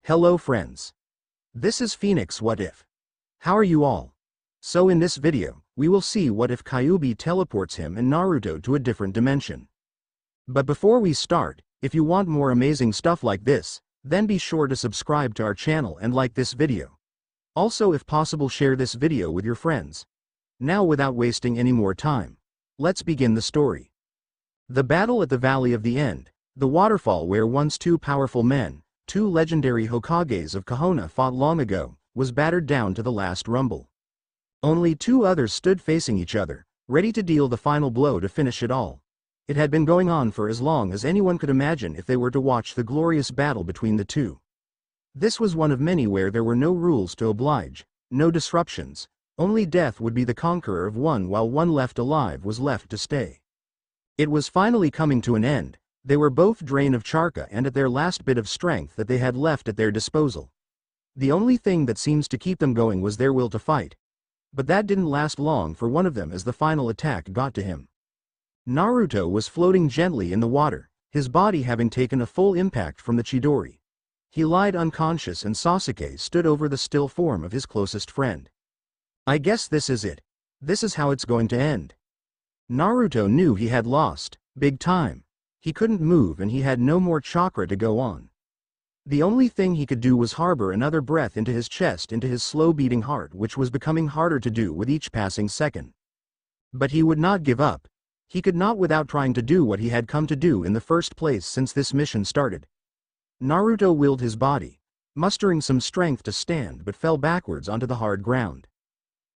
Hello friends. This is Phoenix What If. How are you all? So in this video, we will see what if Kyuubi teleports him and Naruto to a different dimension. But before we start, if you want more amazing stuff like this, then be sure to subscribe to our channel and like this video. Also, if possible, share this video with your friends. Now without wasting any more time, let's begin the story. The battle at the Valley of the End, the waterfall where once two powerful men, two legendary Hokages of Konoha fought long ago, was battered down to the last rumble. Only two others stood facing each other, ready to deal the final blow to finish it all. It had been going on for as long as anyone could imagine if they were to watch the glorious battle between the two. This was one of many where there were no rules to oblige, no disruptions, only death would be the conqueror of one while one left alive was left to stay. It was finally coming to an end. They were both drained of charka and at their last bit of strength that they had left at their disposal. The only thing that seems to keep them going was their will to fight. But that didn't last long for one of them as the final attack got to him. Naruto was floating gently in the water, his body having taken a full impact from the Chidori. He lied unconscious and Sasuke stood over the still form of his closest friend. I guess this is it. This is how it's going to end. Naruto knew he had lost, big time. He couldn't move and he had no more chakra to go on. The only thing he could do was harbor another breath into his chest, into his slow-beating heart, which was becoming harder to do with each passing second. But he would not give up. He could not without trying to do what he had come to do in the first place since this mission started. Naruto willed his body, mustering some strength to stand, but fell backwards onto the hard ground.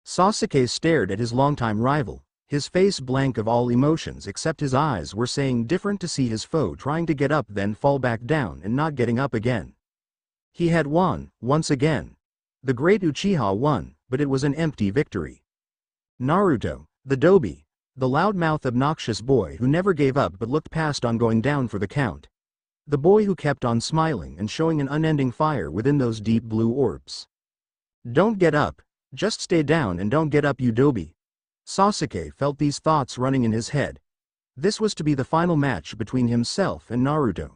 Sasuke stared at his longtime rival, his face blank of all emotions except his eyes were saying different to see his foe trying to get up then fall back down and not getting up again. He had won, once again. The great Uchiha won, but it was an empty victory. Naruto, the Dobi, the loudmouth obnoxious boy who never gave up but looked past on going down for the count. The boy who kept on smiling and showing an unending fire within those deep blue orbs. Don't get up, just stay down and don't get up, you Dobi. Sasuke felt these thoughts running in his head. This was to be the final match between himself and Naruto.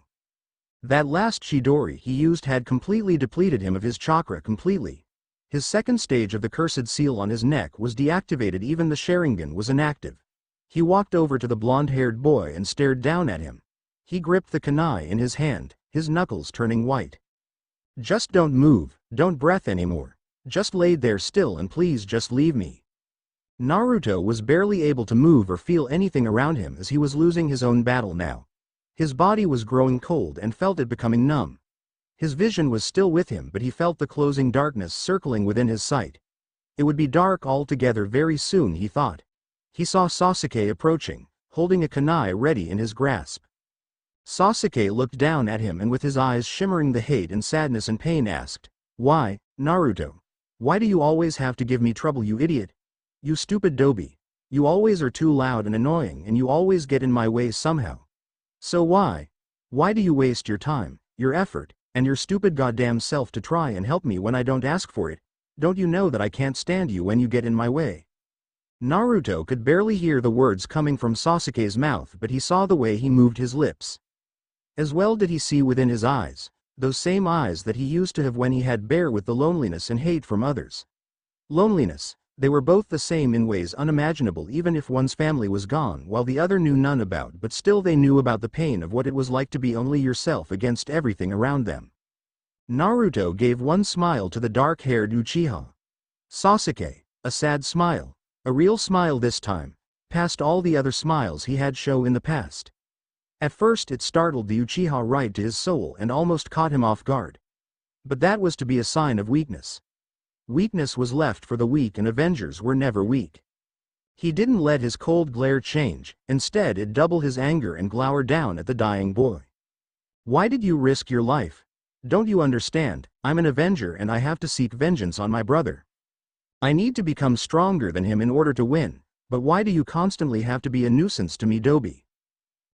That last Chidori he used had completely depleted him of his chakra completely. His second stage of the cursed seal on his neck was deactivated, even the Sharingan was inactive. He walked over to the blonde-haired boy and stared down at him. He gripped the kunai in his hand, his knuckles turning white. Just don't move, don't breath anymore. Just lay there still and please just leave me. Naruto was barely able to move or feel anything around him as he was losing his own battle now. His body was growing cold and felt it becoming numb. His vision was still with him, but he felt the closing darkness circling within his sight. It would be dark altogether very soon, he thought. He saw Sasuke approaching, holding a kunai ready in his grasp. Sasuke looked down at him and with his eyes shimmering the hate and sadness and pain asked, "Why, Naruto? Why do you always have to give me trouble, you idiot? You stupid Dobi. You always are too loud and annoying and you always get in my way somehow. So why do you waste your time, your effort, and your stupid goddamn self to try and help me when I don't ask for it? Don't you know that I can't stand you when you get in my way?" Naruto could barely hear the words coming from Sasuke's mouth, but he saw the way he moved his lips. As well did he see within his eyes, those same eyes that he used to have when he had bear with the loneliness and hate from others. Loneliness. They were both the same in ways unimaginable, even if one's family was gone while the other knew none about, but still they knew about the pain of what it was like to be only yourself against everything around them. Naruto gave one smile to the dark-haired Uchiha. Sasuke, a sad smile, a real smile this time, past all the other smiles he had shown in the past. At first it startled the Uchiha right to his soul and almost caught him off guard. But that was to be a sign of weakness. Weakness was left for the weak and Avengers were never weak. He didn't let his cold glare change, instead it doubled his anger and glowered down at the dying boy. "Why did you risk your life? Don't you understand? I'm an Avenger and I have to seek vengeance on my brother. I need to become stronger than him in order to win, but why do you constantly have to be a nuisance to me, Dobi?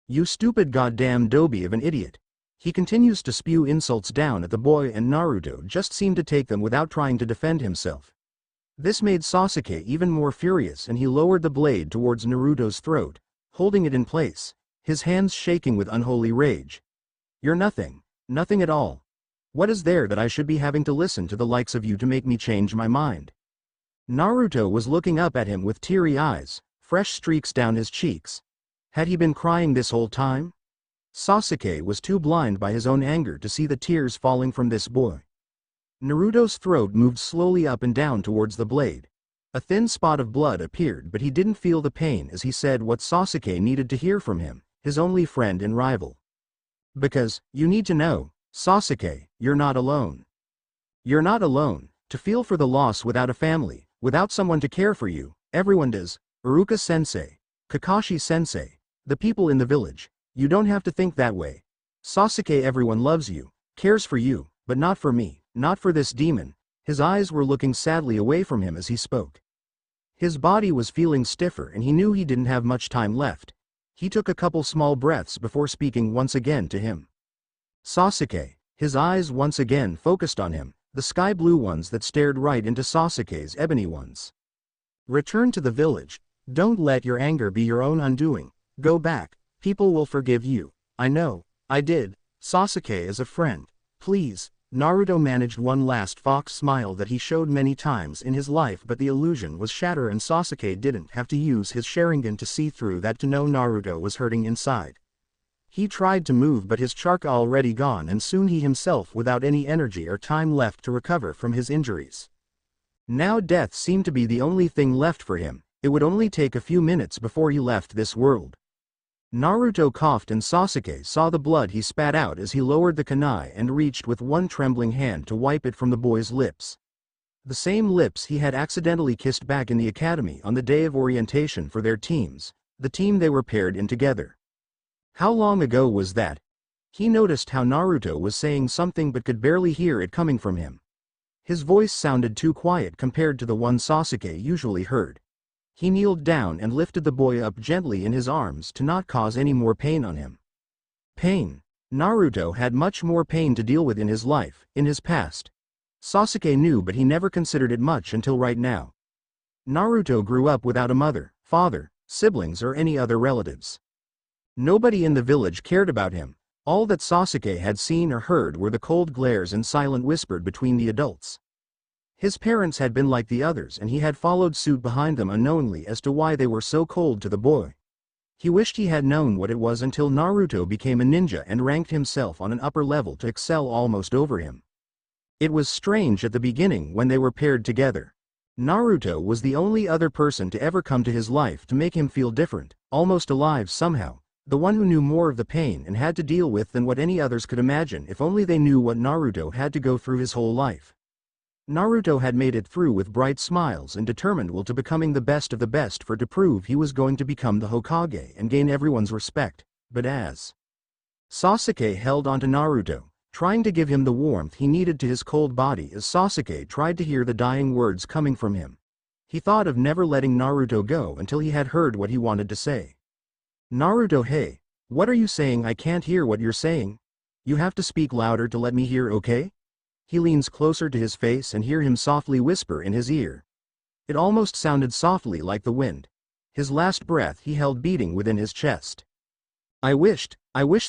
You stupid goddamn Dobi of an idiot." He continues to spew insults down at the boy and Naruto just seemed to take them without trying to defend himself. This made Sasuke even more furious and he lowered the blade towards Naruto's throat, holding it in place, his hands shaking with unholy rage. "You're nothing, nothing at all. What is there that I should be having to listen to the likes of you to make me change my mind? Naruto was looking up at him with teary eyes, fresh streaks down his cheeks. Had he been crying this whole time? Sasuke was too blind by his own anger to see the tears falling from this boy. Naruto's throat moved slowly up and down towards the blade. A thin spot of blood appeared, but he didn't feel the pain as he said what Sasuke needed to hear from him, his only friend and rival. Because, you need to know, Sasuke, you're not alone. You're not alone. To feel for the loss without a family, without someone to care for you, everyone does. Iruka-sensei, Kakashi-sensei, the people in the village. You don't have to think that way. Sasuke, everyone loves you, cares for you, but not for me, not for this demon. His eyes were looking sadly away from him as he spoke. His body was feeling stiffer and he knew he didn't have much time left. He took a couple small breaths before speaking once again to him. Sasuke, his eyes once again focused on him, the sky blue ones that stared right into Sasuke's ebony ones. Return to the village. Don't let your anger be your own undoing. Go back. People will forgive you. I know. I did. Sasuke is a friend. Please. Naruto managed one last fox smile that he showed many times in his life, but the illusion was shattered and Sasuke didn't have to use his Sharingan to see through that to know Naruto was hurting inside. He tried to move, but his chakra already gone and soon he himself without any energy or time left to recover from his injuries. Now death seemed to be the only thing left for him. It would only take a few minutes before he left this world. Naruto coughed and Sasuke saw the blood he spat out as he lowered the kunai and reached with one trembling hand to wipe it from the boy's lips. The same lips he had accidentally kissed back in the academy on the day of orientation for their teams, the team they were paired in together. How long ago was that? He noticed how Naruto was saying something but could barely hear it coming from him. His voice sounded too quiet compared to the one Sasuke usually heard. He kneeled down and lifted the boy up gently in his arms to not cause any more pain on him. Pain. Naruto had much more pain to deal with in his life, in his past. Sasuke knew, but he never considered it much until right now. Naruto grew up without a mother, father, siblings or any other relatives. Nobody in the village cared about him. All that Sasuke had seen or heard were the cold glares and silent whispered between the adults. His parents had been like the others and he had followed suit behind them unknowingly as to why they were so cold to the boy. He wished he had known what it was until Naruto became a ninja and ranked himself on an upper level to excel almost over him. It was strange at the beginning when they were paired together. Naruto was the only other person to ever come to his life to make him feel different, almost alive somehow, the one who knew more of the pain and had to deal with than what any others could imagine if only they knew what Naruto had to go through his whole life. Naruto had made it through with bright smiles and determined will to becoming the best of the best to prove he was going to become the Hokage and gain everyone's respect, but as Sasuke held onto Naruto, trying to give him the warmth he needed to his cold body as Sasuke tried to hear the dying words coming from him. He thought of never letting Naruto go until he had heard what he wanted to say. Naruto, hey, what are you saying? I can't hear what you're saying. You have to speak louder to let me hear, okay? He leans closer to his face and hear him softly whisper in his ear. It almost sounded softly like the wind. His last breath he held beating within his chest. I wish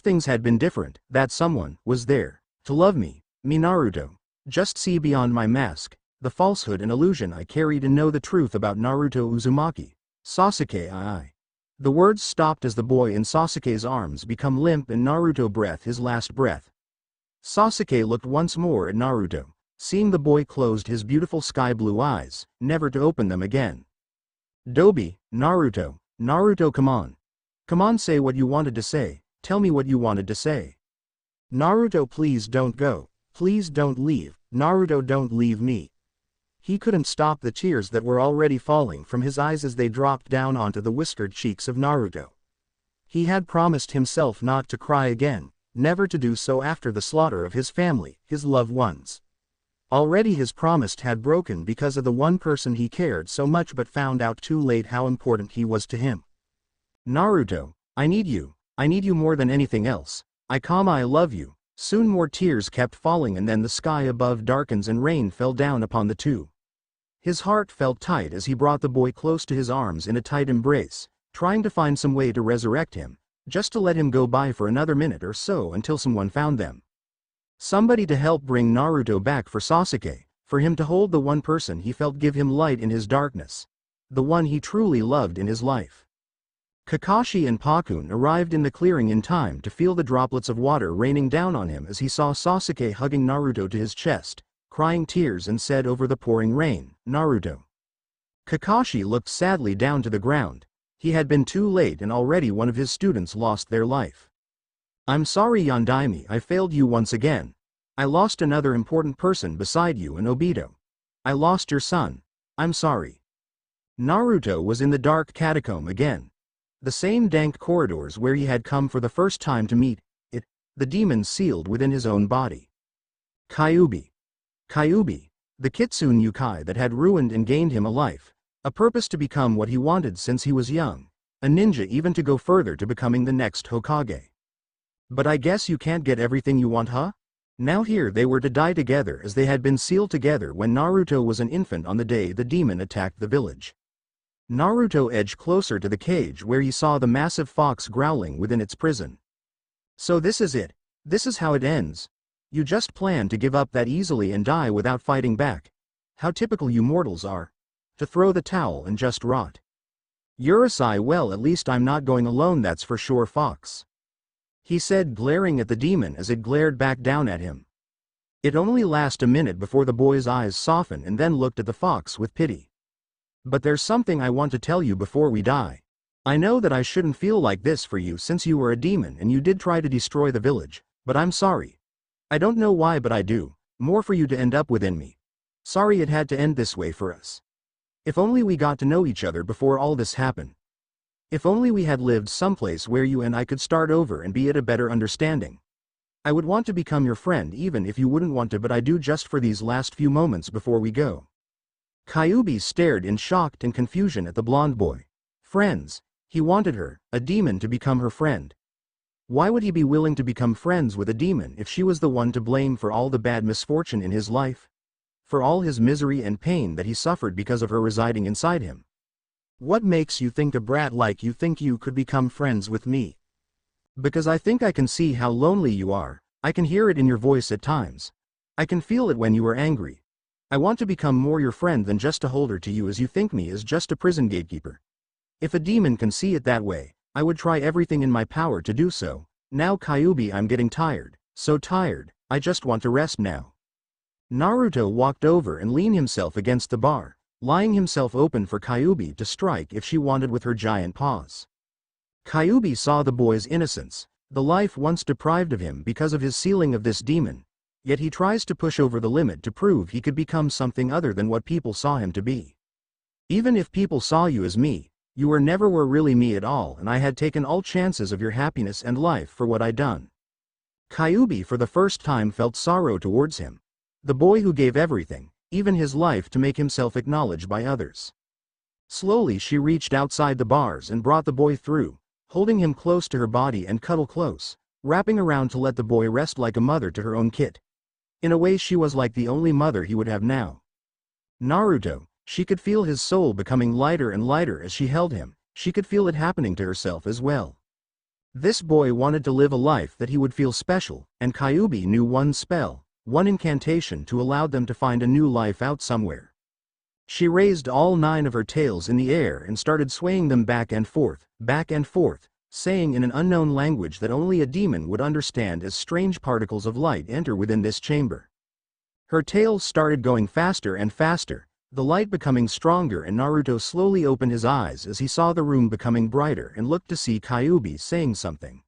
things had been different, that someone was there, to love me Naruto. Just see beyond my mask, the falsehood and illusion I carried and know the truth about Naruto Uzumaki. Sasuke The words stopped as the boy in Sasuke's arms become limp and Naruto breathed his last breath. Sasuke looked once more at Naruto, seeing the boy closed his beautiful sky blue eyes, never to open them again. Naruto, come on. Come on, say what you wanted to say, tell me what you wanted to say. Naruto, please don't go, please don't leave, Naruto, don't leave me. He couldn't stop the tears that were already falling from his eyes as they dropped down onto the whiskered cheeks of Naruto. He had promised himself not to cry again, never to do so after the slaughter of his family, his loved ones. Already his promise had broken because of the one person he cared so much but found out too late how important he was to him. Naruto, I need you more than anything else. I love you. Soon more tears kept falling and then the sky above darkens and rain fell down upon the two. His heart felt tight as he brought the boy close to his arms in a tight embrace, trying to find some way to resurrect him, just to let him go by for another minute or so until someone found them. Somebody to help bring Naruto back for Sasuke, for him to hold the one person he felt give him light in his darkness. The one he truly loved in his life. Kakashi and Pakun arrived in the clearing in time to feel the droplets of water raining down on him as he saw Sasuke hugging Naruto to his chest, crying tears and said over the pouring rain, "Naruto." Kakashi looked sadly down to the ground. He had been too late and already one of his students lost their life. "I'm sorry Yondaime, I failed you once again. I lost another important person beside you and Obito. I lost your son. I'm sorry." Naruto was in the dark catacomb again. The same dank corridors where he had come for the first time to meet it, the demon sealed within his own body. Kyuubi. Kyuubi, the kitsune yokai that had ruined and gained him a life, a purpose to become what he wanted since he was young, a ninja even to go further to becoming the next Hokage. But I guess you can't get everything you want, huh? Now here they were to die together as they had been sealed together when Naruto was an infant on the day the demon attacked the village. Naruto edged closer to the cage where he saw the massive fox growling within its prison. "So this is it. This is how it ends. You just plan to give up that easily and die without fighting back. How typical you mortals are. To throw the towel and just rot. Urusei, well at least I'm not going alone, that's for sure, Fox," he said, glaring at the demon as it glared back down at him. It only lasted a minute before the boy's eyes softened and then looked at the fox with pity. "But there's something I want to tell you before we die. I know that I shouldn't feel like this for you since you were a demon and you did try to destroy the village, but I'm sorry. I don't know why, but I do. More for you to end up within me. Sorry it had to end this way for us. If only we got to know each other before all this happened. If only we had lived someplace where you and I could start over and be at a better understanding. I would want to become your friend even if you wouldn't want to, but I do just for these last few moments before we go." Kyuubi stared in shock and confusion at the blonde boy. Friends. He wanted her, a demon, to become her friend. Why would he be willing to become friends with a demon if she was the one to blame for all the bad misfortune in his life? For all his misery and pain that he suffered because of her residing inside him? "What makes you think a brat like you think you could become friends with me?" "Because I think I can see how lonely you are. I can hear it in your voice at times. I can feel it when you are angry. I want to become more your friend than just a holder to you as you think me as just a prison gatekeeper. If a demon can see it that way, I would try everything in my power to do so. Now Kyuubi, I'm getting tired, so tired, I just want to rest now." Naruto walked over and leaned himself against the bar, lying himself open for Kyuubi to strike if she wanted with her giant paws. Kyuubi saw the boy's innocence, the life once deprived of him because of his sealing of this demon, yet he tries to push over the limit to prove he could become something other than what people saw him to be. "Even if people saw you as me, you never were really me at all, and I had taken all chances of your happiness and life for what I'd done." Kyuubi for the first time felt sorrow towards him. The boy who gave everything, even his life, to make himself acknowledged by others. Slowly she reached outside the bars and brought the boy through, holding him close to her body and cuddle close, wrapping around to let the boy rest like a mother to her own kid. In a way she was like the only mother he would have now. Naruto, she could feel his soul becoming lighter and lighter as she held him, she could feel it happening to herself as well. This boy wanted to live a life that he would feel special, and Kyuubi knew one spell, one incantation to allow them to find a new life out somewhere. She raised all 9 of her tails in the air and started swaying them back and forth, saying in an unknown language that only a demon would understand as strange particles of light enter within this chamber. Her tails started going faster and faster, the light becoming stronger, and Naruto slowly opened his eyes as he saw the room becoming brighter and looked to see Kyuubi saying something.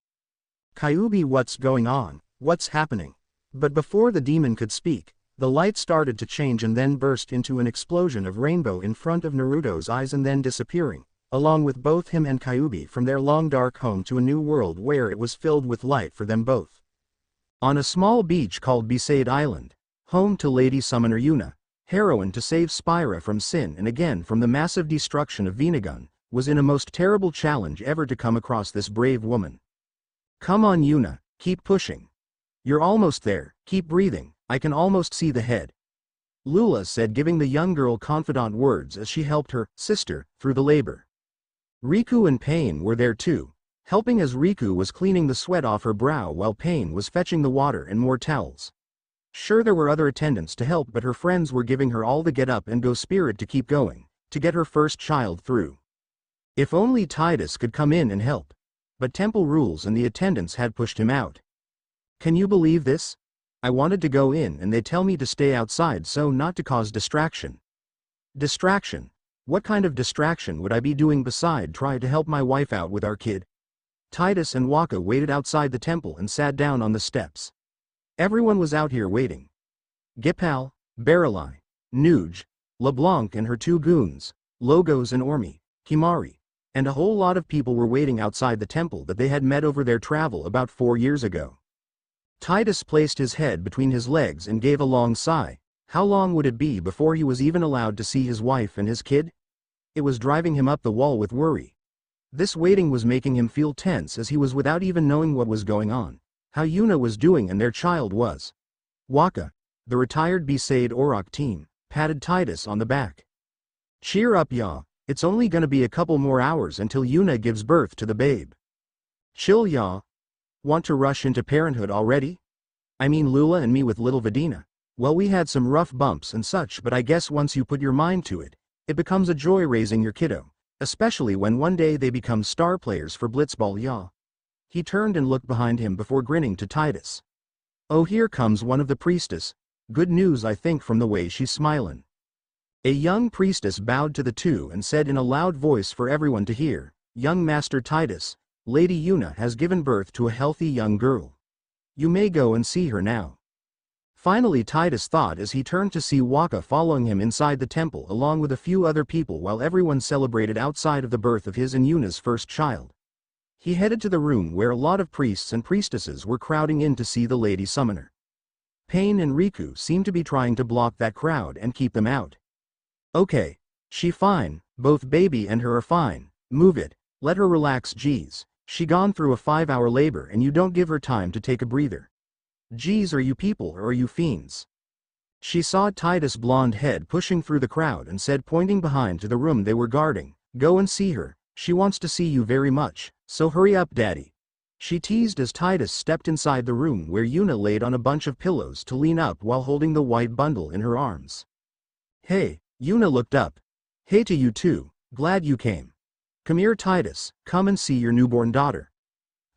"Kyuubi, what's going on? What's happening?" But before the demon could speak, the light started to change and then burst into an explosion of rainbow in front of Naruto's eyes and then disappearing, along with both him and Kyuubi from their long dark home to a new world where it was filled with light for them both. On a small beach called Besaid Island, home to Lady Summoner Yuna, heroine to save Spira from sin and again from the massive destruction of Venegun, was in a most terrible challenge ever to come across this brave woman. "Come on Yuna, keep pushing. You're almost there, keep breathing, I can almost see the head," Lula said, giving the young girl confidant words as she helped her sister through the labor. Riku and Pain were there too, helping as Riku was cleaning the sweat off her brow while Pain was fetching the water and more towels. Sure, there were other attendants to help, but her friends were giving her all the get up and go spirit to keep going, to get her first child through. If only Titus could come in and help. But temple rules and the attendants had pushed him out. Can you believe this? I wanted to go in and they tell me to stay outside so not to cause distraction. Distraction? What kind of distraction would I be doing beside try to help my wife out with our kid? Titus and Waka waited outside the temple and sat down on the steps. Everyone was out here waiting. Gipal, Baralai, Nuge, LeBlanc and her two goons, Logos and Ormi, Kimari, and a whole lot of people were waiting outside the temple that they had met over their travel about 4 years ago. Titus placed his head between his legs and gave a long sigh. How long would it be before he was even allowed to see his wife and his kid? It was driving him up the wall with worry. This waiting was making him feel tense as he was without even knowing what was going on, how Yuna was doing and their child was. Waka, the retired Besaid Orok team, patted Titus on the back. Cheer up, ya, it's only gonna be a couple more hours until Yuna gives birth to the babe. Chill, ya. Want to rush into parenthood already? I mean Lula and me with little Vadina. Well, we had some rough bumps and such, but I guess once you put your mind to it, it becomes a joy raising your kiddo, especially when one day they become star players for Blitzball, ya. He turned and looked behind him before grinning to Titus. Oh, here comes one of the priestess. Good news, I think, from the way she's smilin'. A young priestess bowed to the two and said in a loud voice for everyone to hear, Young Master Titus, Lady Yuna has given birth to a healthy young girl. You may go and see her now. Finally, Titus thought as he turned to see Waka following him inside the temple along with a few other people while everyone celebrated outside of the birth of his and Yuna's first child. He headed to the room where a lot of priests and priestesses were crowding in to see the Lady Summoner. Pain and Riku seemed to be trying to block that crowd and keep them out. Okay. She fine, both baby and her are fine, move it, let her relax, geez. She gone through a 5-hour labor and you don't give her time to take a breather. Geez, are you people or are you fiends? She saw Titus' blonde head pushing through the crowd and said, pointing behind to the room they were guarding, Go and see her, she wants to see you very much, so hurry up, daddy. She teased as Titus stepped inside the room where Yuna laid on a bunch of pillows to lean up while holding the white bundle in her arms. Hey, Yuna looked up. Hey to you too, glad you came. Come here, Titus, come and see your newborn daughter.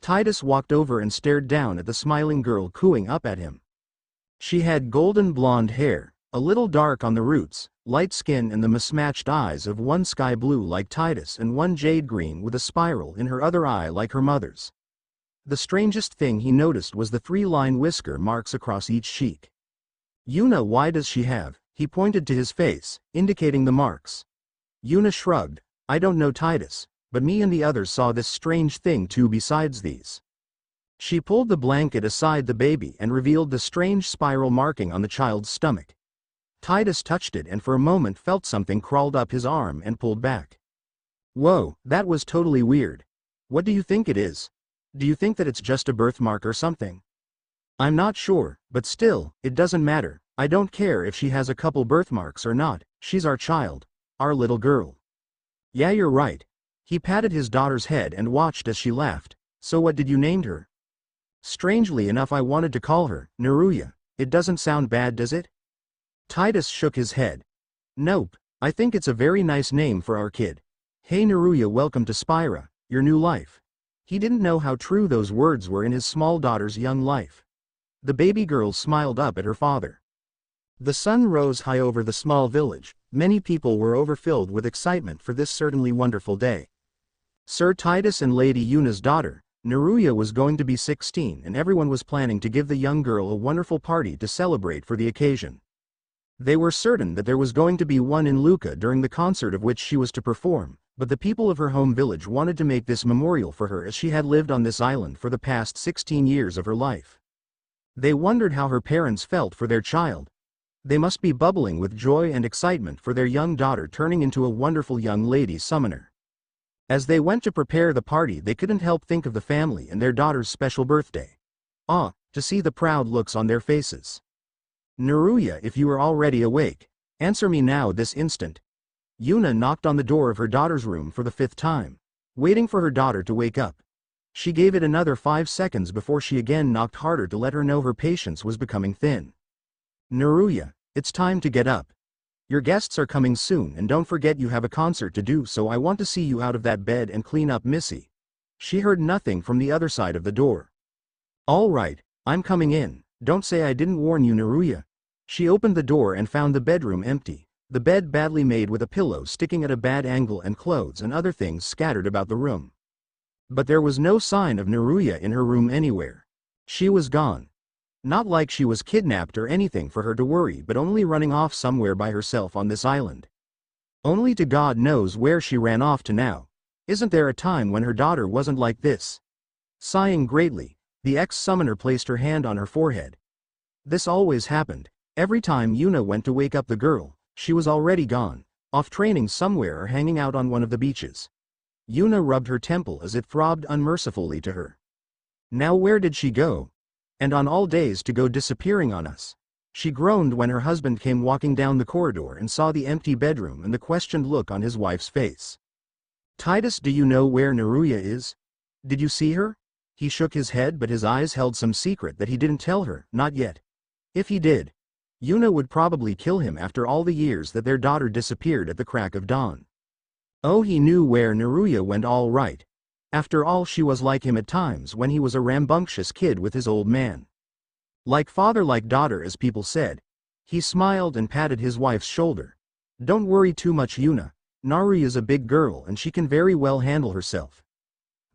Titus walked over and stared down at the smiling girl cooing up at him. She had golden blonde hair, a little dark on the roots, light skin and the mismatched eyes of one sky blue like Titus and one jade green with a spiral in her other eye like her mother's. The strangest thing he noticed was the 3-line whisker marks across each cheek. Yuna, why does she have? He pointed to his face, indicating the marks. Yuna shrugged. I don't know, Titus, but me and the others saw this strange thing too besides these. She pulled the blanket aside the baby and revealed the strange spiral marking on the child's stomach. Titus touched it and for a moment felt something crawled up his arm and pulled back. Whoa, that was totally weird. What do you think it is? Do you think that it's just a birthmark or something? I'm not sure, but still, it doesn't matter. I don't care if she has a couple birthmarks or not, she's our child, our little girl. Yeah, you're right. He patted his daughter's head and watched as she laughed. So what did you name her? Strangely enough, I wanted to call her Naruya. It doesn't sound bad, does it? Titus shook his head. Nope, I think it's a very nice name for our kid. Hey Naruya, welcome to Spira, your new life. He didn't know how true those words were in his small daughter's young life. The baby girl smiled up at her father. The sun rose high over the small village. Many people were overfilled with excitement for this certainly wonderful day. Sir Titus and Lady Yuna's daughter, Naruya, was going to be 16 and everyone was planning to give the young girl a wonderful party to celebrate for the occasion. They were certain that there was going to be one in Lucca during the concert of which she was to perform, but the people of her home village wanted to make this memorial for her as she had lived on this island for the past 16 years of her life. They wondered how her parents felt for their child. They must be bubbling with joy and excitement for their young daughter turning into a wonderful young lady summoner. As they went to prepare the party, they couldn't help think of the family and their daughter's special birthday. To see the proud looks on their faces. Naruya, if you are already awake, answer me now this instant. Yuna knocked on the door of her daughter's room for the 5th time, waiting for her daughter to wake up. She gave it another 5 seconds before she again knocked harder to let her know her patience was becoming thin. Naruya, it's time to get up. Your guests are coming soon and don't forget you have a concert to do, so I want to see you out of that bed and clean up, Missy. She heard nothing from the other side of the door. All right, I'm coming in, don't say I didn't warn you, Naruya. She opened the door and found the bedroom empty, the bed badly made with a pillow sticking at a bad angle and clothes and other things scattered about the room. But there was no sign of Naruya in her room anywhere. She was gone. Not like she was kidnapped or anything for her to worry, but only running off somewhere by herself on this island. Only to God knows where she ran off to now. Isn't there a time when her daughter wasn't like this? Sighing greatly, the ex-summoner placed her hand on her forehead. This always happened. Every time Yuna went to wake up the girl, she was already gone, off training somewhere or hanging out on one of the beaches. Yuna rubbed her temple as it throbbed unmercifully to her. Now where did she go? And on all days to go disappearing on us. She groaned when her husband came walking down the corridor and saw the empty bedroom and the questioned look on his wife's face. Titus, do you know where Naruya is? Did you see her? He shook his head, but his eyes held some secret that he didn't tell her, not yet. If he did, Yuna would probably kill him after all the years that their daughter disappeared at the crack of dawn. Oh, he knew where Naruya went, all right. After all, she was like him at times when he was a rambunctious kid with his old man. Like father like daughter, as people said. He smiled and patted his wife's shoulder. Don't worry too much, Yuna. Naruya's a big girl and she can very well handle herself.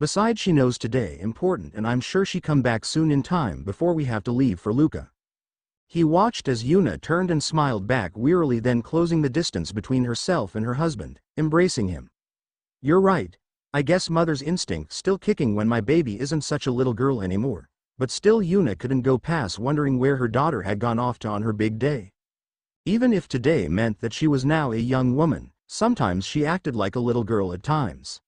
Besides, she knows today important, and I'm sure she come back soon in time before we have to leave for Luca. He watched as Yuna turned and smiled back wearily, then closing the distance between herself and her husband, embracing him. You're right. I guess mother's instinct still kicking when my baby isn't such a little girl anymore. But still, Yuna couldn't go past wondering where her daughter had gone off to on her big day. Even if today meant that she was now a young woman, sometimes she acted like a little girl at times.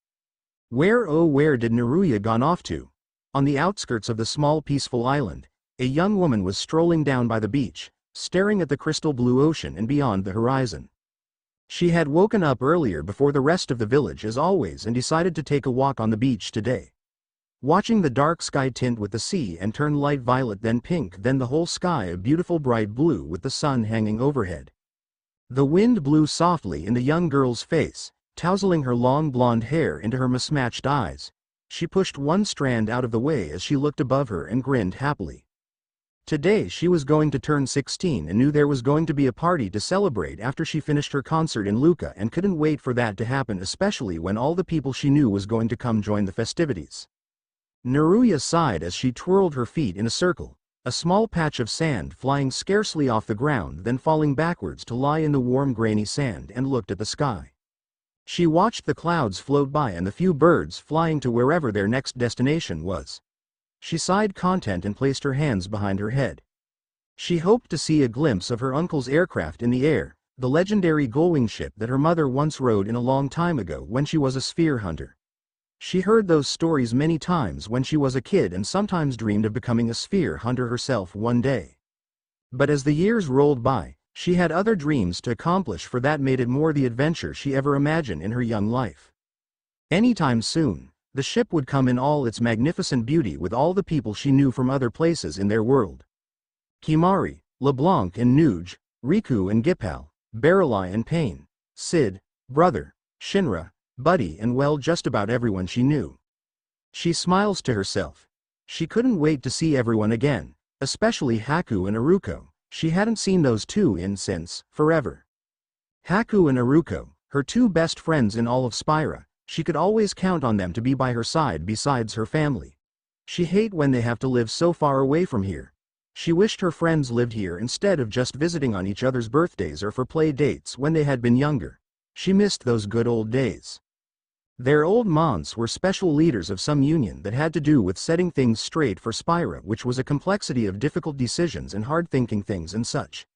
Where, oh where did Naruya gone off to? On the outskirts of the small peaceful island, a young woman was strolling down by the beach, staring at the crystal blue ocean and beyond the horizon. She had woken up earlier before the rest of the village as always and decided to take a walk on the beach today. Watching the dark sky tint with the sea and turn light violet, then pink, then the whole sky a beautiful bright blue with the sun hanging overhead. The wind blew softly in the young girl's face, tousling her long blonde hair into her mismatched eyes. She pushed one strand out of the way as she looked above her and grinned happily. Today she was going to turn 16 and knew there was going to be a party to celebrate after she finished her concert in Luca, and couldn't wait for that to happen, especially when all the people she knew was going to come join the festivities. Naruya sighed as she twirled her feet in a circle, a small patch of sand flying scarcely off the ground then falling backwards to lie in the warm grainy sand, and looked at the sky. She watched the clouds float by and the few birds flying to wherever their next destination was. She sighed content and placed her hands behind her head. She hoped to see a glimpse of her uncle's aircraft in the air, the legendary gullwing ship that her mother once rode in a long time ago when she was a sphere hunter. She heard those stories many times when she was a kid and sometimes dreamed of becoming a sphere hunter herself one day. But as the years rolled by, she had other dreams to accomplish, for that made it more the adventure she ever imagined in her young life. Anytime soon, the ship would come in all its magnificent beauty with all the people she knew from other places in their world. Kimari, LeBlanc and Nuge, Riku and Gipal, Baralai and Pain, Sid, Brother, Shinra, Buddy, and well, just about everyone she knew. She smiles to herself. She couldn't wait to see everyone again, especially Haku and Aruko. She hadn't seen those two in since forever. Haku and Aruko, her two best friends in all of Spira, she could always count on them to be by her side besides her family. She hated when they have to live so far away from here. She wished her friends lived here instead of just visiting on each other's birthdays or for play dates when they had been younger. She missed those good old days. Their old mons were special leaders of some union that had to do with setting things straight for Spira, which was a complexity of difficult decisions and hard-thinking things and such.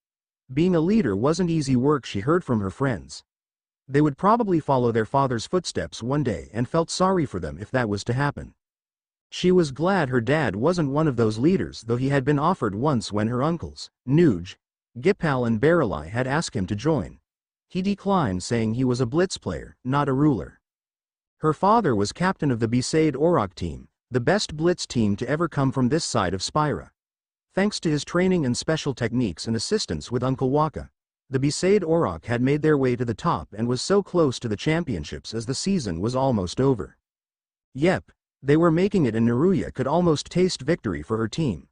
Being a leader wasn't easy work, she heard from her friends. They would probably follow their father's footsteps one day and felt sorry for them if that was to happen. She was glad her dad wasn't one of those leaders, though he had been offered once when her uncles, Nuge, Gipal and Baralai, had asked him to join. He declined, saying he was a blitz player, not a ruler. Her father was captain of the Besaid Orok team, the best blitz team to ever come from this side of Spira. Thanks to his training and special techniques and assistance with Uncle Waka, the Besaid Orok had made their way to the top and was so close to the championships as the season was almost over. Yep, they were making it and Naruya could almost taste victory for her team.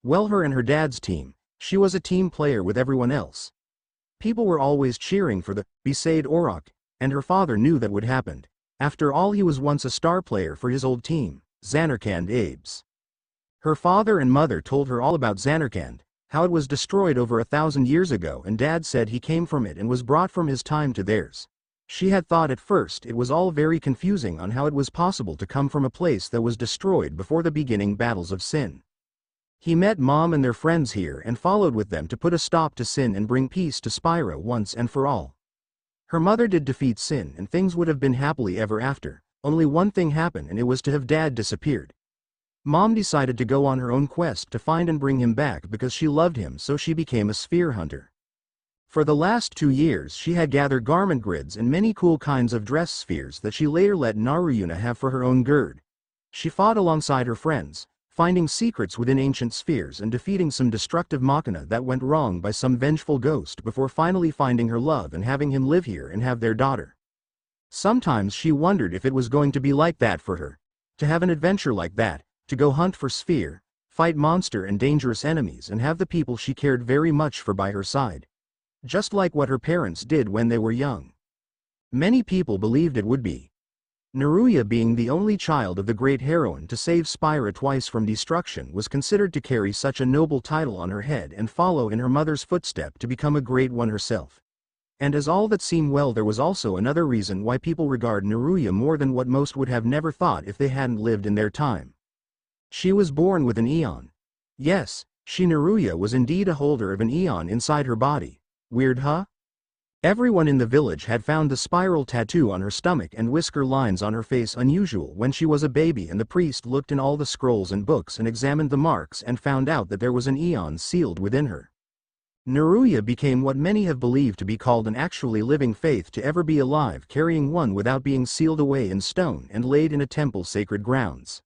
Well, her and her dad's team, she was a team player with everyone else. People were always cheering for the Besaid Orok, and her father knew that would happen. After all, he was once a star player for his old team, Zanarkand Abes. Her father and mother told her all about Zanarkand, how it was destroyed over 1,000 years ago, and Dad said he came from it and was brought from his time to theirs. She had thought at first it was all very confusing on how it was possible to come from a place that was destroyed before the beginning battles of Sin. He met Mom and their friends here and followed with them to put a stop to Sin and bring peace to Spira once and for all. Her mother did defeat Sin and things would have been happily ever after. Only one thing happened, and it was to have Dad disappeared. Mom decided to go on her own quest to find and bring him back because she loved him, so she became a sphere hunter. For the last 2 years she had gathered garment grids and many cool kinds of dress spheres that she later let Naruyuna have for her own gird. She fought alongside her friends, finding secrets within ancient spheres and defeating some destructive machina that went wrong by some vengeful ghost before finally finding her love and having him live here and have their daughter. Sometimes she wondered if it was going to be like that for her. To have an adventure like that, to go hunt for sphere, fight monster and dangerous enemies and have the people she cared very much for by her side. Just like what her parents did when they were young. Many people believed it would be. Naruya, being the only child of the great heroine to save Spira twice from destruction, was considered to carry such a noble title on her head and follow in her mother's footstep to become a great one herself. And as all that seemed well, there was also another reason why people regard Naruya more than what most would have never thought if they hadn't lived in their time. She was born with an eon. Yes, she Naruya was indeed a holder of an eon inside her body. Weird, huh? Everyone in the village had found the spiral tattoo on her stomach and whisker lines on her face unusual when she was a baby, and the priest looked in all the scrolls and books and examined the marks and found out that there was an eon sealed within her. Naruya became what many have believed to be called an actually living faith to ever be alive, carrying one without being sealed away in stone and laid in a temple's sacred grounds.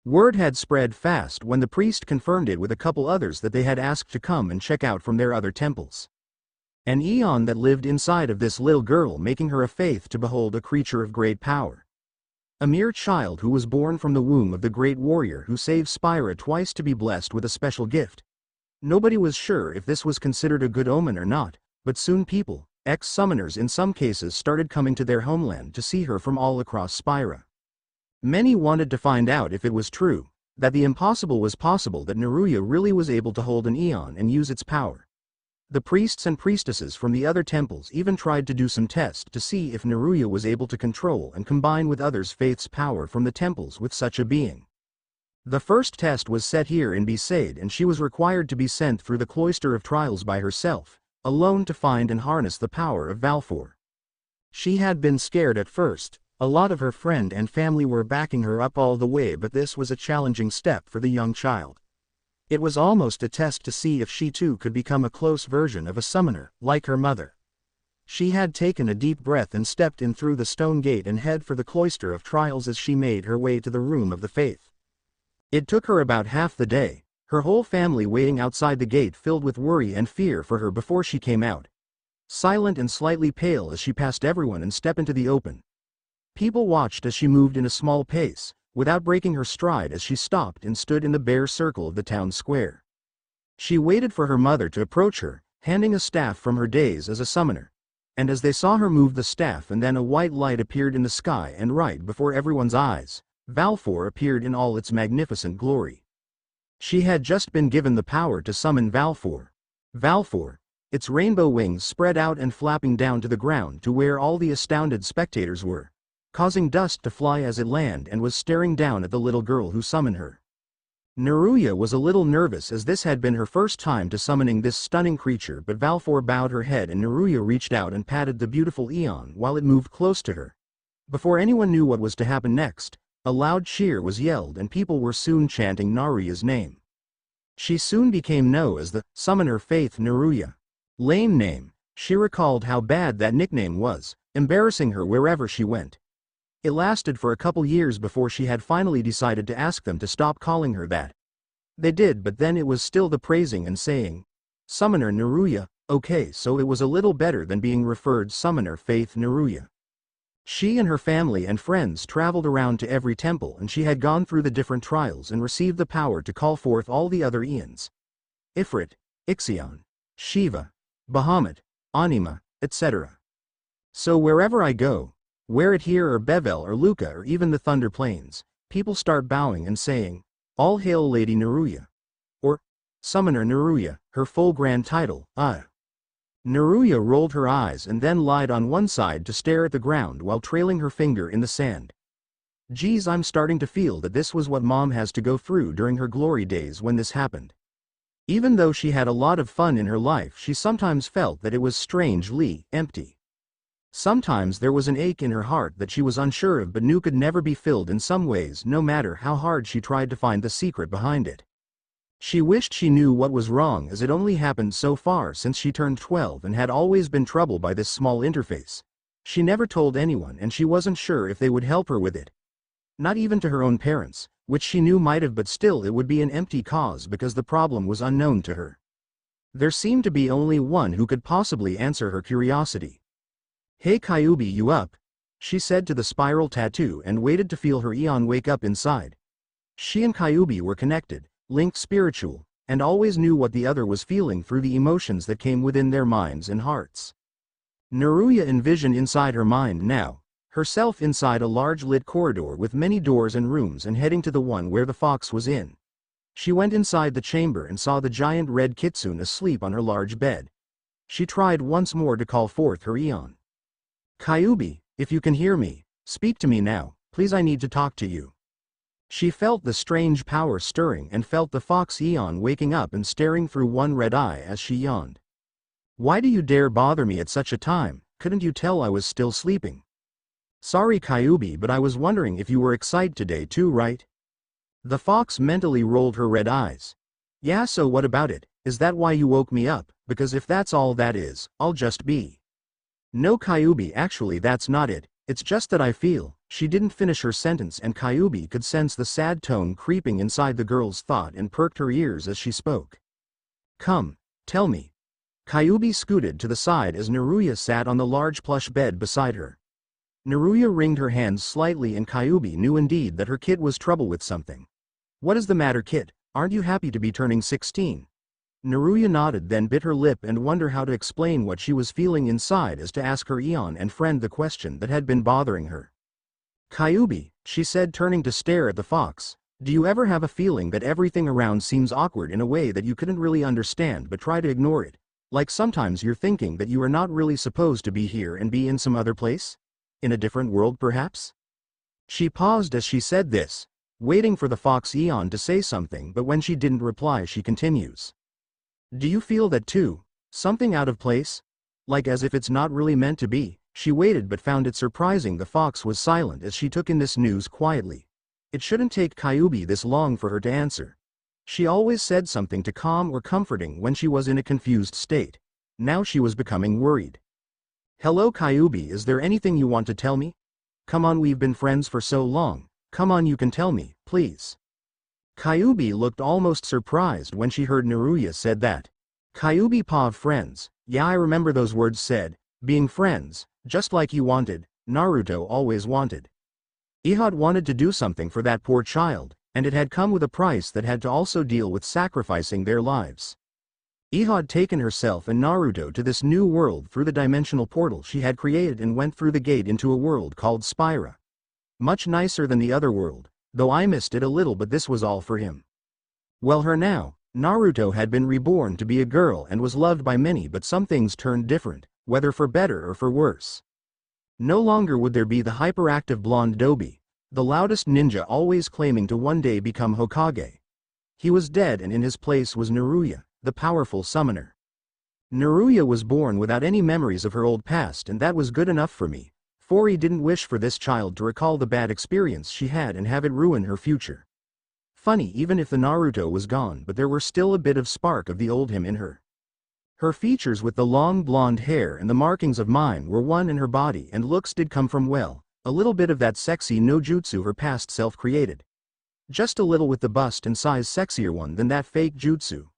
Word had spread fast when the priest confirmed it with a couple others that they had asked to come and check out from their other temples. An eon that lived inside of this little girl, making her a faith to behold a creature of great power. A mere child who was born from the womb of the great warrior who saved Spira twice to be blessed with a special gift. Nobody was sure if this was considered a good omen or not, but soon people, ex-summoners in some cases, started coming to their homeland to see her from all across Spira. Many wanted to find out if it was true, that the impossible was possible, that Naruya really was able to hold an eon and use its power. The priests and priestesses from the other temples even tried to do some tests to see if Naruya was able to control and combine with others' faith's power from the temples with such a being. The first test was set here in Besaid, and she was required to be sent through the cloister of trials by herself, alone, to find and harness the power of Valfor. She had been scared at first. A lot of her friend and family were backing her up all the way, but this was a challenging step for the young child. It was almost a test to see if she too could become a close version of a summoner, like her mother. She had taken a deep breath and stepped in through the stone gate and head for the cloister of trials as she made her way to the room of the faith. It took her about half the day, her whole family waiting outside the gate filled with worry and fear for her before she came out. Silent and slightly pale as she passed everyone and stepped into the open. People watched as she moved in a small pace, without breaking her stride, as she stopped and stood in the bare circle of the town square. She waited for her mother to approach her, handing a staff from her days as a summoner. And as they saw her move the staff, and then a white light appeared in the sky, and right before everyone's eyes, Valfor appeared in all its magnificent glory. She had just been given the power to summon Valfor. Valfor, its rainbow wings spread out and flapping down to the ground to where all the astounded spectators were, causing dust to fly as it landed, and was staring down at the little girl who summoned her. Naruya was a little nervous as this had been her first time to summoning this stunning creature, but Valfor bowed her head and Naruya reached out and patted the beautiful eon while it moved close to her. Before anyone knew what was to happen next, a loud cheer was yelled and people were soon chanting Naruya's name. She soon became known as the Summoner Faith Naruya. Lame name, she recalled how bad that nickname was, embarrassing her wherever she went. It lasted for a couple years before she had finally decided to ask them to stop calling her that. They did, but then it was still the praising and saying, Summoner Naruya, okay, so it was a little better than being referred Summoner Faith Naruya. She and her family and friends traveled around to every temple, and she had gone through the different trials and received the power to call forth all the other Eons. Ifrit, Ixion, Shiva, Bahamut, Anima, etc. So wherever I go, wear it here or Bevel or Luca or even the Thunder Plains, people start bowing and saying, All hail Lady Naruya. Or, Summoner Naruya, her full grand title, Naruya rolled her eyes and then lied on one side to stare at the ground while trailing her finger in the sand. Geez, I'm starting to feel that this was what Mom has to go through during her glory days when this happened. Even though she had a lot of fun in her life, she sometimes felt that it was strangely empty. Sometimes there was an ache in her heart that she was unsure of but knew could never be filled in some ways, no matter how hard she tried to find the secret behind it. She wished she knew what was wrong, as it only happened so far since she turned 12 and had always been troubled by this small interface. She never told anyone, and she wasn't sure if they would help her with it. Not even to her own parents, which she knew might have, but still it would be an empty cause because the problem was unknown to her. There seemed to be only one who could possibly answer her curiosity. Hey Kyuubi, you up? She said to the spiral tattoo and waited to feel her Eon wake up inside. She and Kyuubi were connected, linked spiritual, and always knew what the other was feeling through the emotions that came within their minds and hearts. Naruya envisioned inside her mind now, herself inside a large lit corridor with many doors and rooms and heading to the one where the fox was in. She went inside the chamber and saw the giant red kitsune asleep on her large bed. She tried once more to call forth her Eon. Kyuubi, if you can hear me, speak to me now, please, I need to talk to you. She felt the strange power stirring and felt the fox Eon waking up and staring through one red eye as she yawned. Why do you dare bother me at such a time? Couldn't you tell I was still sleeping? Sorry Kyuubi, but I was wondering if you were excited today too, right? The fox mentally rolled her red eyes. Yeah, so what about it? Is that why you woke me up? Because if that's all that is, I'll just be. No Kyuubi, actually that's not it, it's just that I feel. She didn't finish her sentence and Kyuubi could sense the sad tone creeping inside the girl's thought and perked her ears as she spoke. Come, tell me. Kyuubi scooted to the side as Naruya sat on the large plush bed beside her. Naruya wringed her hands slightly and Kyuubi knew indeed that her kid was trouble with something. What is the matter, kid? Aren't you happy to be turning 16? Naruya nodded, then bit her lip and wondered how to explain what she was feeling inside as to ask her Eon and friend the question that had been bothering her. Kyuubi, she said, turning to stare at the fox, do you ever have a feeling that everything around seems awkward in a way that you couldn't really understand but try to ignore it? Like sometimes you're thinking that you are not really supposed to be here and be in some other place? In a different world perhaps? She paused as she said this, waiting for the fox Eon to say something, but when she didn't reply she continues. Do you feel that too? Something out of place? Like as if it's not really meant to be? She waited but found it surprising the fox was silent as she took in this news quietly. It shouldn't take Kyuubi this long for her to answer. She always said something to calm or comforting when she was in a confused state. Now she was becoming worried. Hello Kyuubi, is there anything you want to tell me? Come on, we've been friends for so long. Come on, you can tell me, please. Kyuubi looked almost surprised when she heard Naruya said that. Kyuubi paw friends, yeah, I remember those words said, being friends, just like you wanted, Naruto always wanted. Ehud wanted to do something for that poor child, and it had come with a price that had to also deal with sacrificing their lives. Ehud taken herself and Naruto to this new world through the dimensional portal she had created and went through the gate into a world called Spira. Much nicer than the other world, though I missed it a little, but this was all for him. Well, her now, Naruto had been reborn to be a girl and was loved by many, but some things turned different, whether for better or for worse. No longer would there be the hyperactive blonde Dobi, the loudest ninja always claiming to one day become Hokage. He was dead and in his place was Naruya, the powerful summoner. Naruya was born without any memories of her old past, and that was good enough for me. Fori didn't wish for this child to recall the bad experience she had and have it ruin her future. Funny, even if the Naruto was gone, but there were still a bit of spark of the old him in her. Her features with the long blonde hair and the markings of mine were one, and her body and looks did come from, well, a little bit of that sexy no jutsu her past self created. Just a little with the bust and size sexier one than that fake jutsu.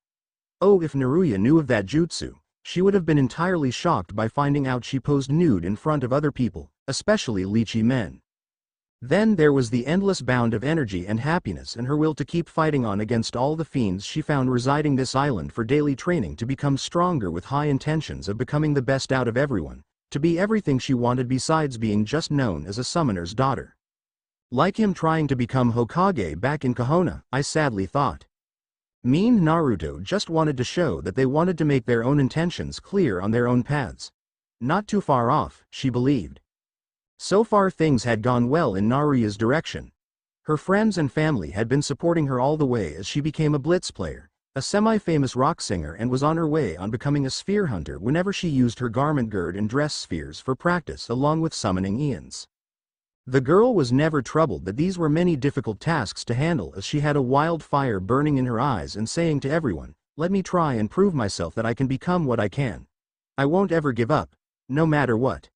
Oh, if Naruya knew of that jutsu, she would have been entirely shocked by finding out she posed nude in front of other people, especially lychee men. Then there was the endless bound of energy and happiness and her will to keep fighting on against all the fiends she found residing this island for daily training to become stronger with high intentions of becoming the best out of everyone, to be everything she wanted besides being just known as a summoner's daughter. Like him trying to become Hokage back in Konoha, I sadly thought. Mean Naruto just wanted to show that they wanted to make their own intentions clear on their own paths. Not too far off, she believed. So far things had gone well in Naruya's direction. Her friends and family had been supporting her all the way as she became a blitz player, a semi-famous rock singer, and was on her way on becoming a sphere hunter whenever she used her garment gird and dress spheres for practice along with summoning Ians. The girl was never troubled that these were many difficult tasks to handle as she had a wild fire burning in her eyes and saying to everyone, "Let me try and prove myself that I can become what I can. I won't ever give up, no matter what."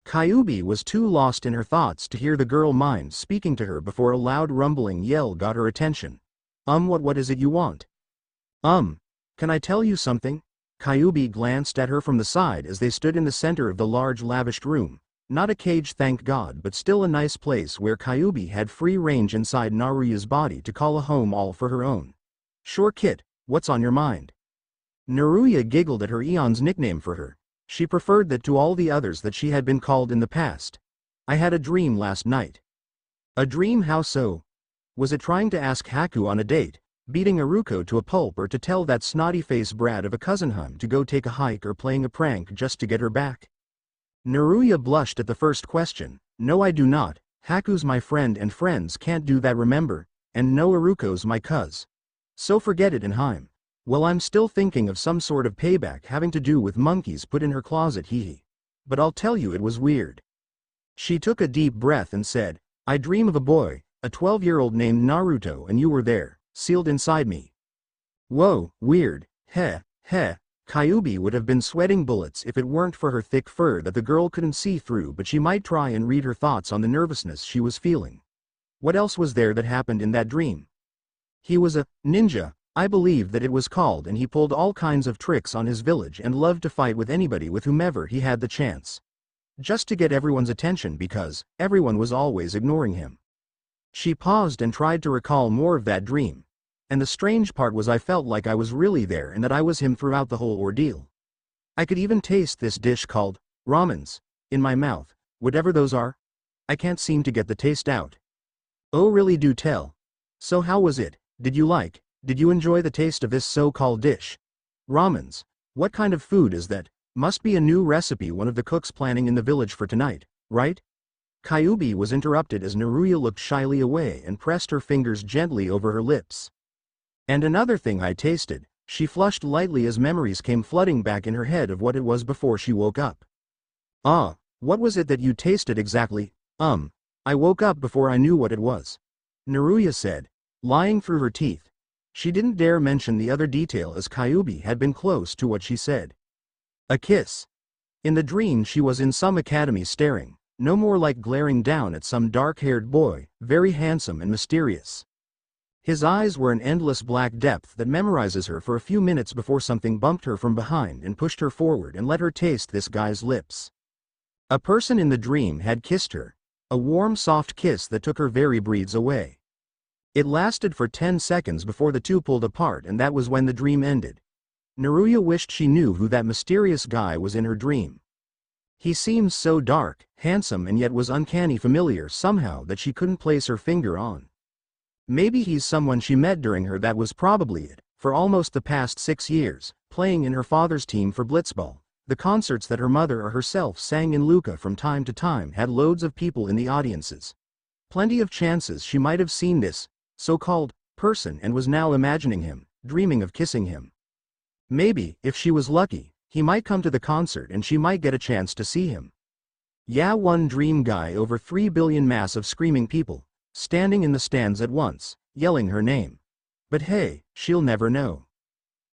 Kyuubi was too lost in her thoughts to hear the girl mind speaking to her before a loud rumbling yell got her attention. What is it you want?" Can I tell you something?" Kyuubi glanced at her from the side as they stood in the center of the large lavished room. Not a cage, thank God, but still a nice place where Kyuubi had free range inside Naruya's body to call a home all for her own. "Sure kid, what's on your mind?" Naruya giggled at her Eon's nickname for her. She preferred that to all the others that she had been called in the past. "I had a dream last night." "A dream? How so?" Was it trying to ask Haku on a date, beating Iruko to a pulp, or to tell that snotty-faced brat of a cousin to go take a hike, or playing a prank just to get her back? Naruya blushed at the first question. "No, I do not. Haku's my friend and friends can't do that, remember? And no, Iruko's my cuz. So forget it, Anheim." "Well, I'm still thinking of some sort of payback having to do with monkeys put in her closet, hee. But I'll tell you, it was weird." She took a deep breath and said, "I dream of a boy, a 12-year-old named Naruto, and you were there, sealed inside me." "Whoa, weird, heh. Kyuubi would have been sweating bullets if it weren't for her thick fur that the girl couldn't see through, but she might try and read her thoughts on the nervousness she was feeling. What else was there that happened in that dream? "He was a ninja, I believe that it was called, and he pulled all kinds of tricks on his village and loved to fight with anybody with whomever he had the chance. Just to get everyone's attention because everyone was always ignoring him." She paused and tried to recall more of that dream. "And the strange part was I felt like I was really there and that I was him throughout the whole ordeal. I could even taste this dish called ramens in my mouth, whatever those are. I can't seem to get the taste out." "Oh, really? Do tell. So how was it? Did you enjoy the taste of this so-called dish? Ramens. What kind of food is that? Must be a new recipe one of the cooks planning in the village for tonight, right?" Kyuubi was interrupted as Naruya looked shyly away and pressed her fingers gently over her lips. "And another thing I tasted," she flushed lightly as memories came flooding back in her head of what it was before she woke up. What was it that you tasted exactly?" I woke up before I knew what it was," Naruya said, lying through her teeth. She didn't dare mention the other detail as Kyuubi had been close to what she said. "A kiss." In the dream she was in some academy staring, no more like glaring down at some dark-haired boy, very handsome and mysterious. His eyes were an endless black depth that memorizes her for a few minutes before something bumped her from behind and pushed her forward and let her taste this guy's lips. A person in the dream had kissed her, a warm soft kiss that took her very breaths away. It lasted for 10 seconds before the two pulled apart, and that was when the dream ended. Naruya wished she knew who that mysterious guy was in her dream. He seemed so dark, handsome, and yet was uncanny familiar somehow that she couldn't place her finger on. Maybe he's someone she met during her, that was probably it, for almost the past 6 years, playing in her father's team for blitzball. The concerts that her mother or herself sang in Lucca from time to time had loads of people in the audiences. Plenty of chances she might have seen this so-called person and was now imagining him, dreaming of kissing him. Maybe, if she was lucky, he might come to the concert and she might get a chance to see him. Yeah, one dream guy over 3 billion mass of screaming people, standing in the stands at once, yelling her name. But hey, she'll never know.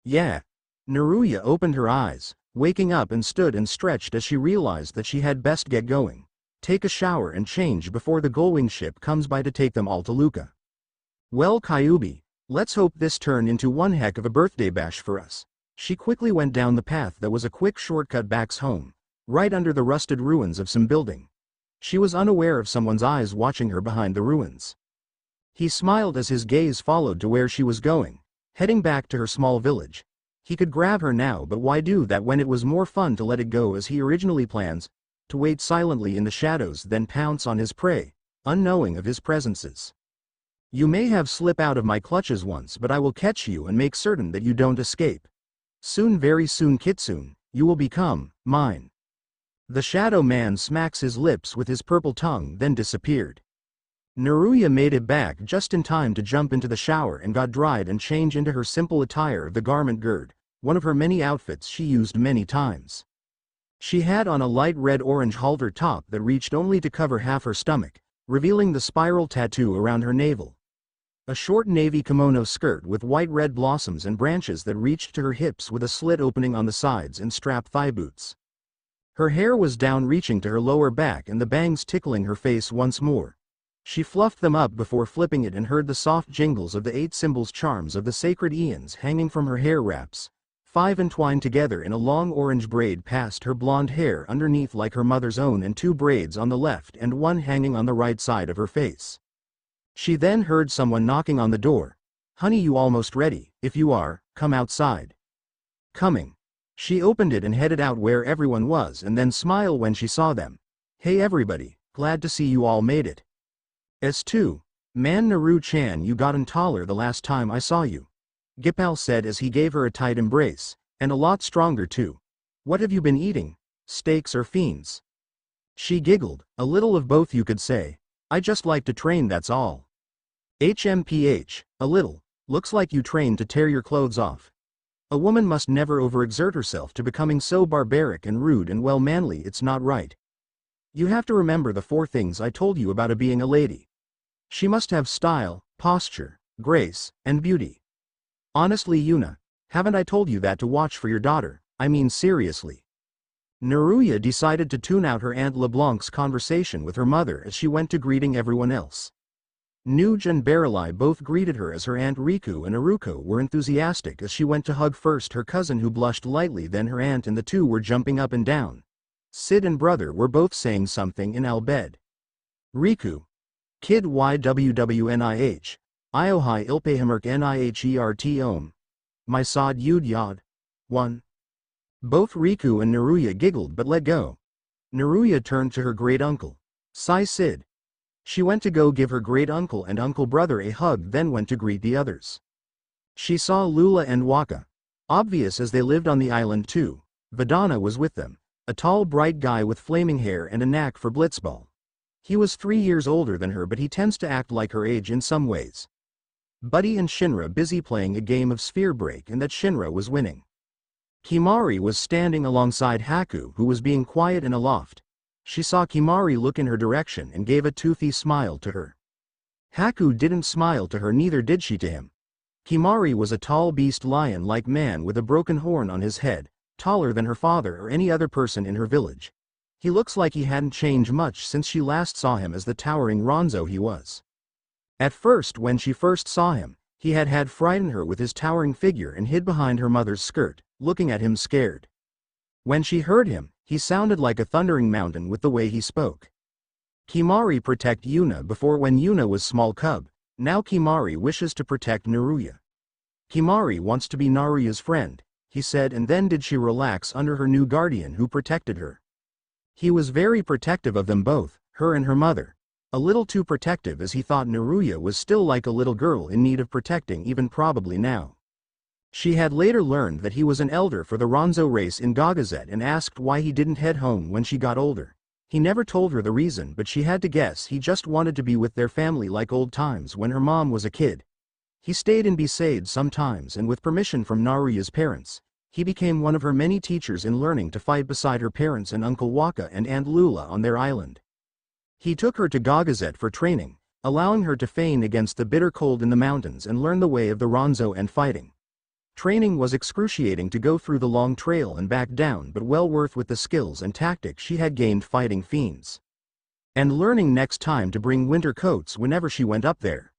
Yeah. Naruya opened her eyes, waking up, and stood and stretched as she realized that she had best get going. Take a shower and change before the Gullwing ship comes by to take them all to Lucca. Well, Kyuubi, let's hope this turn into one heck of a birthday bash for us. She quickly went down the path that was a quick shortcut back home, right under the rusted ruins of some building. She was unaware of someone's eyes watching her behind the ruins. He smiled as his gaze followed to where she was going, heading back to her small village. He could grab her now, but why do that when it was more fun to let it go as he originally plans, to wait silently in the shadows then pounce on his prey, unknowing of his presences. You may have slipped out of my clutches once, but I will catch you and make certain that you don't escape. Soon, very soon, Kitsune, you will become mine. The shadow man smacks his lips with his purple tongue then disappeared. Naruya made it back just in time to jump into the shower and got dried and change into her simple attire of the garment gird, one of her many outfits she used many times. She had on a light red-orange halter top that reached only to cover half her stomach, revealing the spiral tattoo around her navel. A short navy kimono skirt with white red blossoms and branches that reached to her hips with a slit opening on the sides and strap thigh boots. Her hair was down reaching to her lower back and the bangs tickling her face once more. She fluffed them up before flipping it and heard the soft jingles of the 8 symbols charms of the sacred eons hanging from her hair wraps, 5 entwined together in a long orange braid past her blonde hair underneath like her mother's own and 2 braids on the left and 1 hanging on the right side of her face. She then heard someone knocking on the door. Honey, you almost ready? If you are, come outside. Coming. She opened it and headed out where everyone was and then smiled when she saw them. Hey everybody, glad to see you all made it. S2. Man, Naru-chan, you gotten taller the last time I saw you. Gipal said as he gave her a tight embrace, and a lot stronger too. What have you been eating? Steaks or fiends? She giggled, a little of both you could say. I just like to train, that's all. HMPH, a little, looks like you trained to tear your clothes off. A woman must never overexert herself to becoming so barbaric and rude and well manly, it's not right. You have to remember the 4 things I told you about being a lady. She must have style, posture, grace, and beauty. Honestly, Yuna, haven't I told you that to watch for your daughter? I mean seriously. Naruya decided to tune out her Aunt LeBlanc's conversation with her mother as she went to greeting everyone else. Nuge and Barrelai both greeted her as her Aunt Riku and Aruko were enthusiastic as she went to hug first her cousin who blushed lightly, then her aunt, and the two were jumping up and down. Sid and brother were both saying something in Albed. Riku. Kid YWWNIH. Iohai Ilpehamerk Nihert Om. My Sod Yud Yod. 1. Both Riku and Naruya giggled but let go. Naruya turned to her great-uncle. Sai Sid. She went to go give her great-uncle and uncle-brother a hug, then went to greet the others. She saw Lula and Waka. Obvious as they lived on the island too. Vidana was with them, a tall bright guy with flaming hair and a knack for blitzball. He was 3 years older than her, but he tends to act like her age in some ways. Buddy and Shinra busy playing a game of sphere break and that Shinra was winning. Kimari was standing alongside Haku, who was being quiet and aloft. She saw Kimari look in her direction and gave a toothy smile to her. Haku didn't smile to her, neither did she to him. Kimari was a tall beast lion-like man with a broken horn on his head, taller than her father or any other person in her village. He looks like he hadn't changed much since she last saw him as the towering Ronzo he was. At first, when she first saw him, he had frightened her with his towering figure and hid behind her mother's skirt, looking at him scared. When she heard him, he sounded like a thundering mountain with the way he spoke. Kimari protect Yuna before when Yuna was small cub, now Kimari wishes to protect Naruya. Kimari wants to be Naruya's friend, he said, and then did she relax under her new guardian who protected her. He was very protective of them both, her and her mother. A little too protective, as he thought Naruya was still like a little girl in need of protecting, even probably now. She had later learned that he was an elder for the Ronzo race in Gagazet and asked why he didn't head home when she got older. He never told her the reason, but she had to guess he just wanted to be with their family like old times when her mom was a kid. He stayed in Besaid sometimes, and with permission from Naruya's parents, he became one of her many teachers in learning to fight beside her parents and Uncle Waka and Aunt Lula on their island. He took her to Gagazet for training, allowing her to feign against the bitter cold in the mountains and learn the way of the Ronzo and fighting. Training was excruciating to go through the long trail and back down, but well worth with the skills and tactics she had gained fighting fiends. And learning next time to bring winter coats whenever she went up there.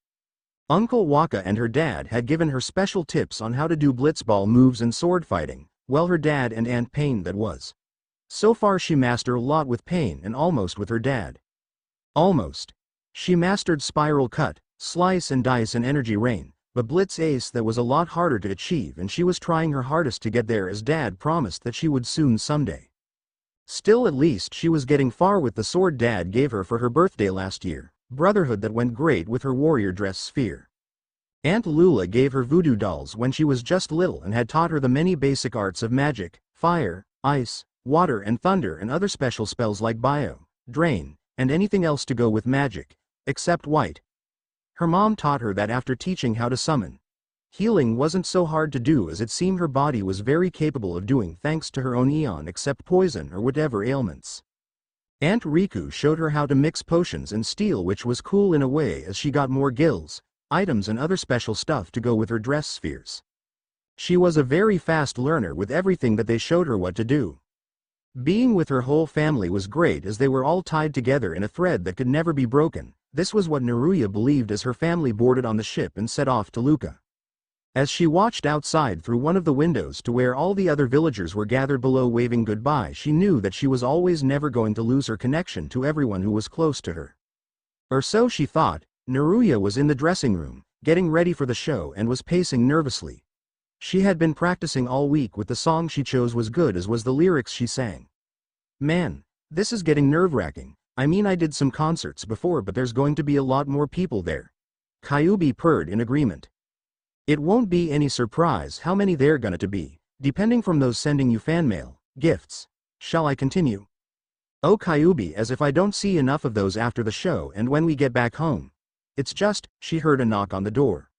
Uncle Waka and her dad had given her special tips on how to do blitzball moves and sword fighting. Well, her dad and Aunt Pain, that was. So far she mastered a lot with Pain and almost with her dad. Almost. She mastered Spiral Cut, Slice and Dice and Energy Rain, but Blitz Ace that was a lot harder to achieve, and she was trying her hardest to get there, as Dad promised that she would soon someday. Still, at least she was getting far with the sword Dad gave her for her birthday last year, Brotherhood, that went great with her warrior dress sphere. Aunt Lula gave her voodoo dolls when she was just little and had taught her the many basic arts of magic, fire, ice, water and thunder, and other special spells like bio, drain, and anything else to go with magic, except white. Her mom taught her that after teaching how to summon, healing wasn't so hard to do as it seemed her body was very capable of doing thanks to her own eon, except poison or whatever ailments. Aunt Riku showed her how to mix potions and steel, which was cool in a way as she got more gills, items and other special stuff to go with her dress spheres. She was a very fast learner with everything that they showed her what to do. Being with her whole family was great as they were all tied together in a thread that could never be broken. This was what Naruya believed as her family boarded on the ship and set off to Luca. As she watched outside through one of the windows to where all the other villagers were gathered below waving goodbye, she knew that she was always never going to lose her connection to everyone who was close to her. Or so she thought. Naruya was in the dressing room, getting ready for the show, and was pacing nervously. She had been practicing all week with the song she chose was good as was the lyrics she sang. Man, this is getting nerve-wracking. I mean, I did some concerts before, but there's going to be a lot more people there. Kyuubi purred in agreement. It won't be any surprise how many they're gonna to be, depending from those sending you fan mail, gifts. Shall I continue? Oh, Kyuubi, as if I don't see enough of those after the show and when we get back home. It's just, she heard a knock on the door.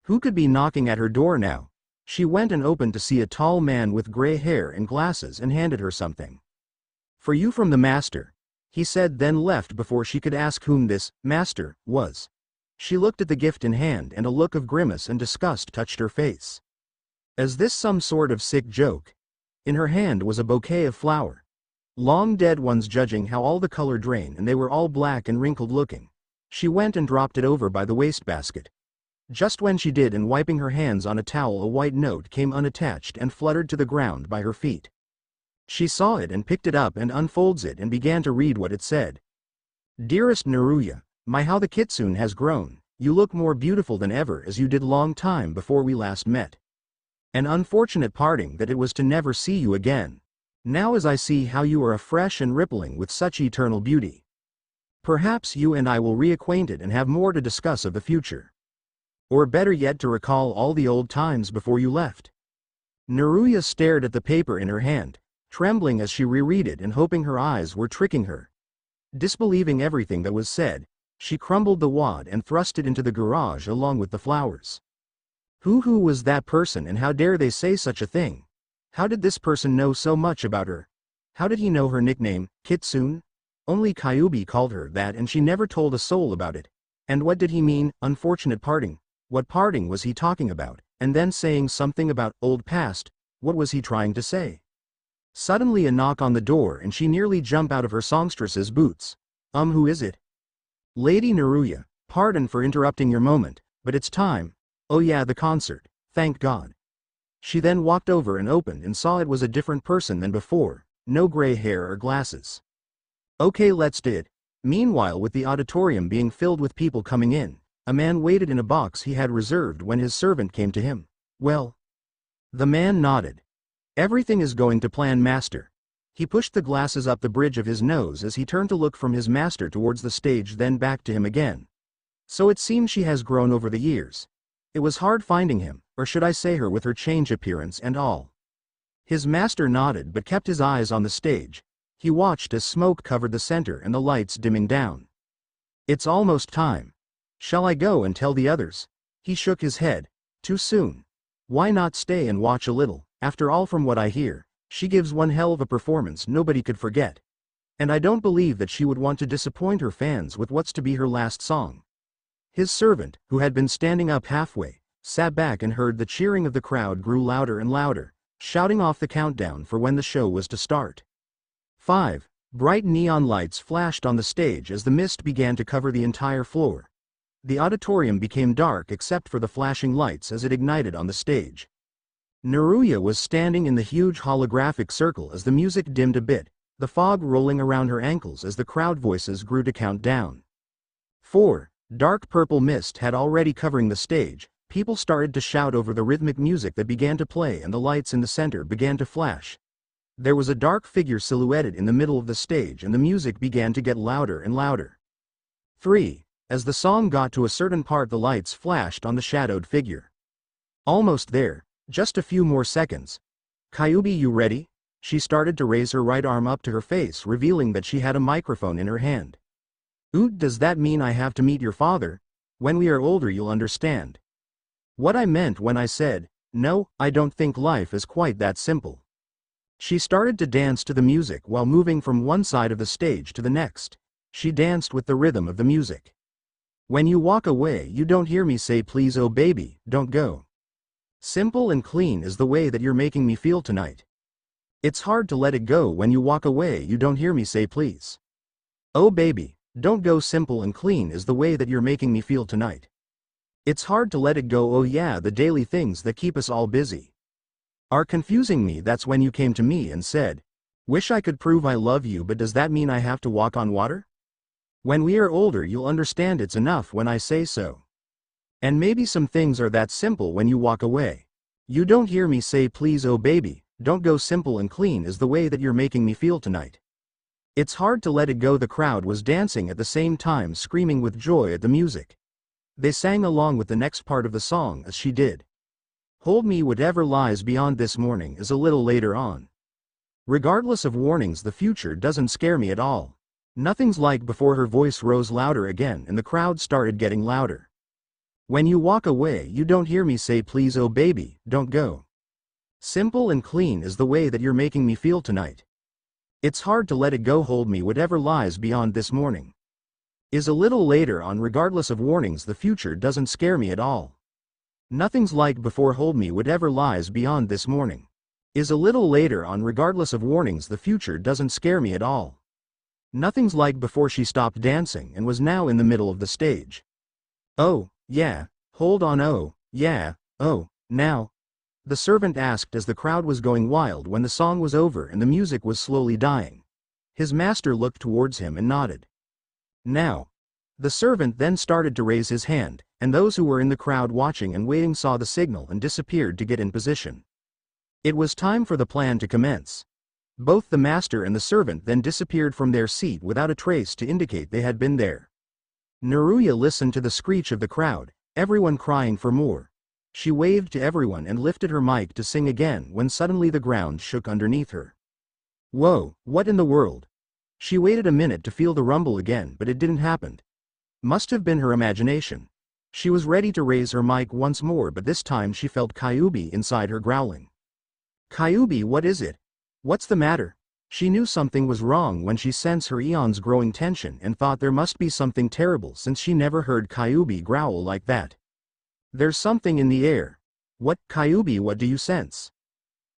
Who could be knocking at her door now? She went and opened to see a tall man with gray hair and glasses and handed her something. For you from the master, he said, then left before she could ask whom this master was. She looked at the gift in hand and a look of grimace and disgust touched her face. Is this some sort of sick joke? In her hand was a bouquet of flower. Long dead ones, judging how all the color drained, and they were all black and wrinkled looking. She went and dropped it over by the wastebasket. Just when she did, and wiping her hands on a towel, a white note came unattached and fluttered to the ground by her feet. She saw it and picked it up and unfolds it and began to read what it said. Dearest Naruya, my how the kitsune has grown. You look more beautiful than ever as you did long time before we last met. An unfortunate parting that it was to never see you again. Now as I see how you are afresh and rippling with such eternal beauty. Perhaps you and I will reacquainted and have more to discuss of the future. Or better yet, to recall all the old times before you left. Naruya stared at the paper in her hand, trembling as she reread it and hoping her eyes were tricking her. Disbelieving everything that was said, she crumbled the wad and thrust it into the garage along with the flowers. Who was that person, and how dare they say such a thing? How did this person know so much about her? How did he know her nickname, Kitsune? Only Kyuubi called her that, and she never told a soul about it. And what did he mean, unfortunate parting? What parting was he talking about? And then saying something about old past, what was he trying to say? Suddenly a knock on the door and she nearly jumped out of her songstress's boots. Who is it? Lady Naruya, pardon for interrupting your moment, but it's time. Oh yeah, the concert, thank God. She then walked over and opened and saw it was a different person than before, no gray hair or glasses. Okay, let's do it. Meanwhile, with the auditorium being filled with people coming in, a man waited in a box he had reserved when his servant came to him. Well? The man nodded. Everything is going to plan, master. He pushed the glasses up the bridge of his nose as he turned to look from his master towards the stage, then back to him again. So it seems she has grown over the years. It was hard finding him, or should I say her, with her changed appearance and all. His master nodded but kept his eyes on the stage. He watched as smoke covered the center and the lights dimming down. It's almost time. Shall I go and tell the others? He shook his head. Too soon. Why not stay and watch a little? After all, from what I hear, she gives one hell of a performance nobody could forget. And I don't believe that she would want to disappoint her fans with what's to be her last song. His servant, who had been standing up halfway, sat back and heard the cheering of the crowd grew louder and louder, shouting off the countdown for when the show was to start. 5. Bright neon lights flashed on the stage as the mist began to cover the entire floor. The auditorium became dark except for the flashing lights as it ignited on the stage. Naruya was standing in the huge holographic circle as the music dimmed a bit, the fog rolling around her ankles as the crowd voices grew to count down. 4. Dark purple mist had already covering the stage. People started to shout over the rhythmic music that began to play and the lights in the center began to flash. There was a dark figure silhouetted in the middle of the stage and the music began to get louder and louder. 3. As the song got to a certain part, the lights flashed on the shadowed figure. Almost there, just a few more seconds. Kyuubi, you ready? She started to raise her right arm up to her face, revealing that she had a microphone in her hand. Does that mean I have to meet your father? When we are older you'll understand. What I meant when I said, no, I don't think life is quite that simple. She started to dance to the music while moving from one side of the stage to the next. She danced with the rhythm of the music. When you walk away you don't hear me say please oh baby, don't go. Simple and clean is the way that you're making me feel tonight. It's hard to let it go when you walk away you don't hear me say please. Oh baby, don't go. Simple and clean is the way that you're making me feel tonight. It's hard to let it go. Oh yeah, the daily things that keep us all busy are confusing me. That's when you came to me and said, wish I could prove I love you, but does that mean I have to walk on water? When we are older you'll understand it's enough when I say so. And maybe some things are that simple when you walk away. You don't hear me say please oh baby, don't go. Simple and clean is the way that you're making me feel tonight. It's hard to let it go. The crowd was dancing at the same time, screaming with joy at the music. They sang along with the next part of the song as she did. Hold me, whatever lies beyond this morning is a little later on. Regardless of warnings, the future doesn't scare me at all. Nothing's like before. Her voice rose louder again and the crowd started getting louder. When you walk away you don't hear me say please oh baby, don't go. Simple and clean is the way that you're making me feel tonight. It's hard to let it go. Hold me, whatever lies beyond this morning is a little later on. Regardless of warnings, the future doesn't scare me at all. Nothing's like before. Hold me, whatever lies beyond this morning is a little later on. Regardless of warnings, the future doesn't scare me at all. Nothing's like before. She stopped dancing and was now in the middle of the stage. Oh, yeah, hold on. Oh, yeah, oh, now. The servant asked as the crowd was going wild when the song was over and the music was slowly dying. His master looked towards him and nodded. Now. The servant then started to raise his hand, and those who were in the crowd watching and waiting saw the signal and disappeared to get in position. It was time for the plan to commence. Both the master and the servant then disappeared from their seat without a trace to indicate they had been there. Naruya listened to the screech of the crowd, everyone crying for more. She waved to everyone and lifted her mic to sing again when suddenly the ground shook underneath her. Whoa, what in the world? She waited a minute to feel the rumble again, but it didn't happen. Must have been her imagination. She was ready to raise her mic once more, but this time she felt Kyuubi inside her growling. Kyuubi, what is it? What's the matter? She knew something was wrong when she sensed her eons growing tension and thought there must be something terrible since she never heard Kyuubi growl like that. There's something in the air. What, Kyuubi, what do you sense?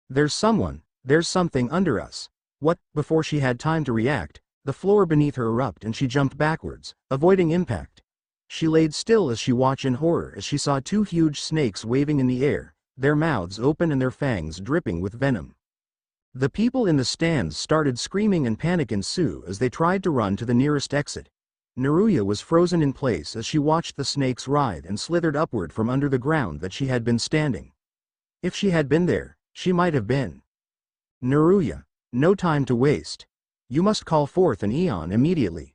There's something under us. What? Before she had time to react, the floor beneath her erupted and she jumped backwards, avoiding impact. She laid still as she watched in horror as she saw two huge snakes waving in the air, their mouths open and their fangs dripping with venom. The people in the stands started screaming and panic ensued as they tried to run to the nearest exit. Naruya was frozen in place as she watched the snakes writhe and slithered upward from under the ground that she had been standing. If she had been there, she might have been. Naruya, no time to waste. You must call forth an eon immediately.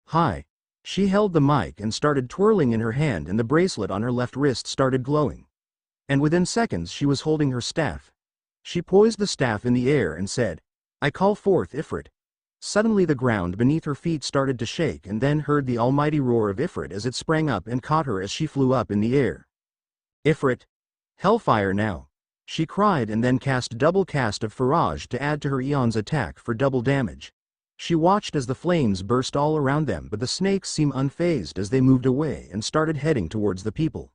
Hi. She held the mic and started twirling in her hand and the bracelet on her left wrist started glowing. And within seconds she was holding her staff. She poised the staff in the air and said, I call forth Ifrit. Suddenly the ground beneath her feet started to shake and then heard the almighty roar of Ifrit as it sprang up and caught her as she flew up in the air. Ifrit. Hellfire now. She cried and then cast double cast of Faraj to add to her eon's attack for double damage. She watched as the flames burst all around them, but the snakes seemed unfazed as they moved away and started heading towards the people.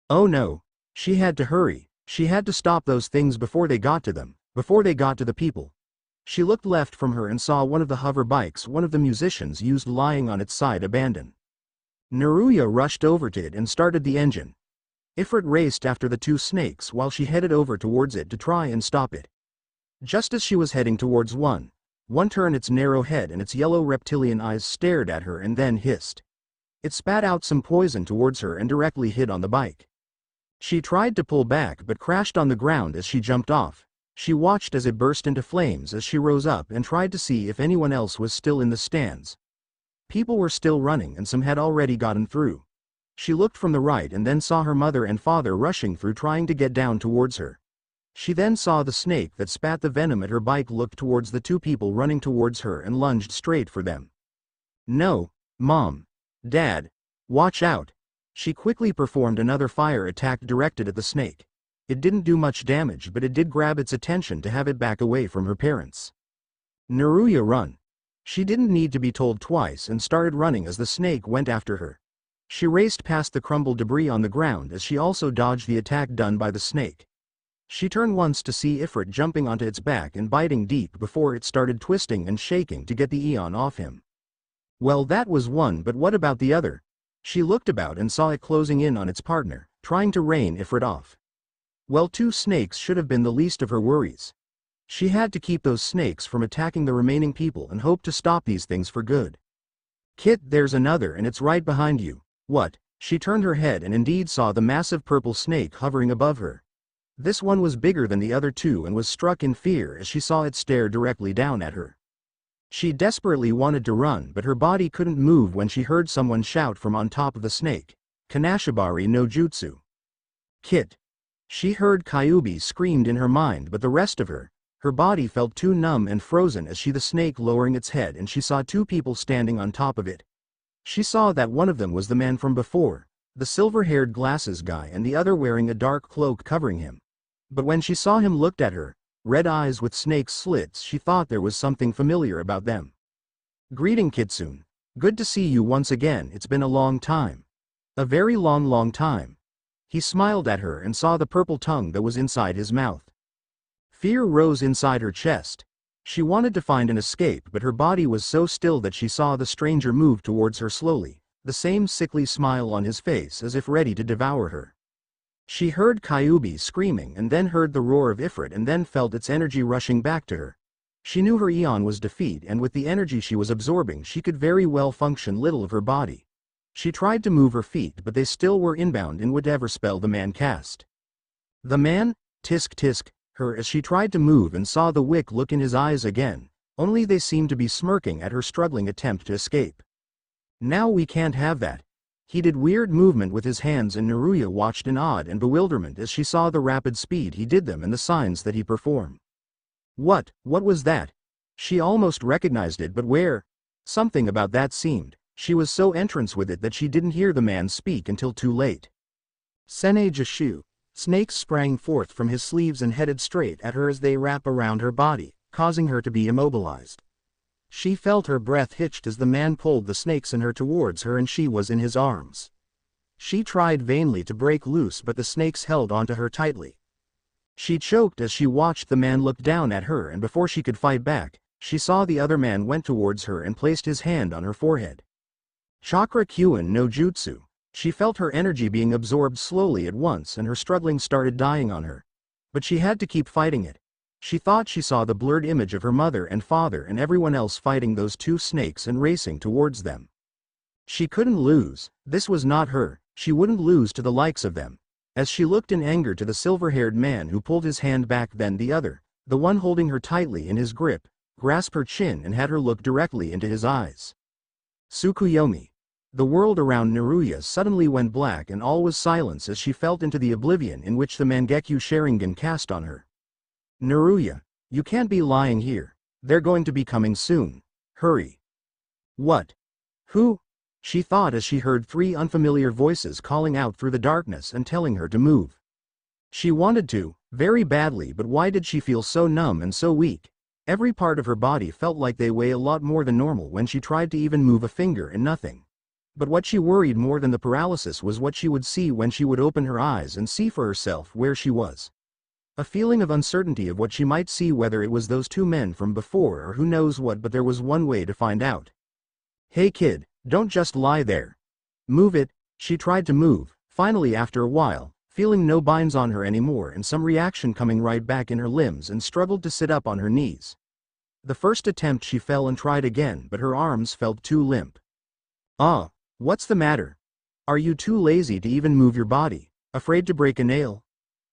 Oh no. She had to hurry. She had to stop those things before they got to them, before they got to the people. She looked left from her and saw one of the hover bikes one of the musicians used lying on its side abandoned. Naruya rushed over to it and started the engine. Ifrit raced after the two snakes while she headed over towards it to try and stop it. Just as she was heading towards one turned its narrow head and its yellow reptilian eyes stared at her and then hissed. It spat out some poison towards her and directly hit on the bike. She tried to pull back but crashed on the ground as she jumped off. She watched as it burst into flames as she rose up and tried to see if anyone else was still in the stands. People were still running and some had already gotten through. She looked from the right and then saw her mother and father rushing through trying to get down towards her. She then saw the snake that spat the venom at her bike look towards the two people running towards her and lunged straight for them. "No, Mom. Dad. Watch out." She quickly performed another fire attack directed at the snake. It didn't do much damage but it did grab its attention to have it back away from her parents. "Naruya, run." She didn't need to be told twice and started running as the snake went after her. She raced past the crumbled debris on the ground as she also dodged the attack done by the snake. She turned once to see Ifrit jumping onto its back and biting deep before it started twisting and shaking to get the Eon off him. Well, that was one, but what about the other? She looked about and saw it closing in on its partner, trying to rein Ifrit off. Well, two snakes should have been the least of her worries. She had to keep those snakes from attacking the remaining people and hope to stop these things for good. "Kit, there's another and it's right behind you." "What?" She turned her head and indeed saw the massive purple snake hovering above her. This one was bigger than the other two and was struck in fear as she saw it stare directly down at her. She desperately wanted to run but her body couldn't move when she heard someone shout from on top of the snake, "Kanashibari no Jutsu." "Kit." She heard Kyuubi screamed in her mind but the rest of her body felt too numb and frozen as the snake lowering its head and she saw two people standing on top of it. She saw that one of them was the man from before, the silver-haired glasses guy, and the other wearing a dark cloak covering him. But when she saw him looked at her, red eyes with snake slits, she thought there was something familiar about them. "Greeting, Kitsune. Good to see you once again, it's been a long time. A very long time." He smiled at her and saw the purple tongue that was inside his mouth. Fear rose inside her chest. She wanted to find an escape but her body was so still that she saw the stranger move towards her slowly, the same sickly smile on his face as if ready to devour her. She heard Kyuubi screaming and then heard the roar of Ifrit and then felt its energy rushing back to her. She knew her Eon was defeat and with the energy she was absorbing she could very well function little of her body. She tried to move her feet but they still were inbound in whatever spell the man cast. The man? Tisk her as she tried to move and saw the wick look in his eyes again, only they seemed to be smirking at her struggling attempt to escape. "Now we can't have that." He did weird movement with his hands and Naruya watched in awed and bewilderment as she saw the rapid speed he did them and the signs that he performed. What was that? She almost recognized it but where? Something about that seemed. She was so entranced with it that she didn't hear the man speak until too late. "Sene Jashu." Snakes sprang forth from his sleeves and headed straight at her as they wrap around her body, causing her to be immobilized. She felt her breath hitched as the man pulled the snakes in her towards her and she was in his arms. She tried vainly to break loose but the snakes held onto her tightly. She choked as she watched the man look down at her and before she could fight back, she saw the other man went towards her and placed his hand on her forehead. Chakra Kyuin no Jutsu. She felt her energy being absorbed slowly at once and her struggling started dying on her. But she had to keep fighting it. She thought she saw the blurred image of her mother and father and everyone else fighting those two snakes and racing towards them. She couldn't lose, this was not her, she wouldn't lose to the likes of them. As she looked in anger to the silver-haired man who pulled his hand back, then the other, the one holding her tightly in his grip, grasped her chin and had her look directly into his eyes. Tsukuyomi. The world around Naruya suddenly went black and all was silence as she felt into the oblivion in which the Mangekyo Sharingan cast on her. "Naruya, you can't be lying here. They're going to be coming soon. Hurry." "What? Who?" she thought as she heard three unfamiliar voices calling out through the darkness and telling her to move. She wanted to, very badly, but why did she feel so numb and so weak? Every part of her body felt like they weigh a lot more than normal when she tried to even move a finger and nothing. But what she worried more than the paralysis was what she would see when she would open her eyes and see for herself where she was. A feeling of uncertainty of what she might see, whether it was those two men from before or who knows what, but there was one way to find out. "Hey kid, don't just lie there. Move it. She tried to move, finally after a while, feeling no binds on her anymore and some reaction coming right back in her limbs, and struggled to sit up on her knees. The first attempt she fell and tried again, but her arms felt too limp. Ah, what's the matter? Are you too lazy to even move your body, afraid to break a nail?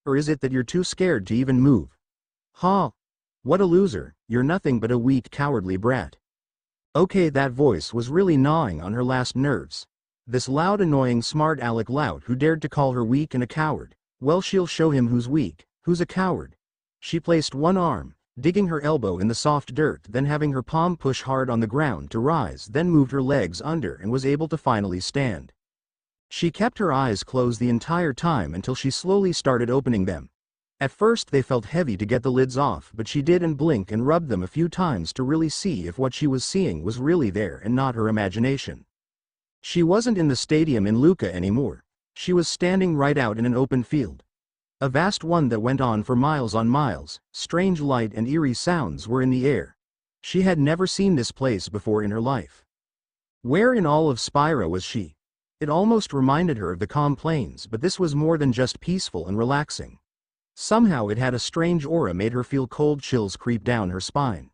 Or is it that you're too scared to even move? Ha! What a loser, you're nothing but a weak, cowardly brat. Okay, that voice was really gnawing on her last nerves. This loud, annoying, smart aleck lout who dared to call her weak and a coward. Well, she'll show him who's weak, who's a coward. She placed one arm, digging her elbow in the soft dirt, then having her palm push hard on the ground to rise, then moved her legs under and was able to finally stand. She kept her eyes closed the entire time until she slowly started opening them. At first they felt heavy to get the lids off, but she did and blinked and rubbed them a few times to really see if what she was seeing was really there and not her imagination. She wasn't in the stadium in Lucca anymore. She was standing right out in an open field. A vast one that went on for miles on miles. Strange light and eerie sounds were in the air. She had never seen this place before in her life. Where in all of Spira was she? It almost reminded her of the calm plains, but this was more than just peaceful and relaxing. Somehow it had a strange aura, made her feel cold chills creep down her spine.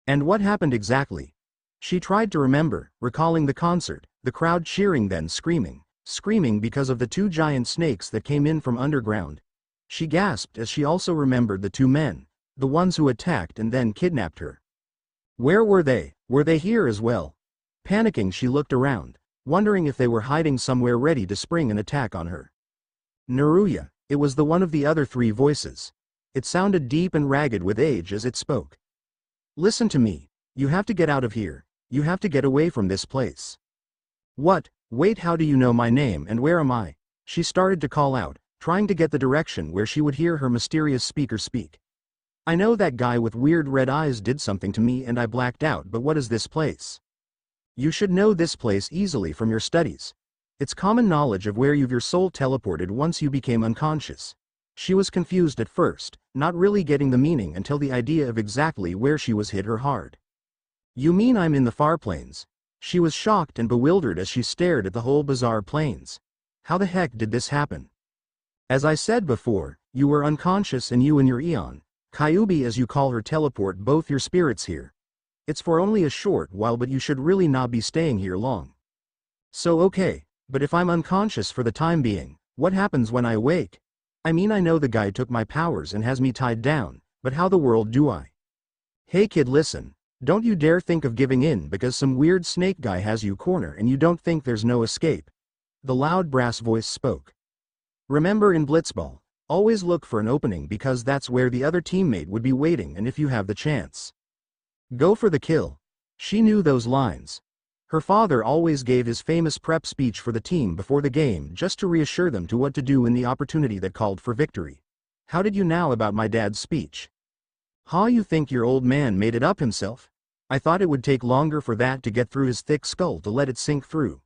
And what happened exactly? She tried to remember, recalling the concert, the crowd cheering, then screaming because of the two giant snakes that came in from underground. She gasped as she also remembered the two men, the ones who attacked and then kidnapped her. Where were they? Were they here as well? Panicking, she looked around, wondering if they were hiding somewhere ready to spring an attack on her. Naruto, it was the one of the other three voices. It sounded deep and ragged with age as it spoke. Listen to me. You have to get out of here. You have to get away from this place. What? Wait, how do you know my name and where am I? She started to call out, trying to get the direction where she would hear her mysterious speaker speak. I know that guy with weird red eyes did something to me and I blacked out, but what is this place? You should know this place easily from your studies. It's common knowledge of where your soul teleported once you became unconscious. She was confused at first, not really getting the meaning until the idea of exactly where she was hit her hard. You mean I'm in the Farplanes? She was shocked and bewildered as she stared at the whole bizarre plains. How the heck did this happen? As I said before, you were unconscious and you and your Eon, Kyuubi as you call her, teleport both your spirits here. It's for only a short while, but you should really not be staying here long. So okay, but if I'm unconscious for the time being, what happens when I awake? I mean, I know the guy took my powers and has me tied down, but how the world do I? Hey kid, listen. Don't you dare think of giving in because some weird snake guy has you cornered and you don't think there's no escape. The loud brass voice spoke. Remember, in Blitzball, always look for an opening because that's where the other teammate would be waiting, and if you have the chance, go for the kill. She knew those lines. Her father always gave his famous prep speech for the team before the game just to reassure them to what to do in the opportunity that called for victory. How did you know about my dad's speech? Huh, you think your old man made it up himself? I thought it would take longer for that to get through his thick skull to let it sink through.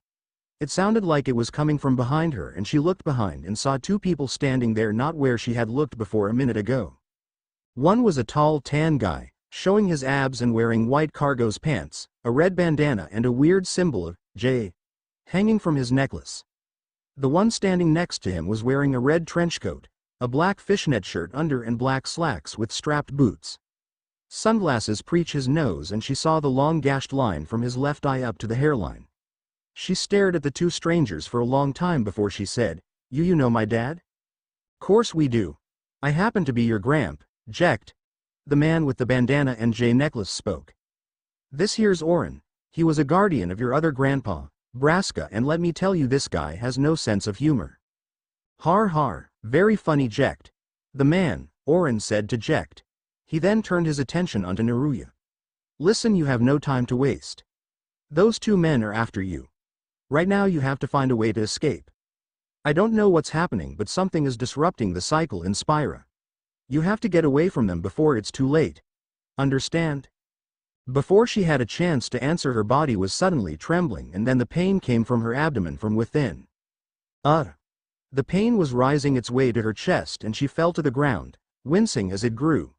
It sounded like it was coming from behind her, and she looked behind and saw two people standing there, not where she had looked before a minute ago. One was a tall, tan guy, showing his abs and wearing white cargo's pants, a red bandana and a weird symbol of J hanging from his necklace. The one standing next to him was wearing a red trench coat, a black fishnet shirt under and black slacks with strapped boots. Sunglasses preach his nose, and she saw the long gashed line from his left eye up to the hairline. She stared at the two strangers for a long time before she said, You know my dad? Course we do. I happen to be your gramp, Jekt. The man with the bandana and J necklace spoke. This here's Oren. He was a guardian of your other grandpa, Braska, and let me tell you, this guy has no sense of humor. Har har, very funny, Jekt. The man, Oren, said to Jekt. He then turned his attention onto Naruto. Listen, you have no time to waste. Those two men are after you. Right now you have to find a way to escape. I don't know what's happening, but something is disrupting the cycle in Spira. You have to get away from them before it's too late. Understand? Before she had a chance to answer, her body was suddenly trembling, and then the pain came from her abdomen from within. The pain was rising its way to her chest, and she fell to the ground, wincing as it grew.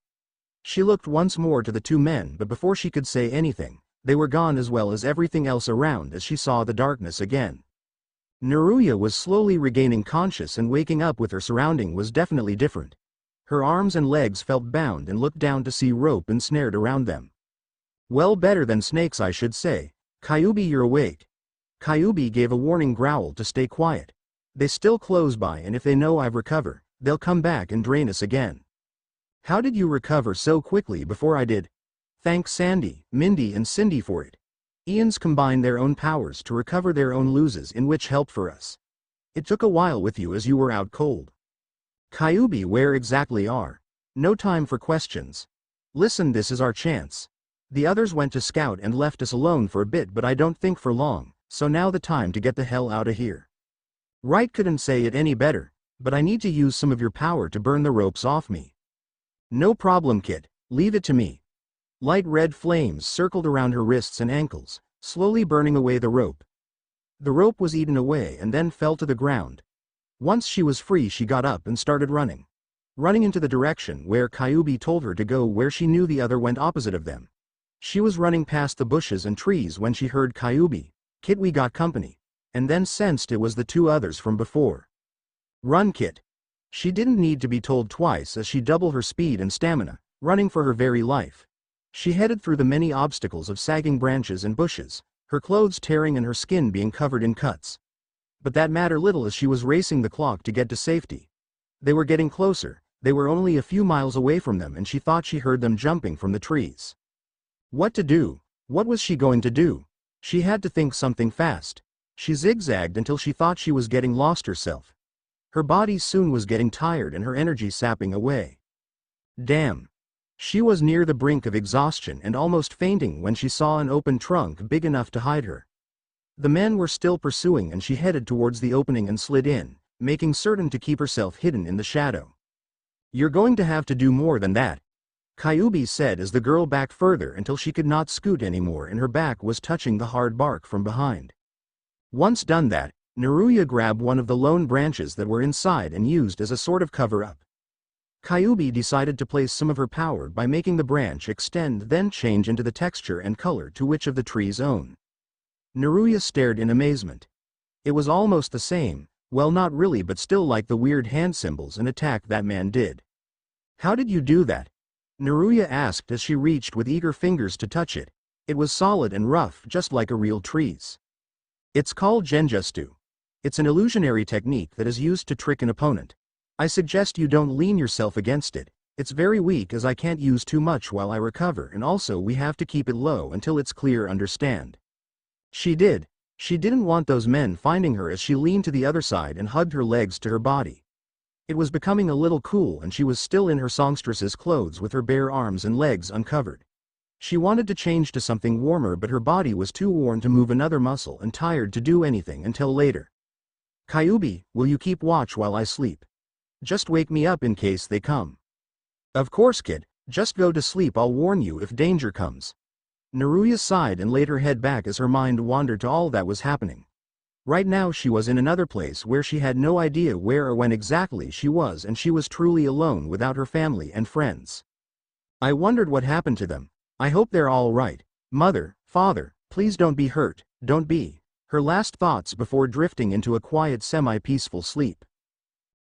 She looked once more to the two men, but before she could say anything, they were gone, as well as everything else around, as she saw the darkness again. Naruya was slowly regaining conscious, and waking up with her surrounding was definitely different. Her arms and legs felt bound and looked down to see rope ensnared around them. Well, better than snakes, I should say. Kyuubi, you're awake. Kyuubi gave a warning growl to stay quiet. They still close by, and if they know I've recovered, they'll come back and drain us again. How did you recover so quickly before I did? Thanks Sandy, Mindy and Cindy for it. Ian's combined their own powers to recover their own loses, in which help for us. It took a while with you as you were out cold. Kyuubi, where exactly are? No time for questions. Listen, this is our chance. The others went to scout and left us alone for a bit, but I don't think for long, so now the time to get the hell out of here. Right, couldn't say it any better, but I need to use some of your power to burn the ropes off me. No problem, kid, leave it to me. Light red flames circled around her wrists and ankles, slowly burning away the rope. The rope was eaten away and then fell to the ground. Once she was free, she got up and started running. Running into the direction where Kyuubi told her to go, where she knew the other went opposite of them. She was running past the bushes and trees when she heard Kyuubi, "Kid, we got company," and then sensed it was the two others from before. Run, kid. She didn't need to be told twice as she doubled her speed and stamina, running for her very life. She headed through the many obstacles of sagging branches and bushes, her clothes tearing and her skin being covered in cuts. But that mattered little as she was racing the clock to get to safety. They were getting closer, they were only a few miles away from them, and she thought she heard them jumping from the trees. What to do? What was she going to do? She had to think something fast. She zigzagged until she thought she was getting lost herself. Her body soon was getting tired and her energy sapping away. Damn. She was near the brink of exhaustion and almost fainting when she saw an open trunk big enough to hide her. The men were still pursuing, and she headed towards the opening and slid in, making certain to keep herself hidden in the shadow. You're going to have to do more than that, Kyuubi said as the girl backed further until she could not scoot anymore and her back was touching the hard bark from behind. Once done that, Naruya grabbed one of the lone branches that were inside and used as a sort of cover-up. Kyuubi decided to place some of her power by making the branch extend, then change into the texture and color to which of the trees own. Naruya stared in amazement. It was almost the same, well, not really, but still like the weird hand symbols and attack that man did. How did you do that? Naruya asked as she reached with eager fingers to touch it. It was solid and rough, just like a real tree's. It's called genjutsu. It's an illusionary technique that is used to trick an opponent. I suggest you don't lean yourself against it. It's very weak, as I can't use too much while I recover, and also we have to keep it low until it's clear, understand? She did. She didn't want those men finding her as she leaned to the other side and hugged her legs to her body. It was becoming a little cool and she was still in her songstress's clothes with her bare arms and legs uncovered. She wanted to change to something warmer, but her body was too worn to move another muscle and tired to do anything until later. Kyuubi, will you keep watch while I sleep? Just wake me up in case they come. Of course, kid, just go to sleep, I'll warn you if danger comes. Naruya sighed and laid her head back as her mind wandered to all that was happening. Right now she was in another place where she had no idea where or when exactly she was, and she was truly alone without her family and friends. I wondered what happened to them. I hope they're all right. Mother, father, please don't be hurt, don't be. Her last thoughts before drifting into a quiet semi-peaceful sleep.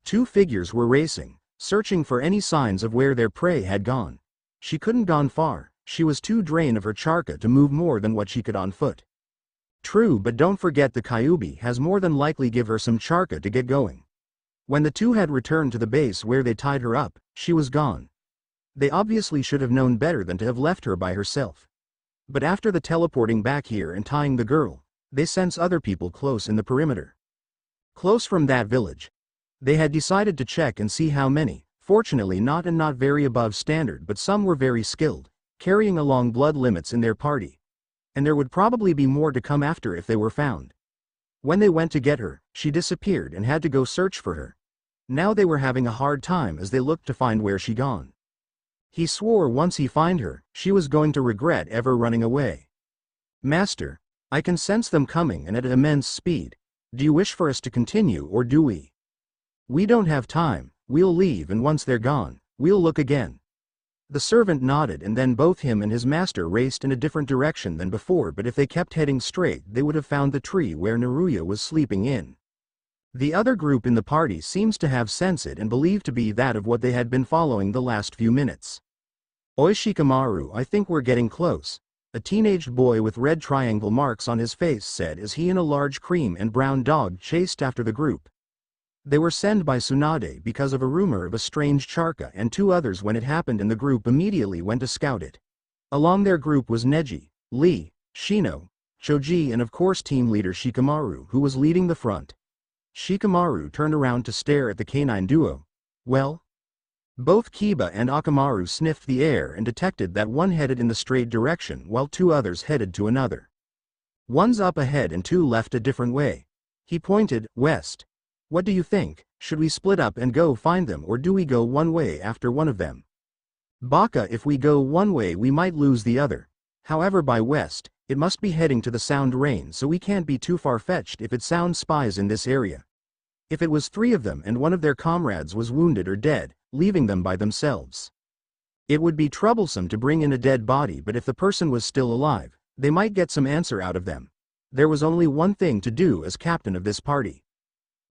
Two figures were racing, searching for any signs of where their prey had gone. She couldn't gone far, she was too drained of her charka to move more than what she could on foot. True, but don't forget the Kyuubi has more than likely give her some charka to get going. When the two had returned to the base where they tied her up, she was gone. They obviously should have known better than to have left her by herself. But after the teleporting back here and tying the girl, they sense other people close in the perimeter. Close from that village. They had decided to check and see how many, fortunately not very above standard, but some were very skilled, carrying along blood limits in their party. And there would probably be more to come after if they were found. When they went to get her, she disappeared and had to go search for her. Now they were having a hard time as they looked to find where she gone. He swore once he find her, she was going to regret ever running away. Master, I can sense them coming and at immense speed. Do you wish for us to continue or do we? We don't have time, we'll leave, and once they're gone, we'll look again. The servant nodded, and then both him and his master raced in a different direction than before, but if they kept heading straight they would have found the tree where Naruya was sleeping in. The other group in the party seems to have sensed it and believed to be that of what they had been following the last few minutes. Oi Shikamaru, I think we're getting close, a teenage boy with red triangle marks on his face said as he and a large cream and brown dog chased after the group. They were sent by Tsunade because of a rumor of a strange charka, and two others when it happened, and the group immediately went to scout it. Along their group was Neji, Lee, Shino, Choji, and of course team leader Shikamaru, who was leading the front. Shikamaru turned around to stare at the canine duo. Well? Both Kiba and Akamaru sniffed the air and detected that one headed in the straight direction while two others headed to another. One's up ahead and two left a different way. He pointed west. What do you think? Should we split up and go find them, or do we go one way after one of them? Baka, if we go one way we might lose the other. However, by west, it must be heading to the Sound Rain, so we can't be too far-fetched if it sounds spies in this area. If it was three of them and one of their comrades was wounded or dead, leaving them by themselves, it would be troublesome to bring in a dead body, but if the person was still alive, they might get some answer out of them. There was only one thing to do as captain of this party.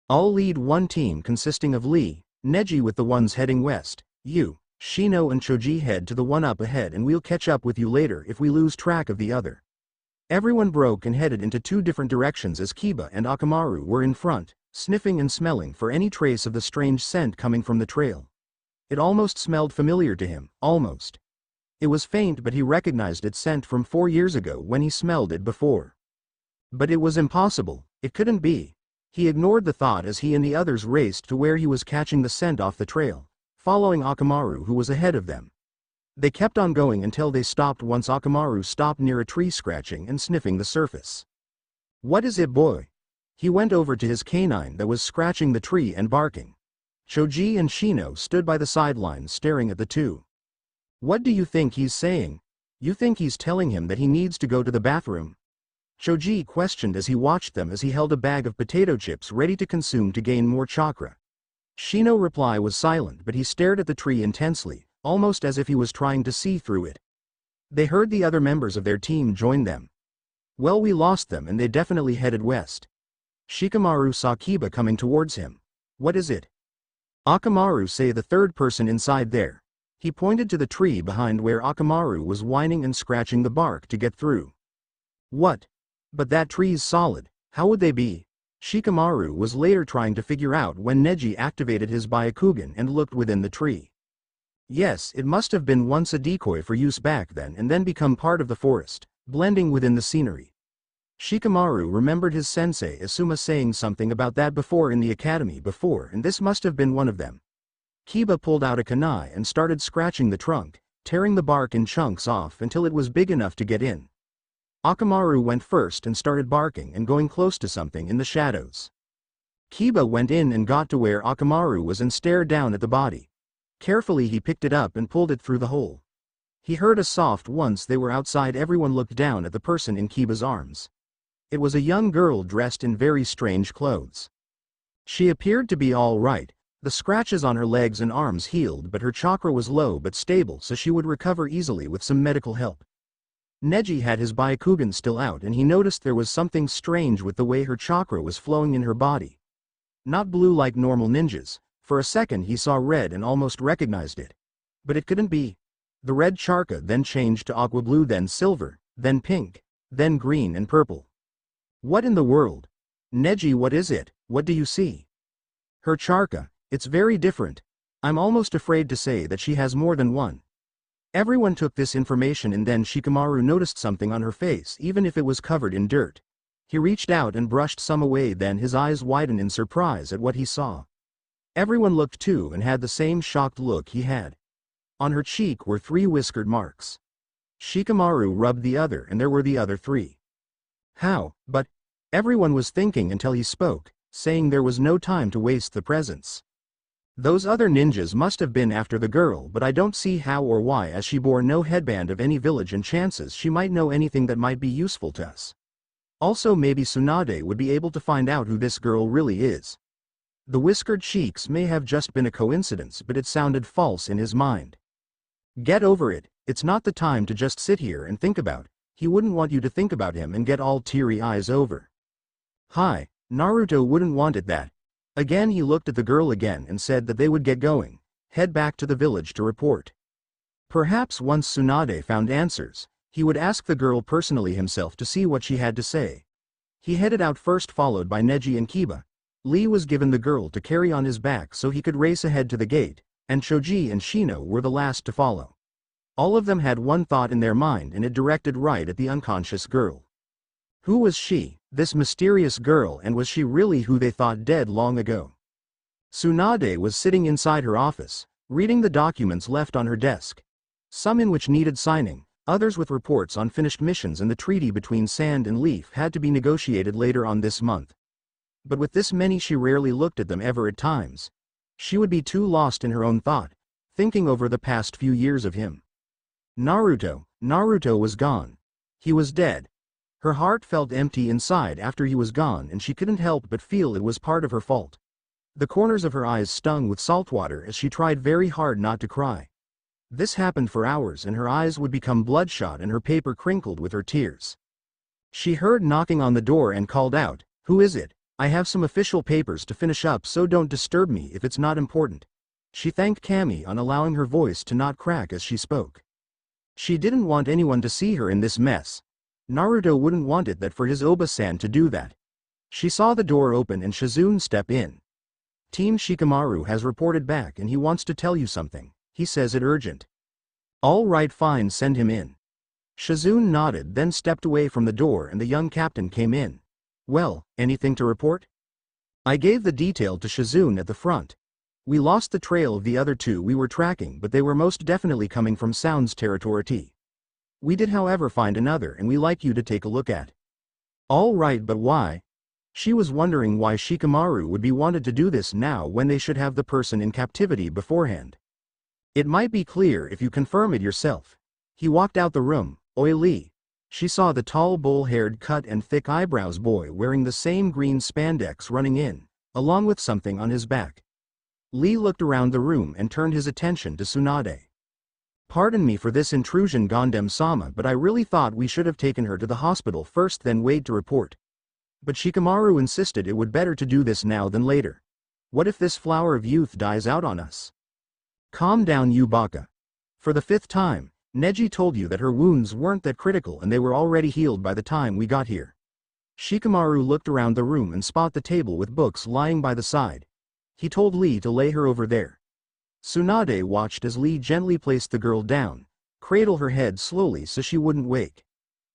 I'll lead one team consisting of Lee, Neji with the ones heading west, you, Shino and Choji head to the one up ahead, and we'll catch up with you later if we lose track of the other. Everyone broke and headed into two different directions as Kiba and Akamaru were in front, sniffing and smelling for any trace of the strange scent coming from the trail. It almost smelled familiar to him, almost. It was faint, but he recognized its scent from 4 years ago when he smelled it before. But it was impossible, it couldn't be. He ignored the thought as he and the others raced to where he was catching the scent off the trail, following Akamaru, who was ahead of them. They kept on going until they stopped once Akamaru stopped near a tree, scratching and sniffing the surface. What is it, boy? He went over to his canine that was scratching the tree and barking. Choji and Shino stood by the sidelines staring at the two. What do you think he's saying? You think he's telling him that he needs to go to the bathroom? Choji questioned as he watched them as he held a bag of potato chips ready to consume to gain more chakra. Shino's reply was silent, but he stared at the tree intensely, almost as if he was trying to see through it. They heard the other members of their team join them. Well, we lost them and they definitely headed west. Shikamaru saw Kiba coming towards him. What is it? Akamaru, say the third person inside there. He pointed to the tree behind where Akamaru was whining and scratching the bark to get through. What? But that tree's solid, how would they be? Shikamaru was later trying to figure out when Neji activated his Byakugan and looked within the tree. Yes, it must have been once a decoy for use back then and then become part of the forest, blending within the scenery. Shikamaru remembered his sensei Asuma saying something about that before in the academy before, and this must have been one of them. Kiba pulled out a kunai and started scratching the trunk, tearing the bark in chunks off until it was big enough to get in. Akamaru went first and started barking and going close to something in the shadows. Kiba went in and got to where Akamaru was and stared down at the body. Carefully he picked it up and pulled it through the hole. He heard a soft once they were outside. Everyone looked down at the person in Kiba's arms. It was a young girl dressed in very strange clothes. She appeared to be all right. The scratches on her legs and arms healed, but her chakra was low but stable, so she would recover easily with some medical help. Neji had his Byakugan still out and he noticed there was something strange with the way her chakra was flowing in her body. Not blue like normal ninjas. For a second he saw red and almost recognized it. But it couldn't be. The red chakra then changed to aqua blue, then silver, then pink, then green and purple. What in the world? Neji, what is it? What do you see? Her chakra, it's very different. I'm almost afraid to say that she has more than one. Everyone took this information and then Shikamaru noticed something on her face, even if it was covered in dirt. He reached out and brushed some away, then his eyes widened in surprise at what he saw. Everyone looked too and had the same shocked look he had. On her cheek were 3 whiskered marks. Shikamaru rubbed the other and there were the other 3. How? But everyone was thinking until he spoke, saying there was no time to waste the presents. Those other ninjas must have been after the girl, but I don't see how or why, as she bore no headband of any village and chances she might know anything that might be useful to us. Also maybe Tsunade would be able to find out who this girl really is. The whiskered cheeks may have just been a coincidence, but it sounded false in his mind. Get over it, it's not the time to just sit here and think about. He wouldn't want you to think about him and get all teary eyes over. Hi, Naruto wouldn't want it that. Again he looked at the girl again and said that they would get going, head back to the village to report. Perhaps once Tsunade found answers, he would ask the girl personally himself to see what she had to say. He headed out first, followed by Neji and Kiba. Lee was given the girl to carry on his back so he could race ahead to the gate, and Choji and Shino were the last to follow. All of them had one thought in their mind, and it directed right at the unconscious girl. Who was she, this mysterious girl, and was she really who they thought dead long ago? Tsunade was sitting inside her office, reading the documents left on her desk. Some in which needed signing, others with reports on finished missions, and the treaty between Sand and Leaf had to be negotiated later on this month. But with this many she rarely looked at them ever at times. She would be too lost in her own thought, thinking over the past few years of him. Naruto was gone. He was dead. Her heart felt empty inside after he was gone, and she couldn't help but feel it was part of her fault. The corners of her eyes stung with salt water as she tried very hard not to cry. This happened for hours, and her eyes would become bloodshot and her paper crinkled with her tears. She heard knocking on the door and called out, "Who is it? I have some official papers to finish up, so don't disturb me if it's not important." She thanked Kami on allowing her voice to not crack as she spoke. She didn't want anyone to see her in this mess. Naruto wouldn't want it that for his Oba-san to do that. She saw the door open and Shizune step in. "Team Shikamaru has reported back and he wants to tell you something. He says it urgent." "All right, fine, send him in." Shizune nodded, then stepped away from the door, and the young captain came in. "Well, anything to report?" I gave the detail to Shizune at the front. "We lost the trail of the other two we were tracking, but they were most definitely coming from Sound's territory. We did however find another, and we like you to take a look at." "All right, but why?" She was wondering why Shikamaru would be wanted to do this now when they should have the person in captivity beforehand. "It might be clear if you confirm it yourself." He walked out the room. "Oi Lee." She saw the tall bull-haired cut and thick eyebrows boy wearing the same green spandex running in, along with something on his back. Lee looked around the room and turned his attention to Tsunade. "Pardon me for this intrusion, Gondem-sama, but I really thought we should have taken her to the hospital first, then wait to report. But Shikamaru insisted it would better to do this now than later. What if this flower of youth dies out on us?" "Calm down, you baka. For the 5th time, Neji told you that her wounds weren't that critical and they were already healed by the time we got here." Shikamaru looked around the room and spotted the table with books lying by the side. He told Lee to lay her over there. Tsunade watched as Lee gently placed the girl down, cradle her head slowly so she wouldn't wake.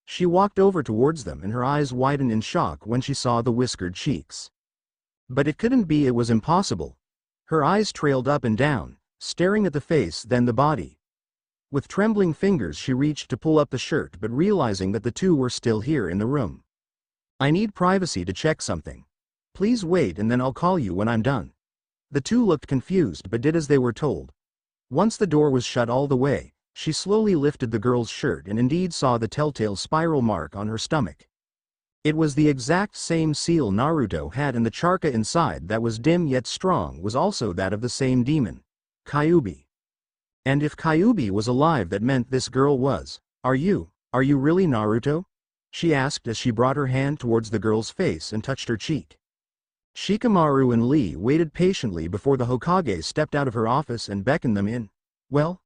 She walked over towards them and her eyes widened in shock when she saw the whiskered cheeks. But it couldn't be, it was impossible. Her eyes trailed up and down, staring at the face, then the body. With trembling fingers she reached to pull up the shirt, but realizing that the two were still here in the room. "I need privacy to check something. Please wait and then I'll call you when I'm done." The two looked confused but did as they were told. Once the door was shut all the way, she slowly lifted the girl's shirt and indeed saw the telltale spiral mark on her stomach. It was the exact same seal Naruto had, and the charka inside that was dim yet strong was also that of the same demon, Kyuubi. And if Kyuubi was alive, that meant this girl was. Are you really Naruto?" she asked as she brought her hand towards the girl's face and touched her cheek. Shikamaru and Lee waited patiently before the Hokage stepped out of her office and beckoned them in. "Well?"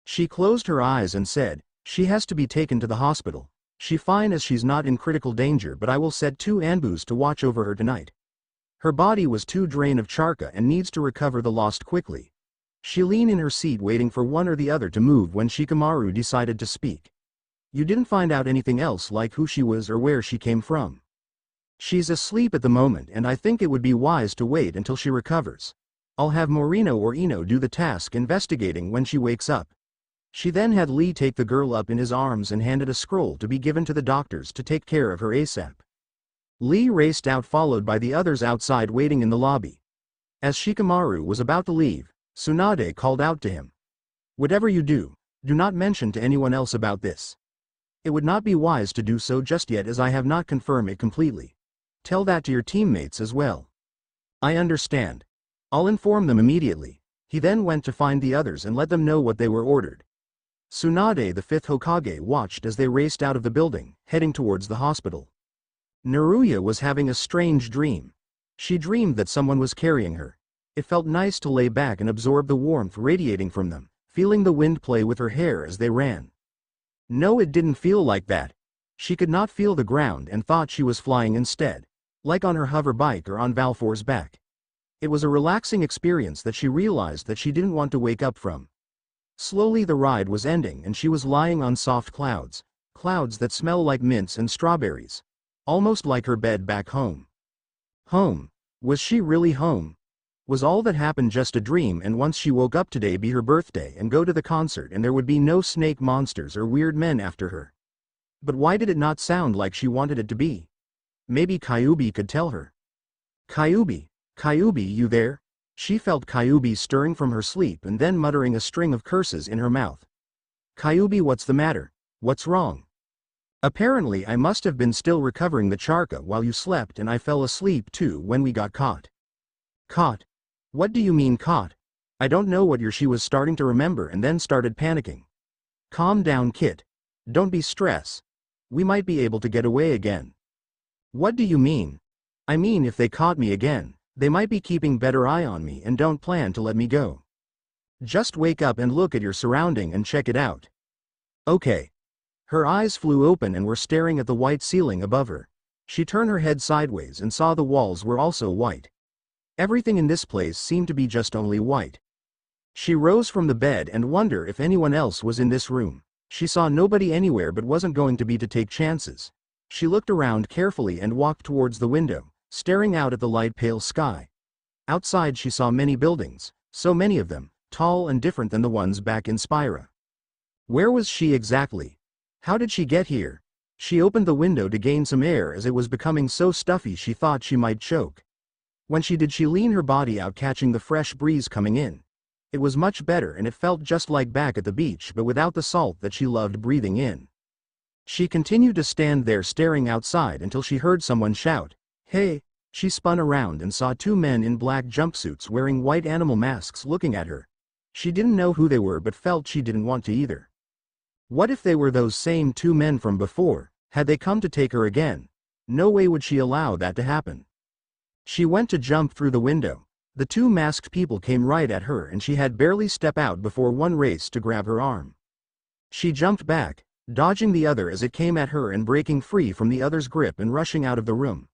She closed her eyes and said, "She has to be taken to the hospital. She's fine as she's not in critical danger, but I will set 2 Anbus to watch over her tonight. Her body was too drained of charka and needs to recover the lost quickly." She leaned in her seat waiting for one or the other to move when Shikamaru decided to speak. "You didn't find out anything else, like who she was or where she came from?" "She's asleep at the moment and I think it would be wise to wait until she recovers. I'll have Morino or Ino do the task investigating when she wakes up." She then had Lee take the girl up in his arms and handed a scroll to be given to the doctors to take care of her ASAP. Lee raced out, followed by the others outside waiting in the lobby. As Shikamaru was about to leave, Tsunade called out to him. "Whatever you do, do not mention to anyone else about this. It would not be wise to do so just yet, as I have not confirmed it completely. Tell that to your teammates as well." "I understand. I'll inform them immediately." He then went to find the others and let them know what they were ordered. Tsunade, the 5th Hokage, watched as they raced out of the building, heading towards the hospital. Naruya was having a strange dream. She dreamed that someone was carrying her. It felt nice to lay back and absorb the warmth radiating from them, feeling the wind play with her hair as they ran. No, it didn't feel like that. She could not feel the ground and thought she was flying instead, like on her hover bike or on Valfor's back. It was a relaxing experience that she realized that she didn't want to wake up from. Slowly the ride was ending and she was lying on soft clouds, clouds that smell like mints and strawberries. Almost like her bed back home. Home. Was she really home? Was all that happened just a dream, and once she woke up today be her birthday and go to the concert and there would be no snake monsters or weird men after her? But why did it not sound like she wanted it to be? Maybe Kyuubi could tell her. Kyuubi, Kyuubi, you there? She felt Kyuubi stirring from her sleep and then muttering a string of curses in her mouth. Kyuubi, what's the matter? What's wrong? Apparently I must have been still recovering the charka while you slept and I fell asleep too when we got caught. Caught? What do you mean caught? I don't know what she was starting to remember and then started panicking. Calm down, Kit. Don't be stressed. We might be able to get away again. What do you mean? I mean if they caught me again, they might be keeping better eye on me and don't plan to let me go. Just wake up and look at your surrounding and check it out. Okay. Her eyes flew open and were staring at the white ceiling above her. She turned her head sideways and saw the walls were also white. Everything in this place seemed to be just only white. She rose from the bed and wondered if anyone else was in this room. She saw nobody anywhere but wasn't going to be to take chances. She looked around carefully and walked towards the window, staring out at the light pale sky. Outside she saw many buildings, so many of them, tall and different than the ones back in Spira. Where was she exactly? How did she get here? She opened the window to gain some air as it was becoming so stuffy she thought she might choke. When she did, she leaned her body out, catching the fresh breeze coming in. It was much better and it felt just like back at the beach but without the salt that she loved breathing in. She continued to stand there staring outside until she heard someone shout, "Hey!" She spun around and saw two men in black jumpsuits wearing white animal masks looking at her. She didn't know who they were but felt she didn't want to either. What if they were those same two men from before? Had they come to take her again? No way would she allow that to happen. She went to jump through the window. The two masked people came right at her and she had barely stepped out before one raced to grab her arm. She jumped back, dodging the other as it came at her and breaking free from the other's grip and rushing out of the room.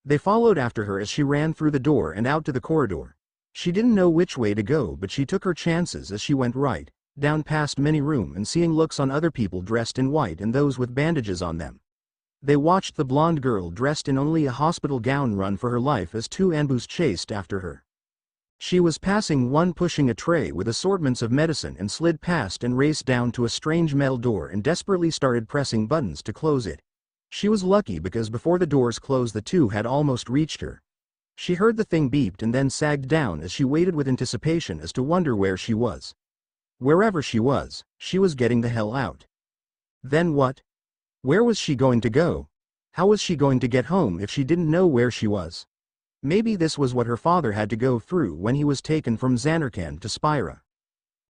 They followed after her as she ran through the door and out to the corridor. She didn't know which way to go but she took her chances as she went right, down past many rooms and seeing looks on other people dressed in white and those with bandages on them. They watched the blonde girl dressed in only a hospital gown run for her life as two ambus chased after her. She was passing one pushing a tray with assortments of medicine and slid past and raced down to a strange metal door and desperately started pressing buttons to close it. She was lucky because before the doors closed the two had almost reached her. She heard the thing beeped and then sagged down as she waited with anticipation as to wonder where she was. Wherever she was getting the hell out. Then what? Where was she going to go? How was she going to get home if she didn't know where she was? Maybe this was what her father had to go through when he was taken from Zanarkand to Spira.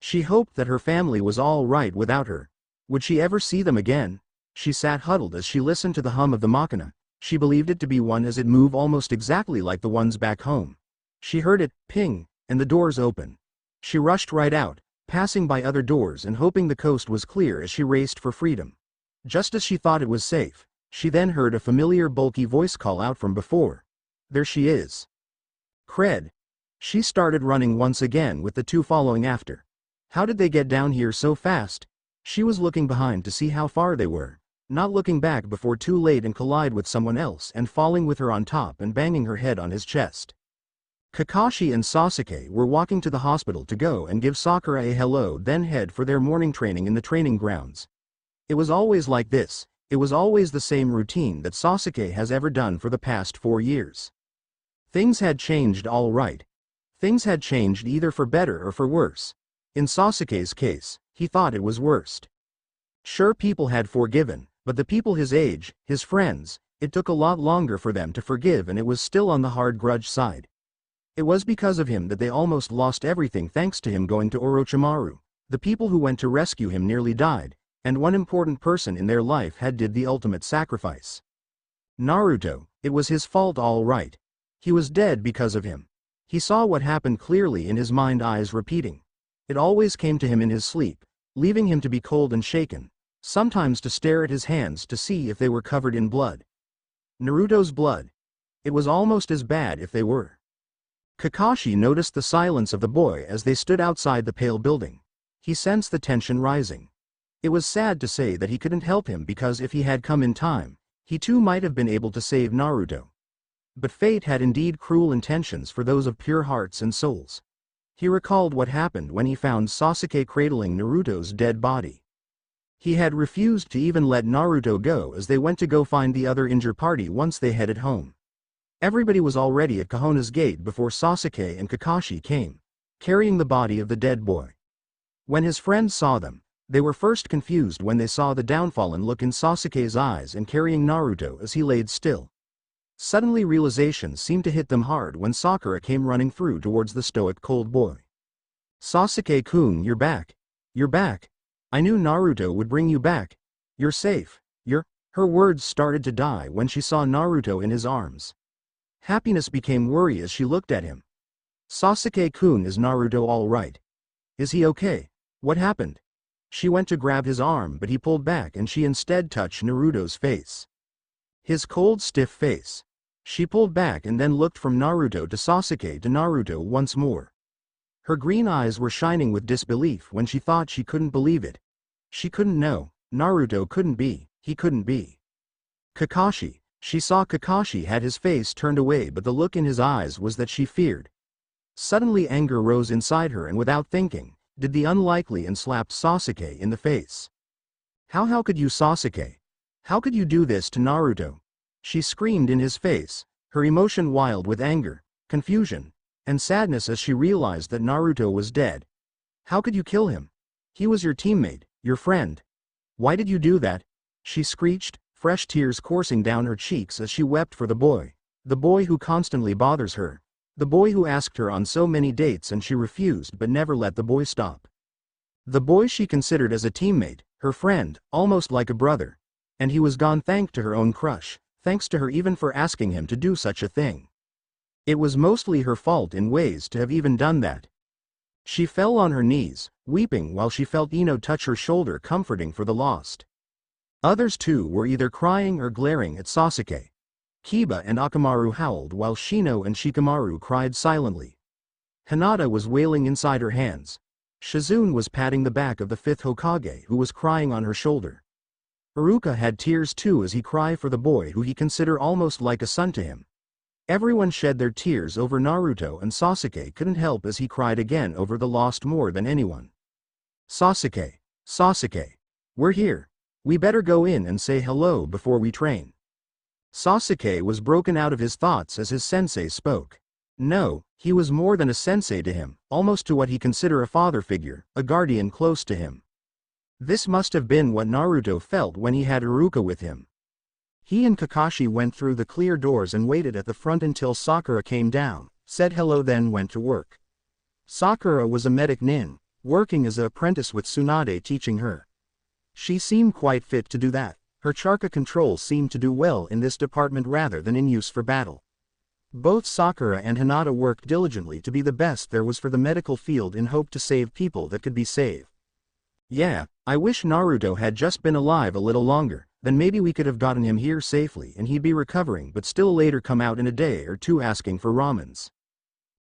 She hoped that her family was all right without her. Would she ever see them again? She sat huddled as she listened to the hum of the machina. She believed it to be one as it moved almost exactly like the ones back home. She heard it, ping, and the doors open. She rushed right out, passing by other doors and hoping the coast was clear as she raced for freedom. Just as she thought it was safe, she then heard a familiar bulky voice call out from before. There she is. Cred. She started running once again with the two following after. How did they get down here so fast? She was looking behind to see how far they were, not looking back before too late and collide with someone else and falling with her on top and banging her head on his chest. Kakashi and Sasuke were walking to the hospital to go and give Sakura a hello then head for their morning training in the training grounds. It was always like this, it was always the same routine that Sasuke has ever done for the past 4 years. Things had changed all right. Things had changed either for better or for worse. In Sasuke's case, he thought it was worst. Sure, people had forgiven, but the people his age, his friends, it took a lot longer for them to forgive and it was still on the hard grudge side. It was because of him that they almost lost everything thanks to him going to Orochimaru. The people who went to rescue him nearly died, and one important person in their life had did the ultimate sacrifice. Naruto, it was his fault all right. He was dead because of him. He saw what happened clearly in his mind, eyes repeating. It always came to him in his sleep, leaving him to be cold and shaken, sometimes to stare at his hands to see if they were covered in blood. Naruto's blood. It was almost as bad if they were. Kakashi noticed the silence of the boy as they stood outside the pale building. He sensed the tension rising. It was sad to say that he couldn't help him because if he had come in time, he too might have been able to save Naruto. But fate had indeed cruel intentions for those of pure hearts and souls. He recalled what happened when he found Sasuke cradling Naruto's dead body. He had refused to even let Naruto go as they went to go find the other injured party once they headed home. Everybody was already at Konoha's gate before Sasuke and Kakashi came, carrying the body of the dead boy. When his friends saw them, they were first confused when they saw the downfallen look in Sasuke's eyes and carrying Naruto as he laid still. Suddenly realization seemed to hit them hard when Sakura came running through towards the stoic cold boy. Sasuke-kun, you're back. You're back. I knew Naruto would bring you back. You're safe. Her words started to die when she saw Naruto in his arms. Happiness became worry as she looked at him. Sasuke-kun, is Naruto all right? Is he okay? What happened? She went to grab his arm but he pulled back and she instead touched Naruto's face. His cold stiff face. She pulled back and then looked from Naruto to Sasuke to Naruto once more. Her green eyes were shining with disbelief when she thought she couldn't believe it. She couldn't know. Naruto couldn't be. He couldn't be. Kakashi. She saw Kakashi had his face turned away but the look in his eyes was that she feared. Suddenly anger rose inside her and without thinking, did the unlikely and slapped Sasuke in the face. How could you, Sasuke? How could you do this to Naruto? She screamed in his face, her emotion wild with anger, confusion, and sadness as she realized that Naruto was dead. How could you kill him? He was your teammate, your friend. Why did you do that? She screeched, fresh tears coursing down her cheeks as she wept for the boy who constantly bothers her, the boy who asked her on so many dates and she refused but never let the boy stop. The boy she considered as a teammate, her friend, almost like a brother. And he was gone thanks to her own crush, thanks to her even for asking him to do such a thing. It was mostly her fault in ways to have even done that. She fell on her knees, weeping while she felt Ino touch her shoulder comforting for the lost. Others too were either crying or glaring at Sasuke. Kiba and Akamaru howled while Shino and Shikamaru cried silently. Hinata was wailing inside her hands. Shizune was patting the back of the fifth Hokage who was crying on her shoulder. Iruka had tears too as he cried for the boy who he considered almost like a son to him. Everyone shed their tears over Naruto and Sasuke couldn't help as he cried again over the lost more than anyone. Sasuke. Sasuke. We're here. We better go in and say hello before we train. Sasuke was broken out of his thoughts as his sensei spoke. No, he was more than a sensei to him, almost to what he considered a father figure, a guardian close to him. This must have been what Naruto felt when he had Iruka with him. He and Kakashi went through the clear doors and waited at the front until Sakura came down, said hello then went to work. Sakura was a medic nin, working as an apprentice with Tsunade teaching her. She seemed quite fit to do that, her chakra control seemed to do well in this department rather than in use for battle. Both Sakura and Hinata worked diligently to be the best there was for the medical field in hope to save people that could be saved. Yeah, I wish Naruto had just been alive a little longer, then maybe we could have gotten him here safely and he'd be recovering but still later come out in a day or two asking for ramens.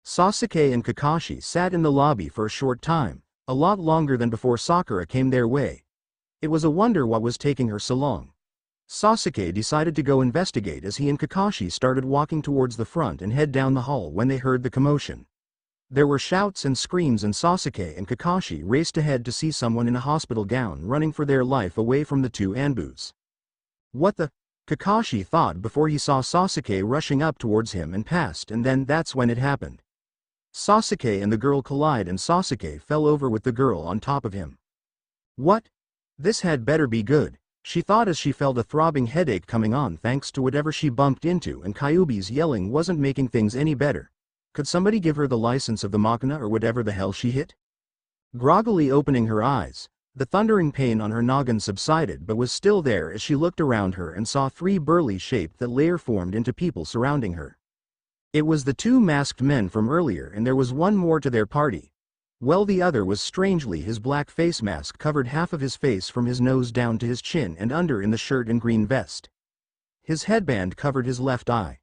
Sasuke and Kakashi sat in the lobby for a short time, a lot longer than before Sakura came their way. It was a wonder what was taking her so long. Sasuke decided to go investigate as he and Kakashi started walking towards the front and head down the hall when they heard the commotion. There were shouts and screams and Sasuke and Kakashi raced ahead to see someone in a hospital gown running for their life away from the two Anbus. What the? Kakashi thought before he saw Sasuke rushing up towards him and passed, and then that's when it happened. Sasuke and the girl collide and Sasuke fell over with the girl on top of him. What? This had better be good, she thought as she felt a throbbing headache coming on thanks to whatever she bumped into, and Kyuubi's yelling wasn't making things any better. Could somebody give her the license of the Machina or whatever the hell she hit? Groggily opening her eyes, the thundering pain on her noggin subsided but was still there as she looked around her and saw three burly shapes that later formed into people surrounding her. It was the two masked men from earlier, and there was one more to their party. Well, the other was strangely his black face mask covered half of his face from his nose down to his chin and under in the shirt and green vest. His headband covered his left eye.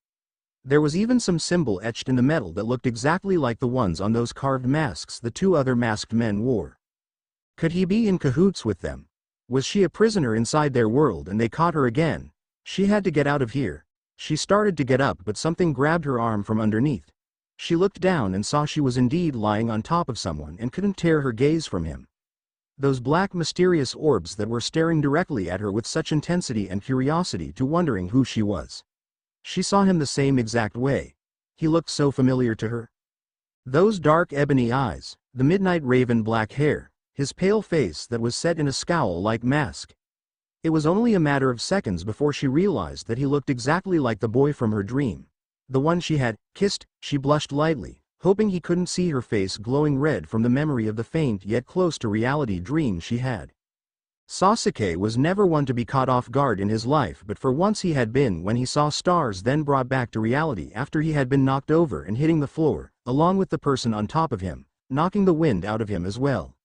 There was even some symbol etched in the metal that looked exactly like the ones on those carved masks the two other masked men wore. Could he be in cahoots with them? Was she a prisoner inside their world and they caught her again? She had to get out of here. She started to get up, but something grabbed her arm from underneath. She looked down and saw she was indeed lying on top of someone and couldn't tear her gaze from him. Those black mysterious orbs that were staring directly at her with such intensity and curiosity to wondering who she was. She saw him the same exact way. He looked so familiar to her. Those dark ebony eyes, the midnight raven black hair, his pale face that was set in a scowl-like mask. It was only a matter of seconds before she realized that he looked exactly like the boy from her dream. The one she had kissed. She blushed lightly, hoping he couldn't see her face glowing red from the memory of the faint yet close to reality dream she had. Sasuke was never one to be caught off guard in his life, but for once he had been when he saw stars then brought back to reality after he had been knocked over and hitting the floor, along with the person on top of him, knocking the wind out of him as well.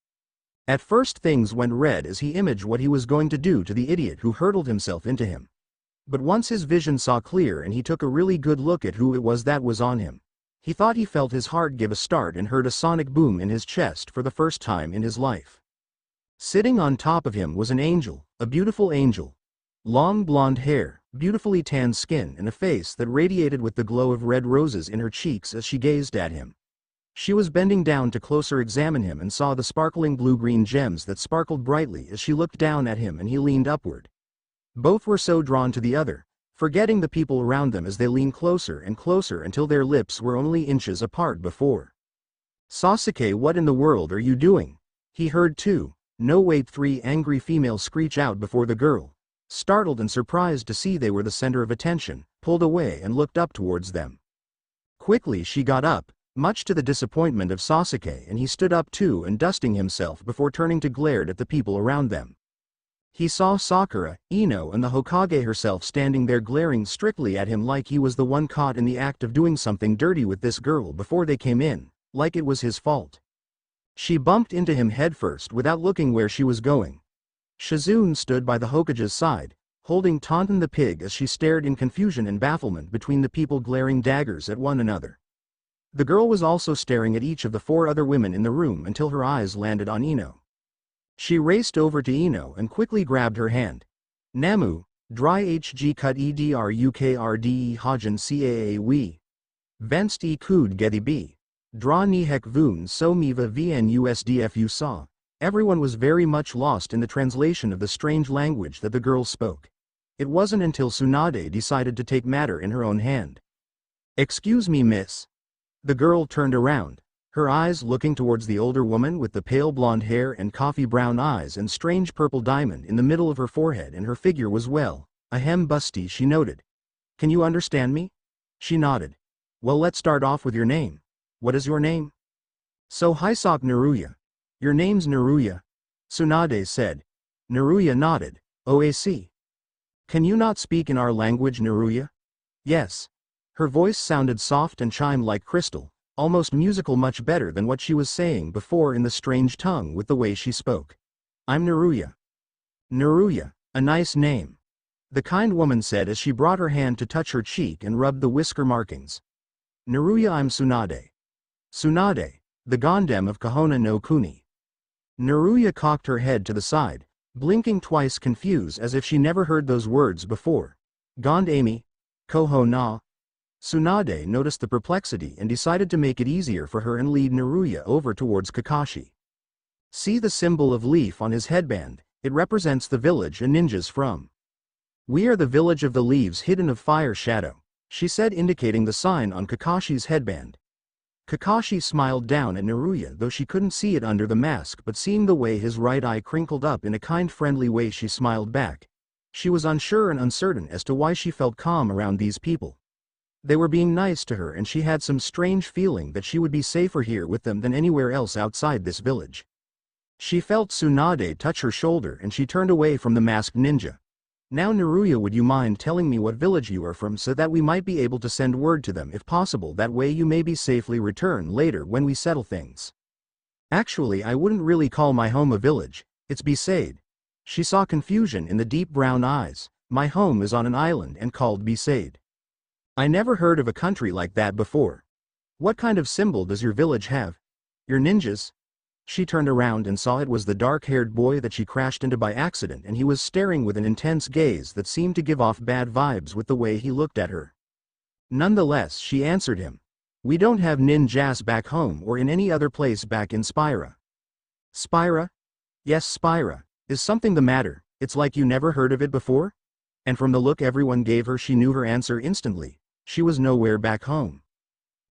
At first things went red as he imagined what he was going to do to the idiot who hurtled himself into him. But once his vision saw clear and he took a really good look at who it was that was on him, he thought he felt his heart give a start and heard a sonic boom in his chest for the first time in his life. Sitting on top of him was an angel, a beautiful angel. Long blonde hair, beautifully tanned skin, and a face that radiated with the glow of red roses in her cheeks as she gazed at him. She was bending down to closer examine him and saw the sparkling blue-green gems that sparkled brightly as she looked down at him and he leaned upward. Both were so drawn to the other, forgetting the people around them as they leaned closer and closer until their lips were only inches apart before. "Sasuke, what in the world are you doing?" He heard three angry females screech out before the girl, startled and surprised to see they were the center of attention, pulled away and looked up towards them. Quickly she got up, much to the disappointment of Sasuke, and he stood up too and dusting himself before turning to glare at the people around them. He saw Sakura, Ino and the Hokage herself standing there glaring strictly at him like he was the one caught in the act of doing something dirty with this girl before they came in, like it was his fault. She bumped into him headfirst without looking where she was going. Shizune stood by the Hokage's side, holding Taunton the pig as she stared in confusion and bafflement between the people glaring daggers at one another. The girl was also staring at each of the four other women in the room until her eyes landed on Ino. She raced over to Ino and quickly grabbed her hand. "Namu, dry hg cut edrukrde hajan caa we. Venst e kud gedi b. Dra ni hek voon so miva vnusdfu saw." Everyone was very much lost in the translation of the strange language that the girl spoke. It wasn't until Tsunade decided to take matter in her own hand. "Excuse me, miss." The girl turned around, her eyes looking towards the older woman with the pale blonde hair and coffee brown eyes and strange purple diamond in the middle of her forehead, and her figure was busty, she noted. "Can you understand me?" She nodded. "Well, let's start off with your name. What is your name?" "So Hisoka Naruya." "Your name's Naruya?" Tsunade said. Naruya nodded. "OAC. Can you not speak in our language, Naruya?" "Yes." Her voice sounded soft and chimed like crystal, almost musical, much better than what she was saying before in the strange tongue with the way she spoke. "I'm Naruya." "Naruya, a nice name," the kind woman said as she brought her hand to touch her cheek and rubbed the whisker markings. "Naruya, I'm Tsunade." "Tsunade, the Gondem of Konoha no Kuni." Naruya cocked her head to the side, blinking twice, confused as if she never heard those words before. "Gondami? Konoha?" Tsunade noticed the perplexity and decided to make it easier for her and lead Naruya over towards Kakashi. "See the symbol of leaf on his headband, it represents the village a ninja's from. We are the village of the leaves hidden of fire shadow," she said, indicating the sign on Kakashi's headband. Kakashi smiled down at Naruya, though she couldn't see it under the mask, but seeing the way his right eye crinkled up in a kind friendly way, she smiled back. She was unsure and uncertain as to why she felt calm around these people. They were being nice to her and she had some strange feeling that she would be safer here with them than anywhere else outside this village. She felt Tsunade touch her shoulder and she turned away from the masked ninja. Now Naruya, would you mind telling me what village you are from so that we might be able to send word to them if possible, that way you may be safely return later when we settle things. Actually, I wouldn't really call my home a village, it's Besaid. She saw confusion in the deep brown eyes. My home is on an island and called Besaid. I never heard of a country like that before. What kind of symbol does your village have? Your ninjas? She turned around and saw it was the dark-haired boy that she crashed into by accident, and he was staring with an intense gaze that seemed to give off bad vibes with the way he looked at her. Nonetheless, she answered him. We don't have ninjas back home or in any other place back in Spira. Spira? Yes, Spira. Is something the matter? It's like you never heard of it before? And from the look everyone gave her, she knew her answer instantly. She was nowhere back home.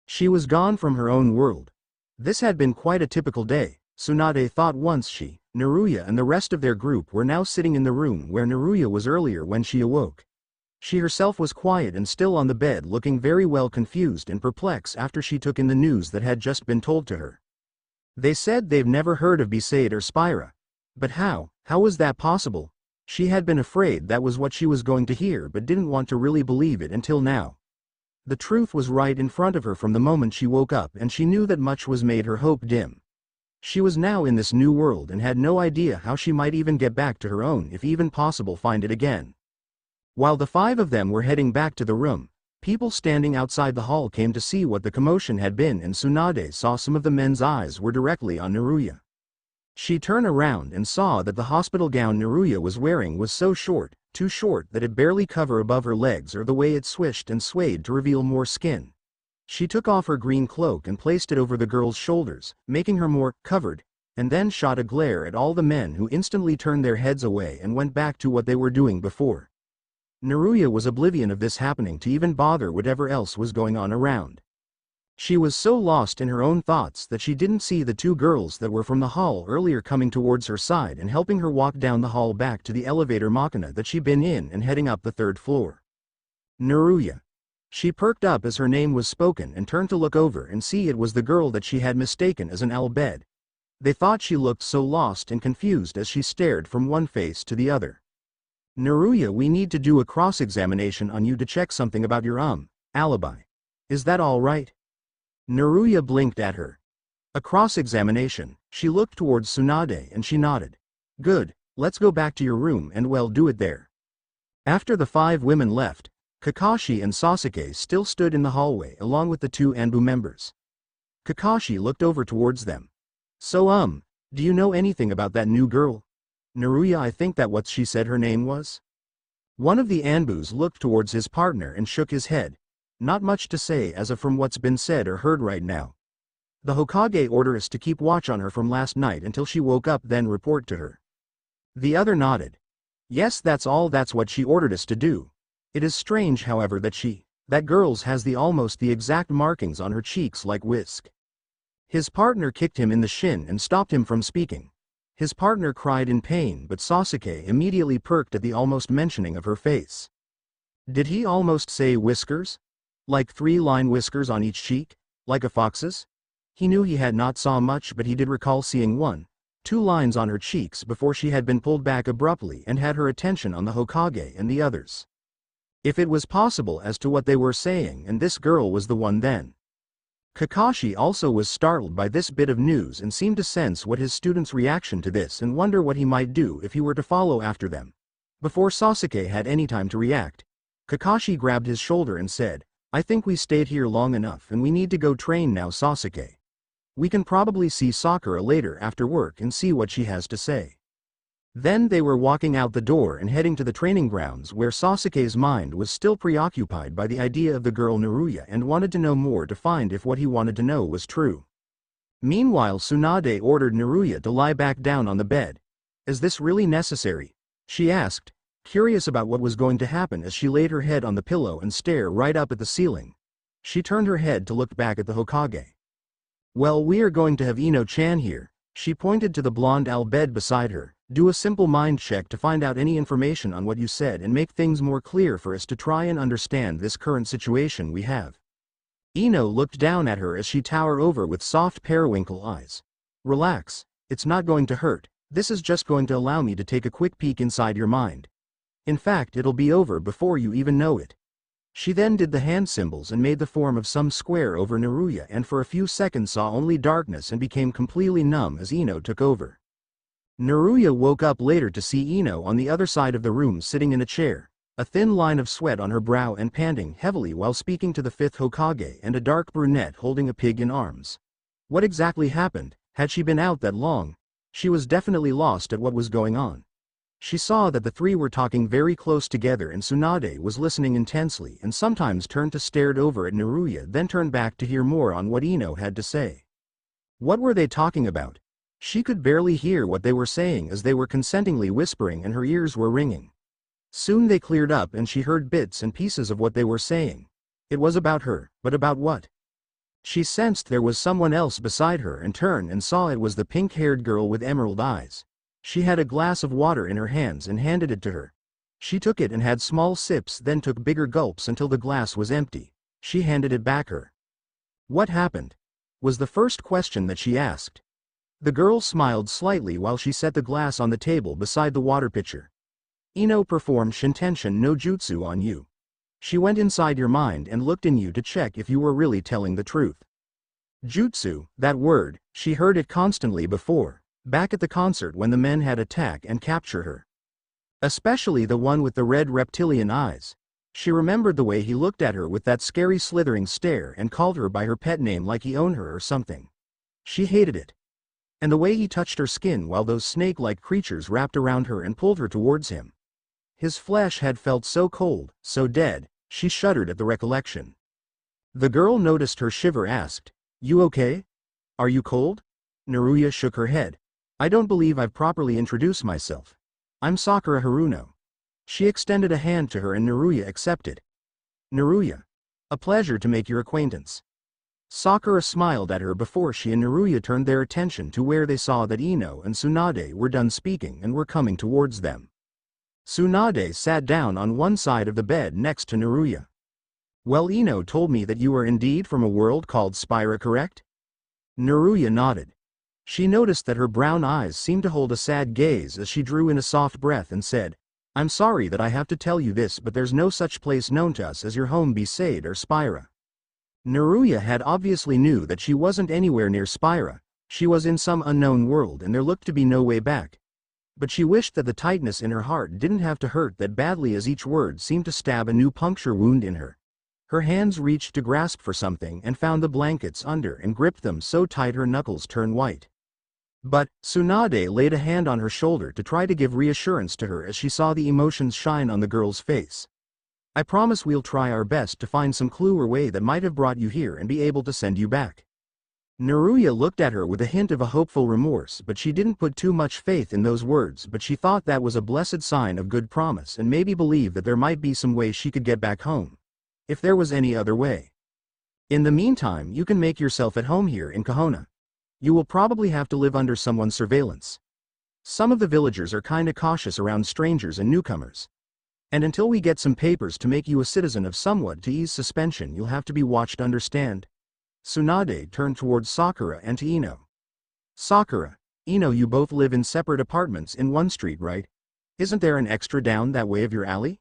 She was gone from her own world. This had been quite a typical day. Tsunade thought once she, Naruya and the rest of their group were now sitting in the room where Naruya was earlier when she awoke. She herself was quiet and still on the bed, looking very well confused and perplexed after she took in the news that had just been told to her. They said they've never heard of Besaid or Spira. But how was that possible? She had been afraid that was what she was going to hear, but didn't want to really believe it until now. The truth was right in front of her from the moment she woke up, and she knew that much was made her hope dim. She was now in this new world and had no idea how she might even get back to her own, if even possible find it again. While the five of them were heading back to the room, people standing outside the hall came to see what the commotion had been, and Tsunade saw some of the men's eyes were directly on Naruya. She turned around and saw that the hospital gown Naruya was wearing was so short, too short that it barely covered above her legs, or the way it swished and swayed to reveal more skin. She took off her green cloak and placed it over the girl's shoulders, making her more covered, and then shot a glare at all the men, who instantly turned their heads away and went back to what they were doing before. Naruya was oblivious of this happening to even bother whatever else was going on around. She was so lost in her own thoughts that she didn't see the two girls that were from the hall earlier coming towards her side and helping her walk down the hall back to the elevator machina that she'd been in and heading up the third floor. Naruya. She perked up as her name was spoken and turned to look over and see it was the girl that she had mistaken as an Albed. They thought she looked so lost and confused as she stared from one face to the other. Naruya, we need to do a cross-examination on you to check something about your alibi. Is that all right? Naruya blinked at her. A cross-examination. She looked towards Tsunade and she nodded. Good, let's go back to your room and do it there. After the five women left, Kakashi and Sasuke still stood in the hallway along with the two Anbu members. Kakashi looked over towards them. So do you know anything about that new girl? Naruya, I think that what she said her name was? One of the Anbus looked towards his partner and shook his head. Not much to say as of from what's been said or heard right now. The Hokage ordered us to keep watch on her from last night until she woke up, then report to her. The other nodded. Yes, that's what she ordered us to do. It is strange, however, that girl's has almost the exact markings on her cheeks like Whisk. His partner kicked him in the shin and stopped him from speaking. His partner cried in pain, but Sasuke immediately perked at the almost mentioning of her face. Did he almost say whiskers? Like 3-line whiskers on each cheek? Like a fox's? He knew he had not saw much, but he did recall seeing 1, 2 lines on her cheeks before she had been pulled back abruptly and had her attention on the Hokage and the others. If it was possible as to what they were saying, and this girl was the one, then. Kakashi also was startled by this bit of news and seemed to sense what his student's reaction to this and wonder what he might do if he were to follow after them. Before Sasuke had any time to react, Kakashi grabbed his shoulder and said, I think we stayed here long enough and we need to go train now, Sasuke. We can probably see Sakura later after work and see what she has to say. Then they were walking out the door and heading to the training grounds, where Sasuke's mind was still preoccupied by the idea of the girl Naruya and wanted to know more to find if what he wanted to know was true. Meanwhile, Tsunade ordered Naruya to lie back down on the bed. Is this really necessary? She asked, curious about what was going to happen as she laid her head on the pillow and stared right up at the ceiling. She turned her head to look back at the Hokage. Well, we are going to have Ino-chan here. She pointed to the blonde Albed beside her. Do a simple mind check to find out any information on what you said and make things more clear for us to try and understand this current situation we have. Ino looked down at her as she towered over with soft periwinkle eyes. Relax, it's not going to hurt. This is just going to allow me to take a quick peek inside your mind. In fact, it'll be over before you even know it. She then did the hand symbols and made the form of some square over Naruya, and for a few seconds saw only darkness and became completely numb as Ino took over. Naruya woke up later to see Ino on the other side of the room sitting in a chair, a thin line of sweat on her brow and panting heavily while speaking to the fifth Hokage, and a dark brunette holding a pig in arms. What exactly happened? Had she been out that long? She was definitely lost at what was going on. She saw that the three were talking very close together, and Tsunade was listening intensely and sometimes turned to stared over at Naruya, then turned back to hear more on what Ino had to say. What were they talking about? She could barely hear what they were saying as they were consentingly whispering and her ears were ringing. Soon they cleared up and she heard bits and pieces of what they were saying. It was about her, but about what? She sensed there was someone else beside her and turned and saw it was the pink-haired girl with emerald eyes. She had a glass of water in her hands and handed it to her. She took it and had small sips, then took bigger gulps until the glass was empty. She handed it back her. What happened? Was the first question that she asked. The girl smiled slightly while she set the glass on the table beside the water pitcher. Ino performed Shintenshin no Jutsu on you. She went inside your mind and looked in you to check if you were really telling the truth. Jutsu, that word, she heard it constantly before, back at the concert when the men had attack and capture her. Especially the one with the red reptilian eyes. She remembered the way he looked at her with that scary slithering stare and called her by her pet name like he owned her or something. She hated it. And the way he touched her skin while those snake-like creatures wrapped around her and pulled her towards him. His flesh had felt so cold, so dead, she shuddered at the recollection. The girl noticed her shiver, asked, "You okay? Are you cold?" Naruya shook her head. "I don't believe I've properly introduced myself. I'm Sakura Haruno." She extended a hand to her and Naruya accepted. "Naruya. A pleasure to make your acquaintance." Sakura smiled at her before she and Naruya turned their attention to where they saw that Ino and Tsunade were done speaking and were coming towards them. Tsunade sat down on one side of the bed next to Naruya. "Well, Ino told me that you are indeed from a world called Spira, correct?" Naruya nodded. She noticed that her brown eyes seemed to hold a sad gaze as she drew in a soft breath and said, "I'm sorry that I have to tell you this, but there's no such place known to us as your home beside or Spira." Naruya had obviously knew that she wasn't anywhere near Spira. She was in some unknown world and there looked to be no way back. But she wished that the tightness in her heart didn't have to hurt that badly, as each word seemed to stab a new puncture wound in her. Her hands reached to grasp for something and found the blankets under and gripped them so tight her knuckles turned white. But Tsunade laid a hand on her shoulder to try to give reassurance to her as she saw the emotions shine on the girl's face. "I promise we'll try our best to find some clue or way that might have brought you here and be able to send you back." Naruya looked at her with a hint of a hopeful remorse, but she didn't put too much faith in those words, but she thought that was a blessed sign of good promise and maybe believed that there might be some way she could get back home. If there was any other way. "In the meantime, you can make yourself at home here in Konoha. You will probably have to live under someone's surveillance. Some of the villagers are kinda cautious around strangers and newcomers. And until we get some papers to make you a citizen of somewhat to ease suspension, you'll have to be watched, understand?" Tsunade turned towards Sakura and to Ino. "Sakura, Ino, you both live in separate apartments in one street, right? Isn't there an extra down that way of your alley?"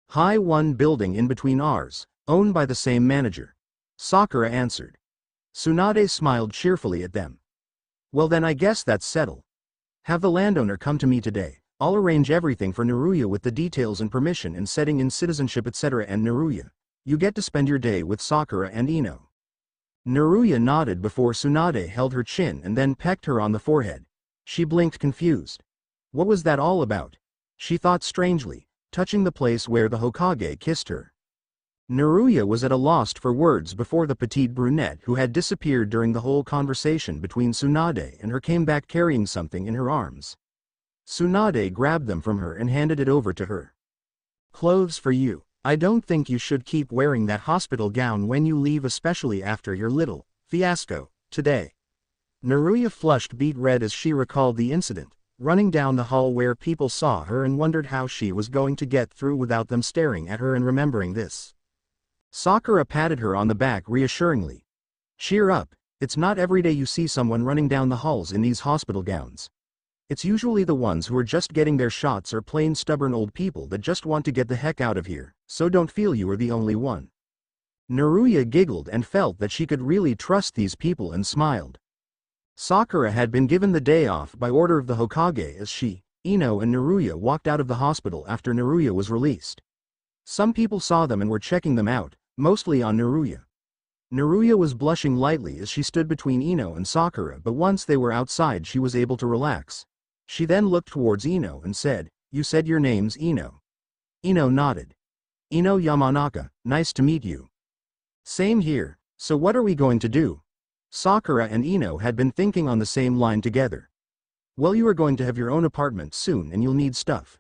"High one building in between ours, owned by the same manager," Sakura answered. Tsunade smiled cheerfully at them. "Well then, I guess that's settled. Have the landowner come to me today. I'll arrange everything for Naruya with the details and permission and setting in citizenship, etc. And Naruya, you get to spend your day with Sakura and Ino." Naruya nodded before Tsunade held her chin and then pecked her on the forehead. She blinked confused. What was that all about? She thought strangely, touching the place where the Hokage kissed her. Naruya was at a loss for words before the petite brunette who had disappeared during the whole conversation between Tsunade and her came back carrying something in her arms. Tsunade grabbed them from her and handed it over to her. "Clothes for you. I don't think you should keep wearing that hospital gown when you leave, especially after your little fiasco today." Naruya flushed beet red as she recalled the incident, running down the hall where people saw her and wondered how she was going to get through without them staring at her and remembering this. Sakura patted her on the back reassuringly. "Cheer up, it's not every day you see someone running down the halls in these hospital gowns. It's usually the ones who are just getting their shots or plain stubborn old people that just want to get the heck out of here, so don't feel you are the only one. Naruya giggled and felt that she could really trust these people and smiled. Sakura had been given the day off by order of the Hokage as she, Ino and Naruya walked out of the hospital after Naruya was released. Some people saw them and were checking them out, mostly on Naruya. Naruya was blushing lightly as she stood between Ino and Sakura, but once they were outside she was able to relax. She then looked towards Ino and said, "You said your name's Ino." Ino nodded. "Ino Yamanaka, nice to meet you." "Same here, so what are we going to do?" Sakura and Ino had been thinking on the same line together. "Well, you are going to have your own apartment soon and you'll need stuff.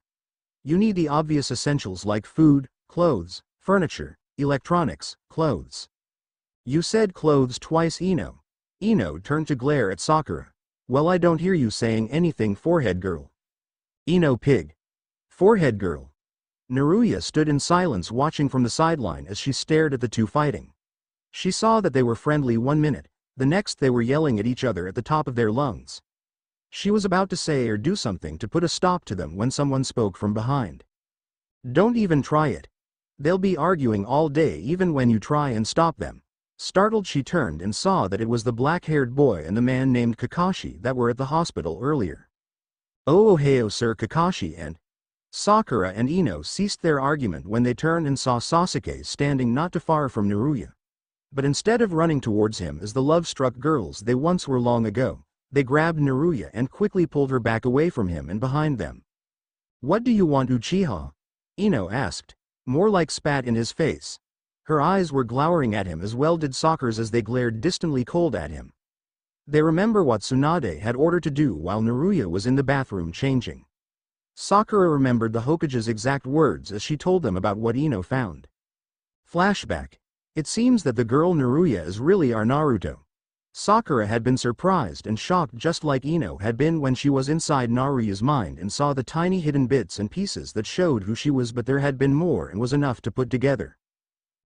You need the obvious essentials like food, clothes, furniture, electronics, clothes." "You said clothes twice, Ino." Ino turned to glare at Sakura. "Well, I don't hear you saying anything, forehead girl." "Ino pig." "Forehead girl." Naruya stood in silence watching from the sideline as she stared at the two fighting. She saw that they were friendly 1 minute, the next they were yelling at each other at the top of their lungs. She was about to say or do something to put a stop to them when someone spoke from behind. "Don't even try it. They'll be arguing all day even when you try and stop them." Startled, she turned and saw that it was the black-haired boy and the man named Kakashi that were at the hospital earlier. "Oh, ohio Sir Kakashi," and Sakura and Ino ceased their argument when they turned and saw Sasuke standing not too far from Naruya. But instead of running towards him as the love-struck girls they once were long ago, they grabbed Naruya and quickly pulled her back away from him and behind them. "What do you want, Uchiha?" Ino asked, more like spat in his face. Her eyes were glowering at him as well did Sakura's as they glared distantly cold at him. They remember what Tsunade had ordered to do while Naruya was in the bathroom changing. Sakura remembered the Hokage's exact words as she told them about what Ino found. Flashback. It seems that the girl Naruya is really our Naruto. Sakura had been surprised and shocked just like Ino had been when she was inside Naruya's mind and saw the tiny hidden bits and pieces that showed who she was, but there had been more and was enough to put together.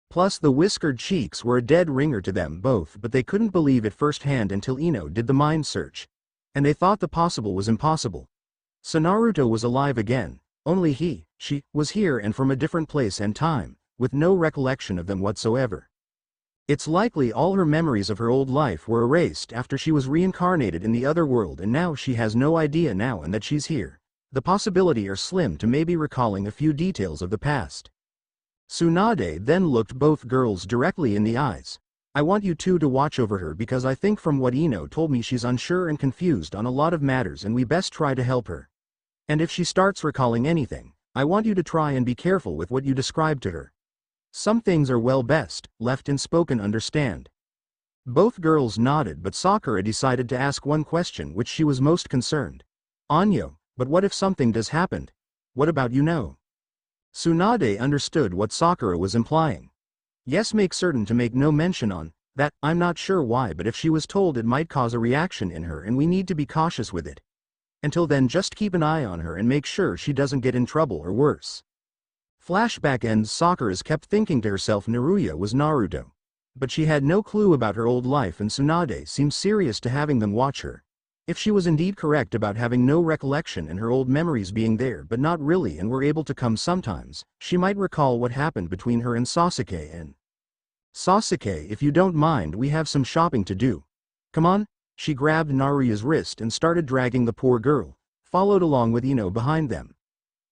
Plus the whiskered cheeks were a dead ringer to them both, but they couldn't believe it firsthand until Ino did the mind search. And they thought the possible was impossible. So Naruto was alive again, only she, was here and from a different place and time, with no recollection of them whatsoever. It's likely all her memories of her old life were erased after she was reincarnated in the other world and now she has no idea now and that she's here. The possibility are slim to maybe recalling a few details of the past. Tsunade then looked both girls directly in the eyes. "I want you two to watch over her because I think from what Ino told me she's unsure and confused on a lot of matters and we best try to help her. And if she starts recalling anything, I want you to try and be careful with what you describe to her. Some things are well best left unspoken, understand?" Both girls nodded, but Sakura decided to ask one question which she was most concerned. "Anyo, but what if something does happen? What about you know?" Tsunade understood what Sakura was implying. "Yes, make certain to make no mention on that. I'm not sure why, but if she was told it might cause a reaction in her and we need to be cautious with it. Until then just keep an eye on her and make sure she doesn't get in trouble or worse." Flashback ends. Sakura's kept thinking to herself Naruya was Naruto. But she had no clue about her old life and Tsunade seemed serious to having them watch her. If she was indeed correct about having no recollection and her old memories being there but not really and were able to come sometimes, she might recall what happened between her and Sasuke and Sasuke, if you don't mind, we have some shopping to do. Come on. She grabbed Naruya's wrist and started dragging the poor girl, followed along with Ino behind them.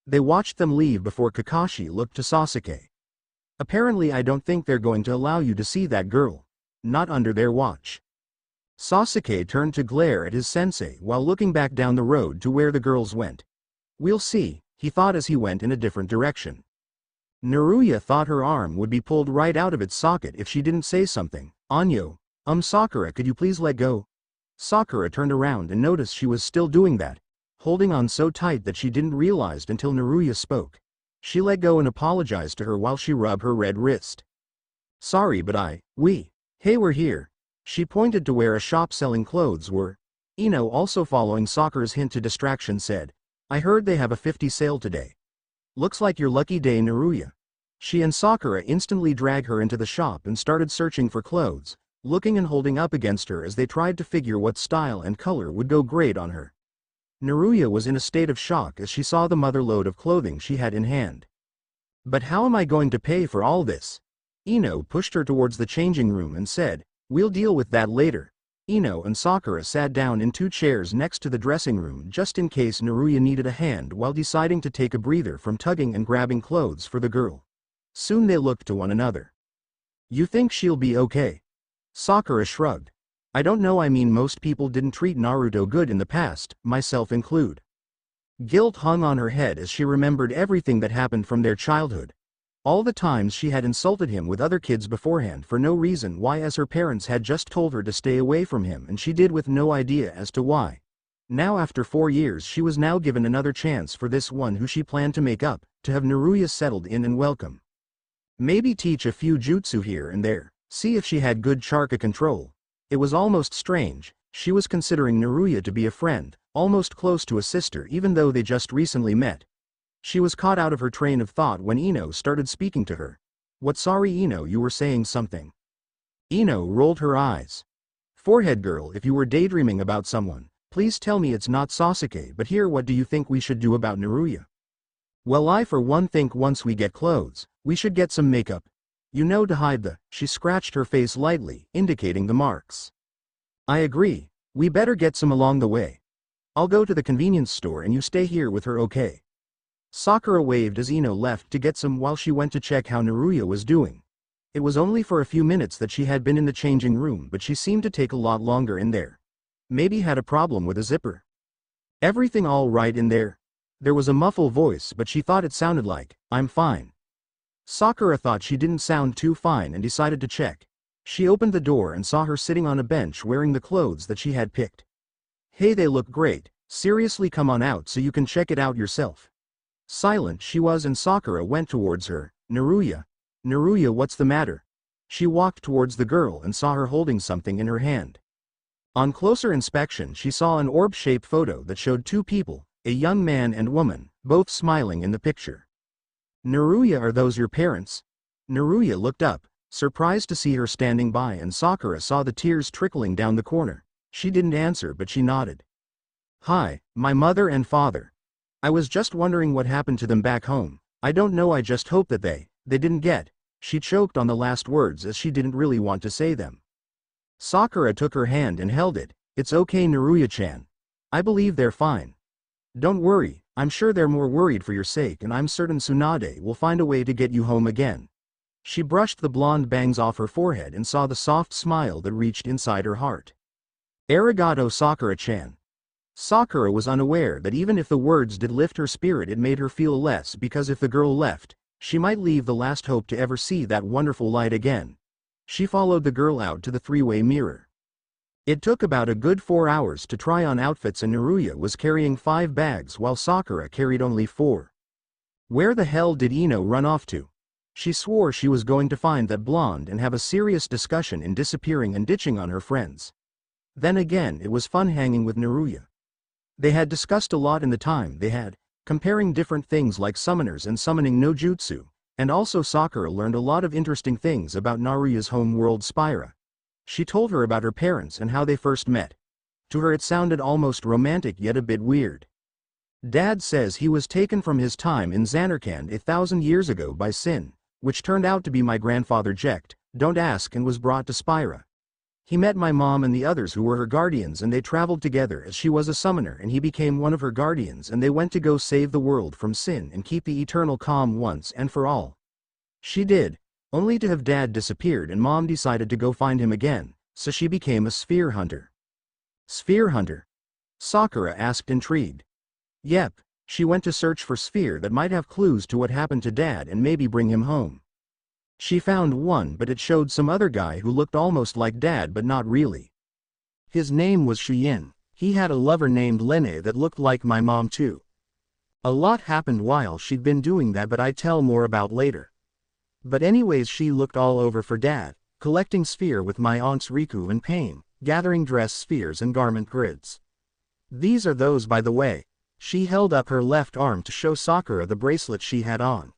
They watched them leave before Kakashi looked to Sasuke. "Apparently I don't think they're going to allow you to see that girl. Not under their watch." Sasuke turned to glare at his sensei while looking back down the road to where the girls went. "We'll see," he thought as he went in a different direction. Naruya thought her arm would be pulled right out of its socket if she didn't say something. "Anyo, Sakura, could you please let go?" Sakura turned around and noticed she was still doing that, holding on so tight that she didn't realize until Naruya spoke. She let go and apologized to her while she rubbed her red wrist. "Sorry, but hey, we're here." She pointed to where a shop selling clothes were. Ino, also following Sakura's hint to distraction, said, "I heard they have a 50 sale today. Looks like your lucky day, Naruya." She and Sakura instantly dragged her into the shop and started searching for clothes, looking and holding up against her as they tried to figure what style and color would go great on her. Naruya was in a state of shock as she saw the mother load of clothing she had in hand. But how am I going to pay for all this? Ino pushed her towards the changing room and said, we'll deal with that later. Ino and Sakura sat down in 2 chairs next to the dressing room just in case Naruya needed a hand while deciding to take a breather from tugging and grabbing clothes for the girl. Soon they looked to one another. You think she'll be okay? Sakura shrugged. I don't know, I mean most people didn't treat Naruto good in the past, myself include. Guilt hung on her head as she remembered everything that happened from their childhood. All the times she had insulted him with other kids beforehand for no reason why, as her parents had just told her to stay away from him and she did with no idea as to why. Now after 4 years she was now given another chance for this one who she planned to make up, to have Naruya settled in and welcome. Maybe teach a few jutsu here and there, see if she had good chakra control. It was almost strange, she was considering Naruya to be a friend, almost close to a sister even though they just recently met. She was caught out of her train of thought when Ino started speaking to her. What, sorry Ino, you were saying something. Ino rolled her eyes. Forehead girl, if you were daydreaming about someone, please tell me it's not Sasuke, but here what do you think we should do about Naruya? Well, I for one think once we get clothes, we should get some makeup. You know, to hide the, she scratched her face lightly, indicating the marks. I agree, we better get some along the way. I'll go to the convenience store and you stay here with her, okay? Sakura waved as Ino left to get some while she went to check how Naruya was doing. It was only for a few minutes that she had been in the changing room, but she seemed to take a lot longer in there. Maybe had a problem with a zipper. Everything all right in there? There was a muffled voice, but she thought it sounded like, I'm fine. Sakura thought she didn't sound too fine and decided to check. She opened the door and saw her sitting on a bench wearing the clothes that she had picked. Hey, they look great, seriously, come on out so you can check it out yourself. Silent she was and Sakura went towards her. Naruya. Naruya, what's the matter? She walked towards the girl and saw her holding something in her hand. On closer inspection she saw an orb-shaped photo that showed 2 people, a young man and woman, both smiling in the picture. Naruya, are those your parents? Naruya looked up, surprised to see her standing by, and Sakura saw the tears trickling down the corner. She didn't answer but she nodded. Hi, my mother and father. I was just wondering what happened to them back home. I don't know, I just hope that they didn't get. She choked on the last words as she didn't really want to say them. Sakura took her hand and held it. It's okay, Naruya-chan. I believe they're fine. Don't worry, I'm sure they're more worried for your sake, and I'm certain Tsunade will find a way to get you home again. She brushed the blonde bangs off her forehead and saw the soft smile that reached inside her heart. Arigato, Sakura-chan. Sakura was unaware that even if the words did lift her spirit, it made her feel less, because if the girl left, she might leave the last hope to ever see that wonderful light again. She followed the girl out to the 3-way mirror. It took about a good 4 hours to try on outfits, and Naruya was carrying 5 bags while Sakura carried only 4. Where the hell did Ino run off to? She swore she was going to find that blonde and have a serious discussion in disappearing and ditching on her friends. Then again, it was fun hanging with Naruya. They had discussed a lot in the time they had, comparing different things like summoners and summoning no jutsu, and also Sakura learned a lot of interesting things about Naruya's home world Spira. She told her about her parents and how they first met. To her it sounded almost romantic yet a bit weird. Dad says he was taken from his time in Zanarkand 1,000 years ago by Sin, which turned out to be my grandfather Jekt, don't ask, and was brought to Spira. He met my mom and the others who were her guardians, and they traveled together as she was a summoner and he became one of her guardians, and they went to go save the world from Sin and keep the eternal calm once and for all. She did, only to have Dad disappeared and Mom decided to go find him again, so she became a sphere hunter. Sphere hunter? Sakura asked, intrigued. Yep, she went to search for sphere that might have clues to what happened to Dad and maybe bring him home. She found one, but it showed some other guy who looked almost like Dad but not really. His name was Shuyin. He had a lover named Lene that looked like my mom too. A lot happened while she'd been doing that, but I tell more about later. But anyways, she looked all over for Dad, collecting sphere with my aunts Riku and Pain, gathering dress spheres and garment grids. These are those, by the way. She held up her left arm to show Sakura the bracelet she had on.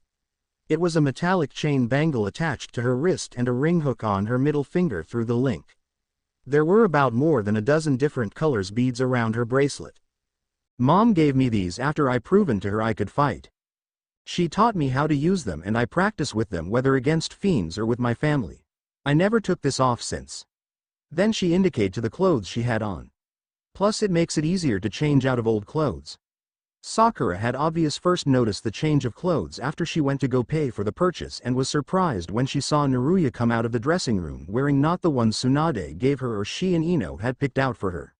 It was a metallic chain bangle attached to her wrist and a ring hook on her middle finger through the link. There were about more than a dozen different colors beads around her bracelet. Mom gave me these after I proven to her I could fight. She taught me how to use them and I practice with them whether against fiends or with my family. I never took this off since. Then she indicated to the clothes she had on. Plus it makes it easier to change out of old clothes. Sakura had obvious first noticed the change of clothes after she went to go pay for the purchase and was surprised when she saw Naruya come out of the dressing room wearing not the one Tsunade gave her or she and Ino had picked out for her.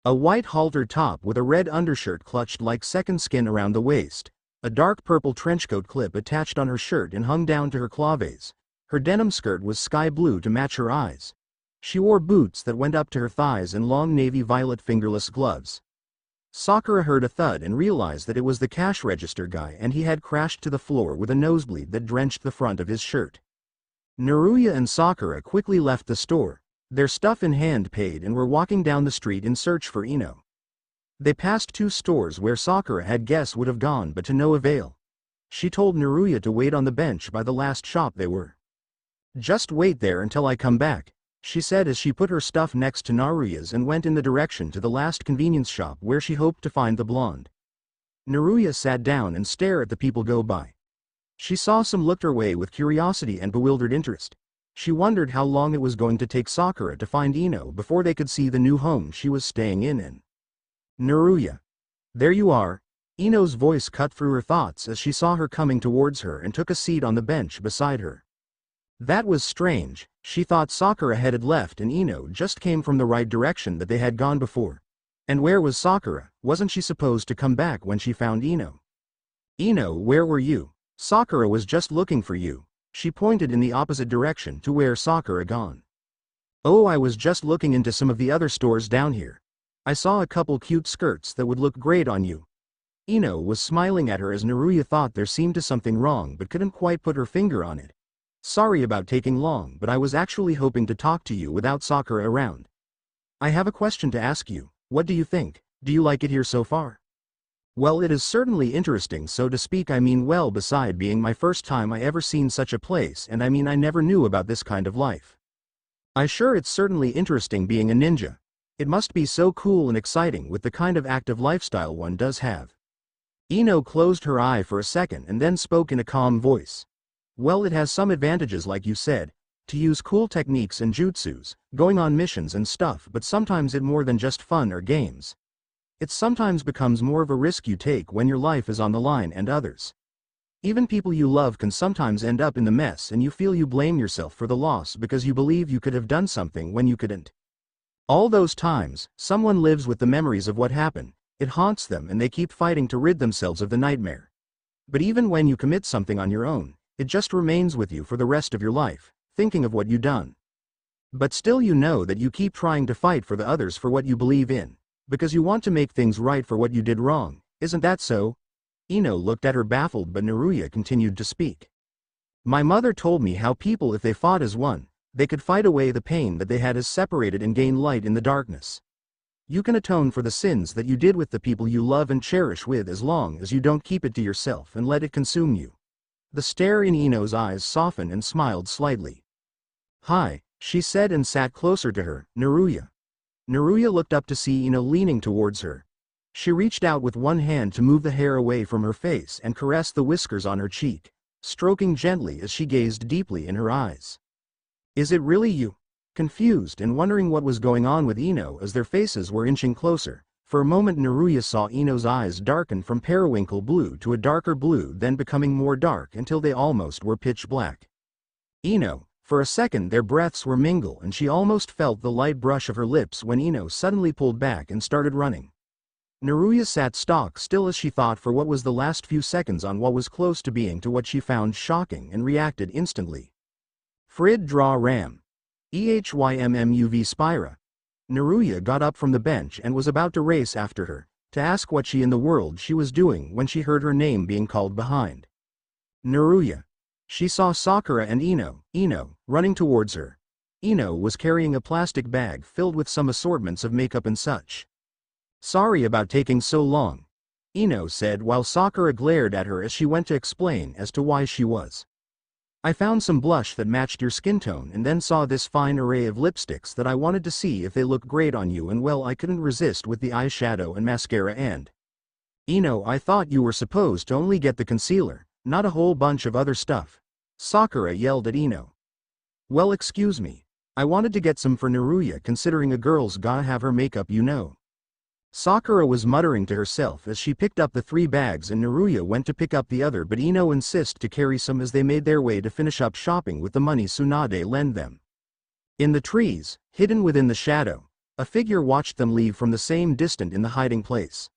A white halter top with a red undershirt clutched like second skin around the waist, a dark purple trenchcoat clip attached on her shirt and hung down to her claves. Her denim skirt was sky blue to match her eyes. She wore boots that went up to her thighs and long navy violet fingerless gloves. Sakura heard a thud and realized that it was the cash register guy and he had crashed to the floor with a nosebleed that drenched the front of his shirt. Naruya and Sakura quickly left the store, their stuff in hand paid and were walking down the street in search for Ino. They passed 2 stores where Sakura had guessed would have gone but to no avail. She told Naruya to wait on the bench by the last shop they were. "Just wait there until I come back," she said as she put her stuff next to Naruya's and went in the direction to the last convenience shop where she hoped to find the blonde. Naruya sat down and stared at the people go by. She saw some looked her way with curiosity and bewildered interest. She wondered how long it was going to take Sakura to find Ino before they could see the new home she was staying in. "Naruya. There you are." Ino's voice cut through her thoughts as she saw her coming towards her and took a seat on the bench beside her. That was strange, she thought Sakura headed left and Ino just came from the right direction that they had gone before. And where was Sakura? Wasn't she supposed to come back when she found Ino? "Ino, where were you? Sakura was just looking for you." She pointed in the opposite direction to where Sakura gone. "Oh, I was just looking into some of the other stores down here. I saw a couple cute skirts that would look great on you." Ino was smiling at her as Naruya thought there seemed to something wrong but couldn't quite put her finger on it. "Sorry about taking long, but I was actually hoping to talk to you without Sakura around. I have a question to ask you. What do you think? Do you like it here so far?" "Well, it is certainly interesting, so to speak. I mean, well, beside being my first time I ever seen such a place, and I mean I never knew about this kind of life. I sure it's certainly interesting being a ninja. It must be so cool and exciting with the kind of active lifestyle one does have." Ino closed her eye for a second and then spoke in a calm voice. "Well, it has some advantages like you said, to use cool techniques and jutsus, going on missions and stuff, but sometimes it more than just fun or games. It sometimes becomes more of a risk you take when your life is on the line and others. Even people you love can sometimes end up in the mess and you feel you blame yourself for the loss because you believe you could have done something when you couldn't. All those times, someone lives with the memories of what happened, it haunts them and they keep fighting to rid themselves of the nightmare. But even when you commit something on your own, it just remains with you for the rest of your life, thinking of what you done. But still you know that you keep trying to fight for the others for what you believe in, because you want to make things right for what you did wrong, isn't that so?" Ino looked at her baffled but Naruya continued to speak. "My mother told me how people if they fought as one, they could fight away the pain that they had as separated and gain light in the darkness. You can atone for the sins that you did with the people you love and cherish with as long as you don't keep it to yourself and let it consume you." The stare in Ino's eyes softened and smiled slightly. "Hi," she said and sat closer to her, "Naruya." Naruya looked up to see Ino leaning towards her. She reached out with one hand to move the hair away from her face and caressed the whiskers on her cheek, stroking gently as she gazed deeply in her eyes. "Is it really you?" Confused and wondering what was going on with Ino as their faces were inching closer, for a moment Naruya saw Ino's eyes darken from periwinkle blue to a darker blue, then becoming more dark until they almost were pitch black. Ino, for a second their breaths were mingled and she almost felt the light brush of her lips when Ino suddenly pulled back and started running. Naruya sat stock still as she thought for what was the last few seconds on what was close to being to what she found shocking and reacted instantly. "Frid draw ram. EHYMMUV Spira." Naruya got up from the bench and was about to race after her, to ask what she in the world she was doing when she heard her name being called behind. "Naruya." She saw Sakura and Ino, running towards her. Ino was carrying a plastic bag filled with some assortments of makeup and such. "Sorry about taking so long," Ino said while Sakura glared at her as she went to explain as to why she was. "I found some blush that matched your skin tone and then saw this fine array of lipsticks that I wanted to see if they look great on you and well I couldn't resist with the eyeshadow and mascara and I thought you were supposed to only get the concealer, not a whole bunch of other stuff. Sakura yelled at Ino. Well, excuse me. I wanted to get some for Naruya considering a girl's gotta have her makeup, you know. Sakura was muttering to herself as she picked up the 3 bags and Naruya went to pick up the other, but Ino insisted to carry some as they made their way to finish up shopping with the money Tsunade lent them. In the trees, hidden within the shadow, a figure watched them leave from the same distance in the hiding place.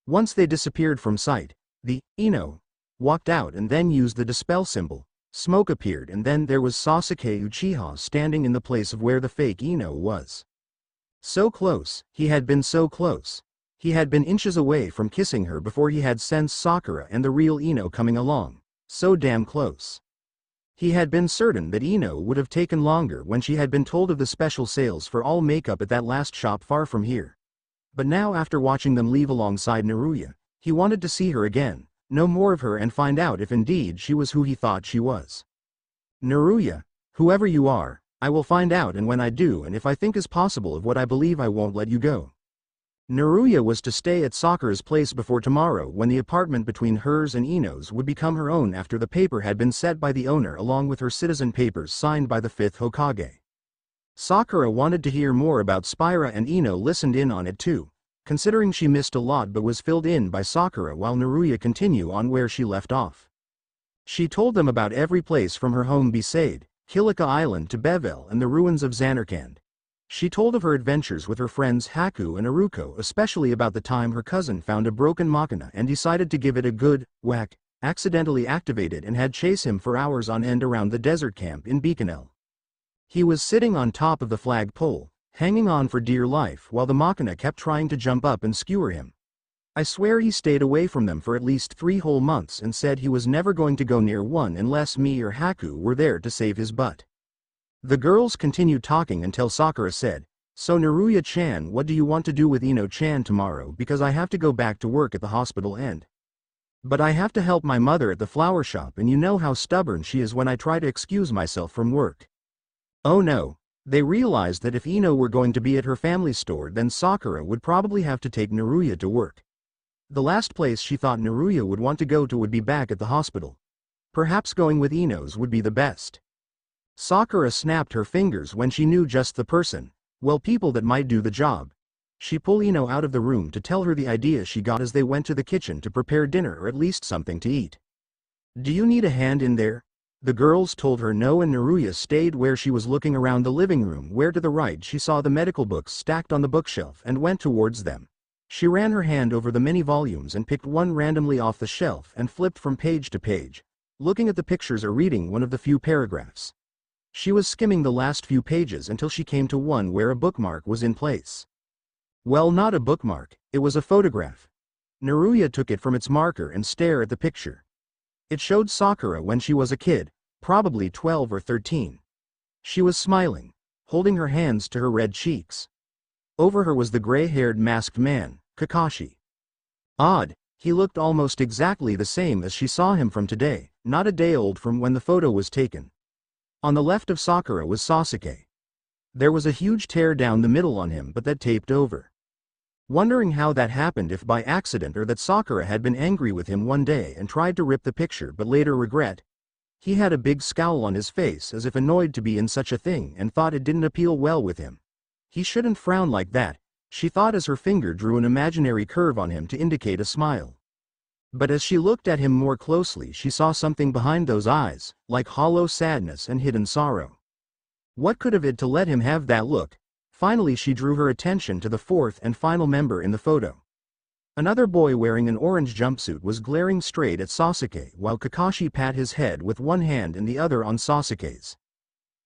Once they disappeared from sight, the Ino walked out and then used the dispel symbol. Smoke appeared and then there was Sasuke Uchiha standing in the place of where the fake Ino was. So close, he had been so close. He had been inches away from kissing her before he had sensed Sakura and the real Ino coming along. So damn close. He had been certain that Ino would have taken longer when she had been told of the special sales for all makeup at that last shop far from here. But now after watching them leave alongside Naruya, he wanted to see her again, know more of her and find out if indeed she was who he thought she was. Naruya, whoever you are, I will find out, and when I do and if I think is possible of what I believe, I won't let you go. Naruya was to stay at Sakura's place before tomorrow when the apartment between hers and Ino's would become her own after the paper had been set by the owner along with her citizen papers signed by the 5th Hokage. Sakura wanted to hear more about Spira and Ino listened in on it too, considering she missed a lot but was filled in by Sakura while Naruya continued on where she left off. She told them about every place from her home Besaid, Kilika Island to Bevel and the ruins of Zanarkand. She told of her adventures with her friends Haku and Aruko, especially about the time her cousin found a broken machina and decided to give it a good whack, accidentally activated and had chased him for hours on end around the desert camp in Bikanel. He was sitting on top of the flagpole, hanging on for dear life while the machina kept trying to jump up and skewer him. I swear he stayed away from them for at least 3 whole months and said he was never going to go near one unless me or Haku were there to save his butt. The girls continued talking until Sakura said, "So Naruya-chan, what do you want to do with Ino-chan tomorrow, because I have to go back to work at the hospital and but I have to help my mother at the flower shop and you know how stubborn she is when I try to excuse myself from work." Oh no. They realized that if Ino were going to be at her family store then Sakura would probably have to take Naruya to work. The last place she thought Naruya would want to go to would be back at the hospital. Perhaps going with Ino's would be the best. Sakura snapped her fingers when she knew just the person, well, people that might do the job. She pulled Ino out of the room to tell her the idea she got as they went to the kitchen to prepare dinner or at least something to eat. Do you need a hand in there? The girls told her no and Naruya stayed where she was looking around the living room where to the right she saw the medical books stacked on the bookshelf and went towards them. She ran her hand over the many volumes and picked one randomly off the shelf and flipped from page to page, looking at the pictures or reading one of the few paragraphs. She was skimming the last few pages until she came to one where a bookmark was in place. Well, not a bookmark, it was a photograph. Naruya took it from its marker and stared at the picture. It showed Sakura when she was a kid, probably 12 or 13. She was smiling, holding her hands to her red cheeks. Over her was the gray-haired masked man, Kakashi. Odd, he looked almost exactly the same as she saw him from today, not a day old from when the photo was taken. On the left of Sakura was Sasuke. There was a huge tear down the middle on him but that taped over. Wondering how that happened, if by accident or that Sakura had been angry with him one day and tried to rip the picture but later regret. He had a big scowl on his face as if annoyed to be in such a thing and thought it didn't appeal well with him. He shouldn't frown like that, she thought as her finger drew an imaginary curve on him to indicate a smile. But as she looked at him more closely she saw something behind those eyes, like hollow sadness and hidden sorrow. What could have it to let him have that look? Finally she drew her attention to the 4th and final member in the photo. Another boy wearing an orange jumpsuit was glaring straight at Sasuke while Kakashi pat his head with one hand and the other on Sasuke's.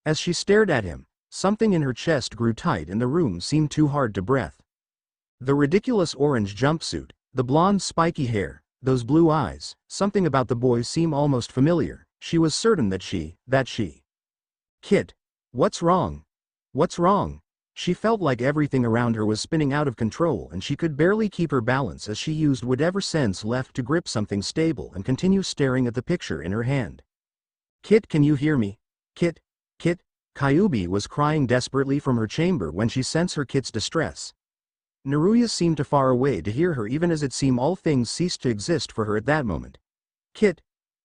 As she stared at him, something in her chest grew tight and the room seemed too hard to breathe. The ridiculous orange jumpsuit, the blonde spiky hair, those blue eyes, something about the boy seemed almost familiar. She was certain that she. Kit. What's wrong? What's wrong? She felt like everything around her was spinning out of control and she could barely keep her balance as she used whatever sense left to grip something stable and continue staring at the picture in her hand. Kit, can you hear me? Kit. Kyuubi was crying desperately from her chamber when she sensed her Kit's distress. Naruya seemed too far away to hear her even as it seemed all things ceased to exist for her at that moment. Kit,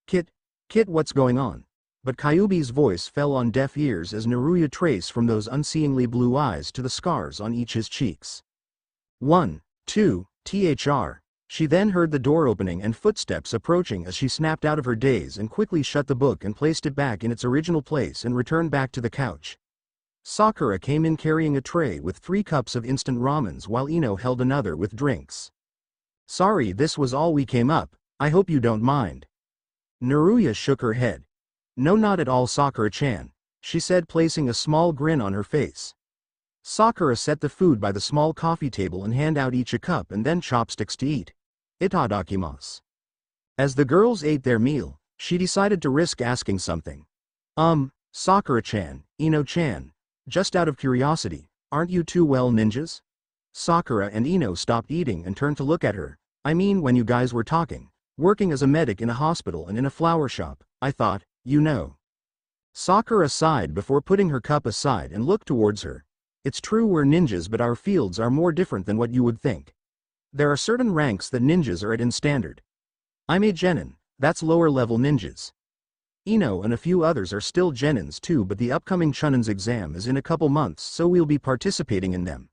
Kit, Kit, what's going on? But Kyuubi's voice fell on deaf ears as Naruya traced from those unseeingly blue eyes to the scars on each his cheeks. 1, 2, thr. She then heard the door opening and footsteps approaching as she snapped out of her daze and quickly shut the book and placed it back in its original place and returned back to the couch. Sakura came in carrying a tray with 3 cups of instant ramens while Ino held another with drinks. Sorry, this was all we came up, I hope you don't mind. Naruya shook her head. No, not at all, Sakura-chan, she said, placing a small grin on her face. Sakura set the food by the small coffee table and handed out each a cup and then chopsticks to eat. Itadakimasu. As the girls ate their meal, she decided to risk asking something. Sakura-chan, Ino-chan, just out of curiosity, aren't you two well ninjas? Sakura and Ino stopped eating and turned to look at her. I mean, when you guys were talking, working as a medic in a hospital and in a flower shop, I thought, you know. Sakura sighed before putting her cup aside and looked towards her. It's true we're ninjas, but our fields are more different than what you would think. There are certain ranks that ninjas are at in standard. I'm a genin, that's lower level ninjas. Ino and a few others are still genins too, but the upcoming Chunin's exam is in a couple months, so we'll be participating in them.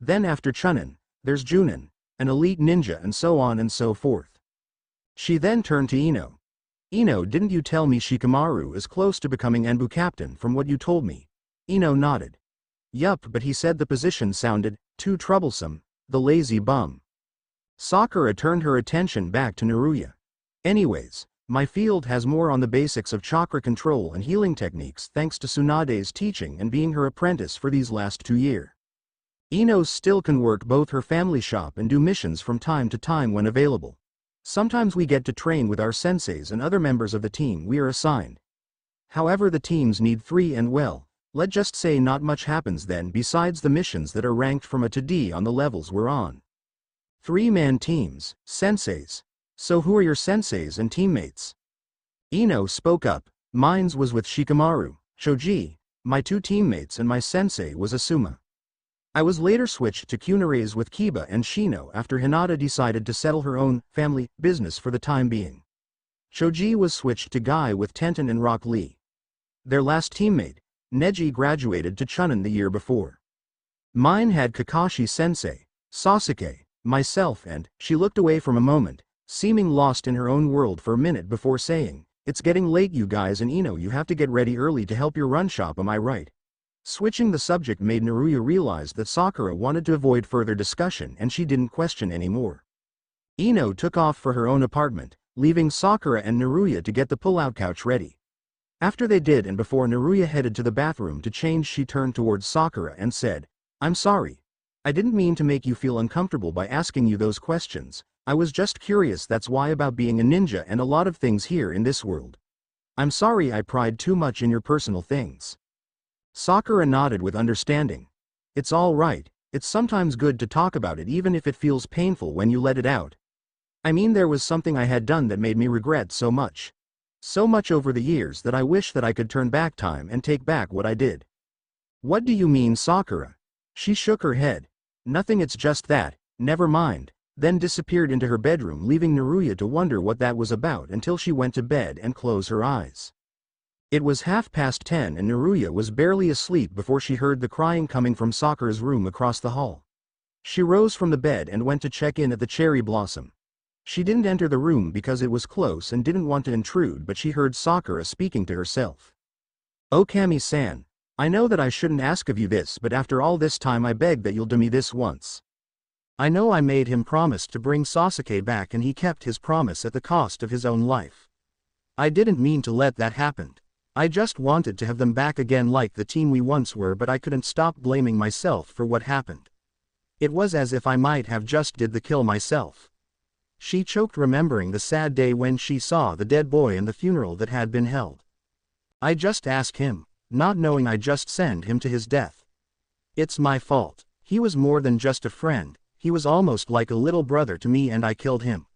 Then after Chunin, there's Junin, an elite ninja, and so on and so forth. She then turned to Ino. Ino, didn't you tell me Shikamaru is close to becoming Enbu captain from what you told me? Ino nodded. Yup, but he said the position sounded too troublesome, the lazy bum. Sakura turned her attention back to Naruya. Anyways, my field has more on the basics of chakra control and healing techniques thanks to Tsunade's teaching and being her apprentice for these last 2 years. Ino still can work both her family shop and do missions from time to time when available. Sometimes we get to train with our senseis and other members of the team we are assigned. However, the teams need 3 and well, let's just say not much happens then besides the missions that are ranked from A to D on the levels we're on. 3-man teams, senseis. So who are your senseis and teammates? Ino spoke up. Mine's was with Shikamaru, Choji, my 2 teammates, and my sensei was Asuma. I was later switched to Kunare's with Kiba and Shino after Hinata decided to settle her own family business for the time being. Choji was switched to Guy with Tenten and Rock Lee. Their last teammate, Neji, graduated to Chunin the year before. Mine had Kakashi-sensei, Sasuke, myself, and she looked away from a moment, seeming lost in her own world for a minute before saying, it's getting late, you guys, and Ino, you have to get ready early to help your run shop, am I right? Switching the subject made Naruya realize that Sakura wanted to avoid further discussion and she didn't question anymore. Ino took off for her own apartment, leaving Sakura and Naruya to get the pull-out couch ready. After they did and before Naruya headed to the bathroom to change, she turned towards Sakura and said, I'm sorry. I didn't mean to make you feel uncomfortable by asking you those questions. I was just curious, that's why, about being a ninja and a lot of things here in this world. I'm sorry I pried too much in your personal things. Sakura nodded with understanding. It's all right, it's sometimes good to talk about it even if it feels painful when you let it out. I mean, there was something I had done that made me regret so much. So much over the years that I wish that I could turn back time and take back what I did. What do you mean, Sakura? She shook her head. Nothing, it's just that, never mind. Then disappeared into her bedroom, leaving Naruya to wonder what that was about until she went to bed and closed her eyes. It was 10:30 and Naruya was barely asleep before she heard the crying coming from Sakura's room across the hall. She rose from the bed and went to check in at the cherry blossom. She didn't enter the room because it was close and didn't want to intrude, but she heard Sakura speaking to herself. Okami-san, I know that I shouldn't ask of you this, but after all this time I beg that you'll do me this once. I know I made him promise to bring Sasuke back and he kept his promise at the cost of his own life. I didn't mean to let that happen. I just wanted to have them back again like the team we once were, but I couldn't stop blaming myself for what happened. It was as if I might have just did the kill myself. She choked, remembering the sad day when she saw the dead boy and the funeral that had been held. I just asked him, not knowing I just send him to his death. It's my fault. He was more than just a friend, he was almost like a little brother to me and I killed him.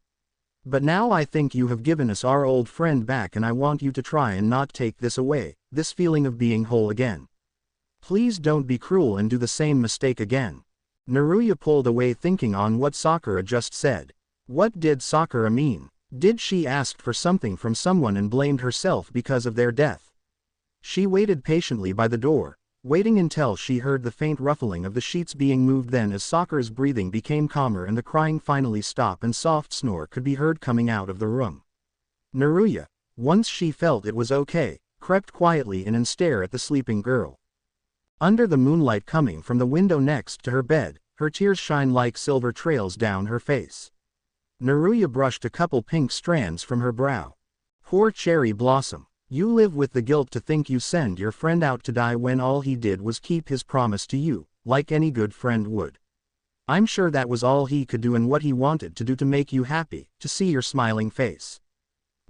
But now I think you have given us our old friend back and I want you to try and not take this away, this feeling of being whole again. Please don't be cruel and do the same mistake again. Naruya pulled away thinking on what Sakura just said. What did Sakura mean? Did she ask for something from someone and blamed herself because of their death? She waited patiently by the door, waiting until she heard the faint ruffling of the sheets being moved. Then as Sakura's breathing became calmer and the crying finally stopped and soft snore could be heard coming out of the room. Naruya, once she felt it was okay, crept quietly in and stared at the sleeping girl. Under the moonlight coming from the window next to her bed, her tears shine like silver trails down her face. Naruya brushed a couple pink strands from her brow. Poor cherry blossom. You live with the guilt to think you send your friend out to die when all he did was keep his promise to you, like any good friend would. I'm sure that was all he could do and what he wanted to do to make you happy, to see your smiling face.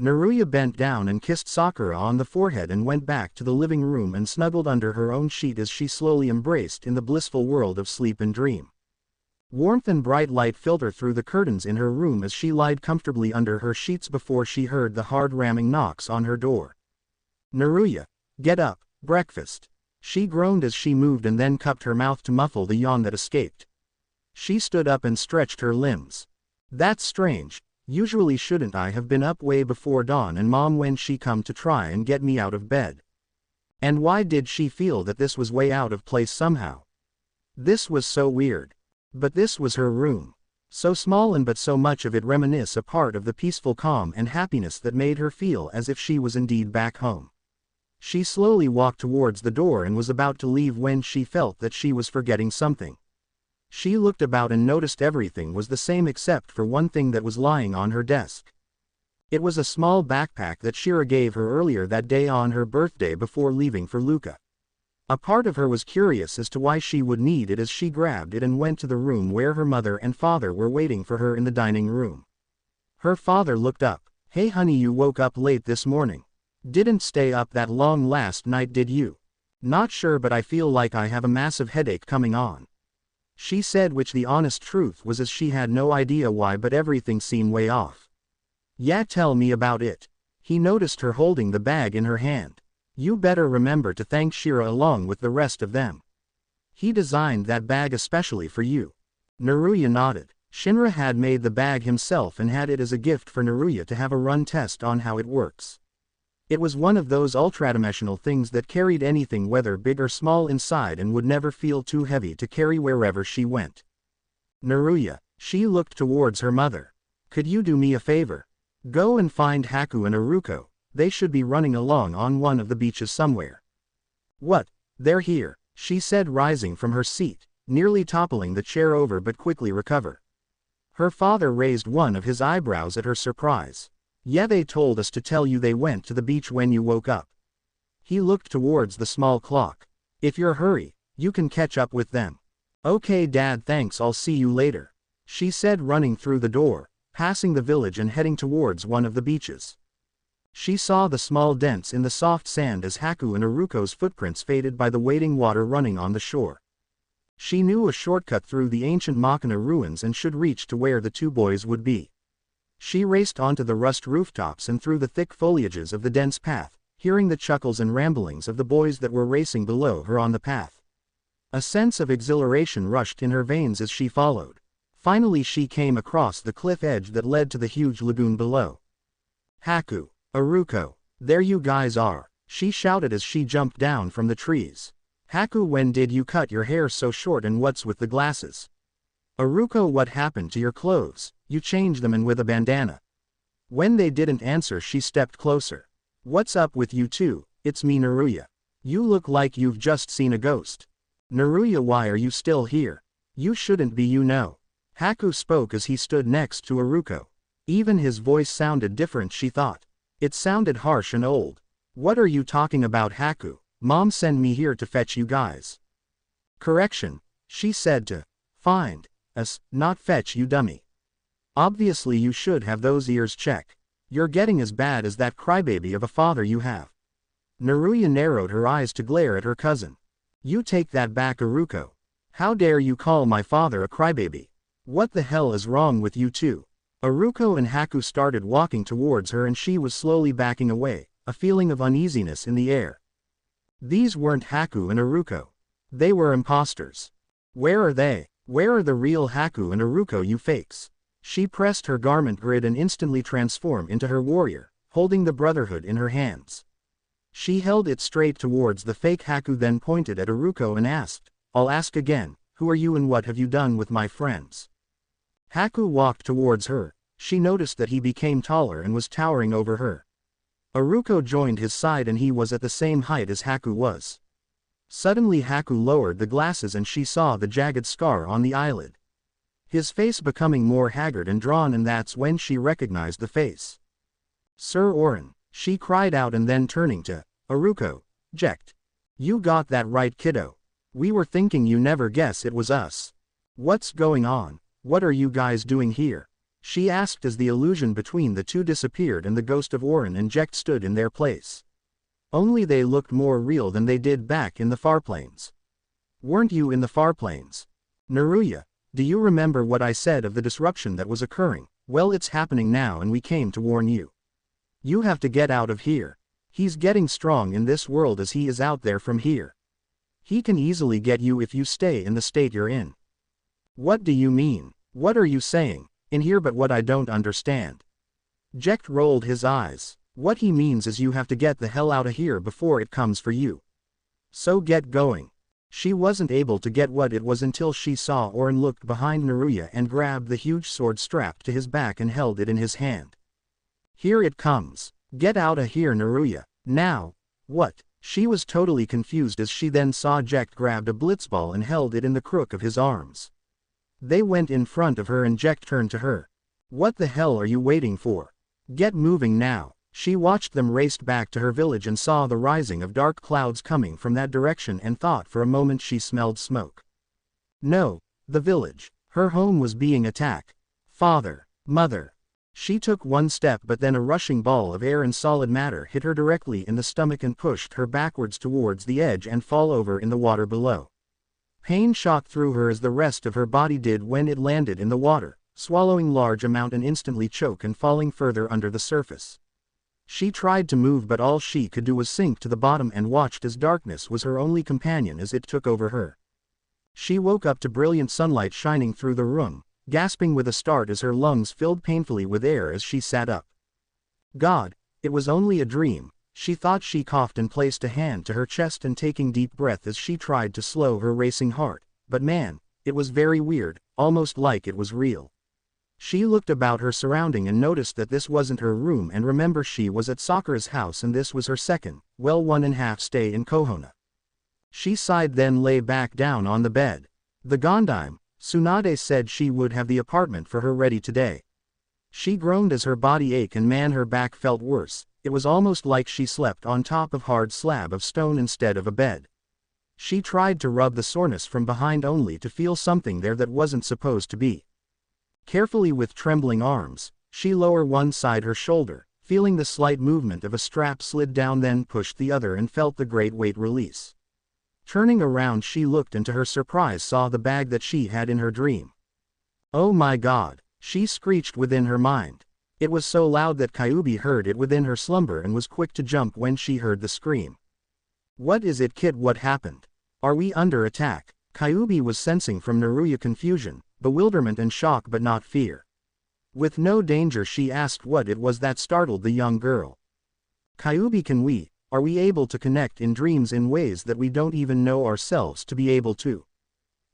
Naruya bent down and kissed Sakura on the forehead and went back to the living room and snuggled under her own sheet as she slowly embraced in the blissful world of sleep and dream. Warmth and bright light filtered through the curtains in her room as she lied comfortably under her sheets before she heard the hard ramming knocks on her door. Naruya, get up, breakfast. She groaned as she moved and then cupped her mouth to muffle the yawn that escaped. She stood up and stretched her limbs. That's strange. Usually shouldn't I have been up way before dawn and mom when she come to try and get me out of bed? And why did she feel that this was way out of place somehow? This was so weird. But this was her room. So small and but so much of it reminisced a part of the peaceful calm and happiness that made her feel as if she was indeed back home. She slowly walked towards the door and was about to leave when she felt that she was forgetting something. She looked about and noticed everything was the same except for one thing that was lying on her desk. It was a small backpack that Shira gave her earlier that day on her birthday before leaving for Luca. A part of her was curious as to why she would need it as she grabbed it and went to the room where her mother and father were waiting for her in the dining room. Her father looked up. Hey honey, you woke up late this morning. Didn't stay up that long last night, did you? Not sure, but I feel like I have a massive headache coming on. She said, which the honest truth was as she had no idea why, but everything seemed way off. Yeah, tell me about it. He noticed her holding the bag in her hand. You better remember to thank Shira along with the rest of them. He designed that bag especially for you. Naruya nodded. Shinra had made the bag himself and had it as a gift for Naruya to have a run test on how it works. It was one of those ultradimensional things that carried anything whether big or small inside and would never feel too heavy to carry wherever she went. Naruya, she looked towards her mother. Could you do me a favor? Go and find Haku and Aruko. They should be running along on one of the beaches somewhere. What? They're here, she said, rising from her seat, nearly toppling the chair over but quickly recover. Her father raised one of his eyebrows at her surprise. Yeah, they told us to tell you they went to the beach when you woke up. He looked towards the small clock. If you're hurry, you can catch up with them. Okay Dad, thanks, I'll see you later, she said, running through the door, passing the village and heading towards one of the beaches. She saw the small dents in the soft sand as Haku and Aruko's footprints faded by the waiting water running on the shore. She knew a shortcut through the ancient Makina ruins and should reach to where the two boys would be. She raced onto the rust rooftops and through the thick foliages of the dense path, hearing the chuckles and ramblings of the boys that were racing below her on the path. A sense of exhilaration rushed in her veins as she followed. Finally she came across the cliff edge that led to the huge lagoon below. Haku, Aruko, there you guys are, she shouted as she jumped down from the trees. Haku, when did you cut your hair so short and what's with the glasses? Aruko, what happened to your clothes? You changed them and with a bandana. When they didn't answer she stepped closer. What's up with you two? It's me, Naruya. You look like you've just seen a ghost. Naruya, why are you still here? You shouldn't be, you know. Haku spoke as he stood next to Aruko. Even his voice sounded different, she thought. It sounded harsh and old. What are you talking about, Haku? Mom sent me here to fetch you guys. Correction, she said, to find us, not fetch you, dummy. Obviously you should have those ears checked. You're getting as bad as that crybaby of a father you have. Naruya narrowed her eyes to glare at her cousin. You take that back, Aruko. How dare you call my father a crybaby? What the hell is wrong with you two? Aruko and Haku started walking towards her and she was slowly backing away, a feeling of uneasiness in the air. These weren't Haku and Aruko. They were imposters. Where are they? Where are the real Haku and Iruko, you fakes? She pressed her garment grid and instantly transformed into her warrior, holding the Brotherhood in her hands. She held it straight towards the fake Haku, then pointed at Iruko and asked, "I'll ask again, who are you and what have you done with my friends?" Haku walked towards her. She noticed that he became taller and was towering over her. Iruko joined his side and he was at the same height as Haku was. Suddenly Haku lowered the glasses and she saw the jagged scar on the eyelid. His face becoming more haggard and drawn, and that's when she recognized the face. "Sir Orin," she cried out, and then turning to Iruko, "Jekt. You got that right, kiddo. We were thinking you never guess it was us. What's going on? What are you guys doing here?" she asked as the illusion between the two disappeared and the ghost of Orin and Jekt stood in their place. Only they looked more real than they did back in the Farplanes. "Weren't you in the Farplanes? Naruya, do you remember what I said of the disruption that was occurring? Well, it's happening now and we came to warn you. You have to get out of here. He's getting strong in this world as he is out there from here. He can easily get you if you stay in the state you're in." "What do you mean? What are you saying? In here, but what I don't understand." Jekt rolled his eyes. "What he means is you have to get the hell out of here before it comes for you. So get going." She wasn't able to get what it was until she saw Orin looked behind Naruya and grabbed the huge sword strapped to his back and held it in his hand. "Here it comes. Get out of here, Naruya. Now." "What?" She was totally confused as she then saw Jekt grabbed a blitzball and held it in the crook of his arms. They went in front of her and Jekt turned to her. "What the hell are you waiting for? Get moving now." She watched them raced back to her village and saw the rising of dark clouds coming from that direction and thought for a moment she smelled smoke. No, the village. Her home was being attacked. Father, mother. She took one step, but then a rushing ball of air and solid matter hit her directly in the stomach and pushed her backwards towards the edge and fall over in the water below. Pain shot through her as the rest of her body did when it landed in the water, swallowing large amount and instantly choke and falling further under the surface. She tried to move, but all she could do was sink to the bottom and watched as darkness was her only companion as it took over her. She woke up to brilliant sunlight shining through the room, gasping with a start as her lungs filled painfully with air as she sat up. God, it was only a dream, she thought. She coughed and placed a hand to her chest and taking deep breath as she tried to slow her racing heart, but man, it was very weird, almost like it was real. She looked about her surrounding and noticed that this wasn't her room, and remember she was at Sakura's house and this was her second, well, 1.5 stay in Konoha. She sighed, then lay back down on the bed. The Gondime, Tsunade, said she would have the apartment for her ready today. She groaned as her body ached and man, her back felt worse. It was almost like she slept on top of hard slab of stone instead of a bed. She tried to rub the soreness from behind only to feel something there that wasn't supposed to be. Carefully with trembling arms, she lowered one side her shoulder, feeling the slight movement of a strap slid down, then pushed the other and felt the great weight release. Turning around, she looked and to her surprise saw the bag that she had in her dream. "Oh my God," she screeched within her mind. It was so loud that Kyuubi heard it within her slumber and was quick to jump when she heard the scream. "What is it, kid? What happened? Are we under attack?" Kyuubi was sensing from Naruya confusion, bewilderment and shock, but not fear. With no danger, she asked what it was that startled the young girl. "Kyuubi, are we able to connect in dreams in ways that we don't even know ourselves to be able to?"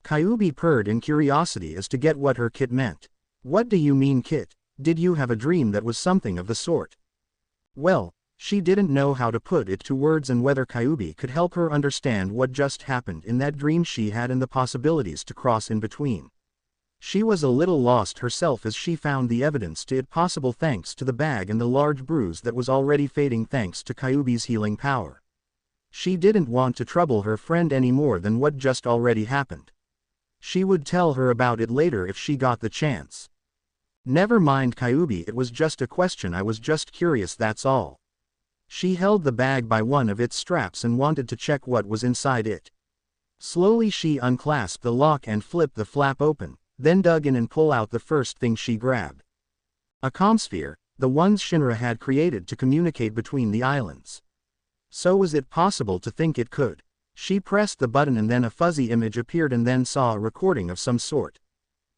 Kyuubi purred in curiosity as to get what her kit meant. "What do you mean, kit? Did you have a dream that was something of the sort?" Well, she didn't know how to put it to words and whether Kyuubi could help her understand what just happened in that dream she had and the possibilities to cross in between. She was a little lost herself as she found the evidence to it possible thanks to the bag and the large bruise that was already fading thanks to Kyuubi's healing power. She didn't want to trouble her friend any more than what just already happened. She would tell her about it later if she got the chance. "Never mind, Kyuubi, it was just a question, I was just curious, that's all." She held the bag by one of its straps and wanted to check what was inside it. Slowly she unclasped the lock and flipped the flap open, then dug in and pulled out the first thing she grabbed. A comsphere, the ones Shinra had created to communicate between the islands. So was it possible to think it could? She pressed the button and then a fuzzy image appeared and then saw a recording of some sort.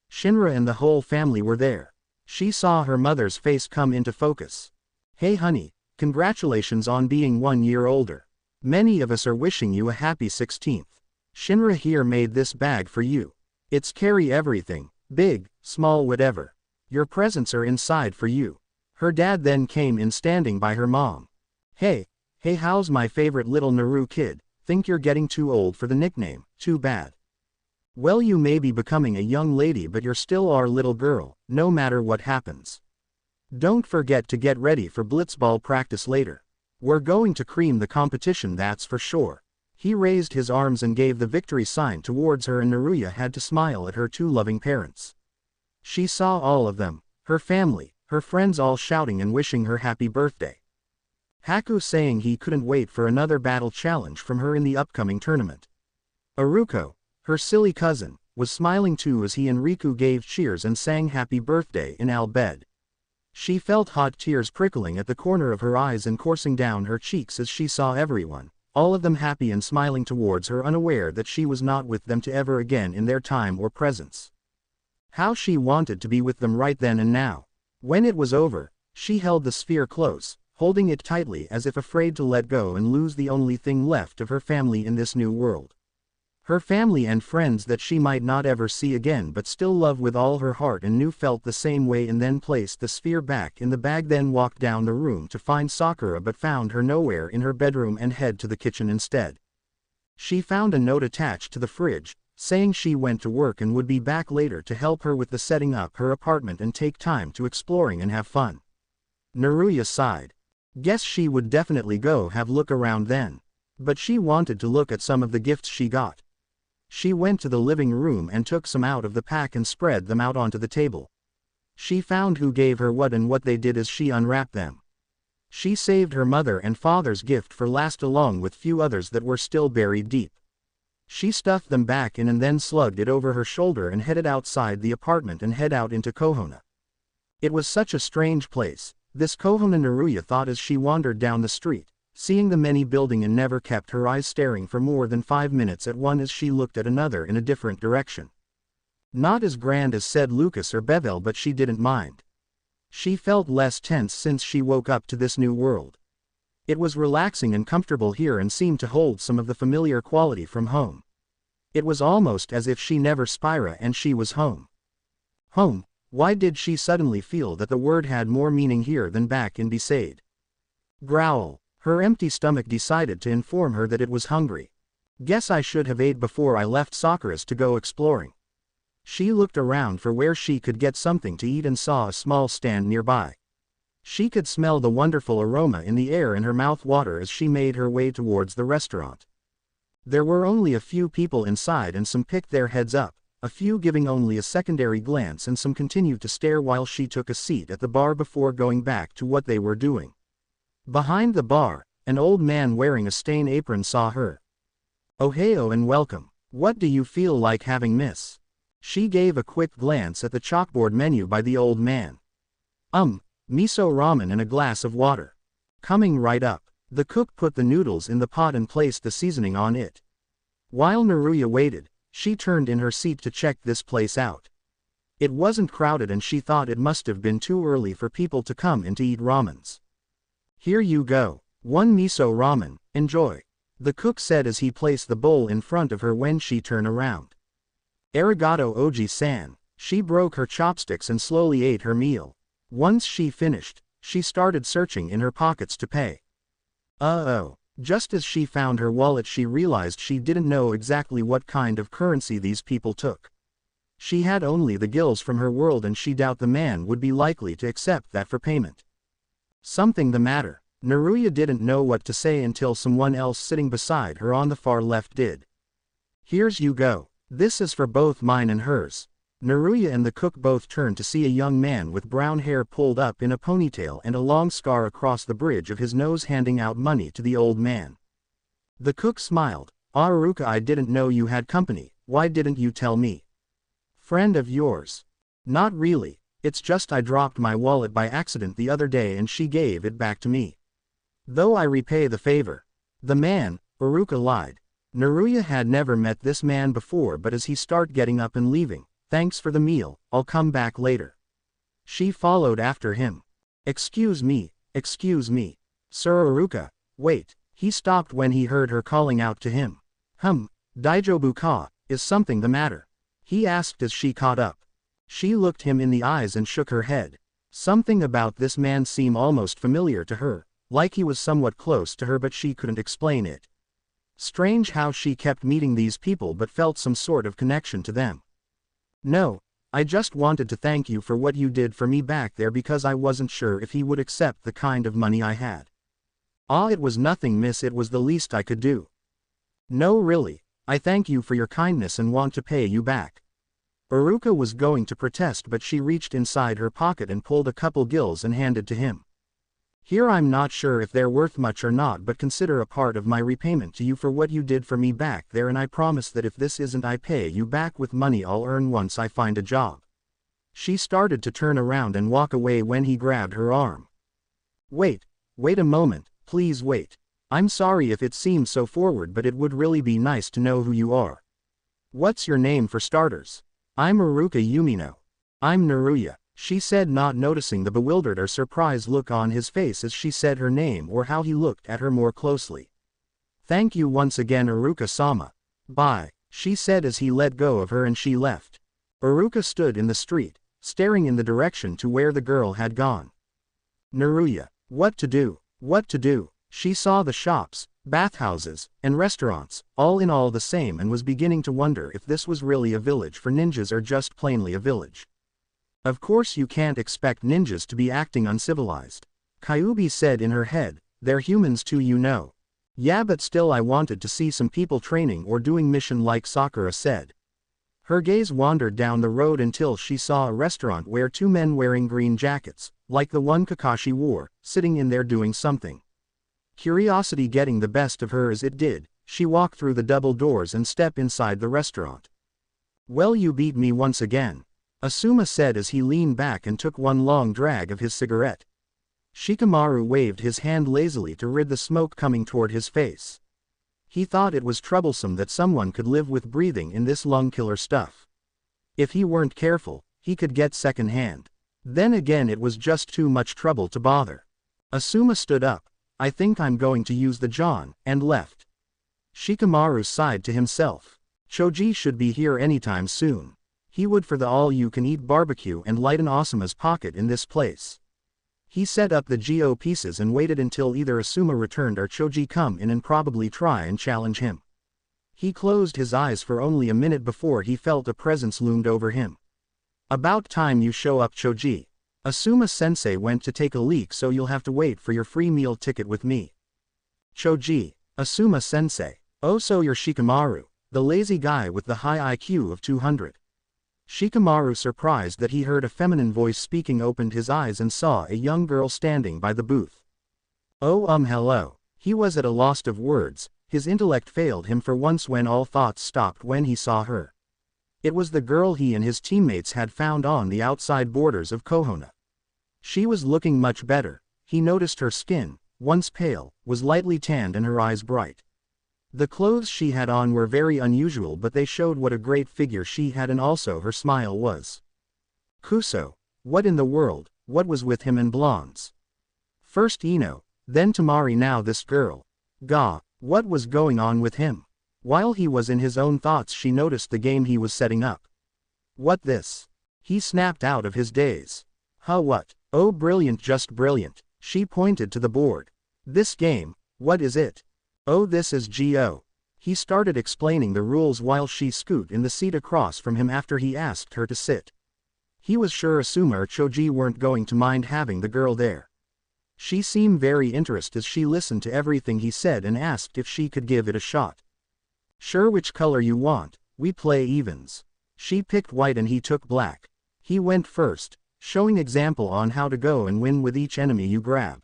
Shinra and the whole family were there. She saw her mother's face come into focus. "Hey honey, congratulations on being 1 year older. Many of us are wishing you a happy 16th. Shinra here made this bag for you. It's carry everything, big, small whatever. Your presents are inside for you." Her dad then came in standing by her mom. Hey, how's my favorite little Naru kid? Think you're getting too old for the nickname, too bad. Well, you may be becoming a young lady but you're still our little girl, no matter what happens. Don't forget to get ready for blitzball practice later. We're going to cream the competition, that's for sure. He raised his arms and gave the victory sign towards her and Naruya had to smile at her two loving parents. She saw all of them, her family, her friends all shouting and wishing her happy birthday. Haku saying he couldn't wait for another battle challenge from her in the upcoming tournament. Aruko, her silly cousin, was smiling too as he and Riku gave cheers and sang happy birthday in al-bed. She felt hot tears prickling at the corner of her eyes and coursing down her cheeks as she saw everyone, all of them happy and smiling towards her, unaware that she was not with them to ever again in their time or presence. How she wanted to be with them right then and now. When it was over, she held the sphere close, holding it tightly as if afraid to let go and lose the only thing left of her family in this new world. Her family and friends that she might not ever see again but still love with all her heart and knew felt the same way, and then placed the sphere back in the bag, then walked down the room to find Sakura but found her nowhere in her bedroom and head to the kitchen instead. She found a note attached to the fridge, saying she went to work and would be back later to help her with the setting up her apartment and take time to exploring and have fun. Naruya sighed. Guess she would definitely go have look around then. But she wanted to look at some of the gifts she got. She went to the living room and took some out of the pack and spread them out onto the table. She found who gave her what and what they did as she unwrapped them. She saved her mother and father's gift for last along with few others that were still buried deep. She stuffed them back in and then slugged it over her shoulder and headed outside the apartment and head out into Konoha. It was such a strange place, this Konoha, Naruya thought as she wandered down the street, seeing the many building, and never kept her eyes staring for more than 5 minutes at one as she looked at another in a different direction. Not as grand as said Lucas or Bevel, but she didn't mind. She felt less tense since she woke up to this new world. It was relaxing and comfortable here and seemed to hold some of the familiar quality from home. It was almost as if she never Spira and she was home. Home, why did she suddenly feel that the word had more meaning here than back in Besaid? Growl. Her empty stomach decided to inform her that it was hungry. Guess I should have ate before I left Sakura's to go exploring. She looked around for where she could get something to eat and saw a small stand nearby. She could smell the wonderful aroma in the air and her mouth water as she made her way towards the restaurant. There were only a few people inside and some picked their heads up, a few giving only a secondary glance and some continued to stare while she took a seat at the bar before going back to what they were doing. Behind the bar, an old man wearing a stain apron saw her. "Ohio and welcome. What do you feel like having, miss?" She gave a quick glance at the chalkboard menu by the old man. Miso ramen and a glass of water. Coming right up. The cook put the noodles in the pot and placed the seasoning on it. While Naruya waited, she turned in her seat to check this place out. It wasn't crowded and she thought it must have been too early for people to come in to eat ramens. "Here you go. 1 miso ramen, enjoy," the cook said as he placed the bowl in front of her when she turned around. "Arigato Oji-san." She broke her chopsticks and slowly ate her meal. Once she finished, she started searching in her pockets to pay. Just as she found her wallet she realized she didn't know exactly what kind of currency these people took. She had only the gills from her world and she doubted the man would be likely to accept that for payment. Something the matter? Naruya didn't know what to say until someone else sitting beside her on the far left did. "Here's you go. This is for both mine and hers." Naruya and the cook both turned to see a young man with brown hair pulled up in a ponytail and a long scar across the bridge of his nose handing out money to the old man. The cook smiled. "Aruka, I didn't know you had company, why didn't you tell me?" "Friend of yours?" "Not really, it's just I dropped my wallet by accident the other day and she gave it back to me. Though I repay the favor." The man, Aruka, lied. Naruya had never met this man before, but as he started getting up and leaving, "Thanks for the meal, I'll come back later." She followed after him. Excuse me, Sir Iruka, wait." He stopped when he heard her calling out to him. Daijobu ka, is something the matter?" he asked as she caught up. She looked him in the eyes and shook her head. Something about this man seemed almost familiar to her, like he was somewhat close to her, but she couldn't explain it. Strange how she kept meeting these people but felt some sort of connection to them. "No, I just wanted to thank you for what you did for me back there because I wasn't sure if he would accept the kind of money I had." "Ah, it was nothing, miss, it was the least I could do." "No, really, I thank you for your kindness and want to pay you back." Iruka was going to protest, but she reached inside her pocket and pulled a couple gills and handed to him. "Here, I'm not sure if they're worth much or not, but consider a part of my repayment to you for what you did for me back there, and I promise that if this isn't, I pay you back with money I'll earn once I find a job." She started to turn around and walk away when he grabbed her arm. Wait a moment, please wait. I'm sorry if it seems so forward, but it would really be nice to know who you are. What's your name for starters?" "I'm Iruka Yumino." "I'm Naruya," she said, not noticing the bewildered or surprised look on his face as she said her name or how he looked at her more closely. "Thank you once again, Iruka-sama. Bye," she said as he let go of her and she left. Iruka stood in the street, staring in the direction to where the girl had gone. Naruya, what to do? She saw the shops, bathhouses, and restaurants, all in all the same, and was beginning to wonder if this was really a village for ninjas or just plainly a village. Of course you can't expect ninjas to be acting uncivilized. Kyuubi said in her head, "They're humans too, you know." "Yeah, but still I wanted to see some people training or doing mission like Sakura said." Her gaze wandered down the road until she saw a restaurant where two men wearing green jackets, like the one Kakashi wore, sitting in there doing something. Curiosity getting the best of her as it did, she walked through the double doors and stepped inside the restaurant. "Well, you beat me once again," Asuma said as he leaned back and took one long drag of his cigarette. Shikamaru waved his hand lazily to rid the smoke coming toward his face. He thought it was troublesome that someone could live with breathing in this lung killer stuff. If he weren't careful, he could get secondhand. Then again, it was just too much trouble to bother. Asuma stood up. "I think I'm going to use the John," and left. Shikamaru sighed to himself. Choji should be here anytime soon. He would for the all-you-can-eat barbecue and lighten Asuma's pocket in this place. He set up the Geo pieces and waited until either Asuma returned or Choji come in and probably try and challenge him. He closed his eyes for only a minute before he felt a presence loomed over him. "About time you show up, Choji. Asuma-sensei went to take a leak, so you'll have to wait for your free meal ticket with me." "Choji, Asuma-sensei. Oh, so you're Shikamaru, the lazy guy with the high IQ of 200. Shikamaru, surprised that he heard a feminine voice speaking, opened his eyes and saw a young girl standing by the booth. "Oh, hello." He was at a loss of words, his intellect failed him for once when all thoughts stopped when he saw her. It was the girl he and his teammates had found on the outside borders of Konoha. She was looking much better. He noticed her skin, once pale, was lightly tanned and her eyes bright. The clothes she had on were very unusual, but they showed what a great figure she had, and also her smile was. Kuso. What in the world, what was with him and blondes? First Ino, then Tamari, now this girl. Gah, what was going on with him? While he was in his own thoughts, she noticed the game he was setting up. "What this?" He snapped out of his daze. "Huh, what? Oh, brilliant, just brilliant." She pointed to the board. "This game, what is it?" "Oh, this is Go." He started explaining the rules while she scooted in the seat across from him after he asked her to sit. He was sure Asuma or Choji weren't going to mind having the girl there. She seemed very interested as she listened to everything he said and asked if she could give it a shot. "Sure, which color you want? We play evens." She picked white and he took black. He went first, showing example on how to go and win with each enemy you grab.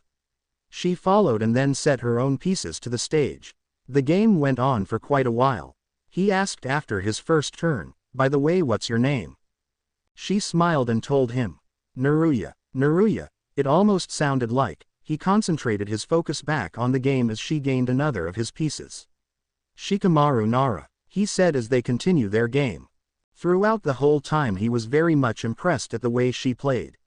She followed and then set her own pieces to the stage. The game went on for quite a while. He asked after his first turn, "By the way, what's your name?" She smiled and told him. Naruya. Naruya. It almost sounded like. He concentrated his focus back on the game as she gained another of his pieces. Shikamaru Nara, he said as they continue their game. Throughout the whole time he was very much impressed at the way she played.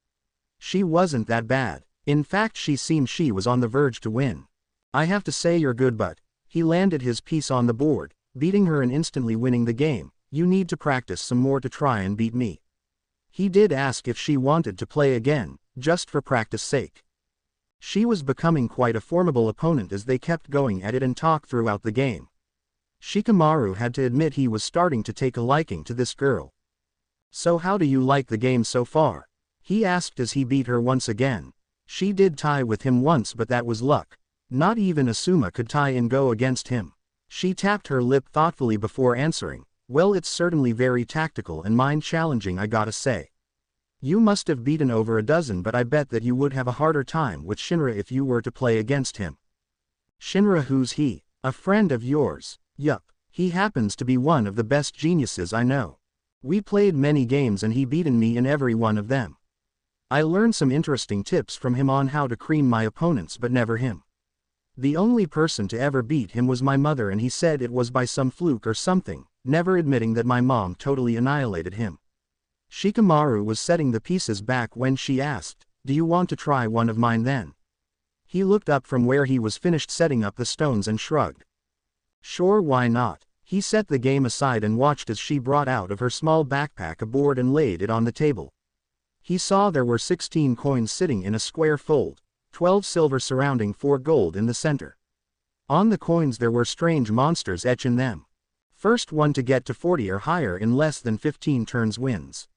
She wasn't that bad. In fact she seemed she was on the verge to win. I have to say you're good, but he landed his piece on the board, beating her and instantly winning the game. You need to practice some more to try and beat me. He did ask if she wanted to play again, just for practice sake. She was becoming quite a formidable opponent as they kept going at it and talked throughout the game. Shikamaru had to admit he was starting to take a liking to this girl. So how do you like the game so far? He asked as he beat her once again. She did tie with him once, but that was luck. Not even Asuma could tie and go against him. She tapped her lip thoughtfully before answering. Well, it's certainly very tactical and mind-challenging, I gotta say. You must have beaten over a dozen, but I bet that you would have a harder time with Shinra if you were to play against him. Shinra, who's he? A friend of yours? Yup, he happens to be one of the best geniuses I know. We played many games and he beaten me in every one of them. I learned some interesting tips from him on how to cream my opponents, but never him. The only person to ever beat him was my mother, and he said it was by some fluke or something, never admitting that my mom totally annihilated him. Shikamaru was setting the pieces back when she asked, "Do you want to try one of mine then?" He looked up from where he was finished setting up the stones and shrugged. Sure, why not? He set the game aside and watched as she brought out of her small backpack a board and laid it on the table. He saw there were 16 coins sitting in a square fold, 12 silver surrounding 4 gold in the center. On the coins there were strange monsters etched in them. First one to get to 40 or higher in less than 15 turns wins.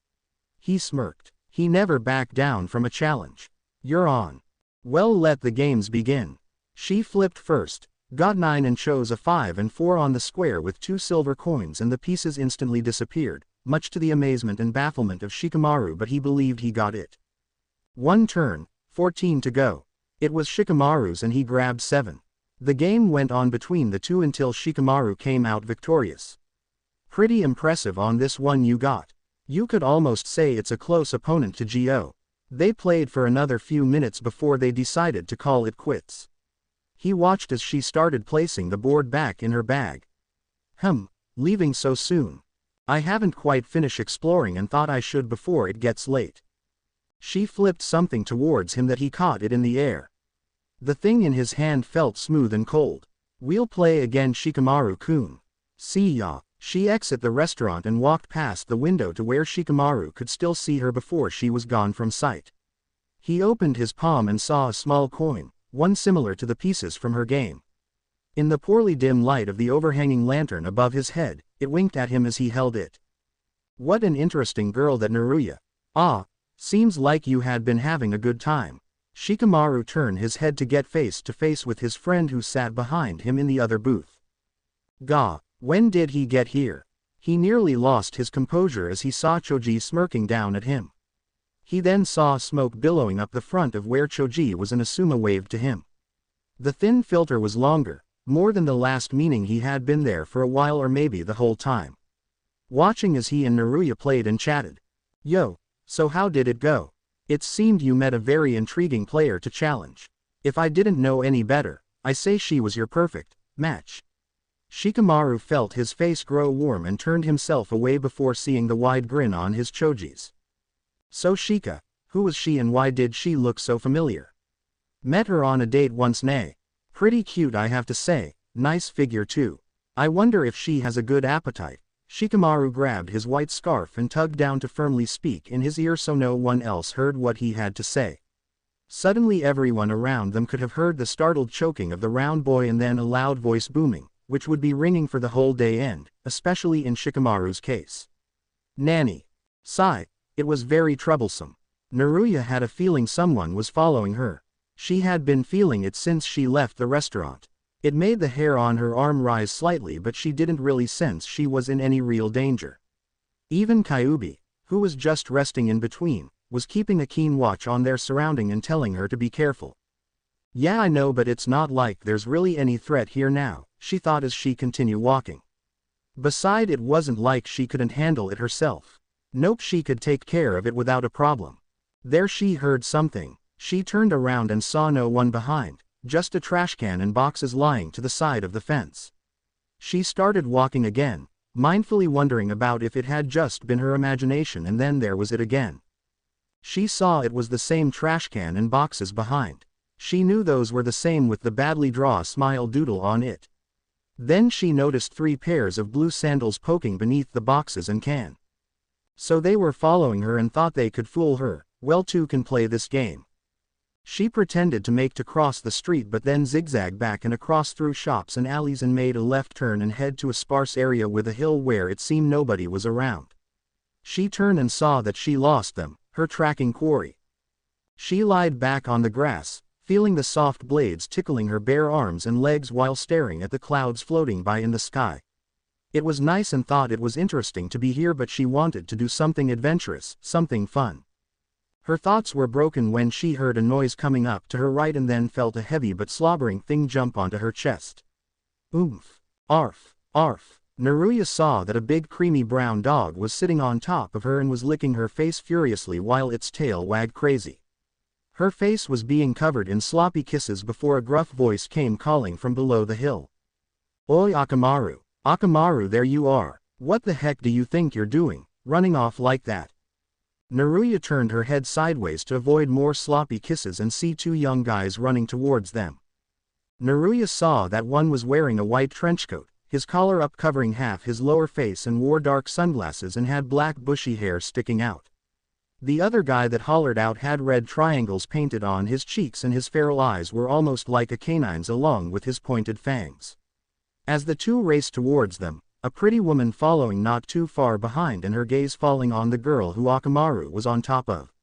He smirked. He never backed down from a challenge. You're on. Well, let the games begin. She flipped first, got 9 and chose a 5 and 4 on the square with 2 silver coins, and the pieces instantly disappeared, much to the amazement and bafflement of Shikamaru, but he believed he got it. One turn, 14 to go. It was Shikamaru's and he grabbed 7. The game went on between the two until Shikamaru came out victorious. Pretty impressive on this one you got. You could almost say it's a close opponent to Gyo. They played for another few minutes before they decided to call it quits. He watched as she started placing the board back in her bag. Leaving so soon? I haven't quite finished exploring and thought I should before it gets late. She flipped something towards him that he caught it in the air. The thing in his hand felt smooth and cold. We'll play again, Shikamaru-kun. See ya. She exited the restaurant and walked past the window to where Shikamaru could still see her before she was gone from sight. He opened his palm and saw a small coin, one similar to the pieces from her game. In the poorly dim light of the overhanging lantern above his head, it winked at him as he held it. What an interesting girl that Naruya. Ah, seems like you had been having a good time. Shikamaru turned his head to get face to face with his friend who sat behind him in the other booth. Gah, when did he get here? He nearly lost his composure as he saw Choji smirking down at him. He then saw smoke billowing up the front of where Choji was and Asuma waved to him. The thin filter was longer, more than the last, meaning he had been there for a while or maybe the whole time. Watching as he and Naruya played and chatted. Yo, so how did it go? It seemed you met a very intriguing player to challenge. If I didn't know any better, I say she was your perfect match. Shikamaru felt his face grow warm and turned himself away before seeing the wide grin on his Choji's. So Shika, who was she and why did she look so familiar? Met her on a date once, nay. Pretty cute, I have to say, nice figure too. I wonder if she has a good appetite. Shikamaru grabbed his white scarf and tugged down to firmly speak in his ear so no one else heard what he had to say. Suddenly everyone around them could have heard the startled choking of the round boy and then a loud voice booming, which would be ringing for the whole day end, especially in Shikamaru's case. Nanny. Sigh. It was very troublesome. Naruya had a feeling someone was following her. She had been feeling it since she left the restaurant. It made the hair on her arm rise slightly, but she didn't really sense she was in any real danger. Even Kyuubi, who was just resting in between, was keeping a keen watch on their surrounding and telling her to be careful. Yeah, I know, but it's not like there's really any threat here now, she thought as she continued walking. Besides, it wasn't like she couldn't handle it herself. Nope, she could take care of it without a problem. There she heard something. She turned around and saw no one behind, just a trash can and boxes lying to the side of the fence. She started walking again, mindfully wondering about if it had just been her imagination, and then there was it again. She saw it was the same trash can and boxes behind. She knew those were the same with the badly drawn smile doodle on it. Then she noticed 3 pairs of blue sandals poking beneath the boxes and can. So they were following her and thought they could fool her. Well, 2 can play this game. She pretended to make to cross the street, but then zigzagged back and across through shops and alleys and made a left turn and head to a sparse area with a hill where it seemed nobody was around. She turned and saw that she lost them, her tracking quarry. She lied back on the grass, feeling the soft blades tickling her bare arms and legs while staring at the clouds floating by in the sky. It was nice and thought it was interesting to be here, but she wanted to do something adventurous, something fun. Her thoughts were broken when she heard a noise coming up to her right and then felt a heavy but slobbering thing jump onto her chest. Oomph! Arf! Arf! Naruya saw that a big creamy brown dog was sitting on top of her and was licking her face furiously while its tail wagged crazy. Her face was being covered in sloppy kisses before a gruff voice came calling from below the hill. Oi, Akamaru! Akamaru, there you are! What the heck do you think you're doing, running off like that? Naruya turned her head sideways to avoid more sloppy kisses and see 2 young guys running towards them. Naruya saw that one was wearing a white trenchcoat, his collar up covering half his lower face, and wore dark sunglasses and had black bushy hair sticking out. The other guy that hollered out had red triangles painted on his cheeks and his feral eyes were almost like a canine's along with his pointed fangs. As the 2 raced towards them, a pretty woman following not too far behind and her gaze falling on the girl who Akamaru was on top of.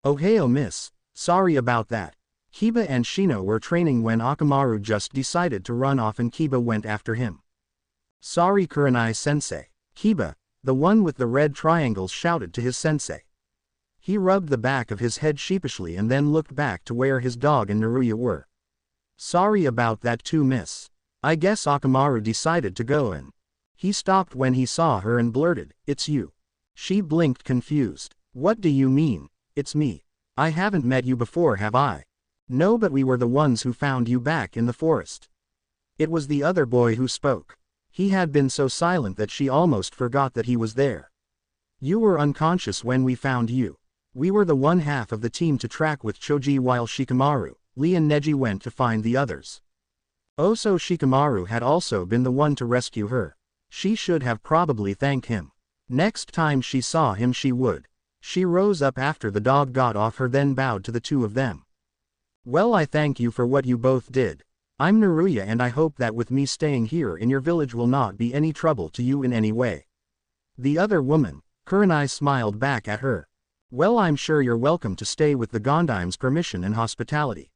Oh hey, oh miss, sorry about that. Kiba and Shino were training when Akamaru just decided to run off and Kiba went after him. Sorry Kurenai-sensei. Kiba, the one with the red triangles, shouted to his sensei. He rubbed the back of his head sheepishly and then looked back to where his dog and Naruya were. Sorry about that too, miss. I guess Akamaru decided to go in. He stopped when he saw her and blurted, "It's you." She blinked confused. What do you mean, it's me? I haven't met you before, have I? No, but we were the ones who found you back in the forest. It was the other boy who spoke. He had been so silent that she almost forgot that he was there. You were unconscious when we found you. We were the one half of the team to track with Choji while Shikamaru, Lee and Neji went to find the others. Oh, so Shikamaru had also been the one to rescue her. She should have probably thanked him. Next time she saw him she would. She rose up after the dog got off her, then bowed to the 2 of them. Well, I thank you for what you both did. I'm Naruya and I hope that with me staying here in your village will not be any trouble to you in any way. The other woman, Kurenai, smiled back at her. Well, I'm sure you're welcome to stay with the Gondime's permission and hospitality.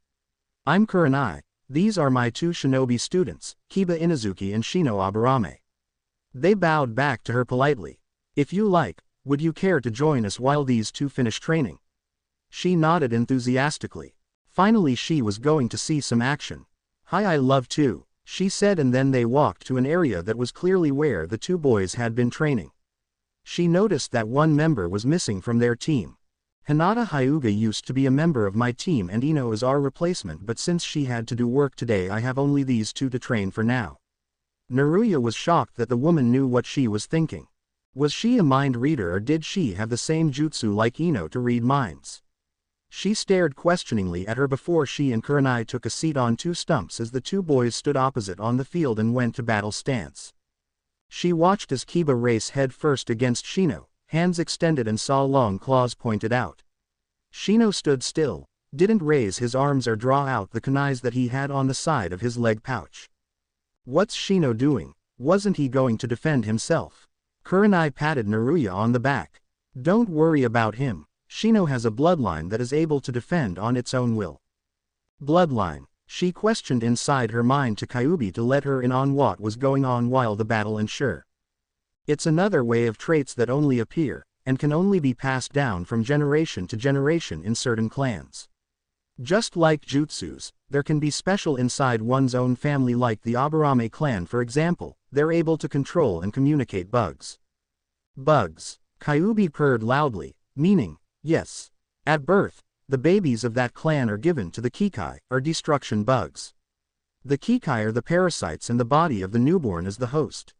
I'm Kurenai. These are my 2 shinobi students, Kiba Inazuki and Shino Aburame. They bowed back to her politely. If you like, would you care to join us while these 2 finish training? She nodded enthusiastically. Finally she was going to see some action. Hi, I love to, she said, and then they walked to an area that was clearly where the 2 boys had been training. She noticed that one member was missing from their team. Hinata Hyuga used to be a member of my team and Ino is our replacement, but since she had to do work today I have only these 2 to train for now. Naruya was shocked that the woman knew what she was thinking. Was she a mind reader or did she have the same jutsu like Ino to read minds? She stared questioningly at her before she and Kurenai took a seat on 2 stumps as the 2 boys stood opposite on the field and went to battle stance. She watched as Kiba race head first against Shino, hands extended, and saw long claws pointed out. Shino stood still, didn't raise his arms or draw out the kunais that he had on the side of his leg pouch. What's Shino doing? Wasn't he going to defend himself? Kurenai patted Naruya on the back. Don't worry about him. Shino has a bloodline that is able to defend on its own will. Bloodline? She questioned inside her mind to Kyuubi to let her in on what was going on while the battle ensued. It's another way of traits that only appear, and can only be passed down from generation to generation in certain clans. Just like jutsus, there can be special inside one's own family, like the Aburame clan for example, they're able to control and communicate bugs. Bugs. Kyuubi purred loudly, meaning, yes. At birth, the babies of that clan are given to the Kikai, or destruction bugs. The Kikai are the parasites and the body of the newborn is the host.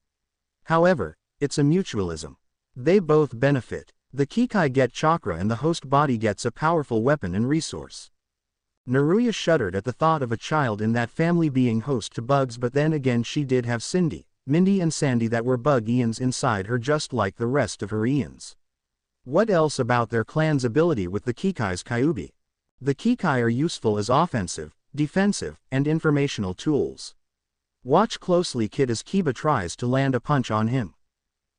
However, it's a mutualism. They both benefit. The Kikai get chakra and the host body gets a powerful weapon and resource. Naruya shuddered at the thought of a child in that family being host to bugs, but then again she did have Cindy, Mindy and Sandy that were bug Ians inside her just like the rest of her Ians. What else about their clan's ability with the Kikai's Kyuubi? The Kikai are useful as offensive, defensive, and informational tools. Watch closely kid as Kiba tries to land a punch on him.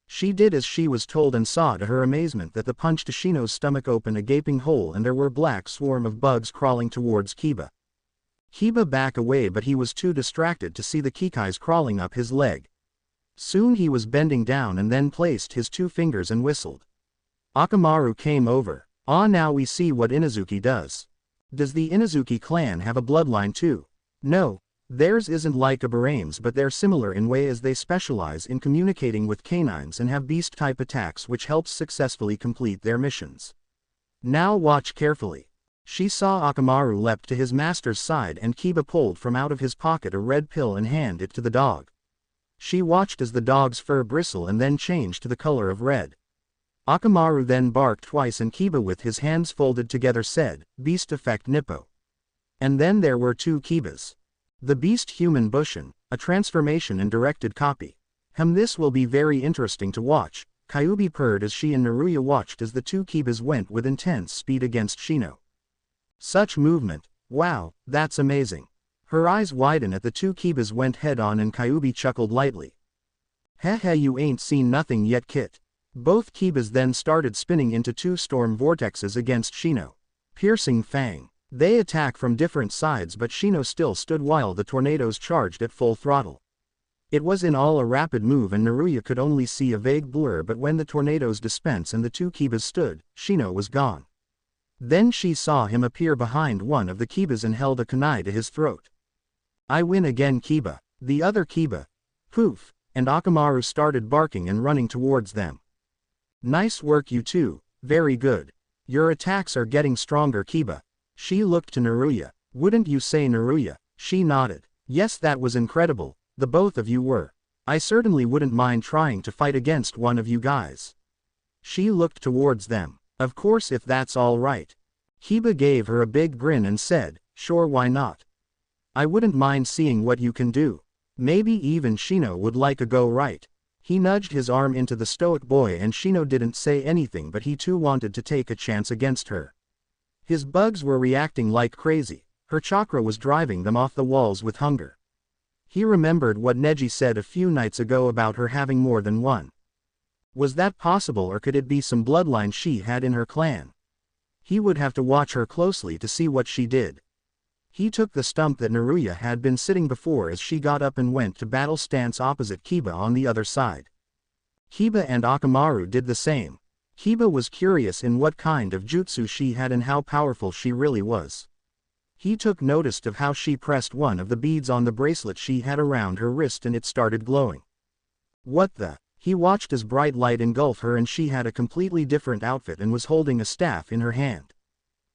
She did as she was told and saw to her amazement that the punch to Shino's stomach opened a gaping hole and there were black swarm of bugs crawling towards Kiba. Kiba back away, but he was too distracted to see the Kikais crawling up his leg. Soon he was bending down and then placed his 2 fingers and whistled. Akamaru came over. Ah, now we see what Inazuki does. Does the Inazuki clan have a bloodline too? No. Theirs isn't like Abarame's, but they're similar in way as they specialize in communicating with canines and have beast-type attacks which helps successfully complete their missions. Now watch carefully. She saw Akamaru leapt to his master's side and Kiba pulled from out of his pocket a red pill and handed it to the dog. She watched as the dog's fur bristle and then change to the color of red. Akamaru then barked twice and Kiba with his hands folded together said, "Beast effect Nippo." And then there were 2 Kibas. The beast human Bushin, a transformation and directed copy. This will be very interesting to watch, Kyuubi purred as she and Naruya watched as the 2 Kibas went with intense speed against Shino. Such movement, wow, that's amazing. Her eyes widen at the 2 Kibas went head on and Kyuubi chuckled lightly. Heh, you ain't seen nothing yet kit. Both Kibas then started spinning into 2 storm vortexes against Shino. Piercing fang. They attack from different sides, but Shino still stood while the tornadoes charged at full throttle. It was in all a rapid move and Naruya could only see a vague blur, but when the tornadoes dispense and the 2 Kibas stood, Shino was gone. Then she saw him appear behind one of the Kibas and held a kunai to his throat. I win again Kiba. The other Kiba. Poof, and Akamaru started barking and running towards them. Nice work you two, very good. Your attacks are getting stronger Kiba. She looked to Naruya. Wouldn't you say Naruya? She nodded. Yes, that was incredible, the both of you were. I certainly wouldn't mind trying to fight against one of you guys. She looked towards them. Of course, if that's all right. Kiba gave her a big grin and said, sure, why not? I wouldn't mind seeing what you can do. Maybe even Shino would like a go, right? He nudged his arm into the stoic boy and Shino didn't say anything, but he too wanted to take a chance against her. His bugs were reacting like crazy. Her chakra was driving them off the walls with hunger. He remembered what Neji said a few nights ago about her having more than one. Was that possible, or could it be some bloodline she had in her clan? He would have to watch her closely to see what she did. He took the stump that Naruya had been sitting before as she got up and went to battle stance opposite Kiba on the other side. Kiba and Akamaru did the same. Kiba was curious in what kind of jutsu she had and how powerful she really was. He took notice of how she pressed one of the beads on the bracelet she had around her wrist and it started glowing. What the? He watched as bright light engulfed her and she had a completely different outfit and was holding a staff in her hand.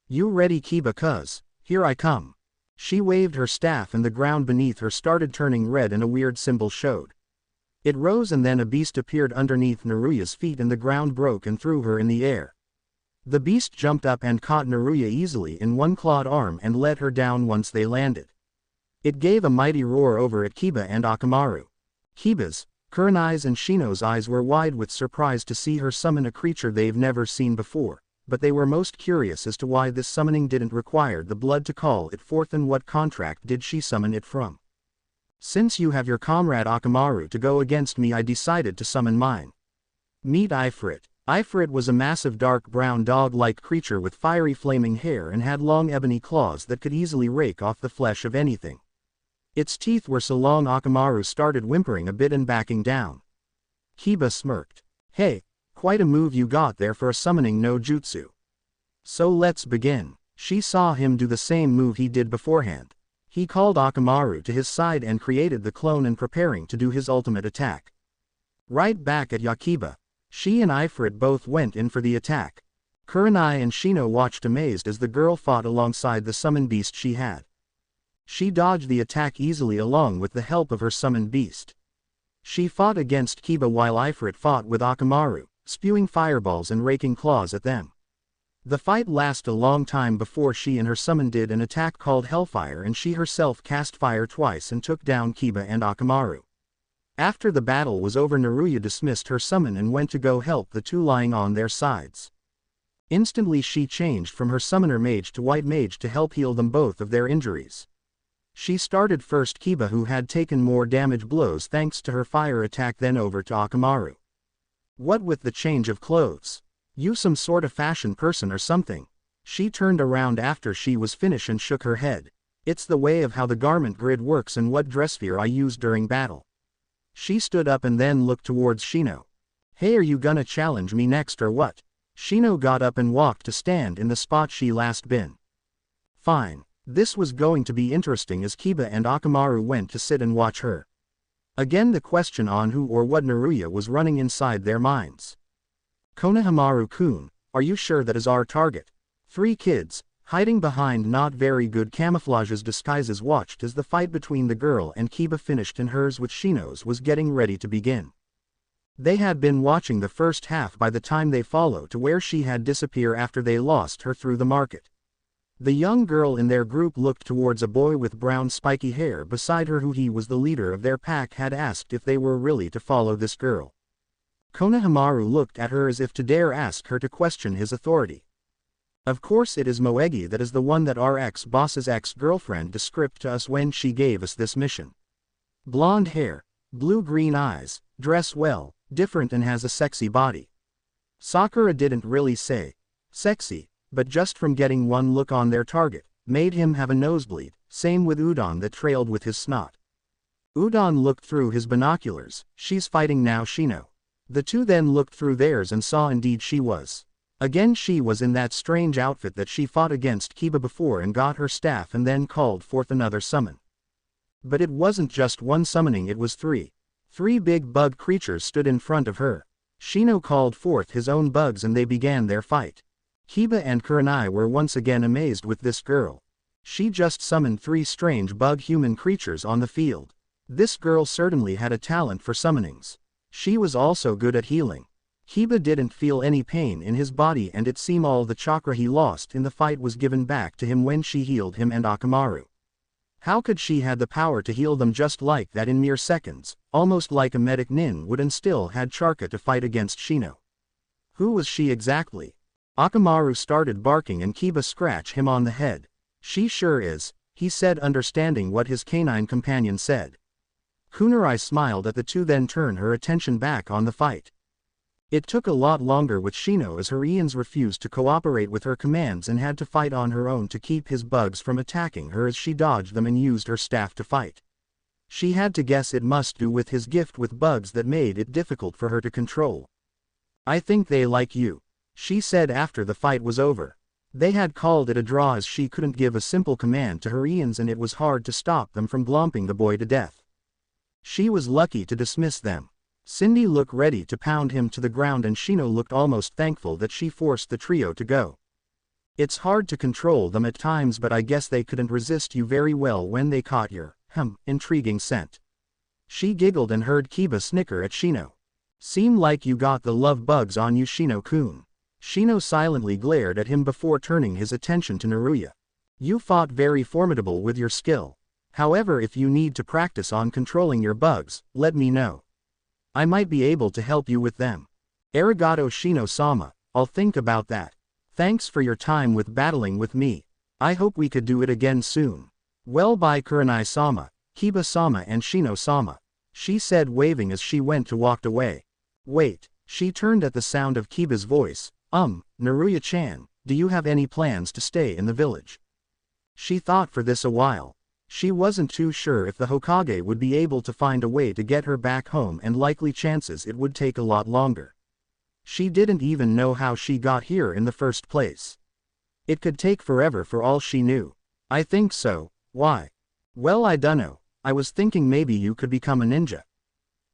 You ready Kiba, cuz, here I come. She waved her staff and the ground beneath her started turning red and a weird symbol showed. It rose and then a beast appeared underneath Naruya's feet and the ground broke and threw her in the air. The beast jumped up and caught Naruya easily in one clawed arm and let her down once they landed. It gave a mighty roar over at Kiba and Akamaru. Kiba's, Kurenai's and Shino's eyes were wide with surprise to see her summon a creature they've never seen before, but they were most curious as to why this summoning didn't require the blood to call it forth and what contract did she summon it from. Since you have your comrade Akamaru to go against me, I decided to summon mine. Meet Ifrit. Ifrit was a massive dark brown dog-like creature with fiery flaming hair and had long ebony claws that could easily rake off the flesh of anything. Its teeth were so long Akamaru started whimpering a bit and backing down. Kiba smirked. Hey, quite a move you got there for a summoning no jutsu. So let's begin. She saw him do the same move he did beforehand. He called Akamaru to his side and created the clone and preparing to do his ultimate attack. Right back at Yakiba. She and Ifrit both went in for the attack. Kurenai and Shino watched amazed as the girl fought alongside the summon beast she had. She dodged the attack easily along with the help of her summoned beast. She fought against Kiba while Ifrit fought with Akamaru, spewing fireballs and raking claws at them. The fight lasted a long time before she and her summon did an attack called Hellfire, and she herself cast fire twice and took down Kiba and Akamaru. After the battle was over, Naruya dismissed her summon and went to go help the two lying on their sides. Instantly she changed from her summoner mage to white mage to help heal them both of their injuries. She started first Kiba, who had taken more damage blows thanks to her fire attack, then over to Akamaru. What with the change of clothes? You some sort of fashion person or something? She turned around after she was finished and shook her head. It's the way of how the garment grid works and what dress fear I used during battle. She stood up and then looked towards Shino. Hey, are you gonna challenge me next or what? Shino got up and walked to stand in the spot she last been. Fine. This was going to be interesting as Kiba and Akamaru went to sit and watch her. Again the question on who or what Naruya was running inside their minds. Konohamaru-kun, are you sure that is our target? 3 kids, hiding behind not very good camouflages disguises, watched as the fight between the girl and Kiba finished and hers with Shino's was getting ready to begin. They had been watching the first half by the time they followed to where she had disappeared after they lost her through the market. The young girl in their group looked towards a boy with brown spiky hair beside her, who he was the leader of their pack, had asked if they were really to follow this girl. Konohamaru looked at her as if to dare ask her to question his authority. Of course it is Moegi, that is the one that our ex-boss's ex-girlfriend described to us when she gave us this mission. Blonde hair, blue-green eyes, dress well, different, and has a sexy body. Sakura didn't really say sexy, but just from getting one look on their target, made him have a nosebleed, same with Udon that trailed with his snot. Udon looked through his binoculars. She's fighting now, Shino. The two then looked through theirs and saw indeed she was. Again she was in that strange outfit that she fought against Kiba before and got her staff and then called forth another summon. But it wasn't just one summoning, it was 3. 3 big bug creatures stood in front of her. Shino called forth his own bugs and they began their fight. Kiba and Kurenai were once again amazed with this girl. She just summoned 3 strange bug human creatures on the field. This girl certainly had a talent for summonings. She was also good at healing. Kiba didn't feel any pain in his body, and it seemed all the chakra he lost in the fight was given back to him when she healed him and Akamaru. How could she had the power to heal them just like that in mere seconds, almost like a medic nin would, and still had chakra to fight against Shino? Who was she exactly? Akamaru started barking and Kiba scratched him on the head. She sure is, he said, understanding what his canine companion said. Kurenai smiled at the two, then turned her attention back on the fight. It took a lot longer with Shino as her Ians refused to cooperate with her commands and had to fight on her own to keep his bugs from attacking her as she dodged them and used her staff to fight. She had to guess it must do with his gift with bugs that made it difficult for her to control. I think they like you, she said after the fight was over. They had called it a draw as she couldn't give a simple command to her Ians and it was hard to stop them from blomping the boy to death. She was lucky to dismiss them. Cindy looked ready to pound him to the ground and Shino looked almost thankful that she forced the trio to go. It's hard to control them at times, but I guess they couldn't resist you very well when they caught your, intriguing scent. She giggled and heard Kiba snicker at Shino. Seem like you got the love bugs on you, Shino-kun. Shino silently glared at him before turning his attention to Naruya. You fought very formidable with your skill. However, if you need to practice on controlling your bugs, let me know. I might be able to help you with them. Arigato, Shino-sama, I'll think about that. Thanks for your time with battling with me. I hope we could do it again soon. Well, bye Kurenai-sama, Kiba-sama and Shino-sama, she said, waving as she went to walk away. Wait, she turned at the sound of Kiba's voice. Naruya-chan, do you have any plans to stay in the village? She thought for this a while. She wasn't too sure if the Hokage would be able to find a way to get her back home, and likely chances it would take a lot longer. She didn't even know how she got here in the first place. It could take forever for all she knew. I think so. Why? Well, I dunno. I was thinking maybe you could become a ninja.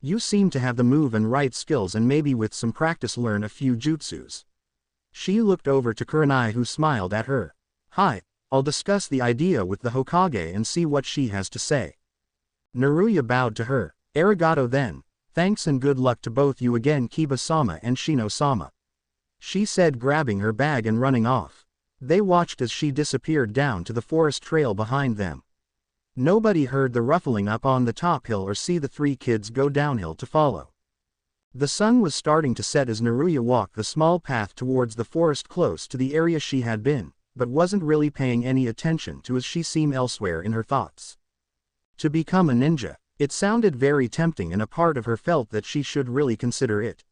You seem to have the move and right skills, and maybe with some practice learn a few jutsus. She looked over to Kurenai, who smiled at her. Hi, I'll discuss the idea with the Hokage and see what she has to say. Naruya bowed to her. Arigato then. Thanks and good luck to both you again, Kiba-sama and Shino-sama. She said, grabbing her bag and running off. They watched as she disappeared down to the forest trail behind them. Nobody heard the ruffling up on the top hill or see the three kids go downhill to follow. The sun was starting to set as Naruya walked the small path towards the forest close to the area she had been, but wasn't really paying any attention to as she seemed elsewhere in her thoughts. To become a ninja, it sounded very tempting and a part of her felt that she should really consider it.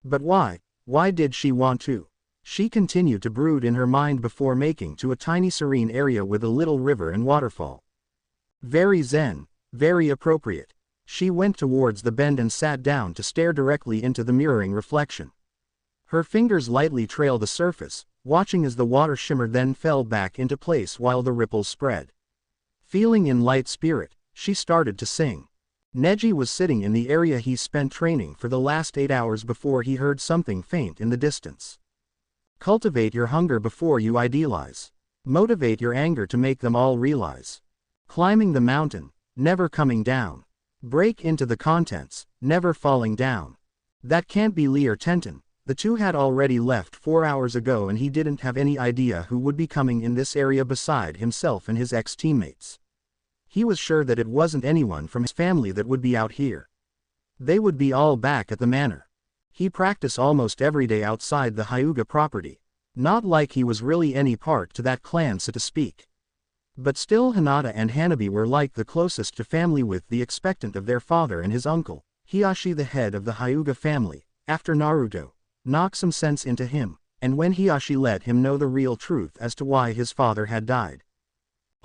But why? Why did she want to? She continued to brood in her mind before making to a tiny serene area with a little river and waterfall. Very zen, very appropriate. She went towards the bend and sat down to stare directly into the mirroring reflection. Her fingers lightly trailed the surface, watching as the water shimmered then fell back into place while the ripples spread. Feeling in light spirit, she started to sing. Neji was sitting in the area he spent training for the last 8 hours before he heard something faint in the distance. Cultivate your hunger before you idealize. Motivate your anger to make them all realize. Climbing the mountain, never coming down. Break into the contents, never falling down. That can't be Lee or Tenten. The two had already left 4 hours ago and he didn't have any idea who would be coming in this area beside himself and his ex-teammates. He was sure that it wasn't anyone from his family that would be out here. They would be all back at the manor. He practiced almost every day outside the Hyuga property. Not like he was really any part to that clan, so to speak. But still Hinata and Hanabi were like the closest to family, with the expectant of their father and his uncle, Hiashi, the head of the Hyuga family, after Naruto, knocked some sense into him, and when Hiashi let him know the real truth as to why his father had died.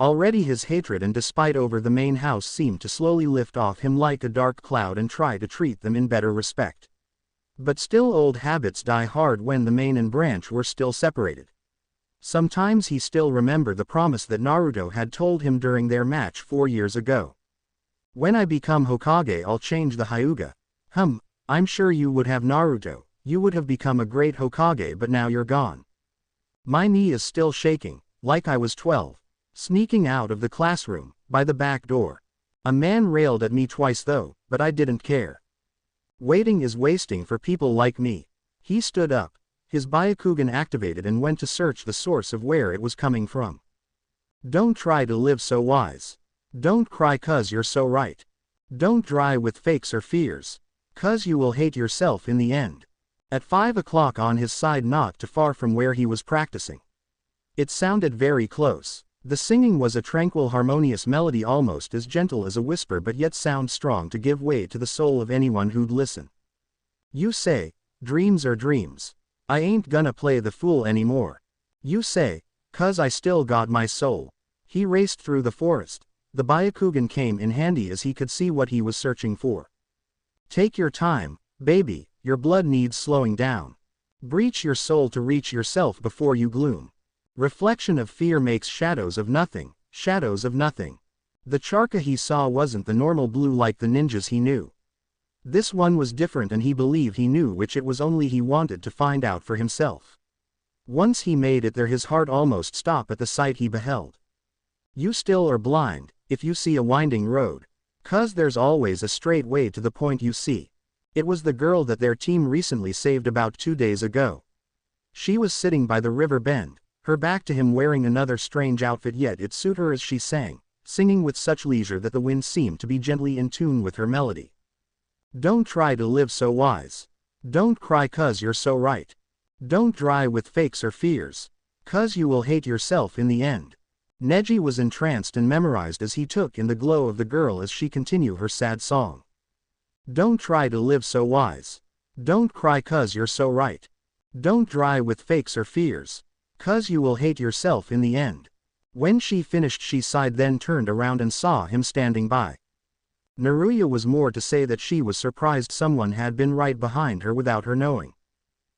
Already his hatred and despite over the main house seemed to slowly lift off him like a dark cloud and try to treat them in better respect. But still old habits die hard when the main and branch were still separated. Sometimes he still remembered the promise that Naruto had told him during their match 4 years ago. When I become Hokage, I'll change the Hyuga. I'm sure you would have, Naruto. You would have become a great Hokage, but now you're gone. My knee is still shaking, like I was 12. Sneaking out of the classroom, by the back door. A man railed at me twice though, but I didn't care. Waiting is wasting for people like me. He stood up. His Byakugan activated and went to search the source of where it was coming from. Don't try to live so wise. Don't cry 'cause you're so right. Don't dry with fakes or fears. 'Cause you will hate yourself in the end. At 5 o'clock on his side, not too far from where he was practicing. It sounded very close. The singing was a tranquil, harmonious melody, almost as gentle as a whisper, but yet sound strong to give way to the soul of anyone who'd listen. You say, dreams are dreams. I ain't gonna play the fool anymore. You say, 'cause I still got my soul. He raced through the forest. The Byakugan came in handy as he could see what he was searching for. Take your time, baby, your blood needs slowing down. Breach your soul to reach yourself before you gloom. Reflection of fear makes shadows of nothing, shadows of nothing. The charka he saw wasn't the normal blue like the ninjas he knew. This one was different, and he believed he knew which it was, only he wanted to find out for himself. Once he made it there, his heart almost stopped at the sight he beheld. You still are blind, if you see a winding road. 'Cause there's always a straight way to the point, you see. It was the girl that their team recently saved about 2 days ago. She was sitting by the river bend, her back to him, wearing another strange outfit, yet it suited her as she sang, singing with such leisure that the wind seemed to be gently in tune with her melody. Don't try to live so wise. Don't cry 'cause you're so right. Don't dry with fakes or fears. 'Cause you will hate yourself in the end. Neji was entranced and memorized as he took in the glow of the girl as she continued her sad song. Don't try to live so wise. Don't cry 'cause you're so right. Don't dry with fakes or fears. 'Cause you will hate yourself in the end. When she finished she sighed, then turned around and saw him standing by. Naruya was more to say that she was surprised someone had been right behind her without her knowing.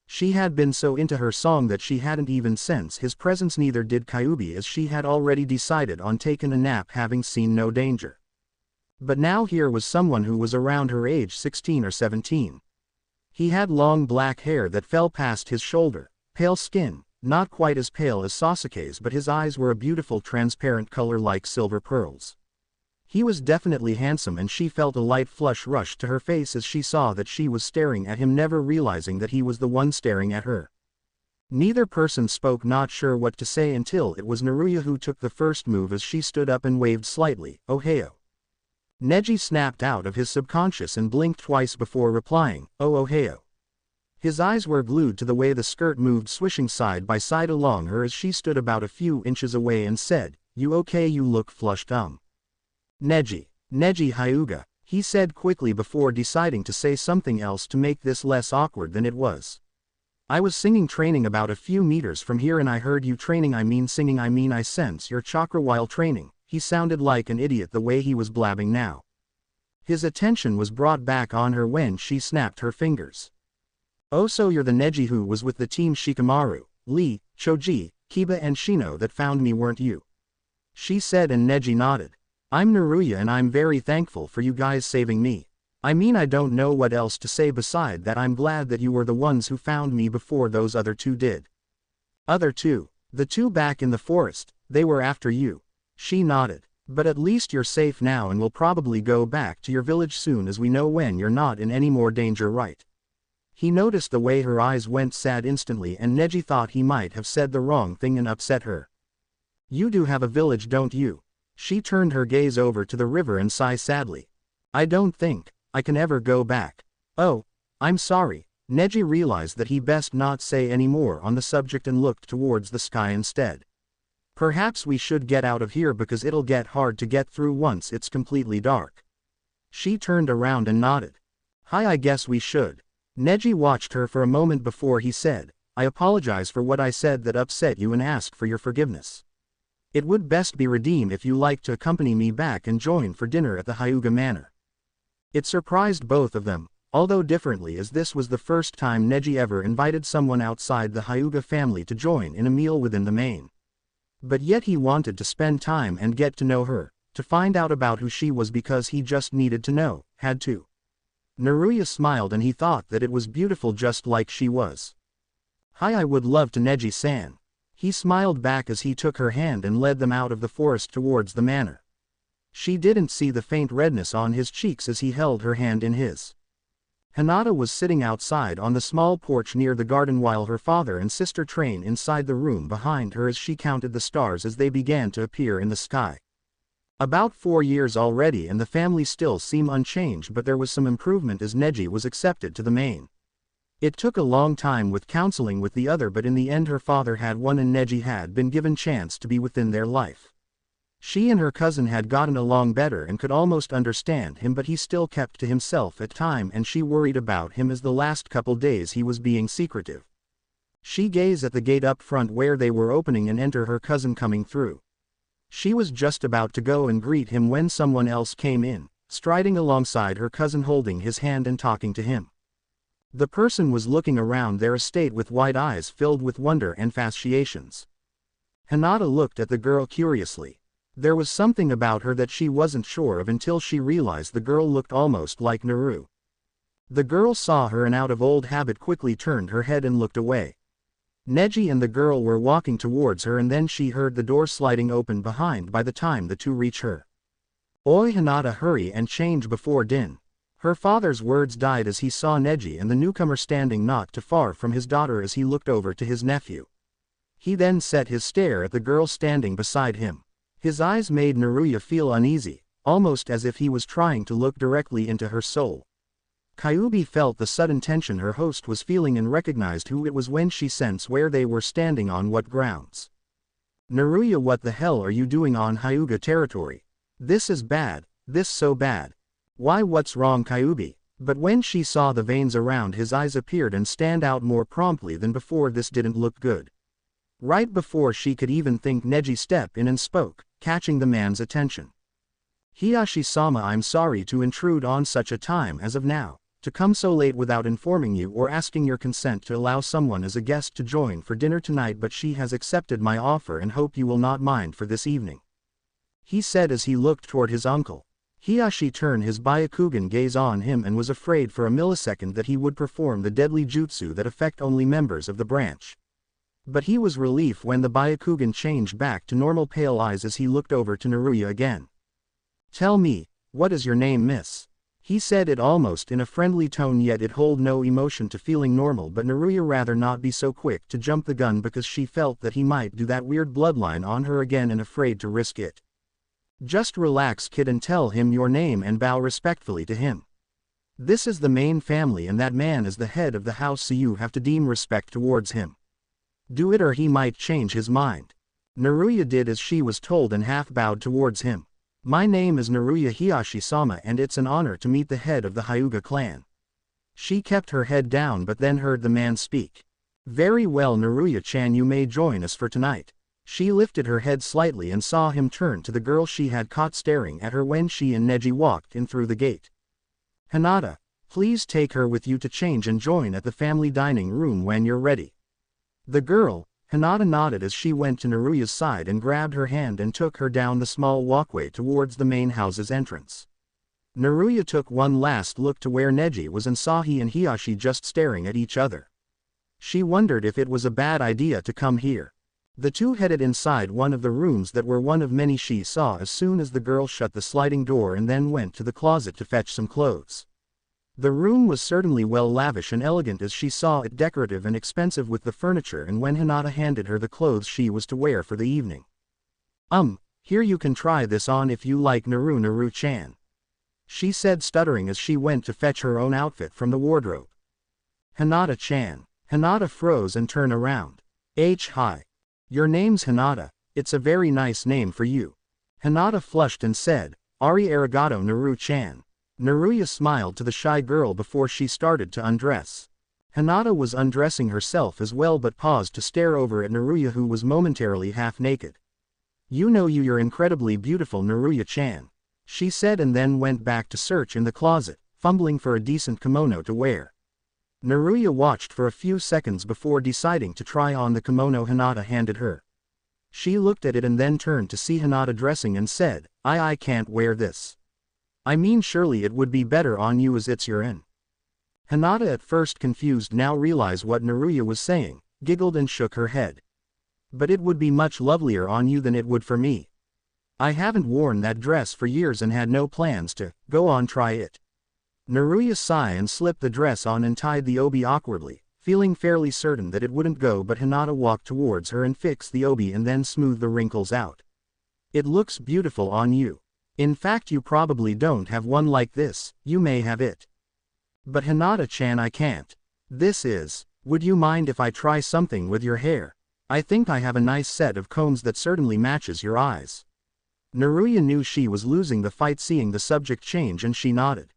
She had been so into her song that she hadn't even sensed his presence, neither did Kyuubi, as she had already decided on taking a nap, having seen no danger. But now here was someone who was around her age, 16 or 17. He had long black hair that fell past his shoulder, pale skin, not quite as pale as Sasuke's, but his eyes were a beautiful transparent color like silver pearls. He was definitely handsome, and she felt a light flush rush to her face as she saw that she was staring at him, never realizing that he was the one staring at her. Neither person spoke, not sure what to say, until it was Naruya who took the first move as she stood up and waved slightly, "Ohio." Neji snapped out of his subconscious and blinked twice before replying, "Oh, Ohio." His eyes were glued to the way the skirt moved swishing side by side along her as she stood about a few inches away and said, "You okay? You look flushed." Neji Hyuga, he said quickly before deciding to say something else to make this less awkward than it was. "I was singing training about a few meters from here and I heard you training, I mean singing, I sense your chakra while training." He sounded like an idiot the way he was blabbing now. His attention was brought back on her when she snapped her fingers. "Oh, so you're the Neji who was with the team Shikamaru, Lee, Choji, Kiba and Shino that found me, weren't you?" she said, and Neji nodded. "I'm Naruya and I'm very thankful for you guys saving me. I mean, I don't know what else to say beside that. I'm glad that you were the ones who found me before those other two did." "Other two? The two back in the forest, they were after you." She nodded. "But at least you're safe now and will probably go back to your village soon, as we know when you're not in any more danger, right?" He noticed the way her eyes went sad instantly, and Neji thought he might have said the wrong thing and upset her. "You do have a village, don't you?" She turned her gaze over to the river and sighed sadly. "I don't think I can ever go back." "Oh, I'm sorry." Neji realized that he best not say any more on the subject and looked towards the sky instead. "Perhaps we should get out of here because it'll get hard to get through once it's completely dark." She turned around and nodded. "Hi, I guess we should." Neji watched her for a moment before he said, "I apologize for what I said that upset you and ask for your forgiveness. It would best be redeemed if you like to accompany me back and join for dinner at the Hyuga Manor." It surprised both of them, although differently, as this was the first time Neji ever invited someone outside the Hyuga family to join in a meal within the main. But yet he wanted to spend time and get to know her, to find out about who she was, because he just needed to know, had to. Naruya smiled and he thought that it was beautiful just like she was. "Hi, I would love to, Neji-san." He smiled back as he took her hand and led them out of the forest towards the manor. She didn't see the faint redness on his cheeks as he held her hand in his. Hinata was sitting outside on the small porch near the garden while her father and sister trained inside the room behind her as she counted the stars as they began to appear in the sky. About 4 years already and the family still seemed unchanged, but there was some improvement as Neji was accepted to the main. It took a long time with counseling with the other, but in the end her father had won and Neji had been given chance to be within their life. She and her cousin had gotten along better and could almost understand him, but he still kept to himself at time and she worried about him as the last couple days he was being secretive. She gazed at the gate up front where they were opening and enter her cousin coming through. She was just about to go and greet him when someone else came in, striding alongside her cousin holding his hand and talking to him. The person was looking around their estate with wide eyes filled with wonder and fascinations. Hinata looked at the girl curiously. There was something about her that she wasn't sure of until she realized the girl looked almost like Naru. The girl saw her and out of old habit quickly turned her head and looked away. Neji and the girl were walking towards her and then she heard the door sliding open behind by the time the two reached her. "Oi, Hinata, hurry and change before din." Her father's words died as he saw Neji and the newcomer standing not too far from his daughter as he looked over to his nephew. He then set his stare at the girl standing beside him. His eyes made Naruya feel uneasy, almost as if he was trying to look directly into her soul. Kyuubi felt the sudden tension her host was feeling and recognized who it was when she sensed where they were standing on what grounds. "Naruya, what the hell are you doing on Hyuga territory? This is bad, this so bad." "Why, what's wrong, Kyuubi?" But when she saw the veins around his eyes appeared and stand out more promptly than before, this didn't look good. Right before she could even think, Neji stepped in and spoke, catching the man's attention. "Hiyashi-sama, I'm sorry to intrude on such a time as of now, to come so late without informing you or asking your consent to allow someone as a guest to join for dinner tonight, but she has accepted my offer and hope you will not mind for this evening," he said as he looked toward his uncle. Hiyashi turned his Byakugan gaze on him and was afraid for a millisecond that he would perform the deadly jutsu that affect only members of the branch. But he was relieved when the Byakugan changed back to normal pale eyes as he looked over to Naruya again. "Tell me, what is your name, miss?" He said it almost in a friendly tone, yet it held no emotion to feeling normal, but Naruya rather not be so quick to jump the gun because she felt that he might do that weird bloodline on her again and afraid to risk it. "Just relax, kid, and tell him your name and bow respectfully to him. This is the main family and that man is the head of the house, so you have to deem respect towards him. Do it or he might change his mind." Naruya did as she was told and half bowed towards him. "My name is Naruya Hiyashi-sama and it's an honor to meet the head of the Hyuga clan." She kept her head down but then heard the man speak. "Very well, Naruya-chan, you may join us for tonight." She lifted her head slightly and saw him turn to the girl she had caught staring at her when she and Neji walked in through the gate. "Hinata, please take her with you to change and join at the family dining room when you're ready." The girl, Hinata, nodded as she went to Naruya's side and grabbed her hand and took her down the small walkway towards the main house's entrance. Naruya took one last look to where Neji was and saw he and Hiyashi just staring at each other. She wondered if it was a bad idea to come here. The two headed inside one of the rooms that were one of many she saw as soon as the girl shut the sliding door and then went to the closet to fetch some clothes. The room was certainly well lavish and elegant as she saw it, decorative and expensive with the furniture, and when Hinata handed her the clothes she was to wear for the evening. Here you can try this on if you like, Naru-chan," she said, stuttering as she went to fetch her own outfit from the wardrobe. "Hinata-chan." Hinata froze and turned around. Hi. Your name's Hinata, it's a very nice name for you." Hinata flushed and said, "Ari arigato, Naru-chan." Naruya smiled to the shy girl before she started to undress. Hinata was undressing herself as well but paused to stare over at Naruya, who was momentarily half naked. You're incredibly beautiful, Naruya-chan," she said, and then went back to search in the closet, fumbling for a decent kimono to wear. Naruya watched for a few seconds before deciding to try on the kimono Hinata handed her. She looked at it and then turned to see Hinata dressing and said, I can't wear this. I mean, surely it would be better on you as it's your in." Hinata, at first confused, now realized what Naruya was saying, giggled and shook her head. "But it would be much lovelier on you than it would for me. I haven't worn that dress for years and had no plans to. Go on, try it." Naruya sighed and slipped the dress on and tied the obi awkwardly, feeling fairly certain that it wouldn't go, but Hinata walked towards her and fixed the obi and then smoothed the wrinkles out. "It looks beautiful on you. In fact, you probably don't have one like this. You may have it." "But Hinata-chan, I can't. Would you mind if I try something with your hair? I think I have a nice set of combs that certainly matches your eyes." Naruya knew she was losing the fight seeing the subject change, and she nodded.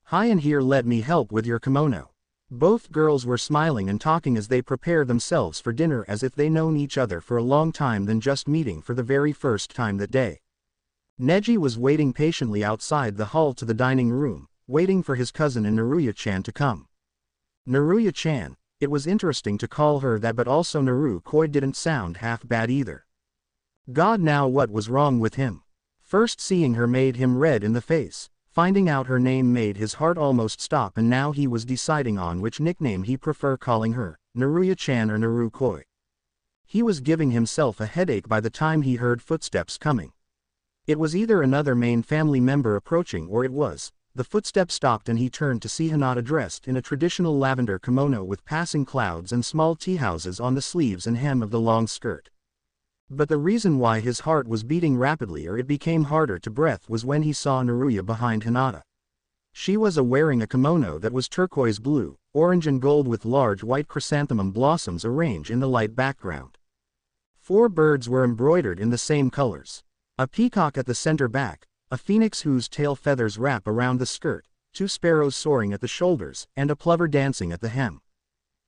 "Hi, and here, let me help with your kimono." Both girls were smiling and talking as they prepared themselves for dinner, as if they known each other for a long time than just meeting for the very first time that day. Neji was waiting patiently outside the hall to the dining room, waiting for his cousin and Naruya-chan to come. Naruya-chan, it was interesting to call her that, but also Naru-koi didn't sound half bad either. God, now what was wrong with him? First seeing her made him red in the face, finding out her name made his heart almost stop, and now he was deciding on which nickname he prefer calling her, Naruya-chan or Naru-koi. He was giving himself a headache by the time he heard footsteps coming. It was either another main family member approaching or it was. The footsteps stopped and he turned to see Hinata dressed in a traditional lavender kimono with passing clouds and small tea houses on the sleeves and hem of the long skirt. But the reason why his heart was beating rapidly, or it became harder to breathe, was when he saw Naruya behind Hinata. She was wearing a kimono that was turquoise blue, orange and gold with large white chrysanthemum blossoms arranged in the light background. 4 birds were embroidered in the same colors. A peacock at the center back, a phoenix whose tail feathers wrap around the skirt, 2 sparrows soaring at the shoulders, and a plover dancing at the hem.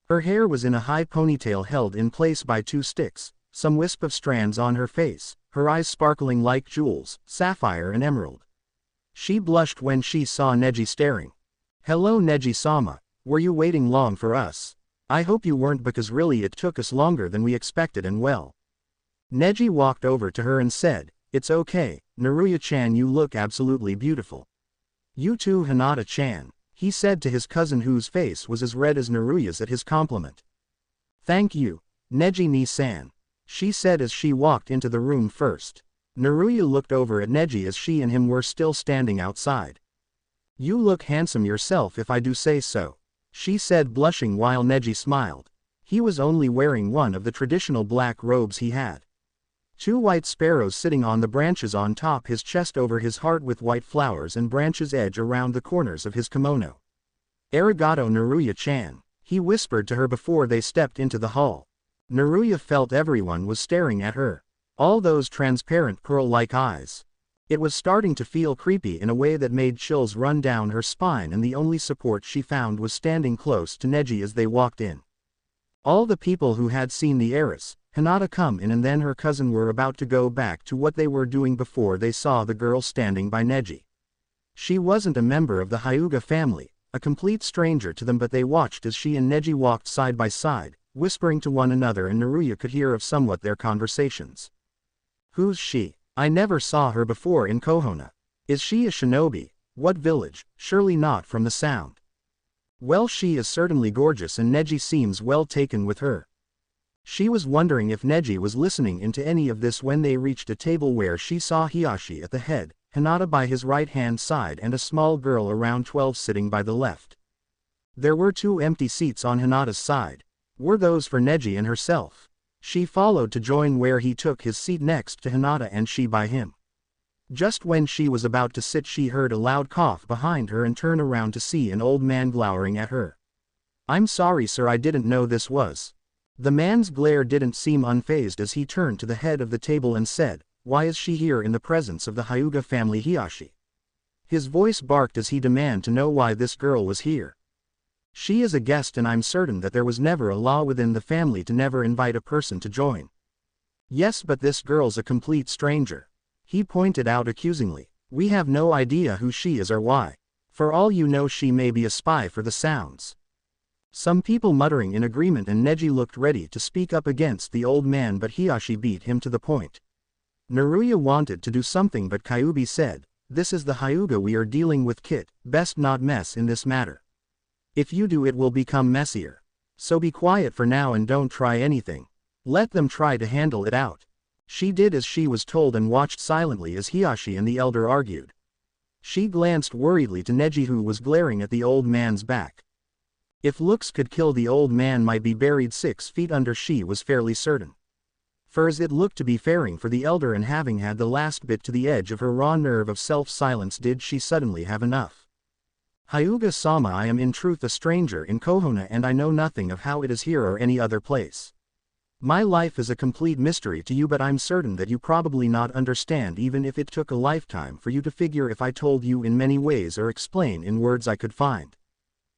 Her hair was in a high ponytail held in place by 2 sticks, some wisp of strands on her face, her eyes sparkling like jewels, sapphire and emerald. She blushed when she saw Neji staring. "Hello, Neji-sama, were you waiting long for us? I hope you weren't, because really it took us longer than we expected, and well." Neji walked over to her and said, "It's okay, Naruya-chan, you look absolutely beautiful." "You too, Hinata-chan," he said to his cousin, whose face was as red as Naruya's at his compliment. "Thank you." Neji ni-san, she said as she walked into the room first. Naruya looked over at Neji as she and him were still standing outside. You look handsome yourself if I do say so, she said blushing while Neji smiled. He was only wearing one of the traditional black robes he had. Two white sparrows sitting on the branches on top his chest over his heart with white flowers and branches edge around the corners of his kimono. Arigato Naruya-chan, he whispered to her before they stepped into the hall. Naruya felt everyone was staring at her. All those transparent pearl-like eyes. It was starting to feel creepy in a way that made chills run down her spine, and the only support she found was standing close to Neji as they walked in. All the people who had seen the heiress, Hinata, come in and then her cousin were about to go back to what they were doing before they saw the girl standing by Neji. She wasn't a member of the Hyuga family, a complete stranger to them, but they watched as she and Neji walked side by side, whispering to one another, and Naruya could hear of somewhat their conversations. Who's she? I never saw her before in Konoha. Is she a shinobi? What village? Surely not from the sound. Well, she is certainly gorgeous and Neji seems well taken with her. She was wondering if Neji was listening into any of this when they reached a table where she saw Hiyashi at the head, Hinata by his right-hand side and a small girl around 12 sitting by the left. There were 2 empty seats on Hinata's side. Were those for Neji and herself? She followed to join where he took his seat next to Hinata and she by him. Just when she was about to sit, she heard a loud cough behind her and turned around to see an old man glowering at her. I'm sorry sir, I didn't know this was. The man's glare didn't seem unfazed as he turned to the head of the table and said, why is she here in the presence of the Hyuga family Hiyashi? His voice barked as he demanded to know why this girl was here. She is a guest and I'm certain that there was never a law within the family to never invite a person to join. Yes, but this girl's a complete stranger. He pointed out accusingly. We have no idea who she is or why. For all you know, she may be a spy for the sounds. Some people muttering in agreement, and Neji looked ready to speak up against the old man, but Hiyashi beat him to the point. Naruya wanted to do something, but Kyuubi said, this is the Hyuga we are dealing with, Kit, best not mess in this matter. If you do, it will become messier. So be quiet for now and don't try anything. Let them try to handle it out. She did as she was told and watched silently as Hiyashi and the elder argued. She glanced worriedly to Neji, who was glaring at the old man's back. If looks could kill, the old man might be buried 6 feet under, she was fairly certain. For as it looked to be faring for the elder, and having had the last bit to the edge of her raw nerve of self-silence, did she suddenly have enough. Hyuga-sama, I am in truth a stranger in Konoha and I know nothing of how it is here or any other place. My life is a complete mystery to you, but I'm certain that you probably not understand even if it took a lifetime for you to figure if I told you in many ways or explain in words I could find.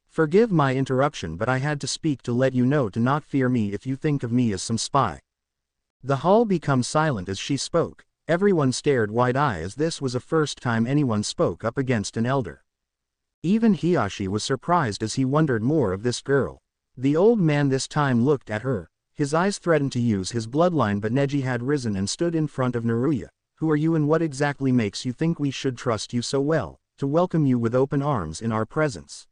Forgive my interruption, but I had to speak to let you know to not fear me if you think of me as some spy. The hall became silent as she spoke. Everyone stared wide-eyed as this was the first time anyone spoke up against an elder. Even Hiyashi was surprised as he wondered more of this girl. The old man this time looked at her. His eyes threatened to use his bloodline, but Neji had risen and stood in front of Naruya. Who are you and what exactly makes you think we should trust you so well, to welcome you with open arms in our presence?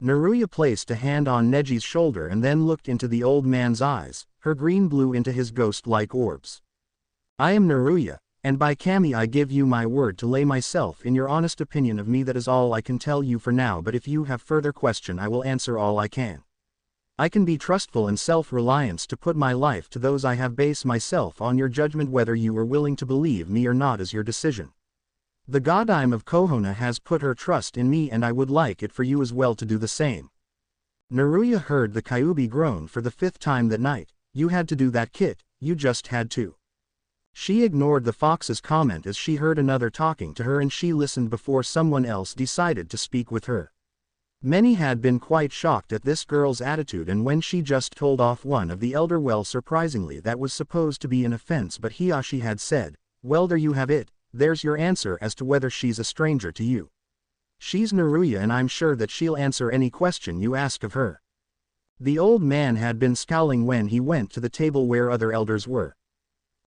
Naruya placed a hand on Neji's shoulder and then looked into the old man's eyes, her green blue into his ghost-like orbs. I am Naruya, and by Kami I give you my word to lay myself in your honest opinion of me. That is all I can tell you for now, but if you have further question I will answer all I can. I can be trustful and self-reliance to put my life to those I have based myself on your judgment. Whether you are willing to believe me or not is your decision. The Godime of Konoha has put her trust in me and I would like it for you as well to do the same. Naruya heard the Kyuubi groan for the 5th time that night. You had to do that, Kit, you just had to. She ignored the fox's comment as she heard another talking to her and she listened before someone else decided to speak with her. Many had been quite shocked at this girl's attitude, and when she just told off one of the elder, well, surprisingly that was supposed to be an offense, but Hiyashi had said, well, there you have it, there's your answer as to whether she's a stranger to you. She's Naruya and I'm sure that she'll answer any question you ask of her. The old man had been scowling when he went to the table where other elders were.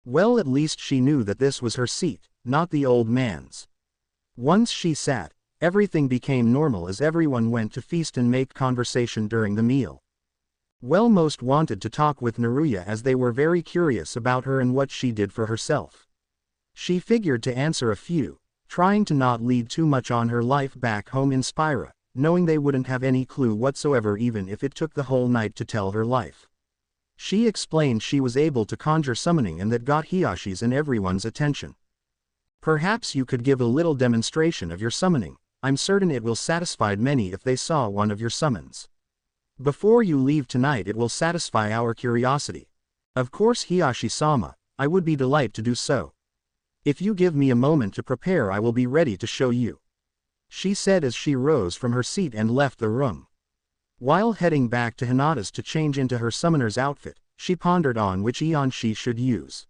Well, at least she knew that this was her seat, not the old man's. Once she sat, everything became normal as everyone went to feast and make conversation during the meal. Well, most wanted to talk with Naruya as they were very curious about her and what she did for herself. She figured to answer a few, trying to not lead too much on her life back home in Spira, knowing they wouldn't have any clue whatsoever even if it took the whole night to tell her life. She explained she was able to conjure summoning and that got Hiyashi's and everyone's attention. Perhaps you could give a little demonstration of your summoning. I'm certain it will satisfy many if they saw one of your summons. Before you leave tonight it will satisfy our curiosity. Of course Hiyashi-sama, I would be delighted to do so. If you give me a moment to prepare I will be ready to show you. She said as she rose from her seat and left the room. While heading back to Hinata's to change into her summoner's outfit, she pondered on which Aeon she should use.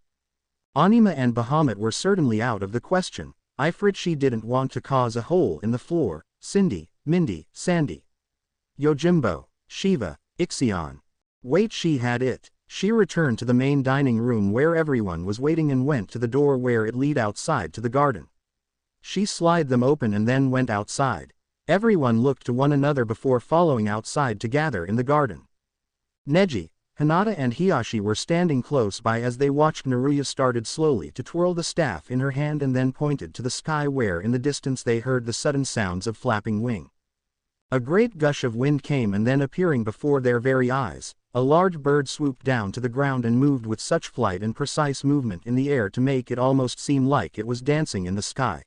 Anima and Bahamut were certainly out of the question. Ifrit she didn't want to cause a hole in the floor. Cindy, Mindy, Sandy, Yojimbo, Shiva, Ixion. Wait, she had it. She returned to the main dining room where everyone was waiting and went to the door where it led outside to the garden. She slid them open and then went outside. Everyone looked to one another before following outside to gather in the garden. Neji, Hinata and Hiyashi were standing close by as they watched Naruya started slowly to twirl the staff in her hand and then pointed to the sky where in the distance they heard the sudden sounds of flapping wing. A great gush of wind came and then appearing before their very eyes, a large bird swooped down to the ground and moved with such flight and precise movement in the air to make it almost seem like it was dancing in the sky.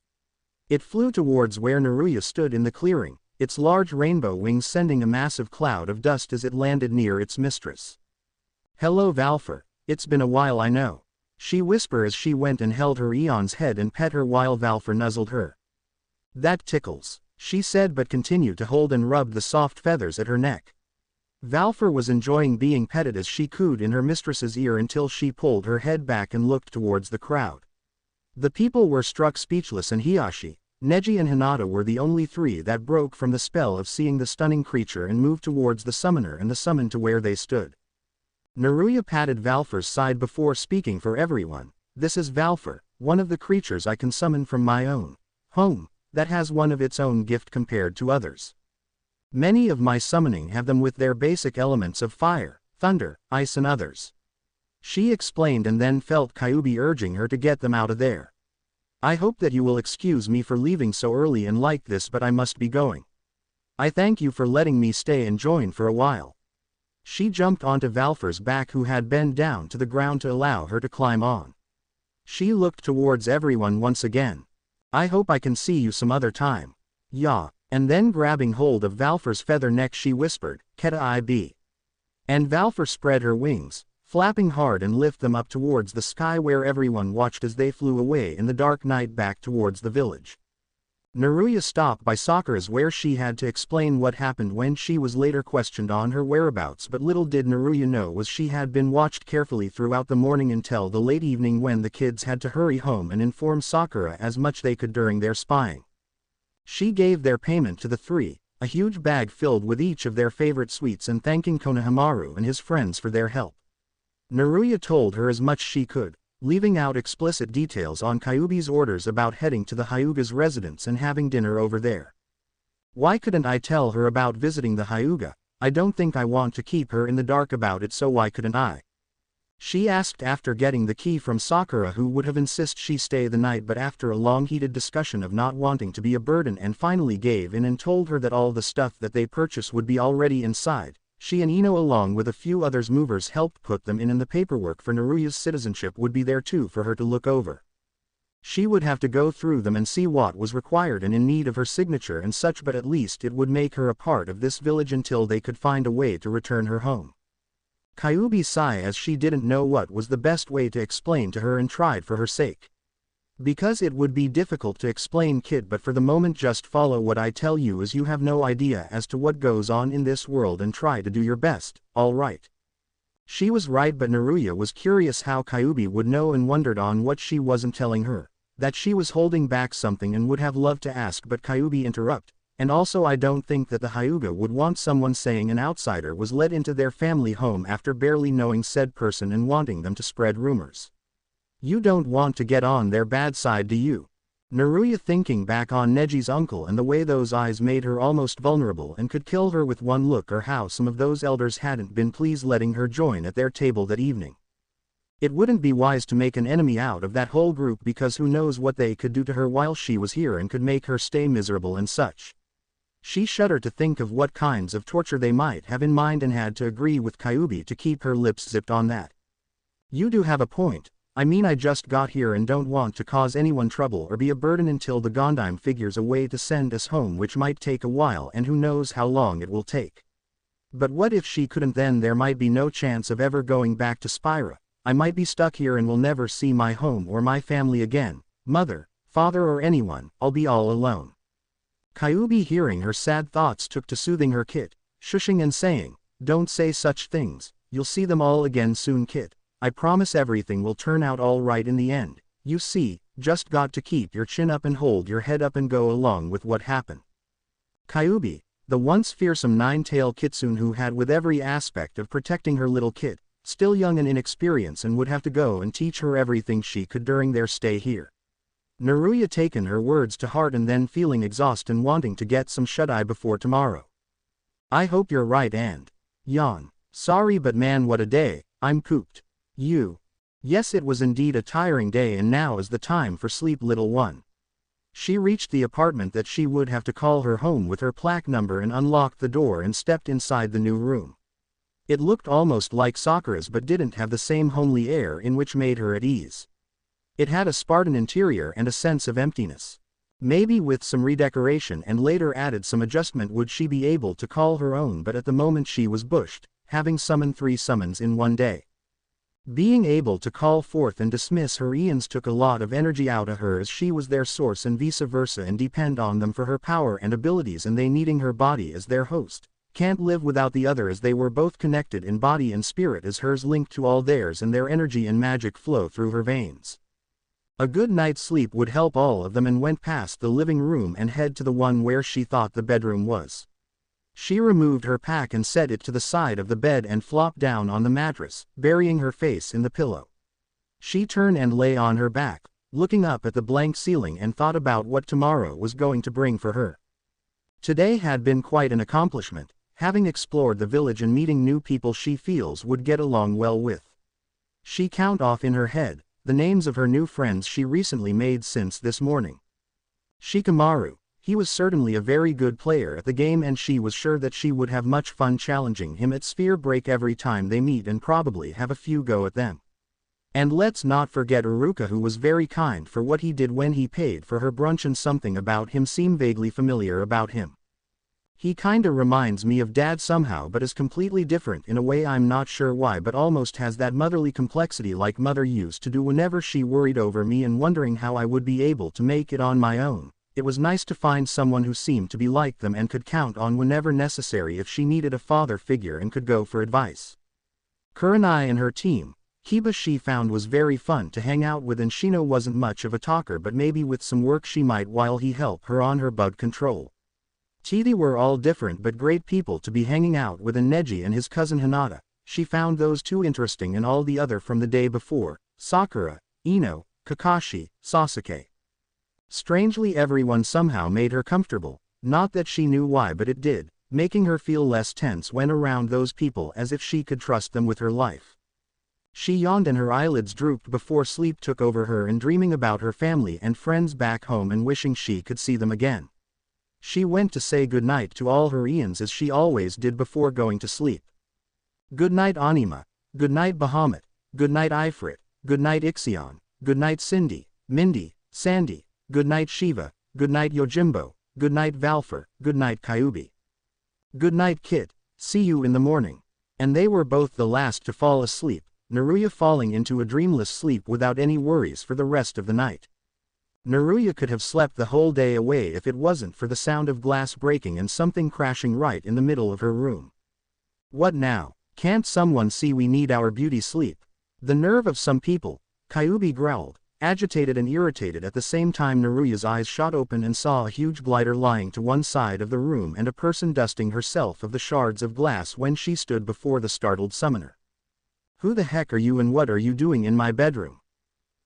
It flew towards where Naruya stood in the clearing, its large rainbow wings sending a massive cloud of dust as it landed near its mistress. "Hello Valfer, it's been a while I know," she whispered as she went and held her Aeon's head and pet her while Valfer nuzzled her. "That tickles," she said but continued to hold and rub the soft feathers at her neck. Valfer was enjoying being petted as she cooed in her mistress's ear until she pulled her head back and looked towards the crowd. The people were struck speechless and Hiyashi, Neji and Hinata were the only three that broke from the spell of seeing the stunning creature and moved towards the summoner and the summoned to where they stood. Naruya patted Valfer's side before speaking for everyone. "This is Valfer, one of the creatures I can summon from my own home, that has one of its own gift compared to others. Many of my summoning have them with their basic elements of fire, thunder, ice and others." She explained and then felt Kyuubi urging her to get them out of there. "I hope that you will excuse me for leaving so early and like this but I must be going. I thank you for letting me stay and join for a while." She jumped onto Valfer's back who had bent down to the ground to allow her to climb on. She looked towards everyone once again. "I hope I can see you some other time." "Yeah," and then grabbing hold of Valfer's feather neck she whispered, "Keta IB." And Valfer spread her wings, flapping hard and lift them up towards the sky where everyone watched as they flew away in the dark night back towards the village. Naruya stopped by Sakura's where she had to explain what happened when she was later questioned on her whereabouts, but little did Naruya know was she had been watched carefully throughout the morning until the late evening when the kids had to hurry home and inform Sakura as much they could during their spying. She gave their payment to the three, a huge bag filled with each of their favorite sweets and thanking Konohamaru and his friends for their help. Naruya told her as much she could, leaving out explicit details on Kyuubi's orders about heading to the Hyuga's residence and having dinner over there. Why couldn't I tell her about visiting the Hyuga? I don't think I want to keep her in the dark about it, so why couldn't I? She asked after getting the key from Sakura, who would have insisted she stay the night, but after a long heated discussion of not wanting to be a burden and finally gave in and told her that all the stuff that they purchased would be already inside. She and Ino along with a few others movers helped put them in and the paperwork for Naruya's citizenship would be there too for her to look over. She would have to go through them and see what was required and in need of her signature and such, but at least it would make her a part of this village until they could find a way to return her home. Kyuubi sighed as she didn't know what was the best way to explain to her and tried for her sake. "Because it would be difficult to explain, kid, but for the moment just follow what I tell you as you have no idea as to what goes on in this world and try to do your best, all right?" She was right, but Naruya was curious how Kyuubi would know and wondered on what she wasn't telling her, that she was holding back something and would have loved to ask, but Kyuubi interrupted. "And also I don't think that the Hyuga would want someone saying an outsider was let into their family home after barely knowing said person and wanting them to spread rumors. You don't want to get on their bad side, do you?" Naruya thinking back on Neji's uncle and the way those eyes made her almost vulnerable and could kill her with one look, or how some of those elders hadn't been pleased letting her join at their table that evening. It wouldn't be wise to make an enemy out of that whole group, because who knows what they could do to her while she was here and could make her stay miserable and such. She shuddered to think of what kinds of torture they might have in mind and had to agree with Kyuubi to keep her lips zipped on that. You do have a point. I mean, I just got here and don't want to cause anyone trouble or be a burden until the Gondime figures a way to send us home, which might take a while and who knows how long it will take. But what if she couldn't? Then there might be no chance of ever going back to Spira. I might be stuck here and will never see my home or my family again, mother, father or anyone. I'll be all alone. Kyuubi, hearing her sad thoughts, took to soothing her kid, shushing and saying, "Don't say such things, you'll see them all again soon, kid. I promise everything will turn out all right in the end. You see, just got to keep your chin up and hold your head up and go along with what happened." Kyuubi, the once fearsome nine-tailed kitsune who had with every aspect of protecting her little kid, still young and inexperienced, and would have to go and teach her everything she could during their stay here. Naruya taken her words to heart and then feeling exhausted and wanting to get some shut-eye before tomorrow. "I hope you're right and yawn. Sorry but man, what a day, I'm cooped. You." Yes, it was indeed a tiring day, and now is the time for sleep, little one. She reached the apartment that she would have to call her home with her plaque number and unlocked the door and stepped inside the new room. It looked almost like Sakura's but didn't have the same homely air in which made her at ease. It had a Spartan interior and a sense of emptiness. Maybe with some redecoration and later added some adjustment would she be able to call her own, but at the moment she was bushed, having summoned 3 summons in one day. Being able to call forth and dismiss her Ians took a lot of energy out of her, as she was their source and vice versa, and depend on them for her power and abilities, and they needing her body as their host. Can't live without the other, as they were both connected in body and spirit, as hers linked to all theirs and their energy and magic flow through her veins. A good night's sleep would help all of them, and went past the living room and head to the one where she thought the bedroom was. She removed her pack and set it to the side of the bed and flopped down on the mattress, burying her face in the pillow. She turned and lay on her back, looking up at the blank ceiling, and thought about what tomorrow was going to bring for her. Today had been quite an accomplishment, having explored the village and meeting new people she feels would get along well with. She count off in her head the names of her new friends she recently made since this morning. Shikamaru, he was certainly a very good player at the game, and she was sure that she would have much fun challenging him at Sphere Break every time they meet, and probably have a few go at them. And let's not forget Uruka, who was very kind for what he did when he paid for her brunch, and something about him seemed vaguely familiar about him. He kinda reminds me of Dad somehow, but is completely different in a way, I'm not sure why, but almost has that motherly complexity like Mother used to do whenever she worried over me and wondering how I would be able to make it on my own. It was nice to find someone who seemed to be like them and could count on whenever necessary if she needed a father figure and could go for advice. Kurenai and her team, Kiba, she found was very fun to hang out with, and Shino wasn't much of a talker, but maybe with some work she might while he helped her on her bug control. They were all different but great people to be hanging out with, and Neji and his cousin Hinata, she found those two interesting, and all the other from the day before, Sakura, Ino, Kakashi, Sasuke. Strangely, everyone somehow made her comfortable, not that she knew why, but it did, making her feel less tense when around those people, as if she could trust them with her life. She yawned and her eyelids drooped before sleep took over her, and dreaming about her family and friends back home and wishing she could see them again. She went to say goodnight to all her Ians, as she always did before going to sleep. Good night Anima, good night Bahamut, good night Ifrit, good night Ixion, good night Cindy, Mindy, Sandy, good night Shiva, good night Yojimbo, good night Valfer, good night Kyuubi. Good night Kit, see you in the morning. And they were both the last to fall asleep, Naruya falling into a dreamless sleep without any worries for the rest of the night. Naruya could have slept the whole day away if it wasn't for the sound of glass breaking and something crashing right in the middle of her room. What now? Can't someone see we need our beauty sleep? The nerve of some people, Kyuubi growled, agitated and irritated. At the same time, Naruya's eyes shot open and saw a huge blighter lying to one side of the room and a person dusting herself of the shards of glass when she stood before the startled summoner. Who the heck are you and what are you doing in my bedroom?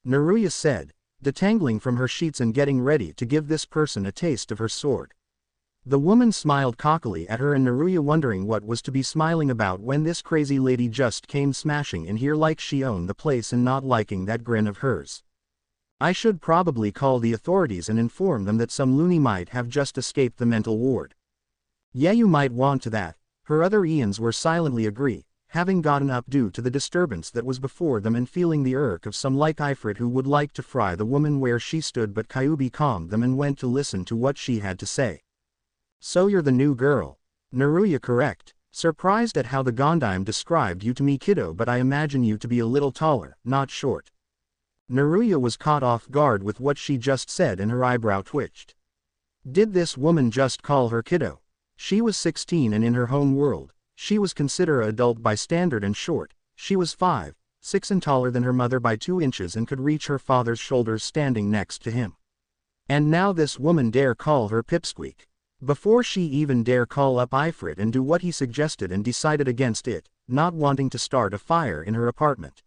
Naruya said, detangling from her sheets and getting ready to give this person a taste of her sword. The woman smiled cockily at her and Naruya wondering what was to be smiling about when this crazy lady just came smashing in here like she owned the place and not liking that grin of hers. I should probably call the authorities and inform them that some loony might have just escaped the mental ward. Yeah, you might want to that, her other Ians were silently agree, having gotten up due to the disturbance that was before them and feeling the irk of some like Ifrit who would like to fry the woman where she stood, but Kyuubi calmed them and went to listen to what she had to say. So you're the new girl. Naruya correct, surprised at how the Gondime described you to me kiddo, but I imagine you to be a little taller, not short. Naruya was caught off guard with what she just said and her eyebrow twitched. Did this woman just call her kiddo? She was 16 and in her home world, she was considered an adult by standard and short. She was 5'6" and taller than her mother by 2 inches and could reach her father's shoulders standing next to him. And now this woman dare call her pipsqueak. Before she even dare call up Ifrit and do what he suggested and decided against it, not wanting to start a fire in her apartment.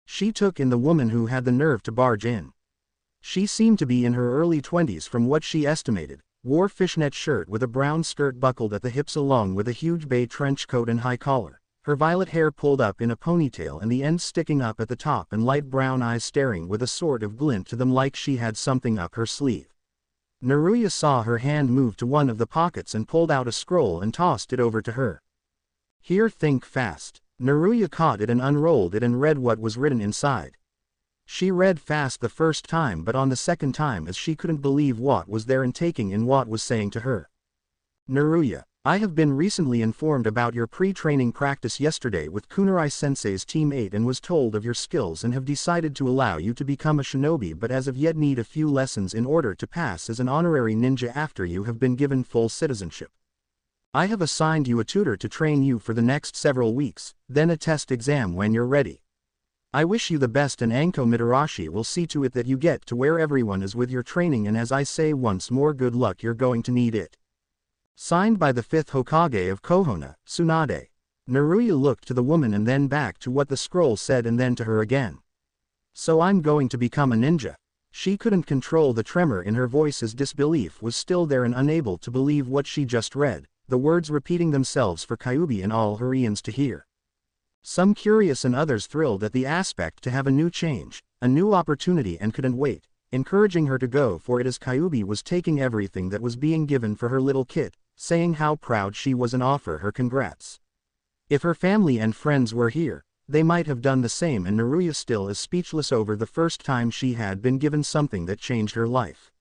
She took in the woman who had the nerve to barge in. She seemed to be in her early 20s from what she estimated, wore fishnet shirt with a brown skirt buckled at the hips along with a huge bay trench coat and high collar, her violet hair pulled up in a ponytail and the ends sticking up at the top and light brown eyes staring with a sort of glint to them like she had something up her sleeve. Naruya saw her hand move to one of the pockets and pulled out a scroll and tossed it over to her. Here, think fast. Naruya caught it and unrolled it and read what was written inside. She read fast the first time, but on the second time as she couldn't believe what was there and taking in what was saying to her. Naruya, I have been recently informed about your pre-training practice yesterday with Kunai-sensei's Team 8 and was told of your skills and have decided to allow you to become a shinobi, but as of yet need a few lessons in order to pass as an honorary ninja after you have been given full citizenship. I have assigned you a tutor to train you for the next several weeks, then a test exam when you're ready. I wish you the best and Anko Mitarashi will see to it that you get to where everyone is with your training, and as I say once more, good luck, you're going to need it. Signed by the 5th Hokage of Konoha, Tsunade. Naruya looked to the woman and then back to what the scroll said and then to her again. So I'm going to become a ninja. She couldn't control the tremor in her voice as disbelief was still there and unable to believe what she just read, the words repeating themselves for Kyuubi and all her Ians to hear. Some curious and others thrilled at the aspect to have a new change, a new opportunity, and couldn't wait, encouraging her to go for it as Kyuubi was taking everything that was being given for her little kit, saying how proud she was and offer her congrats. If her family and friends were here, they might have done the same, and Naruya still is speechless over the first time she had been given something that changed her life.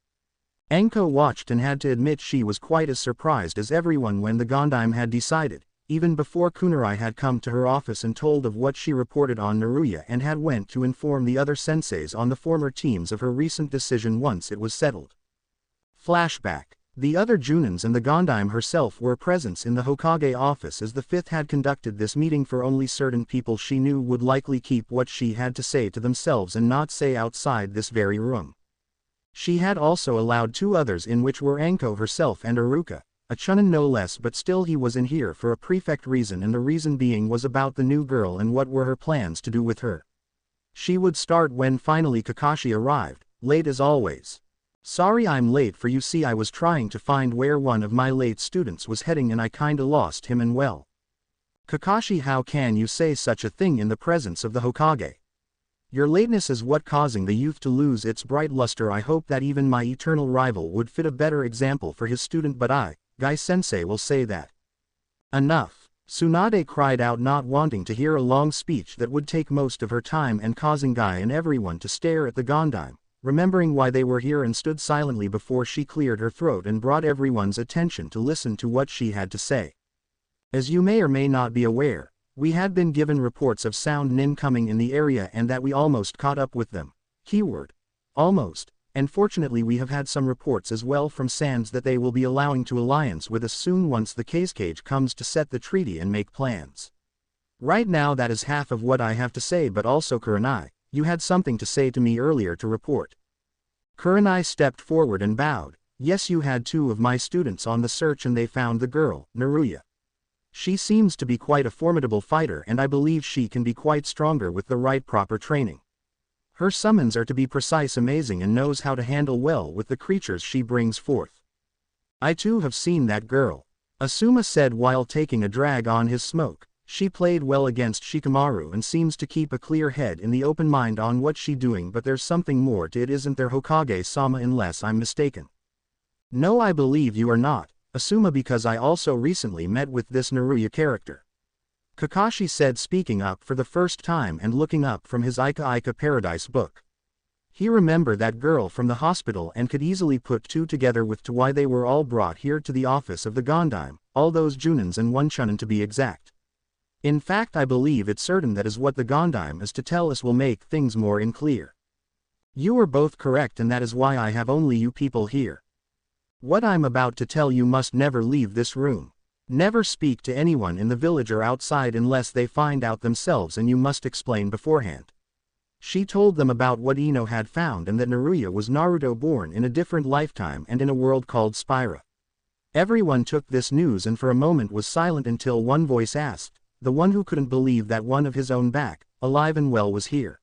Anko watched and had to admit she was quite as surprised as everyone when the Gondime had decided, even before Kunai had come to her office and told of what she reported on Naruya and had went to inform the other senseis on the former teams of her recent decision once it was settled. Flashback. The other Junins and the Gondime herself were present in the Hokage office as the 5th had conducted this meeting for only certain people she knew would likely keep what she had to say to themselves and not say outside this very room. She had also allowed 2 others in, which were Anko herself and Iruka, a Chunin no less, but still he was in here for a prefect reason, and the reason being was about the new girl and what were her plans to do with her. She would start when finally Kakashi arrived, late as always. Sorry I'm late, for you see I was trying to find where one of my late students was heading and I kinda lost him, and well. Kakashi, how can you say such a thing in the presence of the Hokage? Your lateness is what causing the youth to lose its bright luster. I hope that even my eternal rival would fit a better example for his student, but I, Guy-sensei, will say that. Enough. Tsunade cried out, not wanting to hear a long speech that would take most of her time and causing Guy and everyone to stare at the Gondime, remembering why they were here, and stood silently before she cleared her throat and brought everyone's attention to listen to what she had to say. As you may or may not be aware, we had been given reports of sound nin coming in the area and that we almost caught up with them. Keyword. Almost. And fortunately we have had some reports as well from Sands that they will be allowing to alliance with us soon once the cage comes to set the treaty and make plans. Right now that is half of what I have to say, but also Kurenai, you had something to say to me earlier to report. Kurenai stepped forward and bowed. Yes, you had 2 of my students on the search and they found the girl, Naruya. She seems to be quite a formidable fighter and I believe she can be quite stronger with the right proper training. Her summons are to be precise, amazing, and knows how to handle well with the creatures she brings forth. I too have seen that girl, Asuma said while taking a drag on his smoke. She played well against Shikamaru and seems to keep a clear head in the open mind on what she doing, but there's something more to it, isn't there, Hokage-sama, unless I'm mistaken? No, I believe you are not, Asuma, because I also recently met with this Naruya character. Kakashi said, speaking up for the first time and looking up from his Ika Ika Paradise book. He remembered that girl from the hospital and could easily put two together with to why they were all brought here to the office of the Gondime, all those Junins and one Chunin to be exact. In fact, I believe it's certain that is what the Gondime is to tell us will make things more in clear. You are both correct, and that is why I have only you people here. What I'm about to tell you must never leave this room. Never speak to anyone in the village or outside unless they find out themselves, and you must explain beforehand. She told them about what Ino had found and that Naruya was Naruto, born in a different lifetime and in a world called Spira. Everyone took this news and for a moment was silent until one voice asked, the one who couldn't believe that one of his own back, alive and well, was here.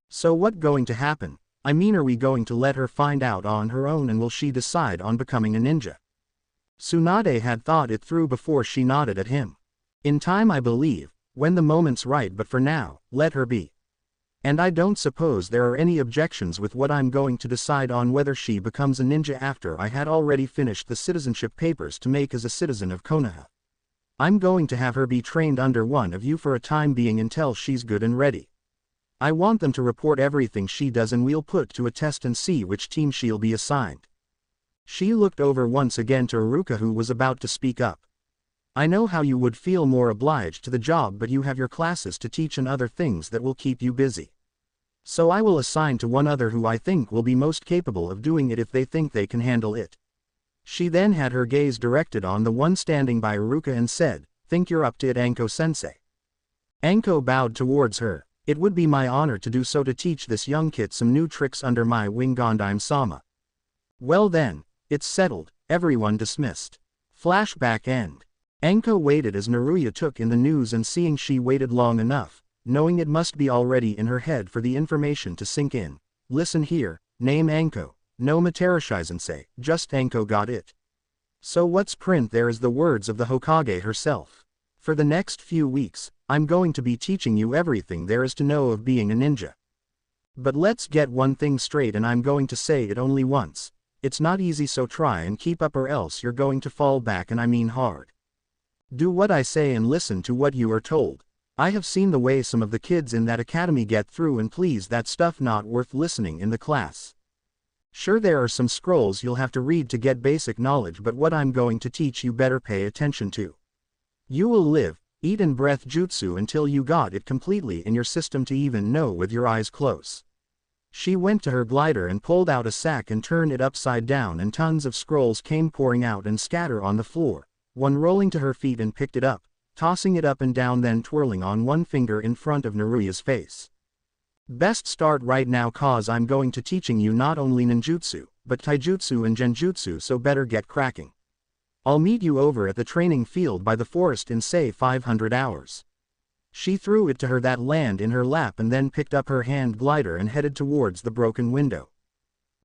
So what going to happen? I mean, are we going to let her find out on her own, and will she decide on becoming a ninja? Tsunade had thought it through before she nodded at him. In time, I believe, when the moment's right, but for now, let her be. And I don't suppose there are any objections with what I'm going to decide on whether she becomes a ninja after I had already finished the citizenship papers to make as a citizen of Konoha. I'm going to have her be trained under one of you for a time being until she's good and ready. I want them to report everything she does and we'll put to a test and see which team she'll be assigned. She looked over once again to Iruka, who was about to speak up. I know how you would feel more obliged to the job, but you have your classes to teach and other things that will keep you busy. So I will assign to one other who I think will be most capable of doing it if they think they can handle it. She then had her gaze directed on the one standing by Iruka and said, think you're up to it, Anko-sensei. Anko bowed towards her. It would be my honor to do so, to teach this young kid some new tricks under my wing, Gondime-sama. Well then, it's settled, everyone dismissed. Flashback end. Anko waited as Naruya took in the news, and seeing she waited long enough, knowing it must be already in her head for the information to sink in. Listen here, name Anko. No Matarashizensei, just Anko, got it? So what's print there is the words of the Hokage herself. For the next few weeks, I'm going to be teaching you everything there is to know of being a ninja. But let's get one thing straight, and I'm going to say it only once. It's not easy, so try and keep up or else you're going to fall back, and I mean hard. Do what I say and listen to what you are told. I have seen the way some of the kids in that academy get through, and please, that stuff not worth listening in the class. Sure, there are some scrolls you'll have to read to get basic knowledge, but what I'm going to teach you better pay attention to. You will live, eat and breath jutsu until you got it completely in your system to even know with your eyes closed. She went to her glider and pulled out a sack and turned it upside down, and tons of scrolls came pouring out and scatter on the floor, one rolling to her feet and picked it up, tossing it up and down, then twirling on one finger in front of Naruya's face. Best start right now, cause I'm going to teaching you not only ninjutsu, but taijutsu and genjutsu, so better get cracking. I'll meet you over at the training field by the forest in say 500 hours. She threw it to her that land in her lap and then picked up her hand glider and headed towards the broken window.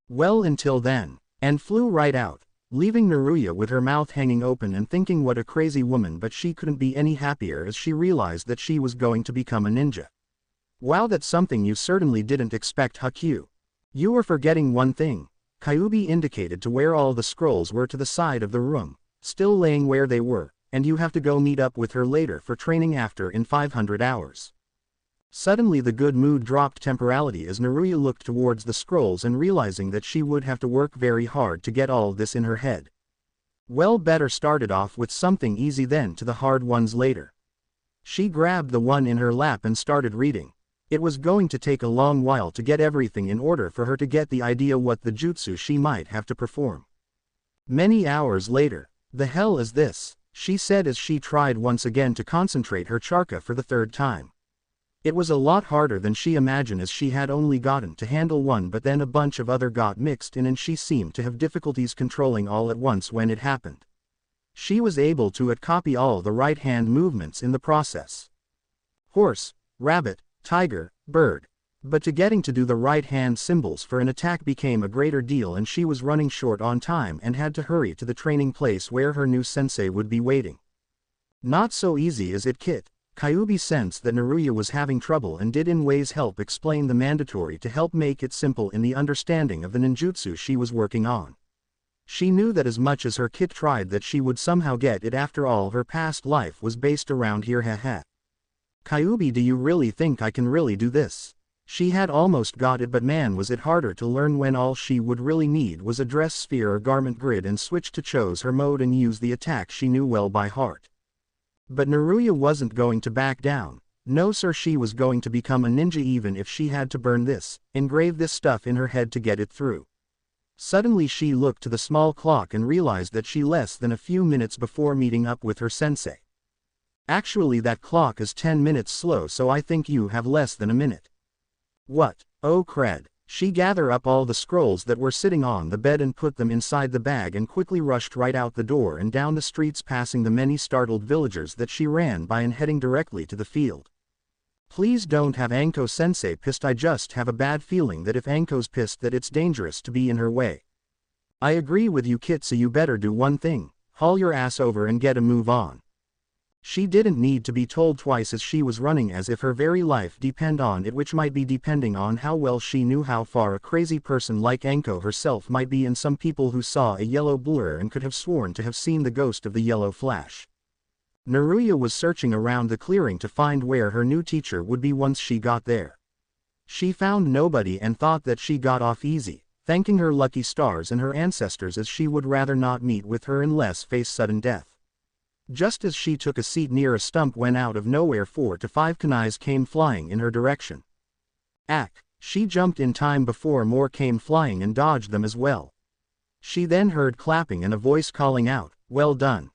Well, until then, and flew right out, leaving Naruya with her mouth hanging open and thinking what a crazy woman, but she couldn't be any happier as she realized that she was going to become a ninja. Wow, that's something you certainly didn't expect, Haku. You were forgetting one thing. Kyuubi indicated to where all the scrolls were to the side of the room, still laying where they were, and you have to go meet up with her later for training after in 500 hours. Suddenly the good mood dropped temporarily as Naruya looked towards the scrolls and realizing that she would have to work very hard to get all this in her head. Well, better start it off with something easy then to the hard ones later. She grabbed the one in her lap and started reading. It was going to take a long while to get everything in order for her to get the idea what the jutsu she might have to perform. Many hours later, the hell is this? She said as she tried once again to concentrate her charka for the third time. It was a lot harder than she imagined, as she had only gotten to handle one, but then a bunch of other got mixed in and she seemed to have difficulties controlling all at once when it happened. She was able to copy all the right hand movements in the process. Horse, rabbit, tiger, bird. But to getting to do the right hand symbols for an attack became a greater deal, and she was running short on time and had to hurry to the training place where her new sensei would be waiting. Not so easy is it, kid. Kyuubi sensed that Naruya was having trouble and did in ways help explain the mandatory to help make it simple in the understanding of the ninjutsu she was working on. She knew that as much as her kid tried that she would somehow get it. After all, her past life was based around here. Haha. Kyuubi, do you really think I can really do this? She had almost got it, but man was it harder to learn when all she would really need was a dress sphere or garment grid and switch to chose her mode and use the attack she knew well by heart. But Naruya wasn't going to back down. No sir, she was going to become a ninja even if she had to burn this, engrave this stuff in her head to get it through. Suddenly she looked to the small clock and realized that she less than a few minutes before meeting up with her sensei. Actually that clock is 10 minutes slow, so I think you have less than a minute. What? Oh cred. She gathered up all the scrolls that were sitting on the bed and put them inside the bag and quickly rushed right out the door and down the streets, passing the many startled villagers that she ran by and heading directly to the field. Please don't have Anko-sensei pissed. I just have a bad feeling that if Anko's pissed that it's dangerous to be in her way. I agree with you kid, so you better do one thing, haul your ass over and get a move on. She didn't need to be told twice, as she was running as if her very life depended on it, which might be depending on how well she knew how far a crazy person like Anko herself might be, and some people who saw a yellow blur and could have sworn to have seen the ghost of the yellow flash. Naruya was searching around the clearing to find where her new teacher would be once she got there. She found nobody and thought that she got off easy, thanking her lucky stars and her ancestors, as she would rather not meet with her unless face sudden death. Just as she took a seat near a stump, when out of nowhere 4 to 5 kunais came flying in her direction. Ack! She jumped in time before more came flying and dodged them as well. She then heard clapping and a voice calling out, "Well done."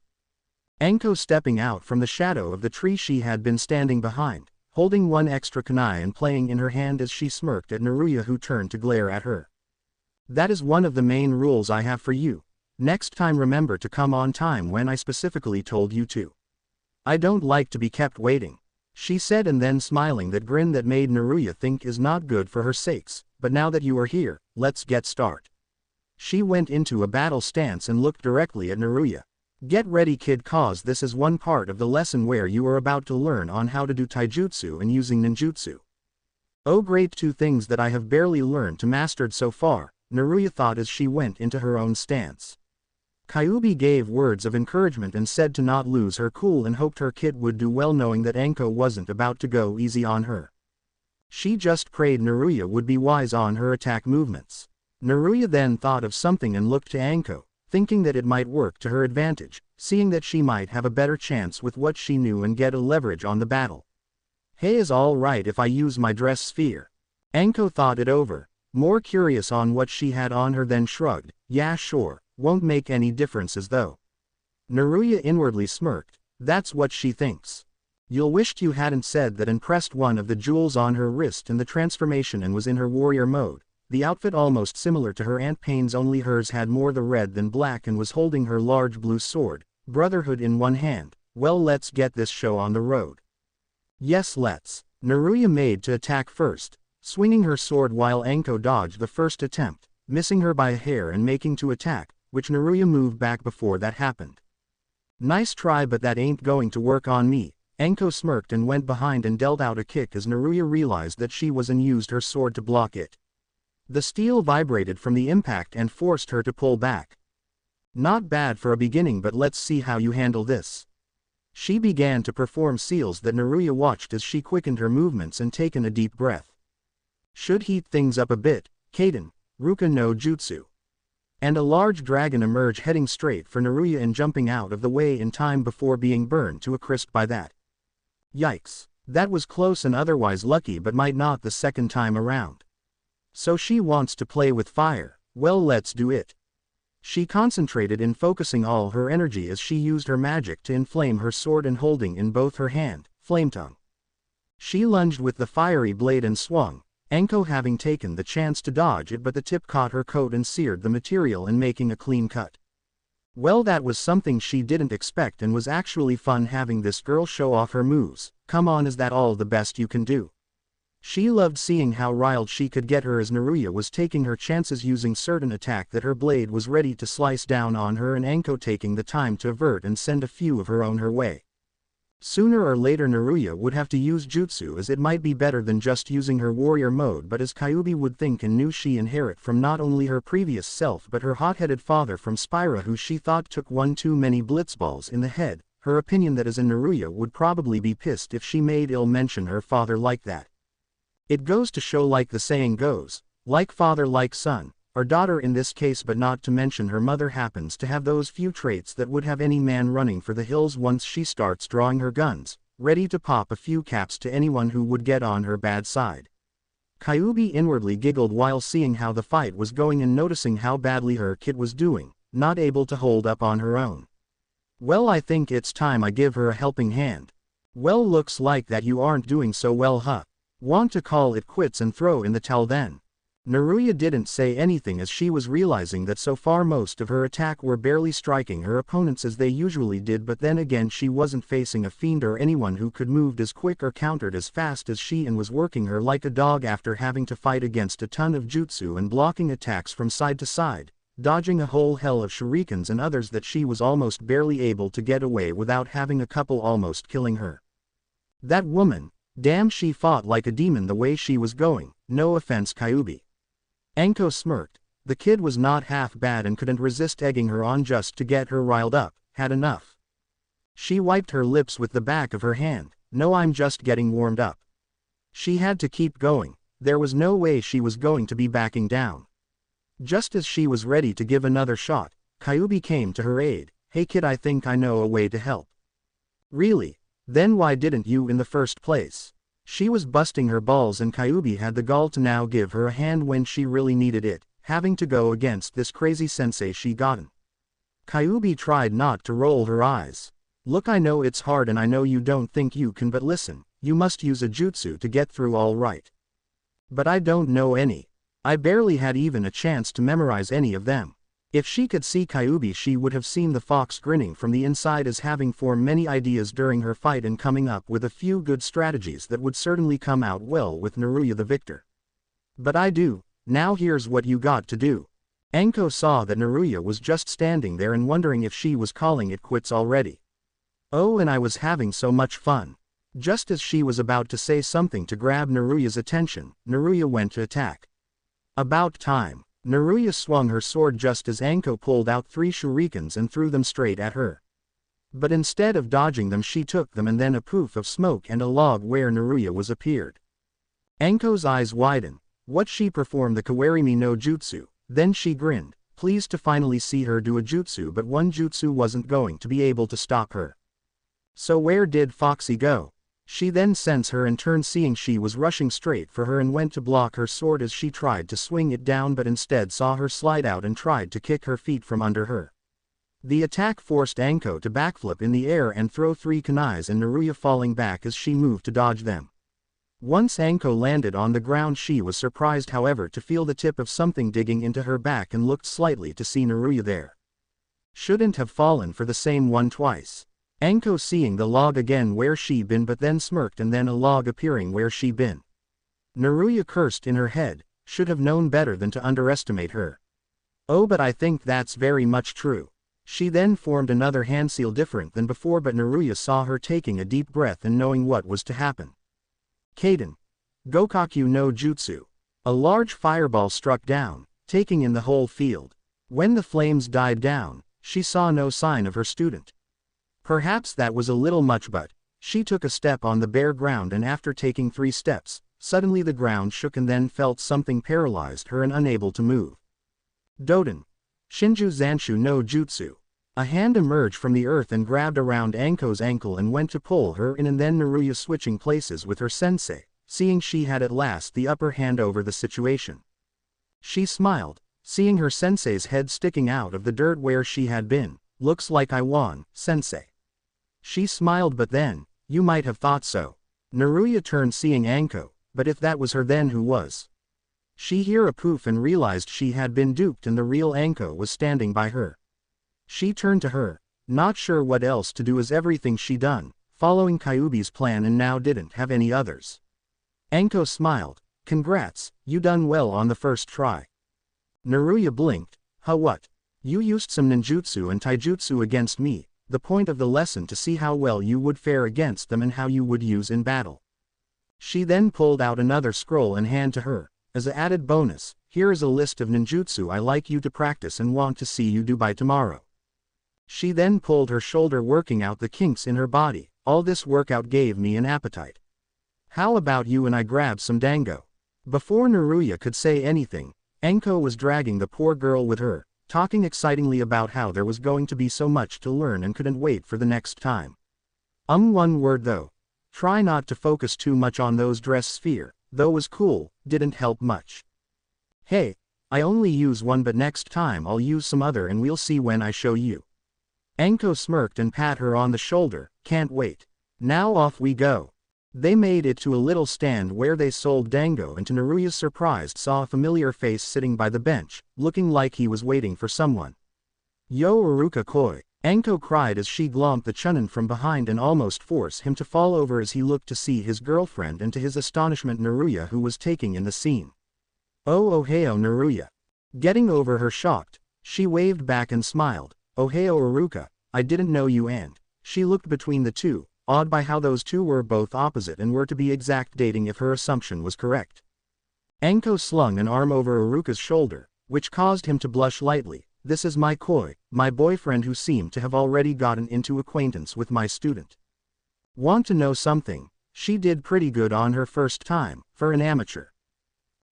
Anko stepping out from the shadow of the tree she had been standing behind, holding one extra kunai and playing in her hand as she smirked at Naruya, who turned to glare at her. That is one of the main rules I have for you. Next time remember to come on time when I specifically told you to. I don't like to be kept waiting, she said, and then smiling that grin that made Naruya think is not good for her sakes, but now that you are here, let's get start. She went into a battle stance and looked directly at Naruya. Get ready kid, cause this is one part of the lesson where you are about to learn on how to do taijutsu and using ninjutsu. Oh great, 2 things that I have barely learned to mastered so far, Naruya thought as she went into her own stance. Kyuubi gave words of encouragement and said to not lose her cool and hoped her kid would do well, knowing that Anko wasn't about to go easy on her. She just prayed Naruya would be wise on her attack movements. Naruya then thought of something and looked to Anko, thinking that it might work to her advantage, seeing that she might have a better chance with what she knew and get a leverage on the battle. Hey, is all right if I use my dress sphere? Anko thought it over, more curious on what she had on her, then shrugged. Yeah sure. Won't make any differences though. Naruya inwardly smirked. That's what she thinks. You'll wished you hadn't said that, and pressed one of the jewels on her wrist and the transformation and was in her warrior mode. The outfit almost similar to her Aunt Payne's, only hers had more the red than black, and was holding her large blue sword, Brotherhood, in one hand. Well, let's get this show on the road. Yes, let's. Naruya made to attack first, swinging her sword while Anko dodged the first attempt, missing her by a hair and making to attack, which Naruya moved back before that happened. Nice try, but that ain't going to work on me. Anko smirked and went behind and dealt out a kick as Naruya realized that she was and used her sword to block it. The steel vibrated from the impact and forced her to pull back. Not bad for a beginning, but let's see how you handle this. She began to perform seals that Naruya watched as she quickened her movements and taken a deep breath. Should heat things up a bit. Kaden, Ruka no Jutsu. And a large dragon emerged heading straight for Naruya and jumping out of the way in time before being burned to a crisp by that. Yikes. That was close and otherwise lucky, but might not the second time around. So she wants to play with fire. Well, let's do it. She concentrated in focusing all her energy as she used her magic to inflame her sword and holding in both her hand, Flametongue. She lunged with the fiery blade and swung, Anko having taken the chance to dodge it, but the tip caught her coat and seared the material and making a clean cut. Well, that was something she didn't expect, and was actually fun having this girl show off her moves. Come on, is that all the best you can do? She loved seeing how riled she could get her as Naruya was taking her chances using certain attack that her blade was ready to slice down on her and Anko taking the time to avert and send a few of her own her way. Sooner or later Naruya would have to use jutsu as it might be better than just using her warrior mode, but as Kyuubi would think and knew she inherit from not only her previous self but her hot-headed father from Spira who she thought took one too many blitzballs in the head, her opinion that as in Naruya would probably be pissed if she made ill mention her father like that. It goes to show, like the saying goes, like father like son, or daughter in this case, but not to mention her mother happens to have those few traits that would have any man running for the hills once she starts drawing her guns, ready to pop a few caps to anyone who would get on her bad side. Kyuubi inwardly giggled while seeing how the fight was going and noticing how badly her kid was doing, not able to hold up on her own. Well, I think it's time I give her a helping hand. Well, looks like that you aren't doing so well, huh? Want to call it quits and throw in the towel then? Naruya didn't say anything as she was realizing that so far most of her attack were barely striking her opponents as they usually did, but then again she wasn't facing a fiend or anyone who could move as quick or countered as fast as she, and was working her like a dog after having to fight against a ton of jutsu and blocking attacks from side to side, dodging a whole hell of shurikens and others that she was almost barely able to get away without having a couple almost killing her. That woman, damn, she fought like a demon the way she was going, no offense Kyuubi. Anko smirked. The kid was not half bad and couldn't resist egging her on just to get her riled up, had enough. She wiped her lips with the back of her hand. No, I'm just getting warmed up. She had to keep going, there was no way she was going to be backing down. Just as she was ready to give another shot, Kyuubi came to her aid. Hey kid, I think I know a way to help. Really? Then why didn't you in the first place? She was busting her balls and Kyuubi had the gall to now give her a hand when she really needed it, having to go against this crazy sensei she gotten. Kyuubi tried not to roll her eyes. Look, I know it's hard and I know you don't think you can, but listen, you must use a jutsu to get through, all right. But I don't know any. I barely had even a chance to memorize any of them. If she could see Kyuubi, she would have seen the fox grinning from the inside as having formed many ideas during her fight and coming up with a few good strategies that would certainly come out well with Naruya the victor. But I do. Now here's what you got to do. Anko saw that Naruya was just standing there and wondering if she was calling it quits already. Oh, and I was having so much fun. Just as she was about to say something to grab Naruya's attention, Naruya went to attack. About time. Naruya swung her sword just as Anko pulled out 3 shurikens and threw them straight at her. But instead of dodging them, she took them and then a poof of smoke and a log where Naruya was appeared. Anko's eyes widened. What, she performed the Kawarimi no jutsu? Then she grinned, pleased to finally see her do a jutsu, but one jutsu wasn't going to be able to stop her. So where did Foxy go? She then sensed her and turned, seeing she was rushing straight for her, and went to block her sword as she tried to swing it down, but instead saw her slide out and tried to kick her feet from under her. The attack forced Anko to backflip in the air and throw 3 kunais, and Naruya falling back as she moved to dodge them. Once Anko landed on the ground, she was surprised however to feel the tip of something digging into her back and looked slightly to see Naruya there. Shouldn't have fallen for the same one twice. Anko seeing the log again where she been, but then smirked, and then a log appearing where she been. Naruya cursed in her head, should have known better than to underestimate her. Oh, but I think that's very much true. She then formed another hand seal different than before, but Naruya saw her taking a deep breath and knowing what was to happen. Kaden. Gokaku no Jutsu. A large fireball struck down, taking in the whole field. When the flames died down, she saw no sign of her student. Perhaps that was a little much, but she took a step on the bare ground, and after taking 3 steps, suddenly the ground shook and then felt something paralyzed her and unable to move. Doden. Shinju Zanshu no Jutsu. A hand emerged from the earth and grabbed around Anko's ankle and went to pull her in, and then Naruya switching places with her sensei, seeing she had at last the upper hand over the situation. She smiled, seeing her sensei's head sticking out of the dirt where she had been. Looks like I won, sensei. She smiled, but then, you might have thought so. Naruya turned, seeing Anko, but if that was her, then who was? She heard a poof and realized she had been duped and the real Anko was standing by her. She turned to her, not sure what else to do as everything she done, following Kyuubi's plan, and now didn't have any others. Anko smiled. Congrats, you done well on the first try. Naruya blinked. Huh, what? You used some ninjutsu and taijutsu against me, the point of the lesson to see how well you would fare against them and how you would use in battle. She then pulled out another scroll and handed to her. As an added bonus, here is a list of ninjutsu I like you to practice and want to see you do by tomorrow. She then pulled her shoulder, working out the kinks in her body. All this workout gave me an appetite. How about you and I grab some dango? Before Naruya could say anything, Anko was dragging the poor girl with her, talking excitingly about how there was going to be so much to learn and couldn't wait for the next time. One word though. Try not to focus too much on those dress sphere, though was cool, didn't help much. Hey, I only use one, but next time I'll use some other and we'll see when I show you. Anko smirked and pat her on the shoulder. Can't wait. Now off we go. They made it to a little stand where they sold dango, and to Naruya's surprise saw a familiar face sitting by the bench, looking like he was waiting for someone. Yo Iruka koi, Anko cried as she glomped the chunin from behind and almost forced him to fall over as he looked to see his girlfriend, and to his astonishment Naruya, who was taking in the scene. Oh oheo Naruya. Getting over her shocked, she waved back and smiled. Oheo Iruka, I didn't know you. And she looked between the two, awed by how those two were both opposite and were to be exact dating if her assumption was correct. Anko slung an arm over Iruka's shoulder, which caused him to blush lightly. This is my koi, my boyfriend, who seemed to have already gotten into acquaintance with my student. Want to know something? She did pretty good on her first time, for an amateur.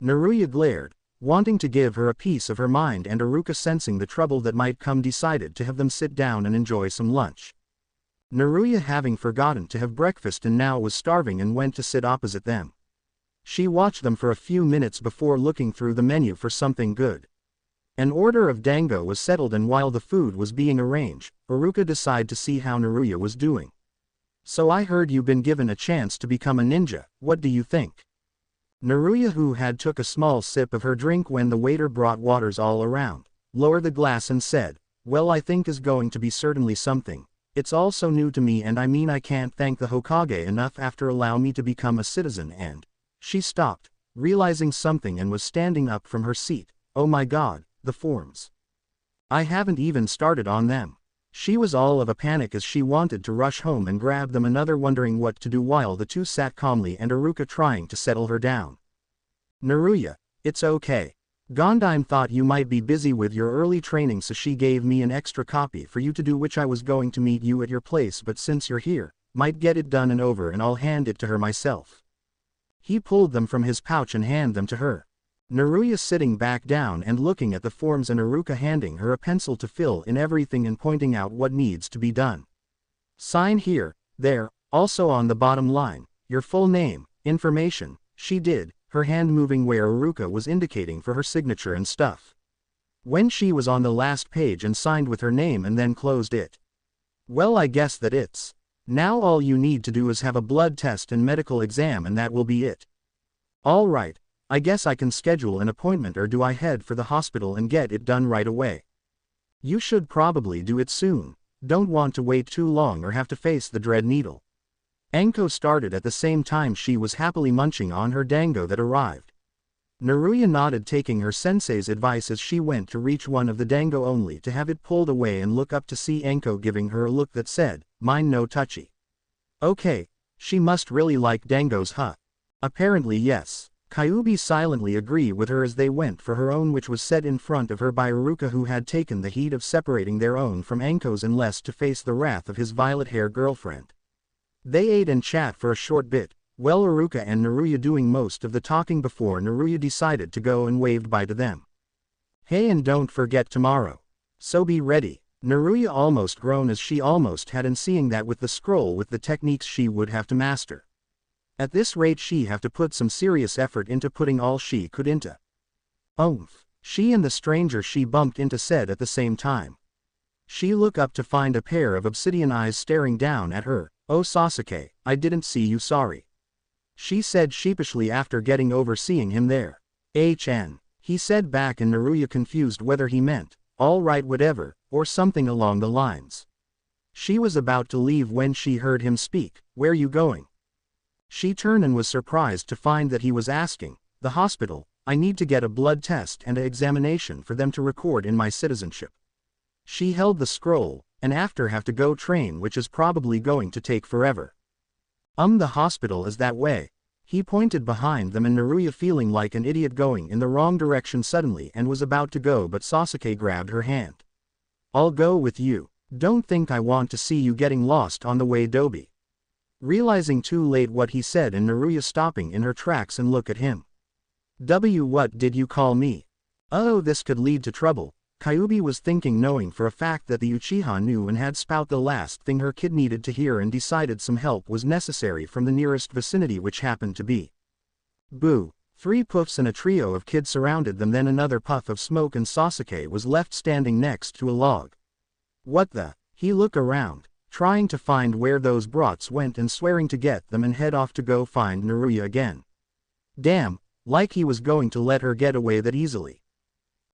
Naruya glared, wanting to give her a piece of her mind, and Iruka, sensing the trouble that might come, decided to have them sit down and enjoy some lunch. Naruya, having forgotten to have breakfast and now was starving, and went to sit opposite them. She watched them for a few minutes before looking through the menu for something good. An order of dango was settled, and while the food was being arranged, Iruka decided to see how Naruya was doing. So I heard you've been given a chance to become a ninja, what do you think? Naruya, who had took a small sip of her drink when the waiter brought waters all around, lowered the glass and said, well, I think is going to be certainly something. It's all so new to me, and I mean I can't thank the Hokage enough after allowing me to become a citizen. And she stopped, realizing something, and was standing up from her seat. Oh my god, the forms. I haven't even started on them. She was all of a panic as she wanted to rush home and grab them, another wondering what to do, while the two sat calmly and Iruka trying to settle her down. Naruya, it's okay. Gondime thought you might be busy with your early training, so she gave me an extra copy for you to do, which I was going to meet you at your place, but since you're here, might get it done and over, and I'll hand it to her myself. He pulled them from his pouch and handed them to her. Naruya sitting back down and looking at the forms, and Iruka handing her a pencil to fill in everything and pointing out what needs to be done. Sign here, there, also on the bottom line, your full name, information. She did, her hand moving where Iruka was indicating for her signature and stuff. When she was on the last page and signed with her name and then closed it. Well, I guess that it's. Now all you need to do is have a blood test and medical exam, and that will be it. All right, I guess I can schedule an appointment, or do I head for the hospital and get it done right away? You should probably do it soon. Don't want to wait too long or have to face the dread needle. Anko started at the same time she was happily munching on her dango that arrived. Naruya nodded, taking her sensei's advice as she went to reach one of the dango, only to have it pulled away and look up to see Anko giving her a look that said, mine no touchy. Okay, she must really like dangos, huh? Apparently yes. Kyuubi silently agreed with her as they went for her own, which was set in front of her by Iruka, who had taken the heat of separating their own from Anko's and less to face the wrath of his violet-haired girlfriend. They ate and chat for a short bit, well, Iruka and Naruya doing most of the talking before Naruya decided to go and waved bye to them. Hey, and don't forget tomorrow. So be ready. Naruya almost groaned as she almost had in seeing that with the scroll with the techniques she would have to master. At this rate she have to put some serious effort into putting all she could into. Oomph. She and the stranger she bumped into said at the same time. She looked up to find a pair of obsidian eyes staring down at her. Oh Sasuke, I didn't see you, sorry. She said sheepishly after getting over seeing him there. HN. He said back, and Naruya confused whether he meant, all right whatever, or something along the lines. She was about to leave when she heard him speak, where you going? She turned and was surprised to find that he was asking, "The hospital, I need to get a blood test and an examination for them to record in my citizenship." She held the scroll, and after have to go train, which is probably going to take forever. The hospital is that way. He pointed behind them and Naruya, feeling like an idiot going in the wrong direction suddenly, and was about to go, but Sasuke grabbed her hand. "I'll go with you. Don't think I want to see you getting lost on the way, Dobi." Realizing too late what he said, and Naruya stopping in her tracks and look at him. What did you call me?" "Oh, this could lead to trouble," Kyuubi was thinking, knowing for a fact that the Uchiha knew and had spout the last thing her kid needed to hear, and decided some help was necessary from the nearest vicinity, which happened to be. Boo! 3 puffs and a trio of kids surrounded them, then another puff of smoke and Sasuke was left standing next to a log. What the? He looked around, trying to find where those brats went and swearing to get them and head off to go find Naruya again. Damn, like he was going to let her get away that easily.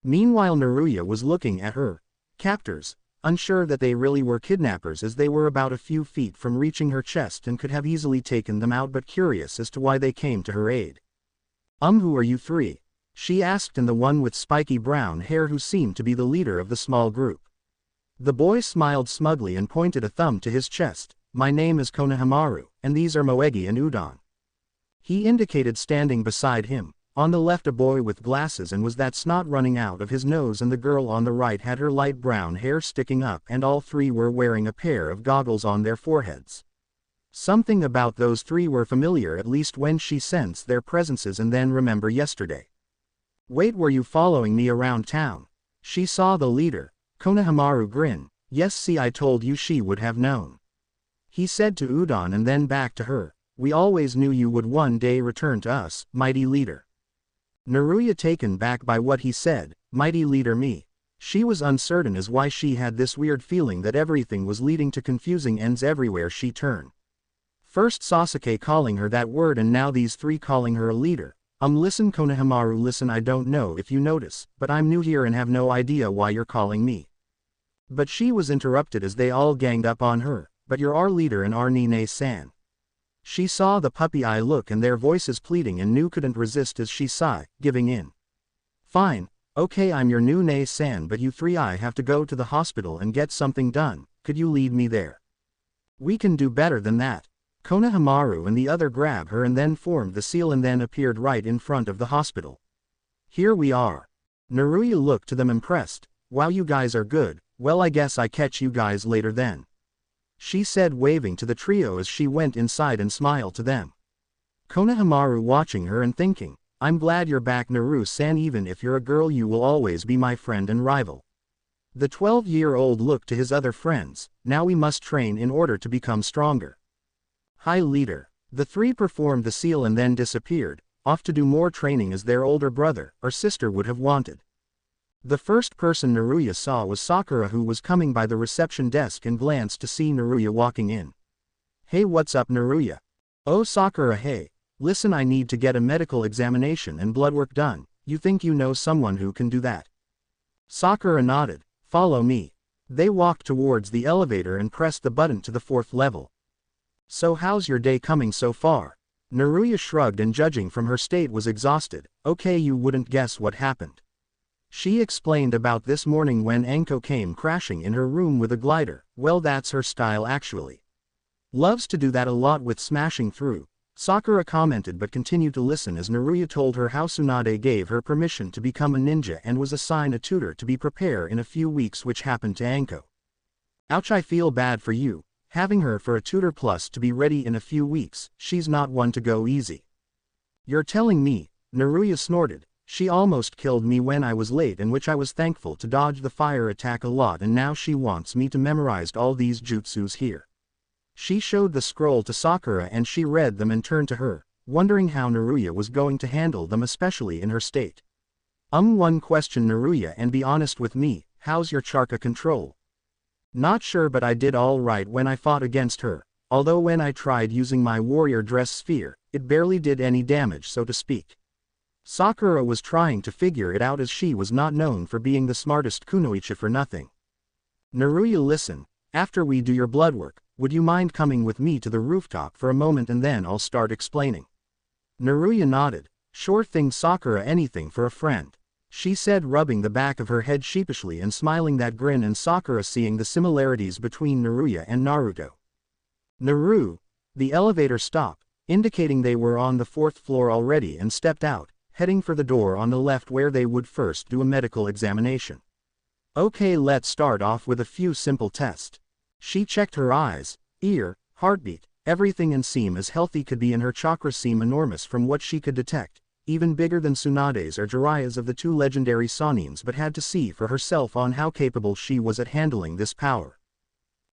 Meanwhile Naruya was looking at her captors, unsure that they really were kidnappers, as they were about a few feet from reaching her chest and could have easily taken them out, but curious as to why they came to her aid. Who are you 3? She asked, and the one with spiky brown hair who seemed to be the leader of the small group. The boy smiled smugly and pointed a thumb to his chest. "My name is Konohamaru, and these are Moegi and Udon." He indicated standing beside him. On the left a boy with glasses and was that snot running out of his nose, and the girl on the right had her light brown hair sticking up, and all 3 were wearing a pair of goggles on their foreheads. Something about those 3 were familiar, at least when she sensed their presences, and then remember yesterday. "Wait, were you following me around town?" She saw the leader. Konohamaru grinned. "Yes, see, I told you she would have known." He said to Udon and then back to her. "We always knew you would one day return to us, mighty leader." Naruya, taken back by what he said, "Mighty leader me?" She was uncertain as why she had this weird feeling that everything was leading to confusing ends everywhere she turned. First Sasuke calling her that word, and now these 3 calling her a leader. Listen Konohamaru, listen, I don't know if you notice, but I'm new here and have no idea why you're calling me. But she was interrupted as they all ganged up on her. "But you're our leader and our Nine-san." She saw the puppy eye look and their voices pleading, and knew couldn't resist as she sighed, giving in. "Fine, okay, I'm your new Nine-san, but you 3 I have to go to the hospital and get something done. Could you lead me there?" "We can do better than that." Konohamaru and the other grabbed her and then formed the seal and then appeared right in front of the hospital. "Here we are." Naruya looked to them impressed. "Wow, you guys are good. Well, I guess I catch you guys later then," she said, waving to the trio as she went inside and smiled to them. Konohamaru watching her and thinking, "I'm glad you're back, Naru-san. Even if you're a girl, you will always be my friend and rival." The 12-year-old looked to his other friends. "Now we must train in order to become stronger." "Hi, leader." The 3 performed the seal and then disappeared, off to do more training as their older brother or sister would have wanted. The first person Naruya saw was Sakura, who was coming by the reception desk and glanced to see Naruya walking in. "Hey, what's up, Naruya?" "Oh, Sakura, hey. Listen, I need to get a medical examination and blood work done. You think you know someone who can do that?" Sakura nodded. "Follow me." They walked towards the elevator and pressed the button to the 4th level. "So how's your day coming so far?" Naruya shrugged and, judging from her state, was exhausted. "Okay, you wouldn't guess what happened." She explained about this morning when Anko came crashing in her room with a glider. "Well, that's her style actually. Loves to do that a lot with smashing through." Sakura commented but continued to listen as Naruya told her how Tsunade gave her permission to become a ninja and was assigned a tutor to be prepared in a few weeks, which happened to Anko. "Ouch, I feel bad for you. Having her for a tutor plus to be ready in a few weeks. She's not one to go easy." "You're telling me?" Naruya snorted. "She almost killed me when I was late, and which I was thankful to dodge the fire attack a lot, and now she wants me to memorize all these jutsus here." She showed the scroll to Sakura and she read them and turned to her, wondering how Naruya was going to handle them, especially in her state. One question, Naruya, and be honest with me, how's your chakra control?" "Not sure, but I did all right when I fought against her, although when I tried using my warrior dress sphere, it barely did any damage, so to speak." Sakura was trying to figure it out as she was not known for being the smartest kunoichi for nothing. "Naruya, listen, after we do your blood work, would you mind coming with me to the rooftop for a moment and then I'll start explaining? Naruya nodded. Sure thing Sakura, anything for a friend, she said, rubbing the back of her head sheepishly and smiling that grin, and Sakura seeing the similarities between Naruya and Naruto. Naru, the elevator stopped, indicating they were on the 4th floor already, and stepped out, heading for the door on the left where they would first do a medical examination. Okay, let's start off with a few simple tests. She checked her eyes, ear, heartbeat, everything, and seem as healthy could be, and her chakras seem enormous from what she could detect, even bigger than Tsunade's or Jiraiya's of the two legendary Sanins, but had to see for herself on how capable she was at handling this power.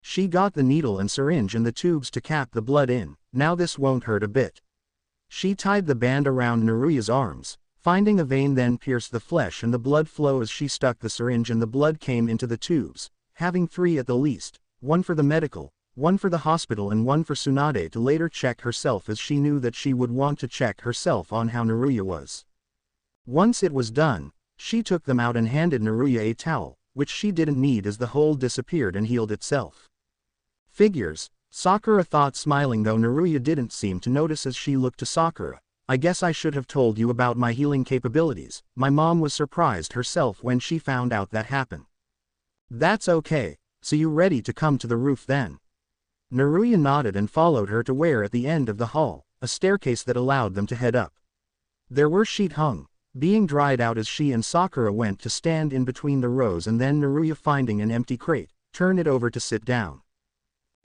She got the needle and syringe and the tubes to cap the blood in. Now this won't hurt a bit. She tied the band around Naruya's arms, finding a vein, then pierced the flesh and the blood flow as she stuck the syringe and the blood came into the tubes, having 3 at the least, 1 for the medical, 1 for the hospital, and 1 for Tsunade to later check herself, as she knew that she would want to check herself on how Naruya was. Once it was done, she took them out and handed Naruya a towel, which she didn't need as the hole disappeared and healed itself. Figures, Sakura thought, smiling, though Naruya didn't seem to notice as she looked to Sakura. I guess I should have told you about my healing capabilities. My mom was surprised herself when she found out that happened. That's okay, so you ready to come to the roof then? Naruya nodded and followed her to where at the end of the hall, a staircase that allowed them to head up. There were sheet hung, being dried out as she and Sakura went to stand in between the rows, and then Naruya, finding an empty crate, turned it over to sit down.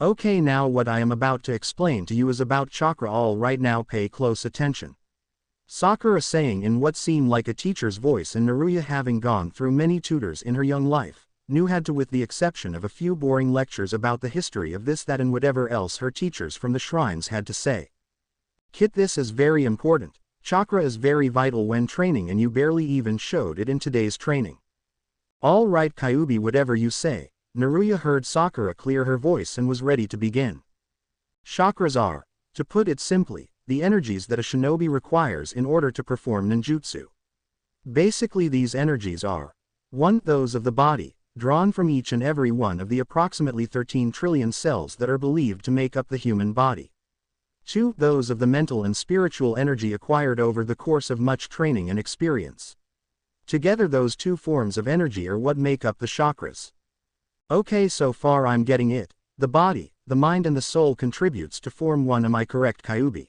Okay, now what I am about to explain to you is about chakra. All right, now pay close attention. Sakura saying in what seemed like a teacher's voice, and Naruya, having gone through many tutors in her young life, knew had to, with the exception of a few boring lectures about the history of this, that, and whatever else her teachers from the shrines had to say. Kit, this is very important. Chakra is very vital when training, and you barely even showed it in today's training. All right, Kyuubi, whatever you say. Naruya heard Sakura clear her voice and was ready to begin. Chakras are, to put it simply, the energies that a shinobi requires in order to perform ninjutsu. Basically, these energies are 1. Those of the body, drawn from each and every one of the approximately 13 trillion cells that are believed to make up the human body. 2. Those of the mental and spiritual energy acquired over the course of much training and experience. Together, those 2 forms of energy are what make up the chakras. Okay, so far I'm getting it. The body, the mind, and the soul contributes to form 1. Am I correct, Kyuubi?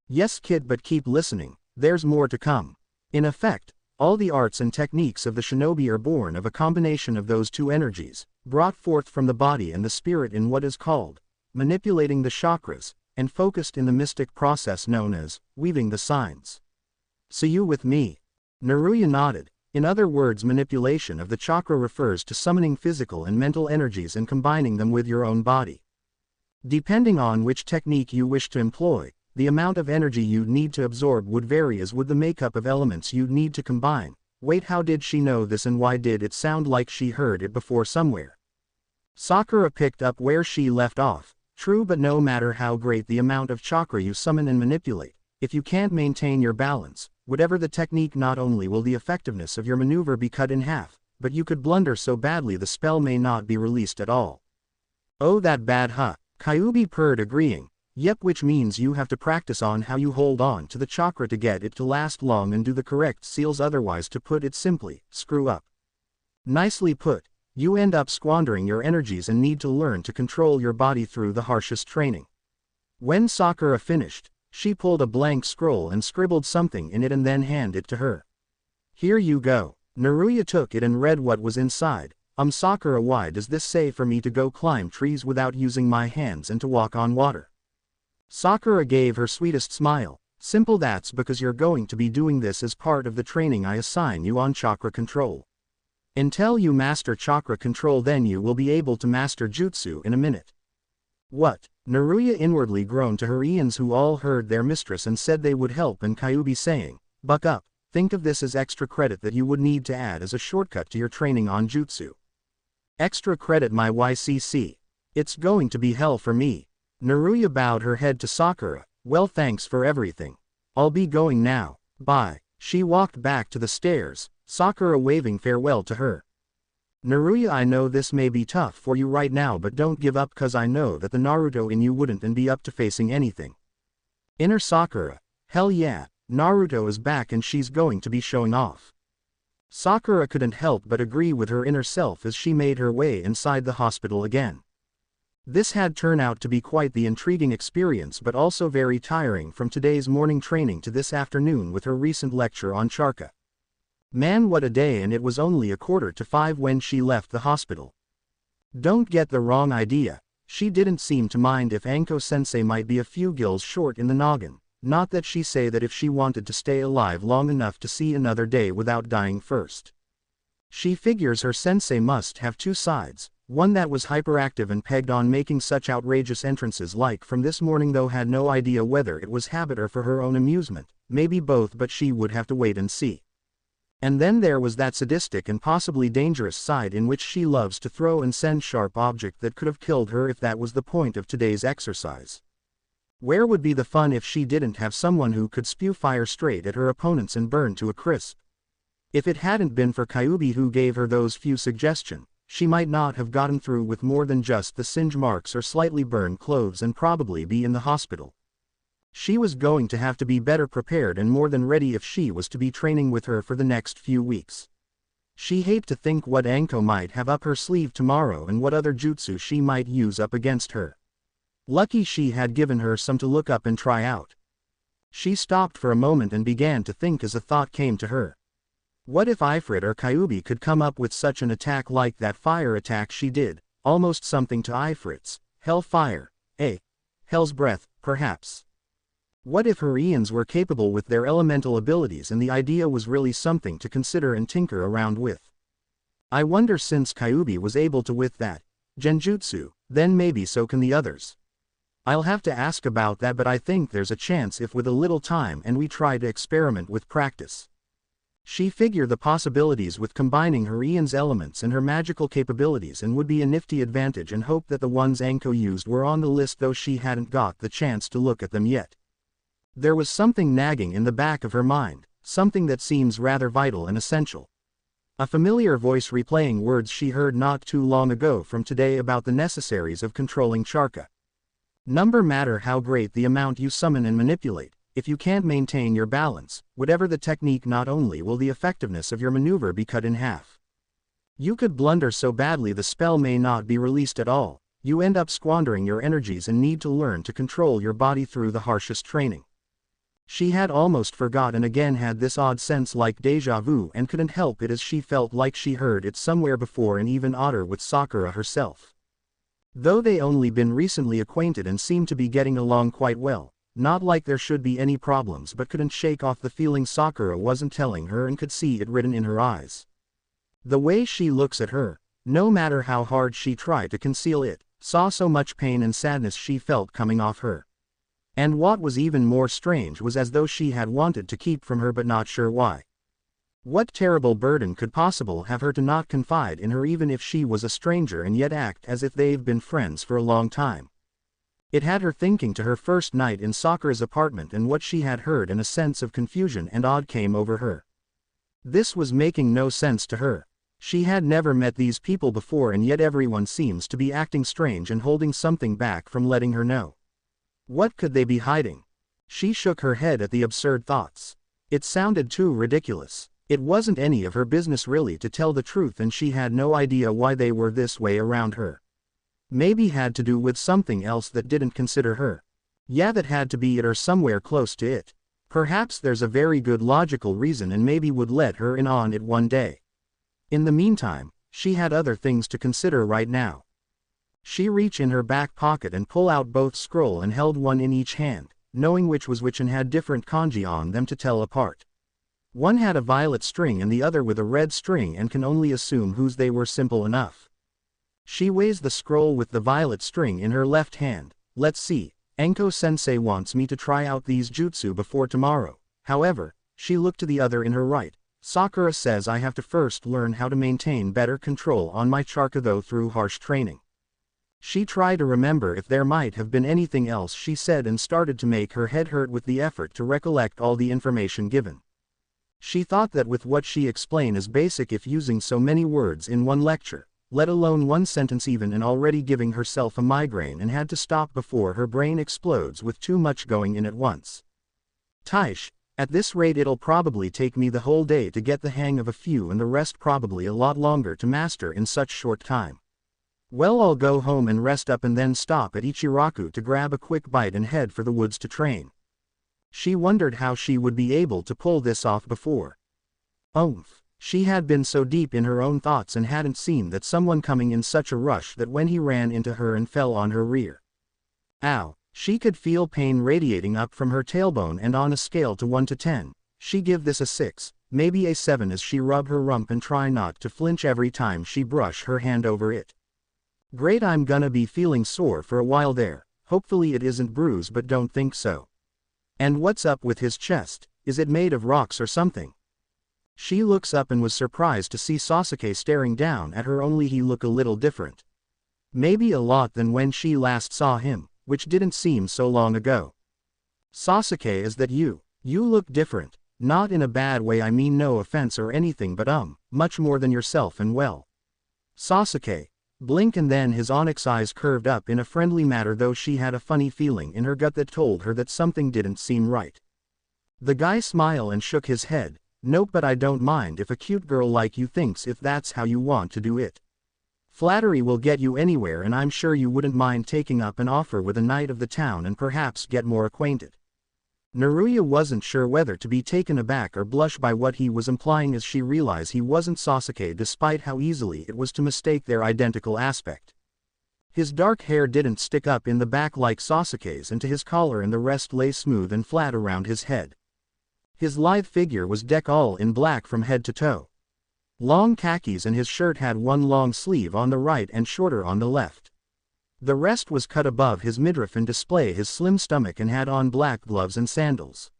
Yes, kid, but keep listening, there's more to come. In effect, all the arts and techniques of the shinobi are born of a combination of those 2 energies, brought forth from the body and the spirit in what is called manipulating the chakras, and focused in the mystic process known as weaving the signs. So you with me? Naruya nodded. In other words, manipulation of the chakra refers to summoning physical and mental energies and combining them with your own body. Depending on which technique you wish to employ, the amount of energy you'd need to absorb would vary, as would the makeup of elements you'd need to combine. Wait, how did she know this, and why did it sound like she heard it before somewhere? Sakura picked up where she left off. True, but no matter how great the amount of chakra you summon and manipulate, if you can't maintain your balance, whatever the technique, not only will the effectiveness of your maneuver be cut in half, but you could blunder so badly the spell may not be released at all. Oh, that bad, huh? Kyuubi purred, agreeing. Yep, which means you have to practice on how you hold on to the chakra to get it to last long and do the correct seals, otherwise, to put it simply, screw up. Nicely put. You end up squandering your energies and need to learn to control your body through the harshest training. When Sakura finished, she pulled a blank scroll and scribbled something in it and then handed it to her. Here you go. Naruya took it and read what was inside. Sakura, why does this say for me to go climb trees without using my hands and to walk on water? Sakura gave her sweetest smile. Simple, that's because you're going to be doing this as part of the training I assign you on chakra control. Until you master chakra control, then you will be able to master jutsu in a minute. What? Naruya inwardly groaned to her Ians, who all heard their mistress and said they would help, and Kyuubi saying, buck up, think of this as extra credit that you would need to add as a shortcut to your training on jutsu. Extra credit, my YCC. It's going to be hell for me. Naruya bowed her head to Sakura. Well, thanks for everything. I'll be going now. Bye. She walked back to the stairs, Sakura waving farewell to her. Naruya, I know this may be tough for you right now, but don't give up, cause I know that the Naruto in you wouldn't and be up to facing anything. Inner Sakura, hell yeah, Naruto is back and she's going to be showing off. Sakura couldn't help but agree with her inner self as she made her way inside the hospital again. This had turned out to be quite the intriguing experience, but also very tiring, from today's morning training to this afternoon with her recent lecture on chakra. Man, what a day, and it was only 4:45 when she left the hospital. Don't get the wrong idea, she didn't seem to mind if Anko-sensei might be a few gills short in the noggin, not that she say that if she wanted to stay alive long enough to see another day without dying first. She figures her sensei must have two sides, one that was hyperactive and pegged on making such outrageous entrances like from this morning, though had no idea whether it was habit or for her own amusement, maybe both, but she would have to wait and see. And then there was that sadistic and possibly dangerous side in which she loves to throw and send sharp object that could have killed her if that was the point of today's exercise. Where would be the fun if she didn't have someone who could spew fire straight at her opponents and burn to a crisp? If it hadn't been for Kyuubi who gave her those few suggestions, she might not have gotten through with more than just the singe marks or slightly burned clothes and probably be in the hospital. She was going to have to be better prepared and more than ready if she was to be training with her for the next few weeks. She hated to think what Anko might have up her sleeve tomorrow and what other jutsu she might use up against her. Lucky she had given her some to look up and try out. She stopped for a moment and began to think as a thought came to her. What if Ifrit or Kyuubi could come up with such an attack like that fire attack she did, almost something to Ifrit's Hellfire, Hell's Breath, perhaps. What if her Ians were capable with their elemental abilities and the idea was really something to consider and tinker around with? I wonder, since Kyuubi was able to with that genjutsu, then maybe so can the others. I'll have to ask about that, but I think there's a chance if with a little time and we try to experiment with practice. She figured the possibilities with combining her Ian's elements and her magical capabilities and would be a nifty advantage, and hoped that the ones Anko used were on the list, though she hadn't got the chance to look at them yet. There was something nagging in the back of her mind, something that seems rather vital and essential. A familiar voice replaying words she heard not too long ago from today about the necessaries of controlling chakra. No matter how great the amount you summon and manipulate, if you can't maintain your balance, whatever the technique, not only will the effectiveness of your maneuver be cut in half. You could blunder so badly the spell may not be released at all, you end up squandering your energies and need to learn to control your body through the harshest training. She had almost forgotten, again had this odd sense like deja vu, and couldn't help it as she felt like she heard it somewhere before, and even odder with Sakura herself. Though they only been recently acquainted and seemed to be getting along quite well, not like there should be any problems, but couldn't shake off the feeling Sakura wasn't telling her and could see it written in her eyes. The way she looks at her, no matter how hard she tried to conceal it, saw so much pain and sadness she felt coming off her. And what was even more strange was as though she had wanted to keep from her but not sure why. What terrible burden could possibly have her to not confide in her even if she was a stranger and yet act as if they've been friends for a long time? It had her thinking to her first night in Sakura's apartment and what she had heard, and a sense of confusion and awe came over her. This was making no sense to her. She had never met these people before, and yet everyone seems to be acting strange and holding something back from letting her know. What could they be hiding? She shook her head at the absurd thoughts. It sounded too ridiculous. It wasn't any of her business really, to tell the truth, and she had no idea why they were this way around her. Maybe had to do with something else that didn't consider her. Yeah, that had to be it or somewhere close to it. Perhaps there's a very good logical reason and maybe would let her in on it one day. In the meantime, she had other things to consider right now. She reached in her back pocket and pulled out both scroll and held one in each hand, knowing which was which and had different kanji on them to tell apart. One had a violet string and the other with a red string, and can only assume whose they were. Simple enough. She weighs the scroll with the violet string in her left hand. Let's see, Anko-sensei wants me to try out these jutsu before tomorrow. However, she looked to the other in her right. Sakura says I have to first learn how to maintain better control on my chakra, though through harsh training. She tried to remember if there might have been anything else she said and started to make her head hurt with the effort to recollect all the information given. She thought that with what she explained is basic if using so many words in one lecture, let alone one sentence even, and already giving herself a migraine and had to stop before her brain explodes with too much going in at once. Taish, at this rate it'll probably take me the whole day to get the hang of a few and the rest probably a lot longer to master in such short time. Well, I'll go home and rest up and then stop at Ichiraku to grab a quick bite and head for the woods to train. She wondered how she would be able to pull this off before. She had been so deep in her own thoughts and hadn't seen that someone coming in such a rush that when he ran into her and fell on her rear. Ow! She could feel pain radiating up from her tailbone, and on a scale to 1 to 10, she give this a 6, maybe a 7, as she rub her rump and try not to flinch every time she brush her hand over it. Great, I'm gonna be feeling sore for a while there. Hopefully it isn't bruised, but don't think so. And what's up with his chest? Is it made of rocks or something? She looks up and was surprised to see Sasuke staring down at her, only he looked a little different. Maybe a lot than when she last saw him, which didn't seem so long ago. Sasuke, is that you? You look different. Not in a bad way, I mean no offense or anything, but much more than yourself, and well. Sasuke. Blink, and then his onyx eyes curved up in a friendly manner, though she had a funny feeling in her gut that told her that something didn't seem right. The guy smiled and shook his head. Nope, but I don't mind if a cute girl like you thinks if that's how you want to do it. Flattery will get you anywhere, and I'm sure you wouldn't mind taking up an offer with a knight of the town and perhaps get more acquainted. Naruya wasn't sure whether to be taken aback or blush by what he was implying, as she realized he wasn't Sasuke, despite how easily it was to mistake their identical aspect. His dark hair didn't stick up in the back like Sasuke's, and to his collar and the rest lay smooth and flat around his head. His lithe figure was decked all in black from head to toe. Long khakis, and his shirt had one long sleeve on the right and shorter on the left. The rest was cut above his midriff and display his slim stomach, and had on black gloves and sandals.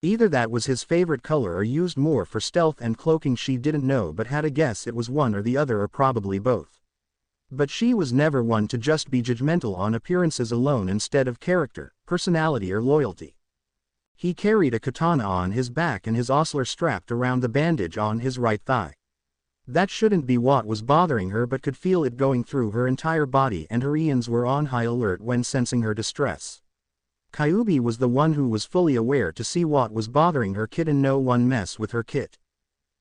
Either that was his favorite color or used more for stealth and cloaking, she didn't know, but had a guess it was one or the other, or probably both. But she was never one to just be judgmental on appearances alone instead of character, personality, or loyalty. He carried a katana on his back and his ostler strapped around the bandage on his right thigh. That shouldn't be what was bothering her, but could feel it going through her entire body, and her eons were on high alert when sensing her distress. Kyuubi was the one who was fully aware to see what was bothering her kit, and no one mess with her kit.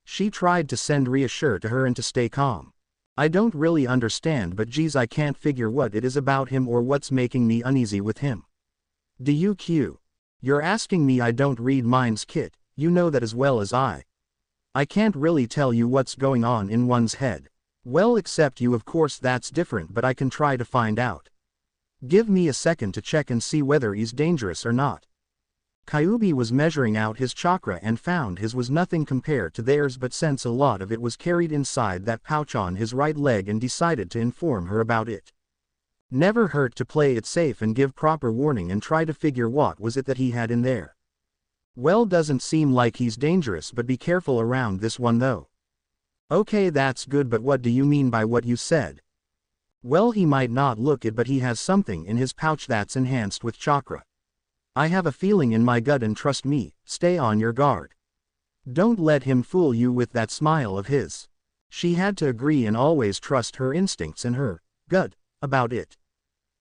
She tried to send reassure to her and to stay calm. I don't really understand, but geez, I can't figure what it is about him or what's making me uneasy with him. Do you Q? You're asking me? I don't read minds, kit, you know that as well as I. I can't really tell you what's going on in one's head. Well, except you, of course, that's different, but I can try to find out. Give me a second to check and see whether he's dangerous or not. Kyuubi was measuring out his chakra and found his was nothing compared to theirs, but since a lot of it was carried inside that pouch on his right leg, and decided to inform her about it. Never hurt to play it safe and give proper warning and try to figure what was it that he had in there. Well, doesn't seem like he's dangerous, but be careful around this one though. Okay, that's good, but what do you mean by what you said? Well, he might not look it, but he has something in his pouch that's enhanced with chakra. I have a feeling in my gut, and trust me, stay on your guard. Don't let him fool you with that smile of his. She had to agree and always trust her instincts and her gut about it.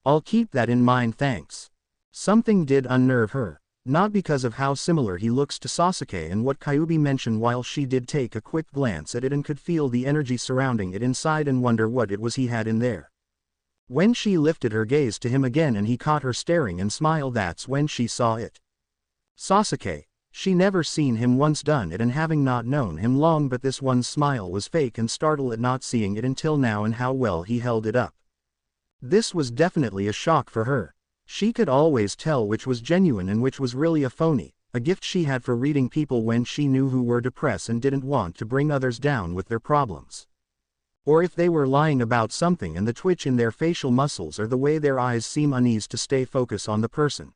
I'll keep that in mind, thanks. Something did unnerve her. Not because of how similar he looks to Sasuke and what Kyuubi mentioned, while she did take a quick glance at it and could feel the energy surrounding it inside and wonder what it was he had in there. When she lifted her gaze to him again and he caught her staring and smiled, that's when she saw it. Sasuke. She never seen him once done it, and having not known him long, but this one's smile was fake, and startled at not seeing it until now and how well he held it up. This was definitely a shock for her. She could always tell which was genuine and which was really a phony, a gift she had for reading people when she knew who were depressed and didn't want to bring others down with their problems. Or if they were lying about something, and the twitch in their facial muscles or the way their eyes seem uneasy to stay focused on the person.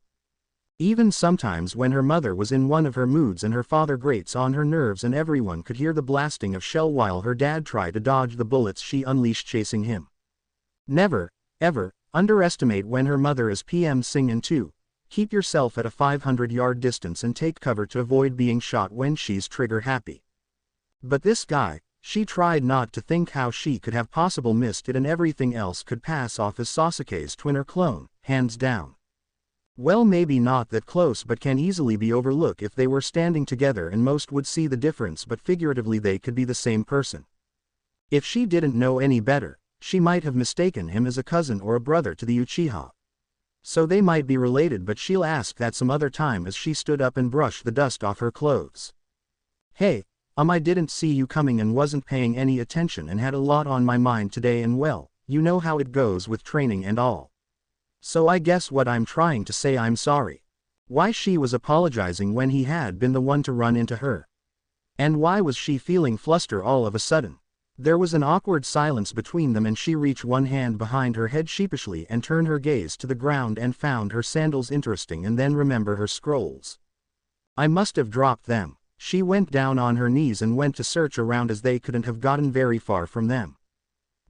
Even sometimes when her mother was in one of her moods and her father grates on her nerves and everyone could hear the blasting of shell while her dad tried to dodge the bullets she unleashed chasing him. Never, ever, underestimate when her mother is PM singing too. Keep yourself at a 500-yard distance and take cover to avoid being shot when she's trigger happy. But this guy, she tried not to think how she could have possibly missed it, and everything else could pass off as Sasuke's twin or clone, hands down. Well, maybe not that close, but can easily be overlooked if they were standing together, and most would see the difference, but figuratively they could be the same person. If she didn't know any better, she might have mistaken him as a cousin or a brother to the Uchiha. So they might be related, but she'll ask that some other time, as she stood up and brushed the dust off her clothes. Hey, I didn't see you coming and wasn't paying any attention and had a lot on my mind today, and well, you know how it goes with training and all. So I guess what I'm trying to say, I'm sorry. Why she was apologizing when he had been the one to run into her? And why was she feeling flustered all of a sudden? There was an awkward silence between them, and she reached one hand behind her head sheepishly and turned her gaze to the ground and found her sandals interesting, and then remember her scrolls. I must have dropped them. She went down on her knees and went to search around, as they couldn't have gotten very far from them.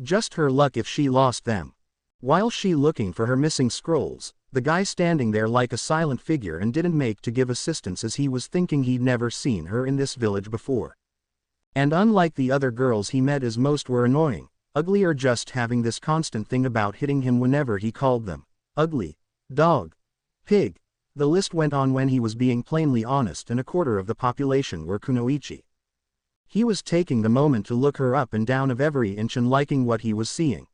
Just her luck if she lost them. While she looking for her missing scrolls, the guy standing there like a silent figure and didn't make to give assistance, as he was thinking he'd never seen her in this village before. And unlike the other girls he met, as most were annoying, ugly, or just having this constant thing about hitting him whenever he called them ugly, dog, pig. The list went on when he was being plainly honest, and a quarter of the population were kunoichi. He was taking the moment to look her up and down of every inch and liking what he was seeing.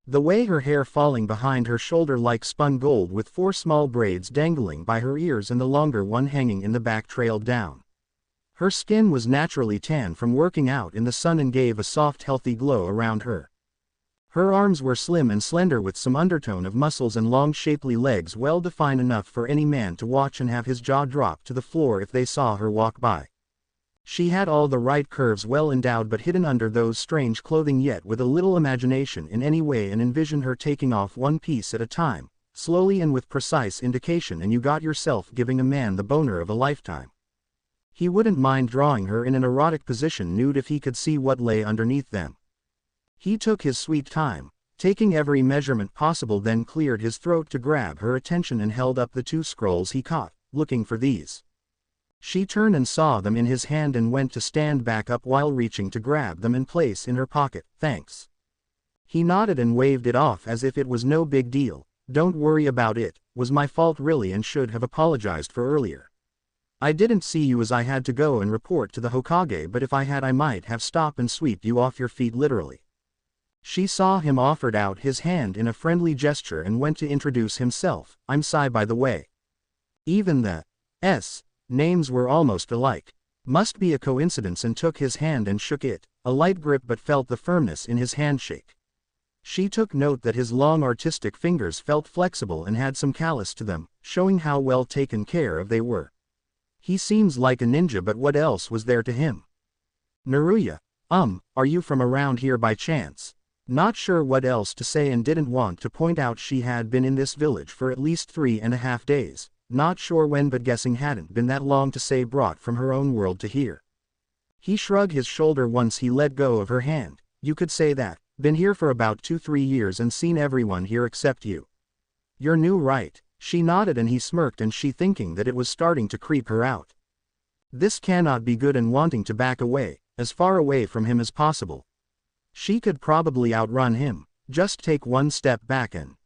The way her hair falling behind her shoulder like spun gold, with 4 small braids dangling by her ears and the longer one hanging in the back trailed down. Her skin was naturally tan from working out in the sun and gave a soft, healthy glow around her. Her arms were slim and slender with some undertone of muscles, and long shapely legs well defined enough for any man to watch and have his jaw drop to the floor if they saw her walk by. She had all the right curves well endowed, but hidden under those strange clothing, yet with a little imagination in any way, and envision her taking off one piece at a time, slowly and with precise indication, and you got yourself giving a man the boner of a lifetime. He wouldn't mind drawing her in an erotic position nude if he could see what lay underneath them. He took his sweet time, taking every measurement possible, then cleared his throat to grab her attention and held up the 2 scrolls he caught, looking for these. She turned and saw them in his hand and went to stand back up while reaching to grab them and place in her pocket. Thanks. He nodded and waved it off as if it was no big deal. Don't worry about it, was my fault really, and should have apologized for earlier. I didn't see you as I had to go and report to the Hokage, but if I had I might have stopped and swept you off your feet literally. She saw him, offered out his hand in a friendly gesture and went to introduce himself. I'm Sai, by the way. Even the names were almost alike. Must be a coincidence, and took his hand and shook it, a light grip, but felt the firmness in his handshake. She took note that his long artistic fingers felt flexible and had some callus to them, showing how well taken care of they were. He seems like a ninja, but what else was there to him? Naruya, are you from around here by chance? Not sure what else to say, and didn't want to point out she had been in this village for at least 3.5 days, not sure when, but guessing hadn't been that long to say, brought from her own world to here. He shrugged his shoulder once he let go of her hand. You could say that. Been here for about 2-3 years and seen everyone here except you. You're new, right? She nodded and he smirked, and she, thinking that it was starting to creep her out. This cannot be good, and wanting to back away, as far away from him as possible. She could probably outrun him, just take one step back and,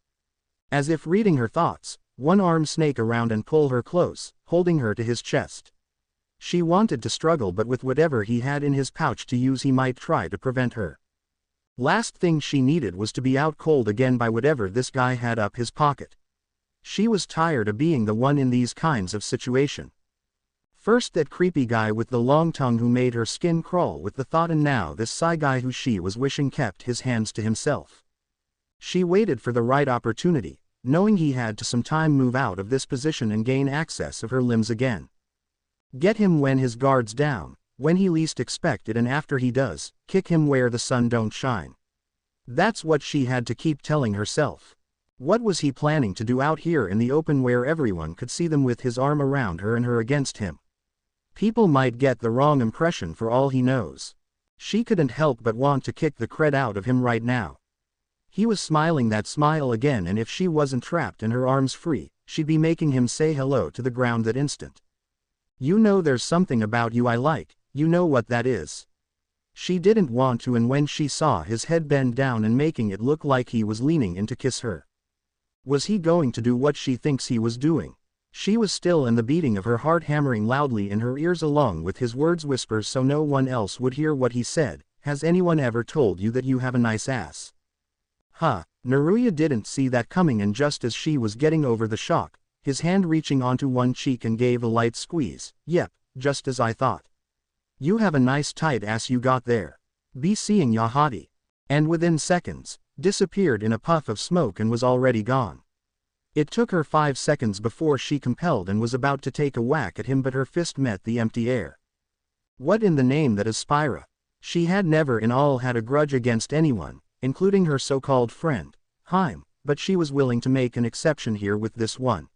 as if reading her thoughts, one arm snake around and pull her close, holding her to his chest. She wanted to struggle, but with whatever he had in his pouch to use he might try to prevent her. Last thing she needed was to be out cold again by whatever this guy had up his pocket. She was tired of being the one in these kinds of situation. First that creepy guy with the long tongue who made her skin crawl with the thought, and now this Psy guy who she was wishing kept his hands to himself. She waited for the right opportunity, knowing he had to sometime move out of this position and gain access of her limbs again. Get him when his guard's down, when he least expect it, and after he does, kick him where the sun don't shine. That's what she had to keep telling herself. What was he planning to do out here in the open where everyone could see them, with his arm around her and her against him? People might get the wrong impression for all he knows. She couldn't help but want to kick the cred out of him right now. He was smiling that smile again, and if she wasn't trapped and her arms free, she'd be making him say hello to the ground that instant. You know there's something about you I like, you know what that is. She didn't want to, and when she saw his head bend down and making it look like he was leaning in to kiss her. Was he going to do what she thinks he was doing? She was still, and the beating of her heart hammering loudly in her ears along with his words whispers so no one else would hear what he said. Has anyone ever told you that you have a nice ass? Huh, Naruya didn't see that coming, and just as she was getting over the shock, his hand reaching onto one cheek and gave a light squeeze. Yep, just as I thought. You have a nice tight ass you got there. Be seeing ya hottie. And within seconds, disappeared in a puff of smoke and was already gone. It took her 5 seconds before she compelled and was about to take a whack at him, but her fist met the empty air. What in the name that is Spira? She had never in all had a grudge against anyone, including her so-called friend, Hyuga, but she was willing to make an exception here with this one.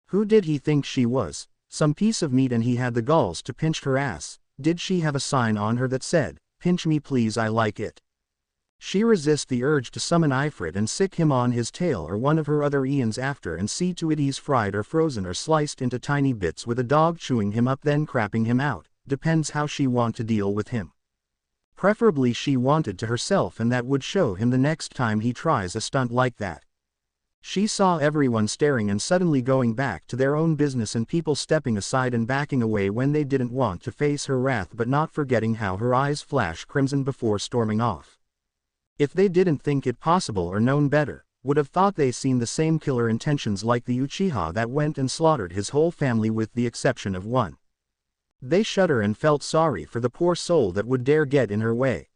Who did he think she was? Some piece of meat, and he had the galls to pinch her ass. Did she have a sign on her that said, "Pinch me please, I like it"? She resist the urge to summon Ifrit and sick him on his tail or one of her other Ians after, and see to it he's fried or frozen or sliced into tiny bits with a dog chewing him up then crapping him out. Depends how she want to deal with him. Preferably she wanted to herself, and that would show him the next time he tries a stunt like that. She saw everyone staring and suddenly going back to their own business, and people stepping aside and backing away when they didn't want to face her wrath, but not forgetting how her eyes flash crimson before storming off. If they didn't think it possible or known better, would have thought they seen the same killer intentions like the Uchiha that went and slaughtered his whole family with the exception of one. They shudder and felt sorry for the poor soul that would dare get in her way.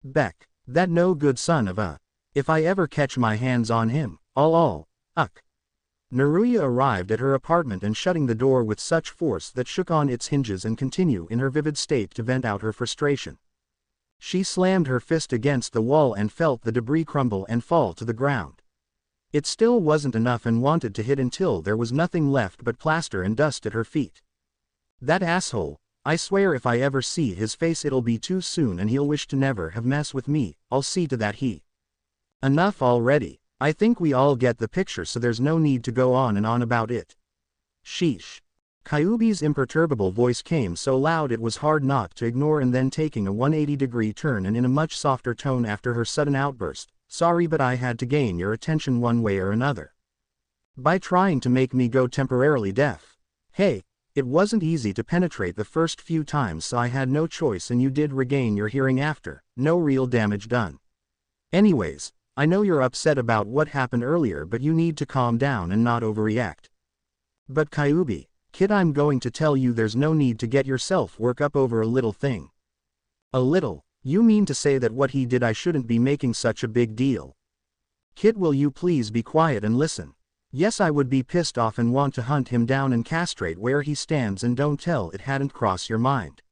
Beck, that no good son of a. If I ever catch my hands on him, uck. Naruya arrived at her apartment and shutting the door with such force that shook on its hinges and continue in her vivid state to vent out her frustration. She slammed her fist against the wall and felt the debris crumble and fall to the ground. It still wasn't enough and wanted to hit until there was nothing left but plaster and dust at her feet. That asshole, I swear if I ever see his face it'll be too soon and he'll wish to never have messed with me. I'll see to that he. Enough already. I think we all get the picture, so there's no need to go on and on about it. Sheesh. Kyuubi's imperturbable voice came so loud it was hard not to ignore, and then taking a 180-degree turn and in a much softer tone after her sudden outburst, "Sorry, but I had to gain your attention one way or another. By trying to make me go temporarily deaf. Hey, it wasn't easy to penetrate the first few times, so I had no choice, and you did regain your hearing after. No real damage done. Anyways, I know you're upset about what happened earlier, but you need to calm down and not overreact. But Kyuubi, kid, I'm going to tell you there's no need to get yourself worked up over a little thing." "A little? You mean to say that what he did I shouldn't be making such a big deal? Kid, will you please be quiet and listen? Yes, I would be pissed off and want to hunt him down and castrate where he stands, and don't tell it hadn't crossed your mind.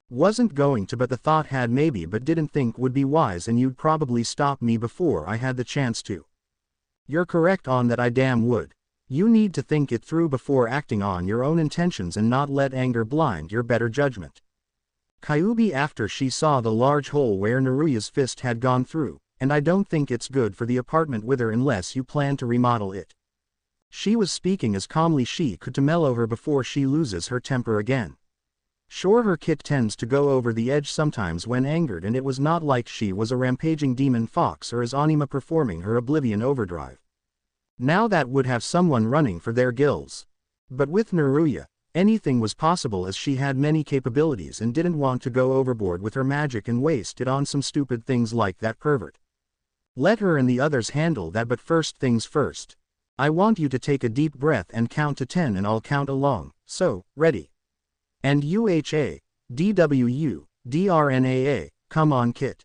Wasn't going to, but the thought had maybe, but didn't think would be wise, and you'd probably stop me before I had the chance to. You're correct on that, I damn would. You need to think it through before acting on your own intentions and not let anger blind your better judgment." Kyuubi, after she saw the large hole where Naruya's fist had gone through, "And I don't think it's good for the apartment with her unless you plan to remodel it." She was speaking as calmly she could to mellow her before she loses her temper again. Sure, her kit tends to go over the edge sometimes when angered, and it was not like she was a rampaging demon fox or as Anima performing her oblivion overdrive. Now that would have someone running for their gills. But with Naruya, anything was possible, as she had many capabilities and didn't want to go overboard with her magic and waste it on some stupid things like that pervert. Let her and the others handle that, but first things first. I want you to take a deep breath and count to 10, and I'll count along. So, ready? And UHA, DWU, DRNAA, come on kit.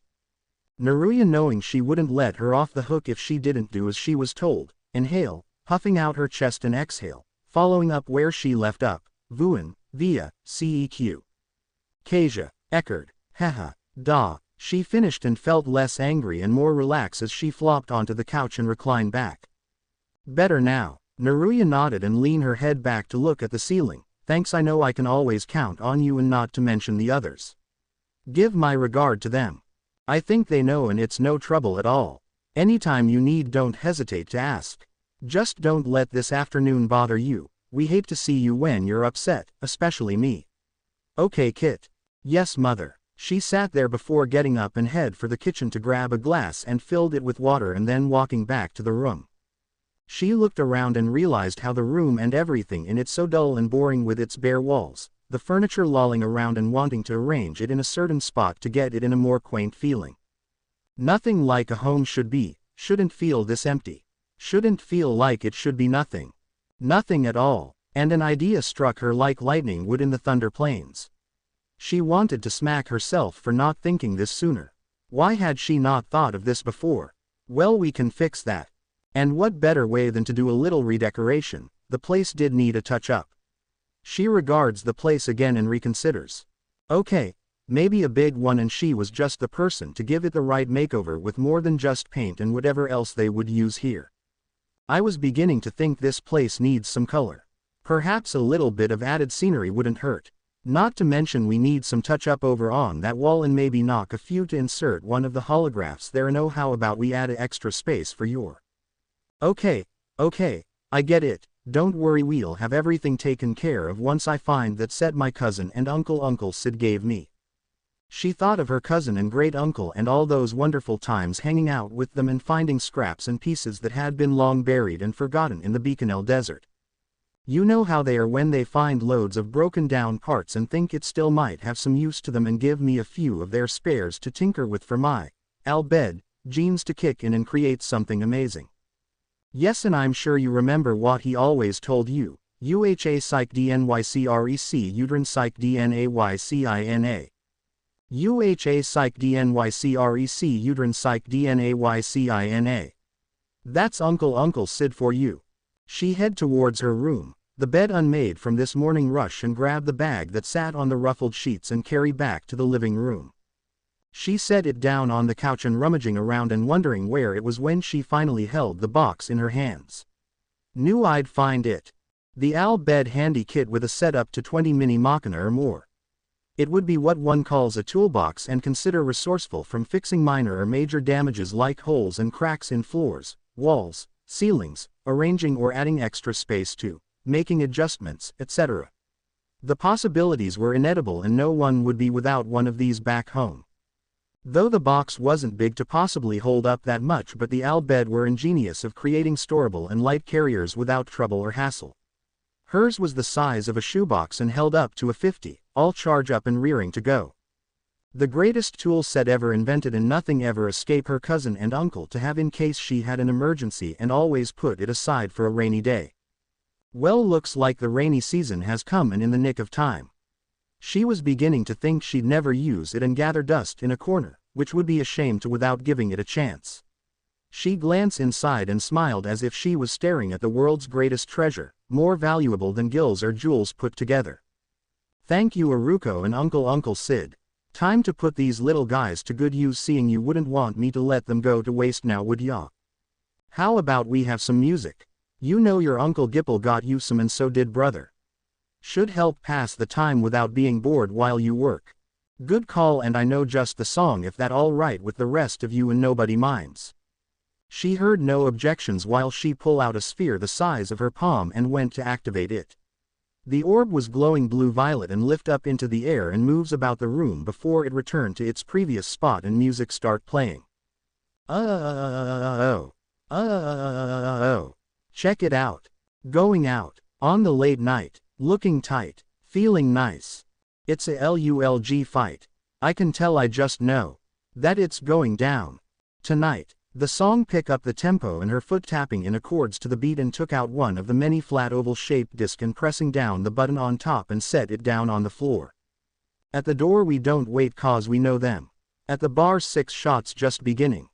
Naruya, knowing she wouldn't let her off the hook if she didn't do as she was told, inhale, puffing out her chest, and exhale, following up where she left up, Vuan, via, CEQ. Kasia, Eckerd, haha, da, she finished and felt less angry and more relaxed as she flopped onto the couch and reclined back. Better now. Naruya nodded and leaned her head back to look at the ceiling. Thanks, I know I can always count on you, and not to mention the others. Give my regard to them. I think they know, and it's no trouble at all. Anytime you need, don't hesitate to ask. Just don't let this afternoon bother you. We hate to see you when you're upset, especially me. Okay, Kit. Yes, mother. She sat there before getting up and head for the kitchen to grab a glass and filled it with water and then walking back to the room. She looked around and realized how the room and everything in it so dull and boring with its bare walls, the furniture lolling around and wanting to arrange it in a certain spot to get it in a more quaint feeling. Nothing like a home should be, shouldn't feel this empty. Shouldn't feel like it should be nothing. Nothing at all, and an idea struck her like lightning would in the Thunder Plains. She wanted to smack herself for not thinking this sooner. Why had she not thought of this before? Well, we can fix that. And what better way than to do a little redecoration? The place did need a touch-up. She regards the place again and reconsiders. Okay, maybe a big one, and she was just the person to give it the right makeover with more than just paint and whatever else they would use here. I was beginning to think this place needs some color. Perhaps a little bit of added scenery wouldn't hurt. Not to mention we need some touch-up over on that wall and maybe knock a few to insert one of the holographs there. And oh, how about we add extra space for your... Okay, I get it. Don't worry, we'll have everything taken care of once I find that set my cousin and Uncle Sid gave me. She thought of her cousin and great-uncle and all those wonderful times hanging out with them and finding scraps and pieces that had been long buried and forgotten in the Bikanel Desert. You know how they are when they find loads of broken down parts and think it still might have some use to them and give me a few of their spares to tinker with for my bed, jeans to kick in and create something amazing. Yes, and I'm sure you remember what he always told you, UHA psych DNYCREC udrin psych DNAYCINA. UHA psych DNYCREC udrin psych DNAYCINA. That's Uncle Sid for you. She head towards her room, the bed unmade from this morning rush, and grab the bag that sat on the ruffled sheets and carry back to the living room. She set it down on the couch and rummaging around and wondering where it was when she finally held the box in her hands. Knew I'd find it. The bed handy kit with a set up to 20 mini machina or more. It would be what one calls a toolbox and consider resourceful from fixing minor or major damages like holes and cracks in floors, walls, ceilings, arranging or adding extra space to, making adjustments, etc. The possibilities were inedible and no one would be without one of these back home. Though the box wasn't big to possibly hold up that much, but the bed were ingenious of creating storable and light carriers without trouble or hassle. Hers was the size of a shoebox and held up to a 50, all charge up and rearing to go. The greatest tool set ever invented, and nothing ever escaped her cousin and uncle to have in case she had an emergency, and always put it aside for a rainy day. Well, looks like the rainy season has come and in the nick of time. She was beginning to think she'd never use it and gather dust in a corner, which would be a shame to without giving it a chance. She glanced inside and smiled as if she was staring at the world's greatest treasure, more valuable than gills or jewels put together. Thank you, Aruko and Uncle Sid. Time to put these little guys to good use, seeing you wouldn't want me to let them go to waste now, would ya? How about we have some music? You know your Uncle Gipple got you some, and so did brother. Should help pass the time without being bored while you work. Good call, and I know just the song if that all right with the rest of you and nobody minds. She heard no objections while she pulled out a sphere the size of her palm and went to activate it. The orb was glowing blue-violet and lift up into the air and moves about the room before it returned to its previous spot and music start playing. Check it out. Going out, on the late night, looking tight, feeling nice. It's a LULG fight. I can tell, I just know that it's going down. Tonight. The song picked up the tempo and her foot tapping in accords to the beat, and took out one of the many flat oval-shaped discs and pressing down the button on top and set it down on the floor. At the door we don't wait cause we know them. At the bar 6 shots just beginning.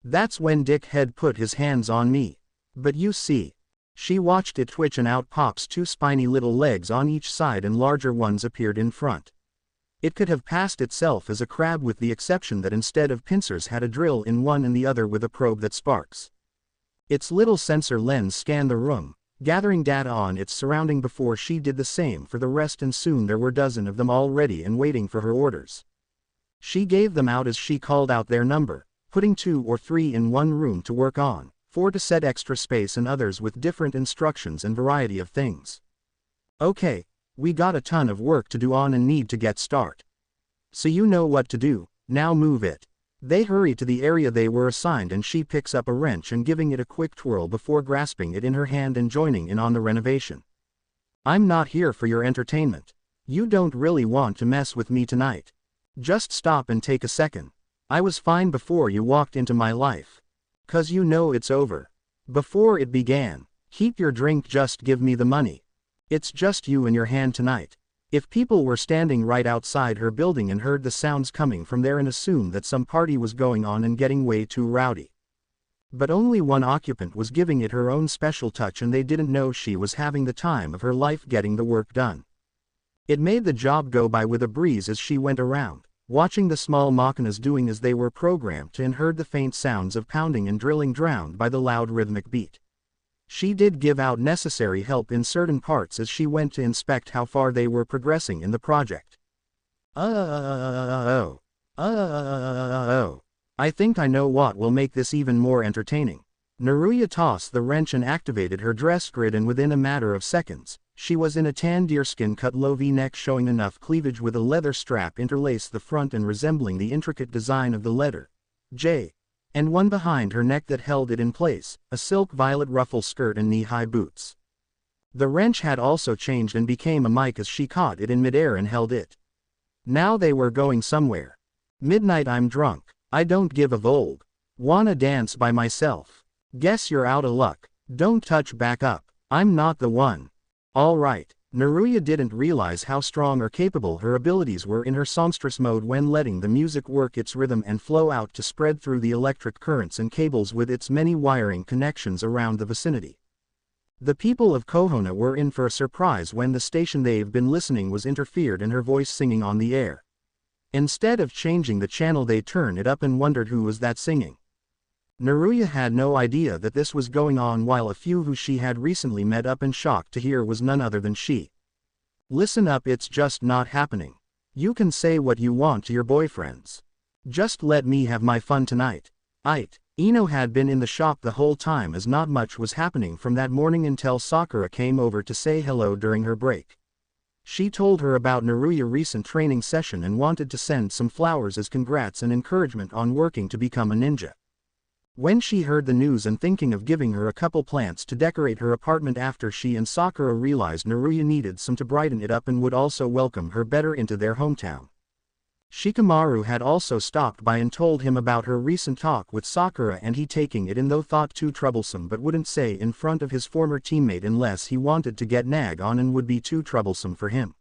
That's when Dick had put his hands on me. But you see. She watched it twitch and out pops 2 spiny little legs on each side and larger ones appeared in front. It could have passed itself as a crab with the exception that instead of pincers had a drill in one and the other with a probe that sparks. Its little sensor lens scanned the room, gathering data on its surrounding before she did the same for the rest, and soon there were dozen of them all ready and waiting for her orders. She gave them out as she called out their number, putting 2 or 3 in one room to work on, 4 to set extra space and others with different instructions and variety of things. Okay, we got a ton of work to do on and need to get start. So you know what to do, now move it. They hurry to the area they were assigned and she picks up a wrench and giving it a quick twirl before grasping it in her hand and joining in on the renovation. I'm not here for your entertainment. You don't really want to mess with me tonight. Just stop and take a second. I was fine before you walked into my life. 'Cause you know it's over. Before it began, keep your drink, just give me the money. It's just you and your hand tonight. If people were standing right outside her building and heard the sounds coming from there and assumed that some party was going on and getting way too rowdy. But only one occupant was giving it her own special touch and they didn't know she was having the time of her life getting the work done. It made the job go by with a breeze as she went around, watching the small machinas doing as they were programmed to and heard the faint sounds of pounding and drilling drowned by the loud rhythmic beat. She did give out necessary help in certain parts as she went to inspect how far they were progressing in the project. I think I know what will make this even more entertaining. Naruya tossed the wrench and activated her dress grid, and within a matter of seconds, she was in a tan deerskin cut low V-neck showing enough cleavage with a leather strap interlaced the front and resembling the intricate design of the letter J, and one behind her neck that held it in place, a silk violet ruffle skirt and knee-high boots. The wrench had also changed and became a mic as she caught it in midair and held it. Now they were going somewhere. Midnight, I'm drunk. I don't give a vogue. Wanna dance by myself. Guess you're outta luck. Don't touch back up. I'm not the one. Alright. Naruya didn't realize how strong or capable her abilities were in her songstress mode when letting the music work its rhythm and flow out to spread through the electric currents and cables with its many wiring connections around the vicinity. The people of Konoha were in for a surprise when the station they've been listening was interfered and her voice singing on the air. Instead of changing the channel, they turned it up and wondered who was that singing. Naruya had no idea that this was going on, while a few who she had recently met up and shocked to hear was none other than she. Listen up, it's just not happening. You can say what you want to your boyfriends. Just let me have my fun tonight. Ino had been in the shop the whole time as not much was happening from that morning until Sakura came over to say hello during her break. She told her about Naruya's recent training session and wanted to send some flowers as congrats and encouragement on working to become a ninja. When she heard the news and thinking of giving her a couple plants to decorate her apartment after she and Sakura realized Naruya needed some to brighten it up and would also welcome her better into their hometown. Shikamaru had also stopped by and told him about her recent talk with Sakura, and he taking it in though thought too troublesome but wouldn't say in front of his former teammate unless he wanted to get nag on and would be too troublesome for him.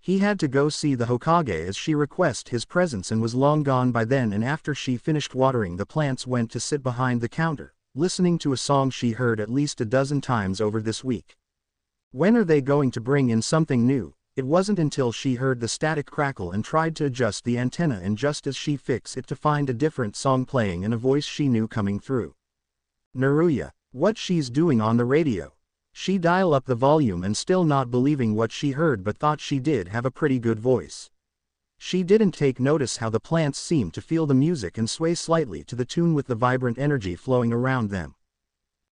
He had to go see the Hokage as she requested his presence and was long gone by then, and after she finished watering the plants went to sit behind the counter, listening to a song she heard at least a dozen times over this week. When are they going to bring in something new? It wasn't until she heard the static crackle and tried to adjust the antenna, and just as she fixed it to find a different song playing and a voice she knew coming through. Naruya, what she's doing on the radio? She dialed up the volume and still not believing what she heard, but thought she did have a pretty good voice. She didn't take notice how the plants seemed to feel the music and sway slightly to the tune with the vibrant energy flowing around them.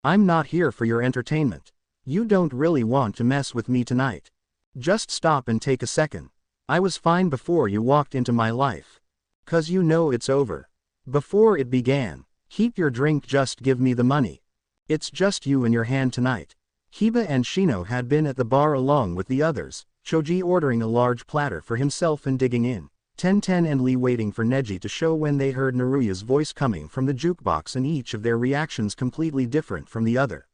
I'm not here for your entertainment. You don't really want to mess with me tonight. Just stop and take a second. I was fine before you walked into my life. 'Cause you know it's over. Before it began, keep your drink, just give me the money. It's just you and your hand tonight. Hiba and Shino had been at the bar along with the others, Choji ordering a large platter for himself and digging in, Tenten and Lee waiting for Neji to show when they heard Naruya's voice coming from the jukebox, and each of their reactions completely different from the other.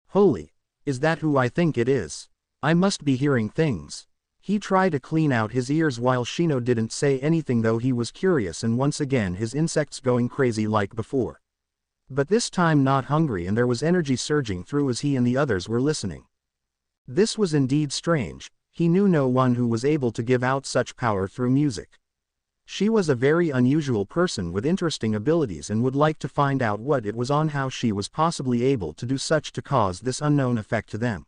Holy, is that who I think it is? I must be hearing things. He tried to clean out his ears while Shino didn't say anything, though he was curious and once again his insects going crazy like before. But this time not hungry, and there was energy surging through as he and the others were listening. This was indeed strange. He knew no one who was able to give out such power through music. She was a very unusual person with interesting abilities and would like to find out what it was on how she was possibly able to do such to cause this unknown effect to them.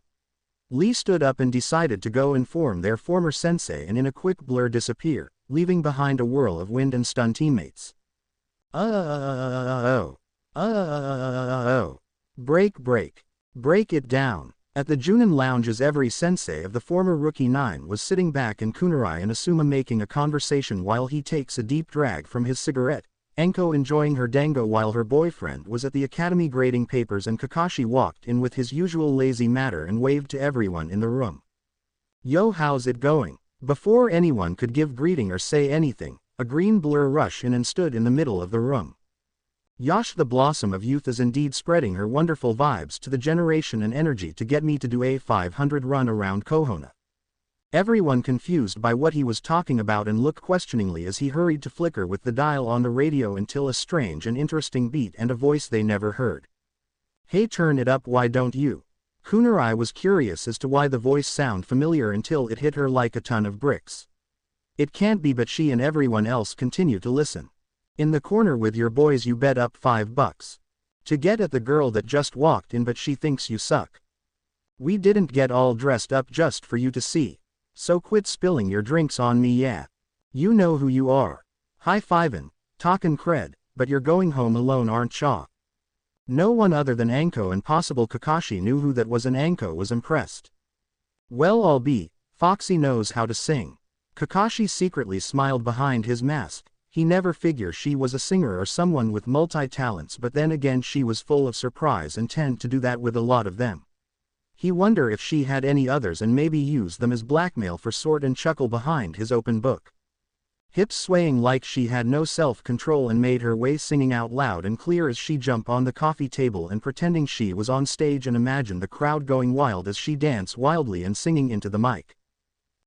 Lee stood up and decided to go inform their former sensei and in a quick blur disappear, leaving behind a whirl of wind and stunned teammates. Oh. Break. Break it down. At the Junin lounges, every sensei of the former Rookie 9 was sitting back and Kunai and Asuma making a conversation while he takes a deep drag from his cigarette, Enko enjoying her dango while her boyfriend was at the academy grading papers, and Kakashi walked in with his usual lazy manner and waved to everyone in the room. Yo, how's it going? Before anyone could give greeting or say anything, a green blur rushed in and stood in the middle of the room. Yash, the blossom of youth, is indeed spreading her wonderful vibes to the generation and energy to get me to do a 500 run around Konoha. Everyone confused by what he was talking about and looked questioningly as he hurried to flicker with the dial on the radio until a strange and interesting beat and a voice they never heard. Hey, turn it up, why don't you? Kunai was curious as to why the voice sounded familiar until it hit her like a ton of bricks. It can't be, but she and everyone else continued to listen. In the corner with your boys, you bet up $5 to get at the girl that just walked in, but she thinks you suck. We didn't get all dressed up just for you to see. So quit spilling your drinks on me, yeah. You know who you are. High-fivin', talkin' cred, but you're going home alone, aren't ya? No one other than Anko and possible Kakashi knew who that was, and Anko was impressed. Well, I'll be, Foxy knows how to sing. Kakashi secretly smiled behind his mask. He never figured she was a singer or someone with multi-talents, but then again she was full of surprise and tend to do that with a lot of them. He wondered if she had any others and maybe use them as blackmail for sort, and chuckle behind his open book. Hips swaying like she had no self-control and made her way, singing out loud and clear as she jumped on the coffee table and pretending she was on stage, and imagined the crowd going wild as she danced wildly and singing into the mic.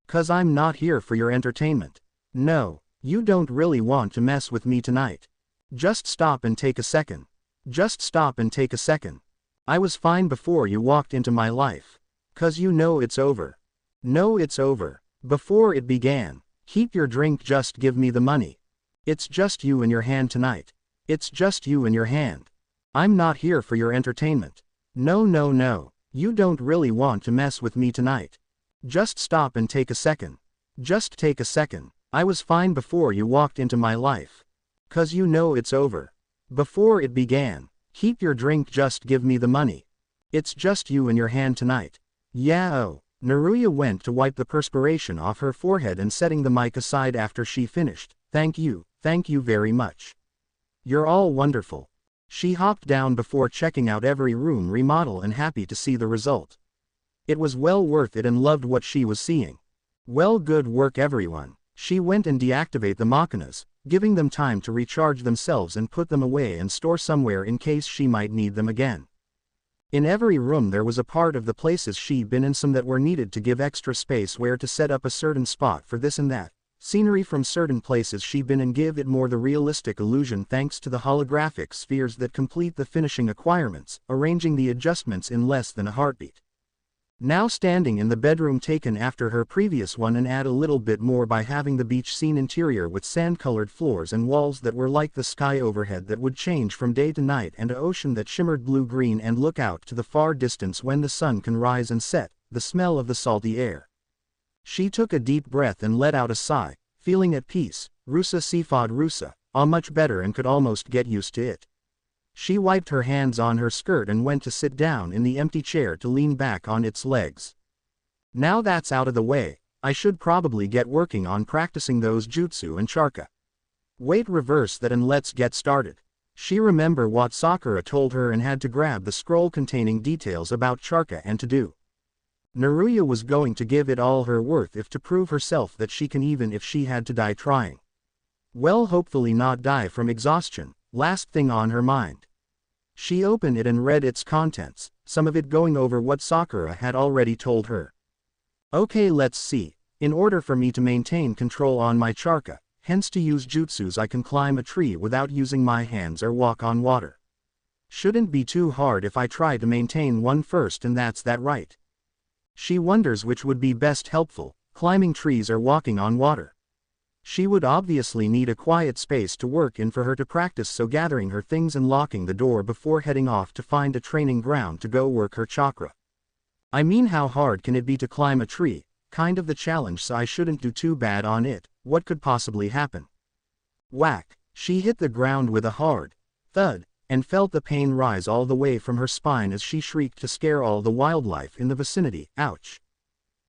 'Cause I'm not here for your entertainment. No. You don't really want to mess with me tonight. Just stop and take a second. Just stop and take a second. I was fine before you walked into my life. 'Cause you know it's over. No, it's over. Before it began. Keep your drink, just give me the money. It's just you and your hand tonight. It's just you and your hand. I'm not here for your entertainment. No. You don't really want to mess with me tonight. Just stop and take a second. Just take a second. I was fine before you walked into my life. 'Cause you know it's over. Before it began. Keep your drink, just give me the money. It's just you and your hand tonight. Yeah, oh. Naruya went to wipe the perspiration off her forehead and setting the mic aside after she finished. Thank you very much. You're all wonderful. She hopped down before checking out every room remodel and happy to see the result. It was well worth it and loved what she was seeing. Well, good work everyone. She went and deactivated the machinas, giving them time to recharge themselves and put them away and store somewhere in case she might need them again. In every room there was a part of the places she'd been in, some that were needed to give extra space where to set up a certain spot for this and that, scenery from certain places she'd been in, give it more the realistic illusion thanks to the holographic spheres that complete the finishing acquirements, arranging the adjustments in less than a heartbeat. Now standing in the bedroom taken after her previous one, and add a little bit more by having the beach scene interior with sand-colored floors and walls that were like the sky overhead that would change from day to night, and an ocean that shimmered blue-green and look out to the far distance when the sun can rise and set, the smell of the salty air. She took a deep breath and let out a sigh, feeling at peace. Rusa Sifad Rusa, much better, and could almost get used to it. She wiped her hands on her skirt and went to sit down in the empty chair to lean back on its legs. Now that's out of the way, I should probably get working on practicing those jutsu and charka. Wait, reverse that and let's get started. She remembered what Sakura told her and had to grab the scroll containing details about charka and to do. Naruya was going to give it all her worth if to prove herself that she can, even if she had to die trying. Well, hopefully not die from exhaustion, last thing on her mind. She opened it and read its contents, some of it going over what Sakura had already told her. Okay, let's see. In order for me to maintain control on my charka, hence to use jutsus, I can climb a tree without using my hands or walk on water. Shouldn't be too hard if I try to maintain one first, and that's that, right? She wonders which would be best helpful, climbing trees or walking on water. She would obviously need a quiet space to work in for her to practice, so gathering her things and locking the door before heading off to find a training ground to go work her chakra. I mean, how hard can it be to climb a tree? Kind of the challenge, so I shouldn't do too bad on it. What could possibly happen? Whack! She hit the ground with a hard thud, and felt the pain rise all the way from her spine as she shrieked to scare all the wildlife in the vicinity. Ouch.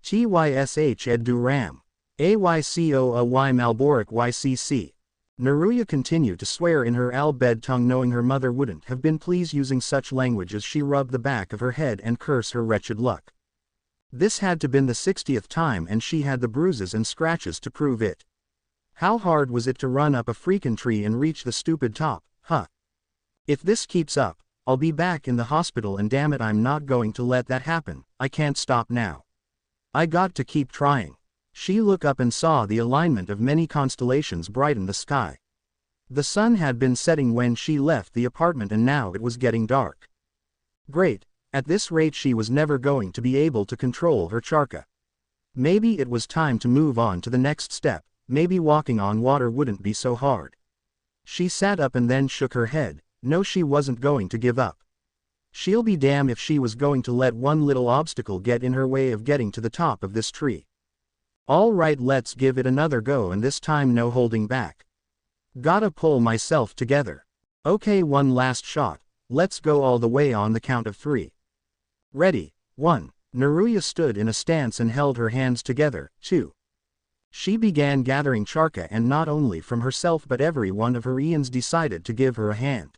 Tysh ed du ram. Aycoa malboric ycc. Naruya continued to swear in her al-bed tongue, knowing her mother wouldn't have been pleased using such language as she rubbed the back of her head and cursed her wretched luck. This had to been the 60th time, and she had the bruises and scratches to prove it. How hard was it to run up a freaking tree and reach the stupid top, huh? If this keeps up, I'll be back in the hospital, and damn it, I'm not going to let that happen. I can't stop now. I got to keep trying. She looked up and saw the alignment of many constellations brighten the sky. The sun had been setting when she left the apartment, and now it was getting dark. Great, at this rate she was never going to be able to control her chakra. Maybe it was time to move on to the next step. Maybe walking on water wouldn't be so hard. She sat up and then shook her head. No, she wasn't going to give up. She'll be damned if she was going to let one little obstacle get in her way of getting to the top of this tree. All right, let's give it another go, and this time no holding back. Gotta pull myself together. Okay, one last shot. Let's go all the way on the count of 3. Ready, 1. Naruya stood in a stance and held her hands together. 2. She began gathering chakra, and not only from herself but every one of her Ians decided to give her a hand.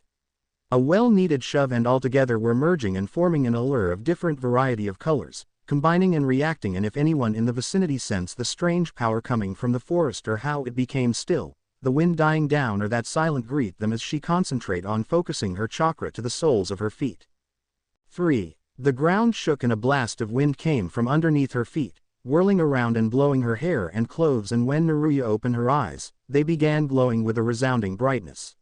A well-needed shove, and altogether were merging and forming an allure of different variety of colors, combining and reacting, and if anyone in the vicinity sensed the strange power coming from the forest, or how it became still, the wind dying down, or that silent greet them as she concentrate on focusing her chakra to the soles of her feet. 3. The ground shook and a blast of wind came from underneath her feet, whirling around and blowing her hair and clothes, and when Naruya opened her eyes, they began glowing with a resounding brightness.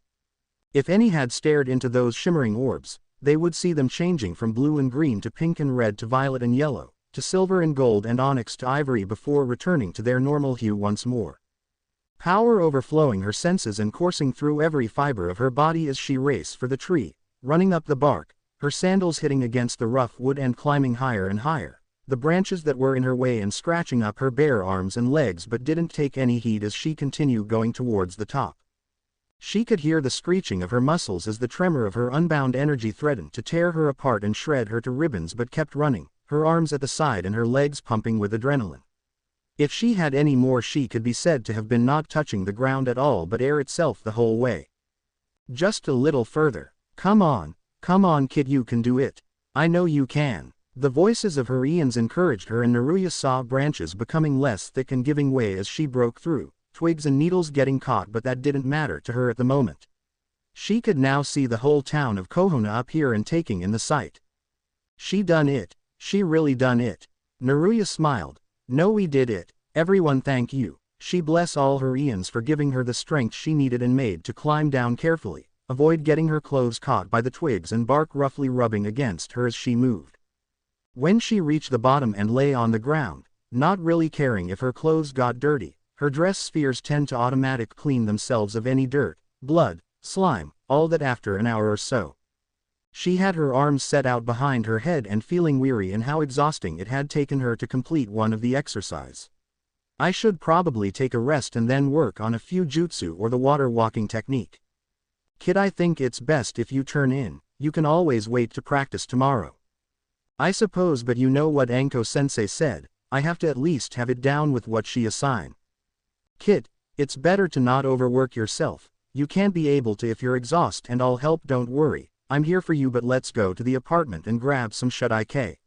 If any had stared into those shimmering orbs, they would see them changing from blue and green to pink and red to violet and yellow, to silver and gold and onyx to ivory, before returning to their normal hue once more. Power overflowing her senses and coursing through every fiber of her body as she raced for the tree, running up the bark, her sandals hitting against the rough wood and climbing higher and higher, the branches that were in her way and scratching up her bare arms and legs, but didn't take any heed as she continued going towards the top. She could hear the screeching of her muscles as the tremor of her unbound energy threatened to tear her apart and shred her to ribbons, but kept running, her arms at the side and her legs pumping with adrenaline. If she had any more, she could be said to have been not touching the ground at all but air itself the whole way. Just a little further. Come on kid, you can do it. I know you can. The voices of her Ians encouraged her, and Naruya saw branches becoming less thick and giving way as she broke through, twigs and needles getting caught, but that didn't matter to her at the moment. She could now see the whole town of Konoha up here and taking in the sight. She done it. She really done it. Naruya smiled. No, we did it. Everyone thank you. She blessed all her Ians for giving her the strength she needed and made to climb down carefully, avoid getting her clothes caught by the twigs and bark roughly rubbing against her as she moved. When she reached the bottom and lay on the ground, not really caring if her clothes got dirty, her dress spheres tend to automatic clean themselves of any dirt, blood, slime, all that after an hour or so. She had her arms set out behind her head and feeling weary in how exhausting it had taken her to complete one of the exercise. I should probably take a rest and then work on a few jutsu or the water walking technique. Kid, I think it's best if you turn in. You can always wait to practice tomorrow. I suppose, but you know what Anko-sensei said, I have to at least have it down with what she assigned. Kid, it's better to not overwork yourself. You can't be able to if you're exhausted, and I'll help, don't worry. I'm here for you, but let's go to the apartment and grab some shut-eye. Kit.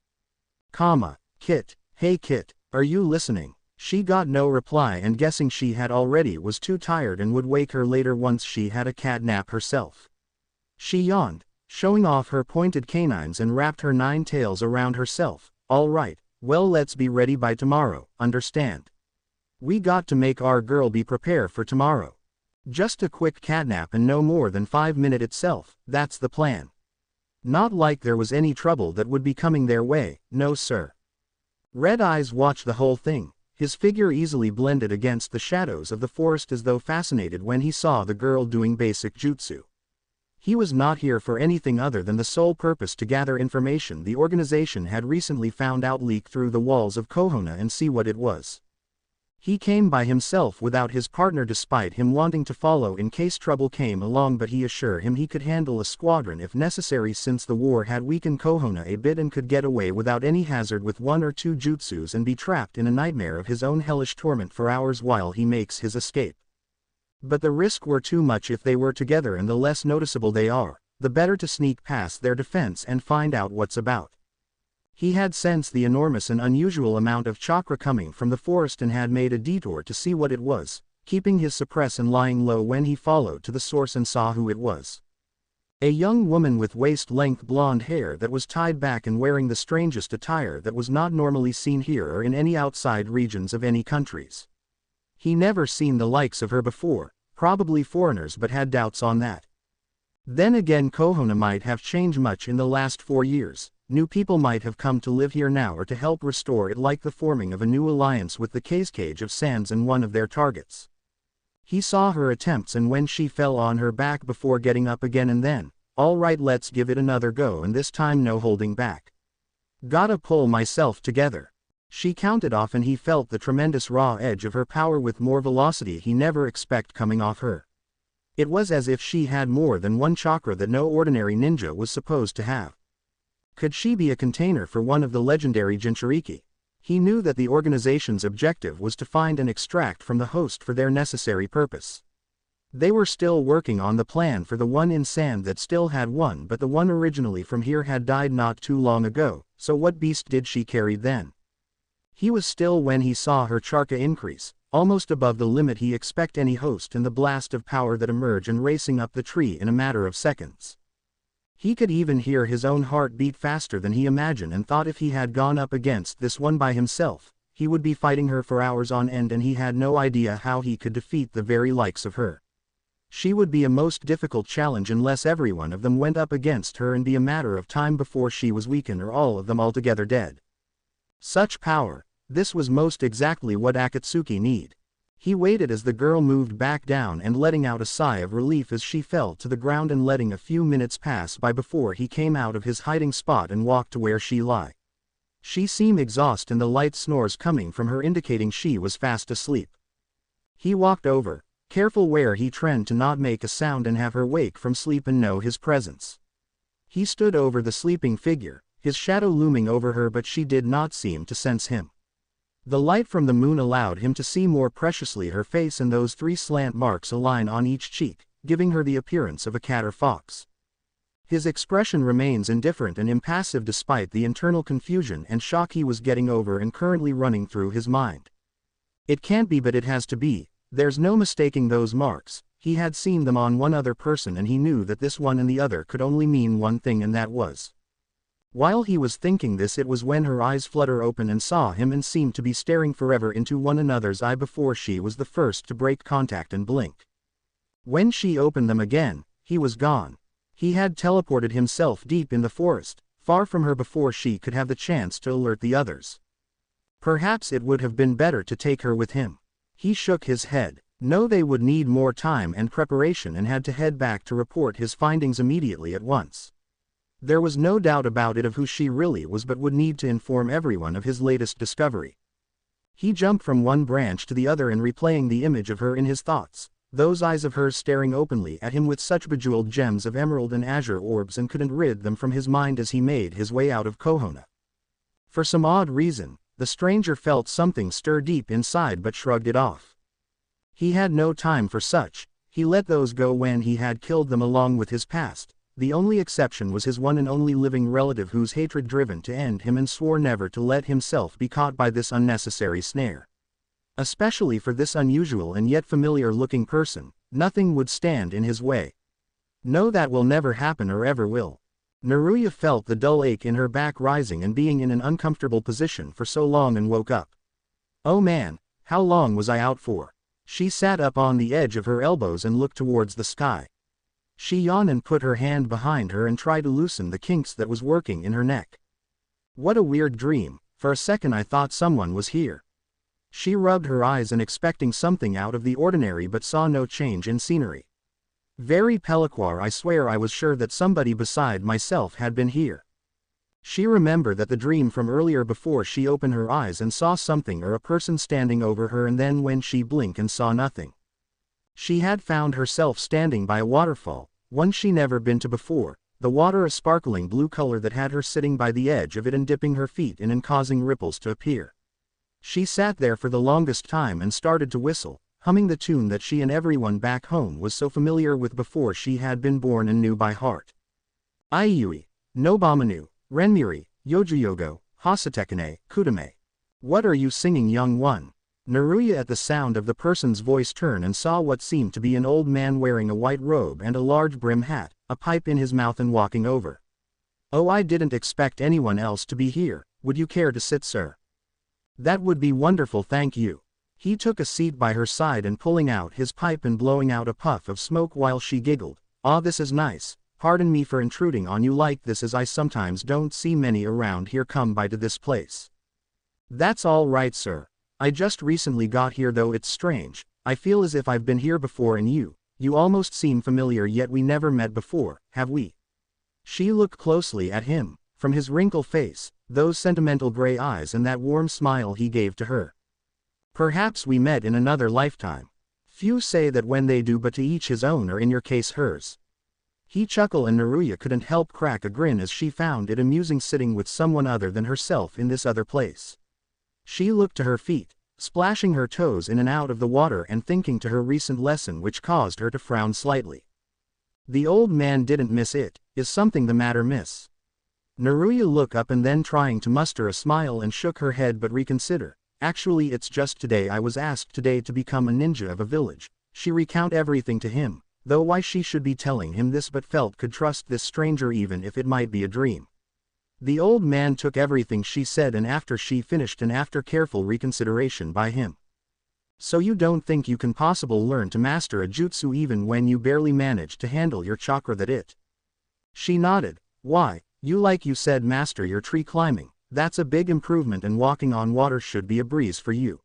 Hey Kit, are you listening? She got no reply, and guessing she had already was too tired and would wake her later once she had a cat nap herself. She yawned, showing off her pointed canines, and wrapped her 9 tails around herself. All right, well, let's be ready by tomorrow, understand? We got to make our girl be prepared for tomorrow. Just a quick catnap and no more than 5 minutes itself, that's the plan. Not like there was any trouble that would be coming their way, no sir. Red Eyes watched the whole thing, his figure easily blended against the shadows of the forest as though fascinated when he saw the girl doing basic jutsu. He was not here for anything other than the sole purpose to gather information the organization had recently found out leaked through the walls of Konoha and see what it was. He came by himself without his partner despite him wanting to follow in case trouble came along, but he assured him he could handle a squadron if necessary since the war had weakened Konoha a bit and could get away without any hazard with 1 or 2 jutsus and be trapped in a nightmare of his own hellish torment for hours while he makes his escape. But the risk were too much if they were together, and the less noticeable they are, the better to sneak past their defense and find out what's about. He had sensed the enormous and unusual amount of chakra coming from the forest and had made a detour to see what it was, keeping his suppress and lying low when he followed to the source and saw who it was. A young woman with waist-length blonde hair that was tied back and wearing the strangest attire that was not normally seen here or in any outside regions of any countries. He never seen the likes of her before, probably foreigners, but had doubts on that. Then again, Konoha might have changed much in the last 4 years. New people might have come to live here now or to help restore it, like the forming of a new alliance with the Cage of Sands and one of their targets. He saw her attempts and when she fell on her back before getting up again, and then, all right, let's give it another go, and this time no holding back. Gotta pull myself together. She counted off and he felt the tremendous raw edge of her power with more velocity he never expected coming off her. It was as if she had more than one chakra that no ordinary ninja was supposed to have. Could she be a container for one of the legendary Jinchuriki? He knew that the organization's objective was to find and extract from the host for their necessary purpose. They were still working on the plan for the one in sand that still had one, but the one originally from here had died not too long ago, so what beast did she carry then? He was still when he saw her chakra increase, almost above the limit he expect any host, and the blast of power that emerged and racing up the tree in a matter of seconds. He could even hear his own heart beat faster than he imagined, and thought if he had gone up against this one by himself, he would be fighting her for hours on end, and he had no idea how he could defeat the very likes of her. She would be a most difficult challenge unless every one of them went up against her, and be a matter of time before she was weakened or all of them altogether dead. Such power, this was most exactly what Akatsuki need. He waited as the girl moved back down and letting out a sigh of relief as she fell to the ground, and letting a few minutes pass by before he came out of his hiding spot and walked to where she lay. She seemed exhausted and the light snores coming from her indicating she was fast asleep. He walked over, careful where he tread to not make a sound and have her wake from sleep and know his presence. He stood over the sleeping figure, his shadow looming over her, but she did not seem to sense him. The light from the moon allowed him to see more preciously her face and those 3 slant marks a line on each cheek, giving her the appearance of a cat or fox. His expression remains indifferent and impassive despite the internal confusion and shock he was getting over and currently running through his mind. It can't be, but it has to be. There's no mistaking those marks. He had seen them on one other person, and he knew that this one and the other could only mean one thing, and that was. While he was thinking this, it was when her eyes flutter open and saw him and seemed to be staring forever into one another's eye before she was the first to break contact and blink. When she opened them again, he was gone. He had teleported himself deep in the forest, far from her before she could have the chance to alert the others. Perhaps it would have been better to take her with him. He shook his head. No, they would need more time and preparation and had to head back to report his findings immediately at once. There was no doubt about it of who she really was, but would need to inform everyone of his latest discovery. He jumped from one branch to the other and replaying the image of her in his thoughts, those eyes of hers staring openly at him with such bejeweled gems of emerald and azure orbs, and couldn't rid them from his mind as he made his way out of Konoha. For some odd reason, the stranger felt something stir deep inside but shrugged it off. He had no time for such. He let those go when he had killed them along with his past. The only exception was his one and only living relative, whose hatred driven to end him, and swore never to let himself be caught by this unnecessary snare. Especially for this unusual and yet familiar-looking person, nothing would stand in his way. No, that will never happen or ever will. Naruya felt the dull ache in her back rising and being in an uncomfortable position for so long, and woke up. Oh man, how long was I out for? She sat up on the edge of her elbows and looked towards the sky. She yawned and put her hand behind her and tried to loosen the kinks that was working in her neck. What a weird dream. For a second I thought someone was here. She rubbed her eyes and expecting something out of the ordinary, but saw no change in scenery. Very Peliquar, I swear I was sure that somebody beside myself had been here. She remembered that the dream from earlier before she opened her eyes and saw something or a person standing over her, and then when she blinked and saw nothing. She had found herself standing by a waterfall, one she never been to before, the water a sparkling blue color that had her sitting by the edge of it and dipping her feet in and causing ripples to appear. She sat there for the longest time and started to whistle, humming the tune that she and everyone back home was so familiar with before she had been born and knew by heart. Aiui, Nobamanu, Renmiri, Yojuyogo, Hasatekane, Kudame. What are you singing, young one? Naruya at the sound of the person's voice turned and saw what seemed to be an old man wearing a white robe and a large brim hat, a pipe in his mouth and walking over. Oh, I didn't expect anyone else to be here. Would you care to sit, sir? That would be wonderful, thank you. He took a seat by her side and pulling out his pipe and blowing out a puff of smoke while she giggled. Ah, this is nice. Pardon me for intruding on you like this, as I sometimes don't see many around here come by to this place. That's all right, sir. I just recently got here, though it's strange. I feel as if I've been here before, and you almost seem familiar, yet we never met before, have we? She looked closely at him. From his wrinkled face, those sentimental gray eyes and that warm smile he gave to her. Perhaps we met in another lifetime. Few say that when they do, but to each his own, or in your case hers. He chuckled, and Naruya couldn't help crack a grin as she found it amusing sitting with someone other than herself in this other place. She looked to her feet, splashing her toes in and out of the water and thinking to her recent lesson, which caused her to frown slightly. The old man didn't miss it. Is something the matter, miss? Naruya looked up and then trying to muster a smile and shook her head but reconsider. Actually, it's just today I was asked today to become a ninja of a village. She recounted everything to him, though why she should be telling him this, but felt could trust this stranger even if it might be a dream. The old man took everything she said, and after she finished and after careful reconsideration by him. So you don't think you can possibly learn to master a jutsu even when you barely manage to handle your chakra, that it? She nodded. Why, like you said, master your tree climbing. That's a big improvement, and walking on water should be a breeze for you.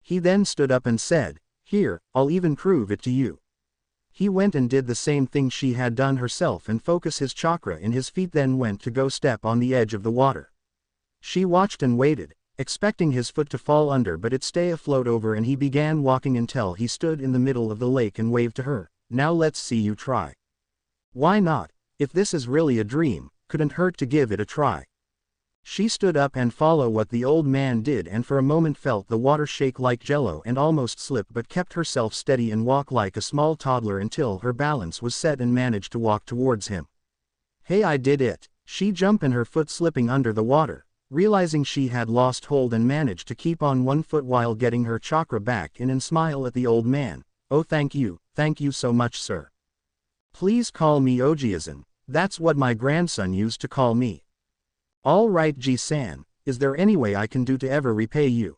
He then stood up and said, here, I'll even prove it to you. He went and did the same thing she had done herself and focused his chakra in his feet, then went to go step on the edge of the water. She watched and waited, expecting his foot to fall under, but it stay afloat over, and he began walking until he stood in the middle of the lake and waved to her. Now let's see you try. Why not? If this is really a dream, couldn't hurt to give it a try. She stood up and followed what the old man did, and for a moment felt the water shake like jello and almost slip, but kept herself steady and walked like a small toddler until her balance was set and managed to walk towards him. Hey, I did it! She jumped and her foot slipping under the water, realizing she had lost hold, and managed to keep on one foot while getting her chakra back in and smile at the old man. Oh, thank you so much, sir. Please call me Ojiazan. That's what my grandson used to call me. All right, Ji-san, is there any way I can do to ever repay you?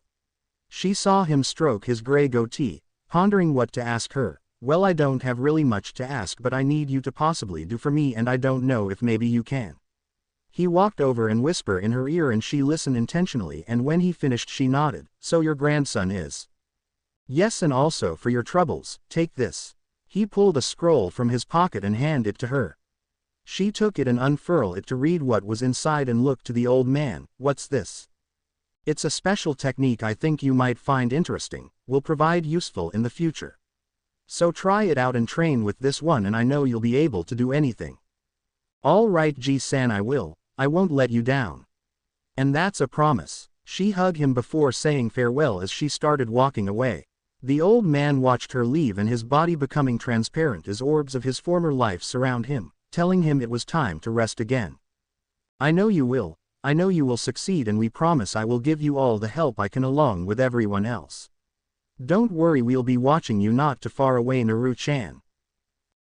She saw him stroke his gray goatee, pondering what to ask her. Well, I don't have really much to ask, but I need you to possibly do for me, and I don't know if maybe you can. He walked over and whispered in her ear, and she listened intentionally, and when he finished she nodded. So your grandson is? Yes, and also for your troubles, take this. He pulled a scroll from his pocket and handed it to her. She took it and unfurled it to read what was inside and looked to the old man. What's this? It's a special technique I think you might find interesting, will provide useful in the future. So try it out and train with this one, and I know you'll be able to do anything. All right, Ji-san, I will. I won't let you down. And that's a promise. She hugged him before saying farewell as she started walking away. The old man watched her leave, and his body becoming transparent as orbs of his former life surround him, telling him it was time to rest again. I know you will. I know you will succeed, and we promise I will give you all the help I can along with everyone else. Don't worry, we'll be watching you not too far away, Naru-chan.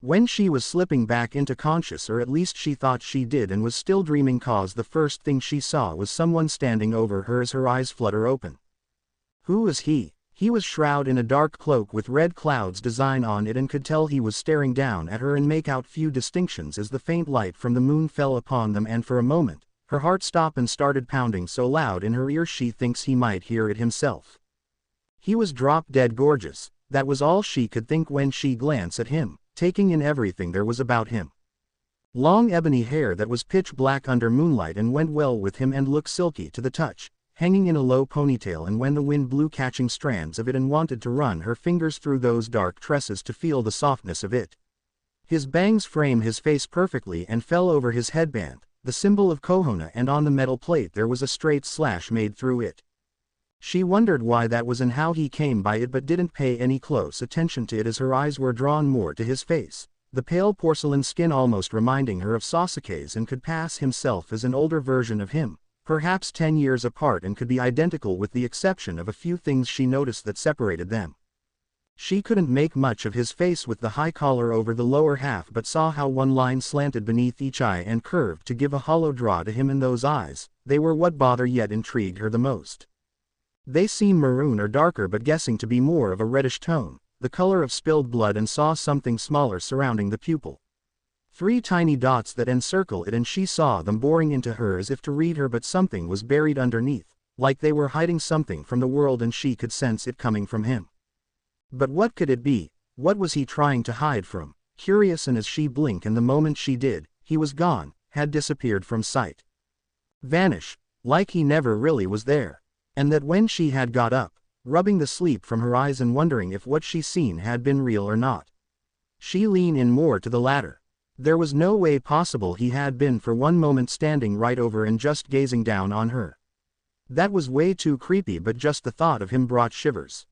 When she was slipping back into conscious, or at least she thought she did, and was still dreaming, cause the first thing she saw was someone standing over her as her eyes flutter open. Who was he? He was shrouded in a dark cloak with red clouds design on it, and could tell he was staring down at her and make out few distinctions as the faint light from the moon fell upon them, and for a moment, her heart stopped and started pounding so loud in her ear she thinks he might hear it himself. He was drop-dead gorgeous. That was all she could think when she glanced at him, taking in everything there was about him. Long ebony hair that was pitch black under moonlight and went well with him and looked silky to the touch, hanging in a low ponytail, and when the wind blew catching strands of it and wanted to run her fingers through those dark tresses to feel the softness of it. His bangs frame his face perfectly and fell over his headband, the symbol of Konoha, and on the metal plate there was a straight slash made through it. She wondered why that was and how he came by it, but didn't pay any close attention to it as her eyes were drawn more to his face, the pale porcelain skin almost reminding her of Sasuke's, and could pass himself as an older version of him, perhaps 10 years apart, and could be identical with the exception of a few things she noticed that separated them. She couldn't make much of his face with the high collar over the lower half, but saw how one line slanted beneath each eye and curved to give a hollow draw to him in those eyes. They were what bothered yet intrigued her the most. They seemed maroon or darker, but guessing to be more of a reddish tone, the color of spilled blood, and saw something smaller surrounding the pupil. 3 tiny dots that encircle it, and she saw them boring into her as if to read her, but something was buried underneath, like they were hiding something from the world and she could sense it coming from him. But what could it be? What was he trying to hide from? Curious, and as she blinked, and the moment she did, he was gone, had disappeared from sight. Vanish, like he never really was there. And that when she had got up, rubbing the sleep from her eyes and wondering if what she seen had been real or not. She leaned in more to the latter. There was no way possible he had been for one moment standing right over and just gazing down on her. That was way too creepy, but just the thought of him brought shivers.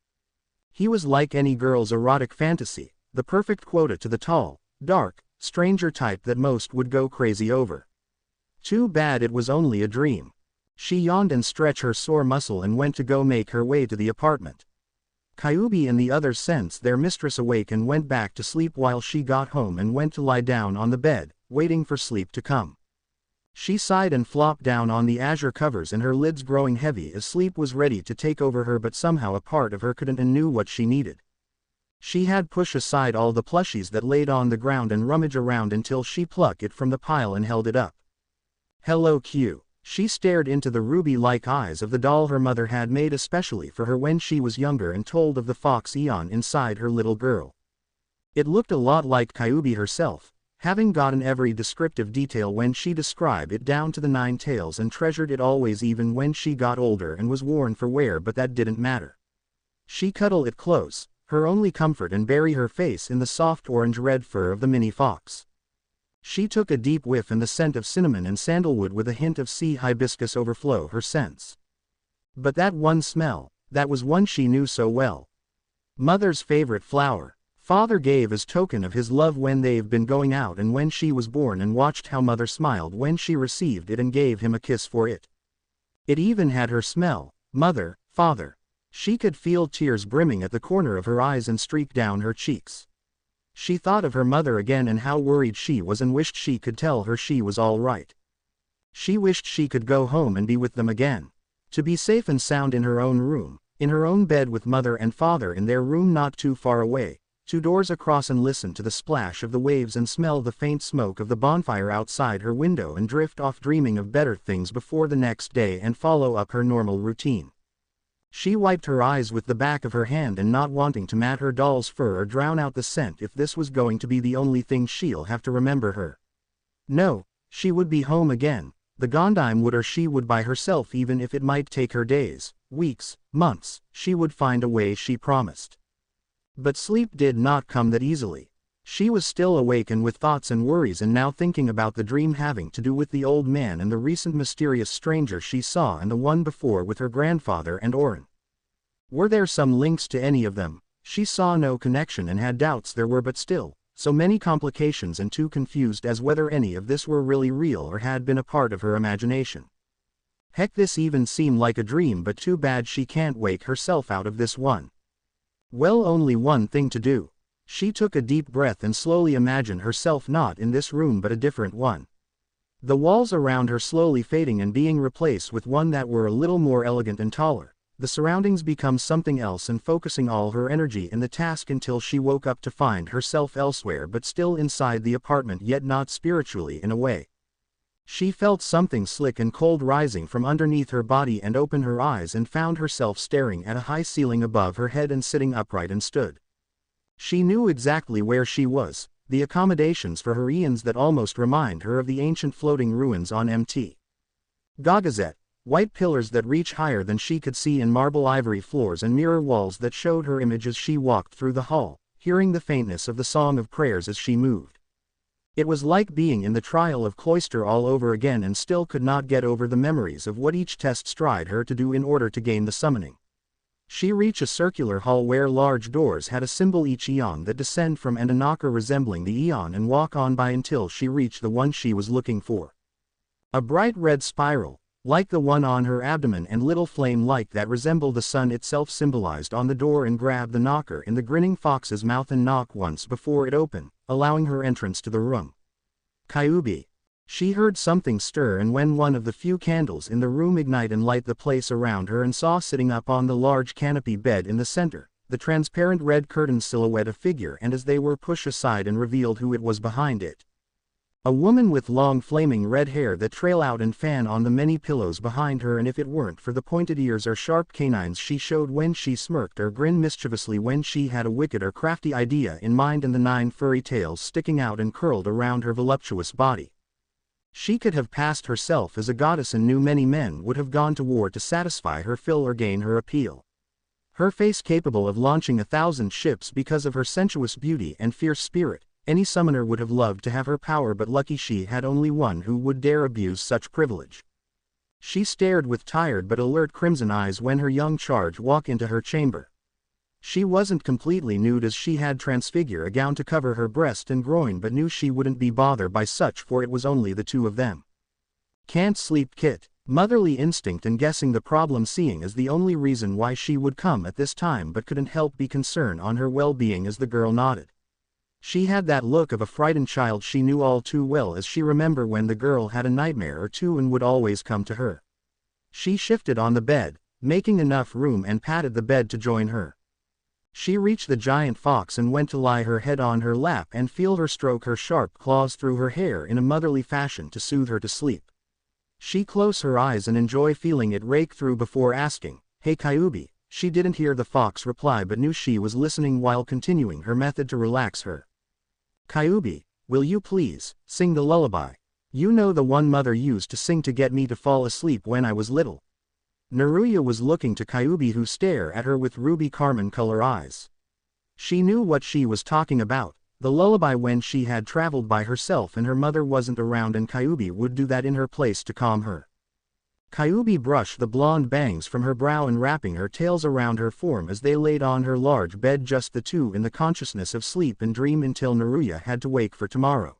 He was like any girl's erotic fantasy, the perfect quota to the tall, dark, stranger type that most would go crazy over. Too bad it was only a dream. She yawned and stretched her sore muscle and went to go make her way to the apartment. Kyuubi and the others sensed their mistress awake and went back to sleep while she got home and went to lie down on the bed, waiting for sleep to come. She sighed and flopped down on the azure covers, and her lids growing heavy as sleep was ready to take over her, but somehow a part of her couldn't and knew what she needed. She had pushed aside all the plushies that laid on the ground and rummaged around until she plucked it from the pile and held it up. Hello, Q. She stared into the ruby-like eyes of the doll her mother had made especially for her when she was younger, and told of the fox Eon inside her little girl. It looked a lot like Kyuubi herself, having gotten every descriptive detail when she described it down to the 9 tails, and treasured it always even when she got older and was worn for wear, but that didn't matter. She cuddled it close, her only comfort, and bury her face in the soft orange-red fur of the mini fox. She took a deep whiff, and the scent of cinnamon and sandalwood with a hint of sea hibiscus overflow her sense. But that one smell, that was one she knew so well. Mother's favorite flower. Father gave as token of his love when they've been going out and when she was born, and watched how mother smiled when she received it and gave him a kiss for it. It even had her smell. Mother, father. She could feel tears brimming at the corner of her eyes and streak down her cheeks. She thought of her mother again and how worried she was, and wished she could tell her she was all right. She wished she could go home and be with them again. To be safe and sound in her own room, in her own bed with mother and father in their room not too far away, 2 doors across, and listen to the splash of the waves and smell the faint smoke of the bonfire outside her window, and drift off dreaming of better things before the next day and follow up her normal routine. She wiped her eyes with the back of her hand, and not wanting to mat her doll's fur or drown out the scent if this was going to be the only thing she'll have to remember her. No, she would be home again. The Gondime would, or she would by herself, even if it might take her days, weeks, months. She would find a way, she promised. But sleep did not come that easily. She was still awake and with thoughts and worries, and now thinking about the dream having to do with the old man and the recent mysterious stranger she saw, and the one before with her grandfather and Orin. Were there some links to any of them? She saw no connection and had doubts there were, but still, so many complications, and too confused as whether any of this were really real or had been a part of her imagination. Heck, this even seemed like a dream, but too bad she can't wake herself out of this one. Well, only one thing to do. She took a deep breath and slowly imagined herself not in this room but a different one. The walls around her slowly fading and being replaced with one that were a little more elegant and taller. The surroundings become something else, and focusing all her energy in the task until she woke up to find herself elsewhere, but still inside the apartment, yet not spiritually in a way. She felt something slick and cold rising from underneath her body and opened her eyes and found herself staring at a high ceiling above her head and sitting upright and stood. She knew exactly where she was, the accommodations for her eons that almost remind her of the ancient floating ruins on Mt. Gagazet, white pillars that reach higher than she could see in marble ivory floors and mirror walls that showed her image as she walked through the hall, hearing the faintness of the song of prayers as she moved. It was like being in the trial of cloister all over again and still could not get over the memories of what each test tried her to do in order to gain the summoning. She reached a circular hall where large doors had a symbol each eon that descend from and a knocker resembling the eon and walk on by until she reached the one she was looking for. A bright red spiral, like the one on her abdomen and little flame like that resembled the sun itself symbolized on the door and grabbed the knocker in the grinning fox's mouth and knocked once before it opened, allowing her entrance to the room. Kyuubi. She heard something stir and when one of the few candles in the room ignite and light the place around her and saw sitting up on the large canopy bed in the center, the transparent red curtain silhouette a figure and as they were pushed aside and revealed who it was behind it. A woman with long flaming red hair that trail out and fan on the many pillows behind her and if it weren't for the pointed ears or sharp canines she showed when she smirked or grinned mischievously when she had a wicked or crafty idea in mind and the 9 furry tails sticking out and curled around her voluptuous body. She could have passed herself as a goddess and knew many men would have gone to war to satisfy her fill or gain her appeal. Her face capable of launching 1,000 ships because of her sensuous beauty and fierce spirit, any summoner would have loved to have her power but lucky she had only one who would dare abuse such privilege. She stared with tired but alert crimson eyes when her young charge walked into her chamber. She wasn't completely nude as she had transfigure a gown to cover her breast and groin but knew she wouldn't be bothered by such for it was only the two of them. Can't sleep Kit, motherly instinct and guessing the problem seeing as the only reason why she would come at this time but couldn't help be concerned on her well-being as the girl nodded. She had that look of a frightened child she knew all too well as she remembered when the girl had a nightmare or two and would always come to her. She shifted on the bed, making enough room and patted the bed to join her. She reached the giant fox and went to lie her head on her lap and feel her stroke her sharp claws through her hair in a motherly fashion to soothe her to sleep. She closed her eyes and enjoyed feeling it rake through before asking, "Hey Kyuubi." She didn't hear the fox reply but knew she was listening while continuing her method to relax her. "Kyuubi, will you please sing the lullaby? You know the one mother used to sing to get me to fall asleep when I was little." Naruto was looking to Kyuubi who stared at her with ruby carmine color eyes. She knew what she was talking about, the lullaby when she had traveled by herself and her mother wasn't around and Kyuubi would do that in her place to calm her. Kyuubi brushed the blonde bangs from her brow and wrapping her tails around her form as they laid on her large bed just the two in the consciousness of sleep and dream until Naruto had to wake for tomorrow.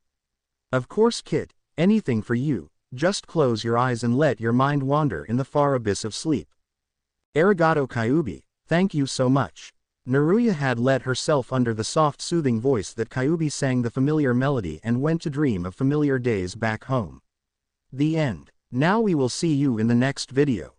"Of course Kit, anything for you. Just close your eyes and let your mind wander in the far abyss of sleep." "Arigato Kyuubi, thank you so much." Naruto had let herself under the soft soothing voice that Kyuubi sang the familiar melody and went to dream of familiar days back home. The end. Now we will see you in the next video.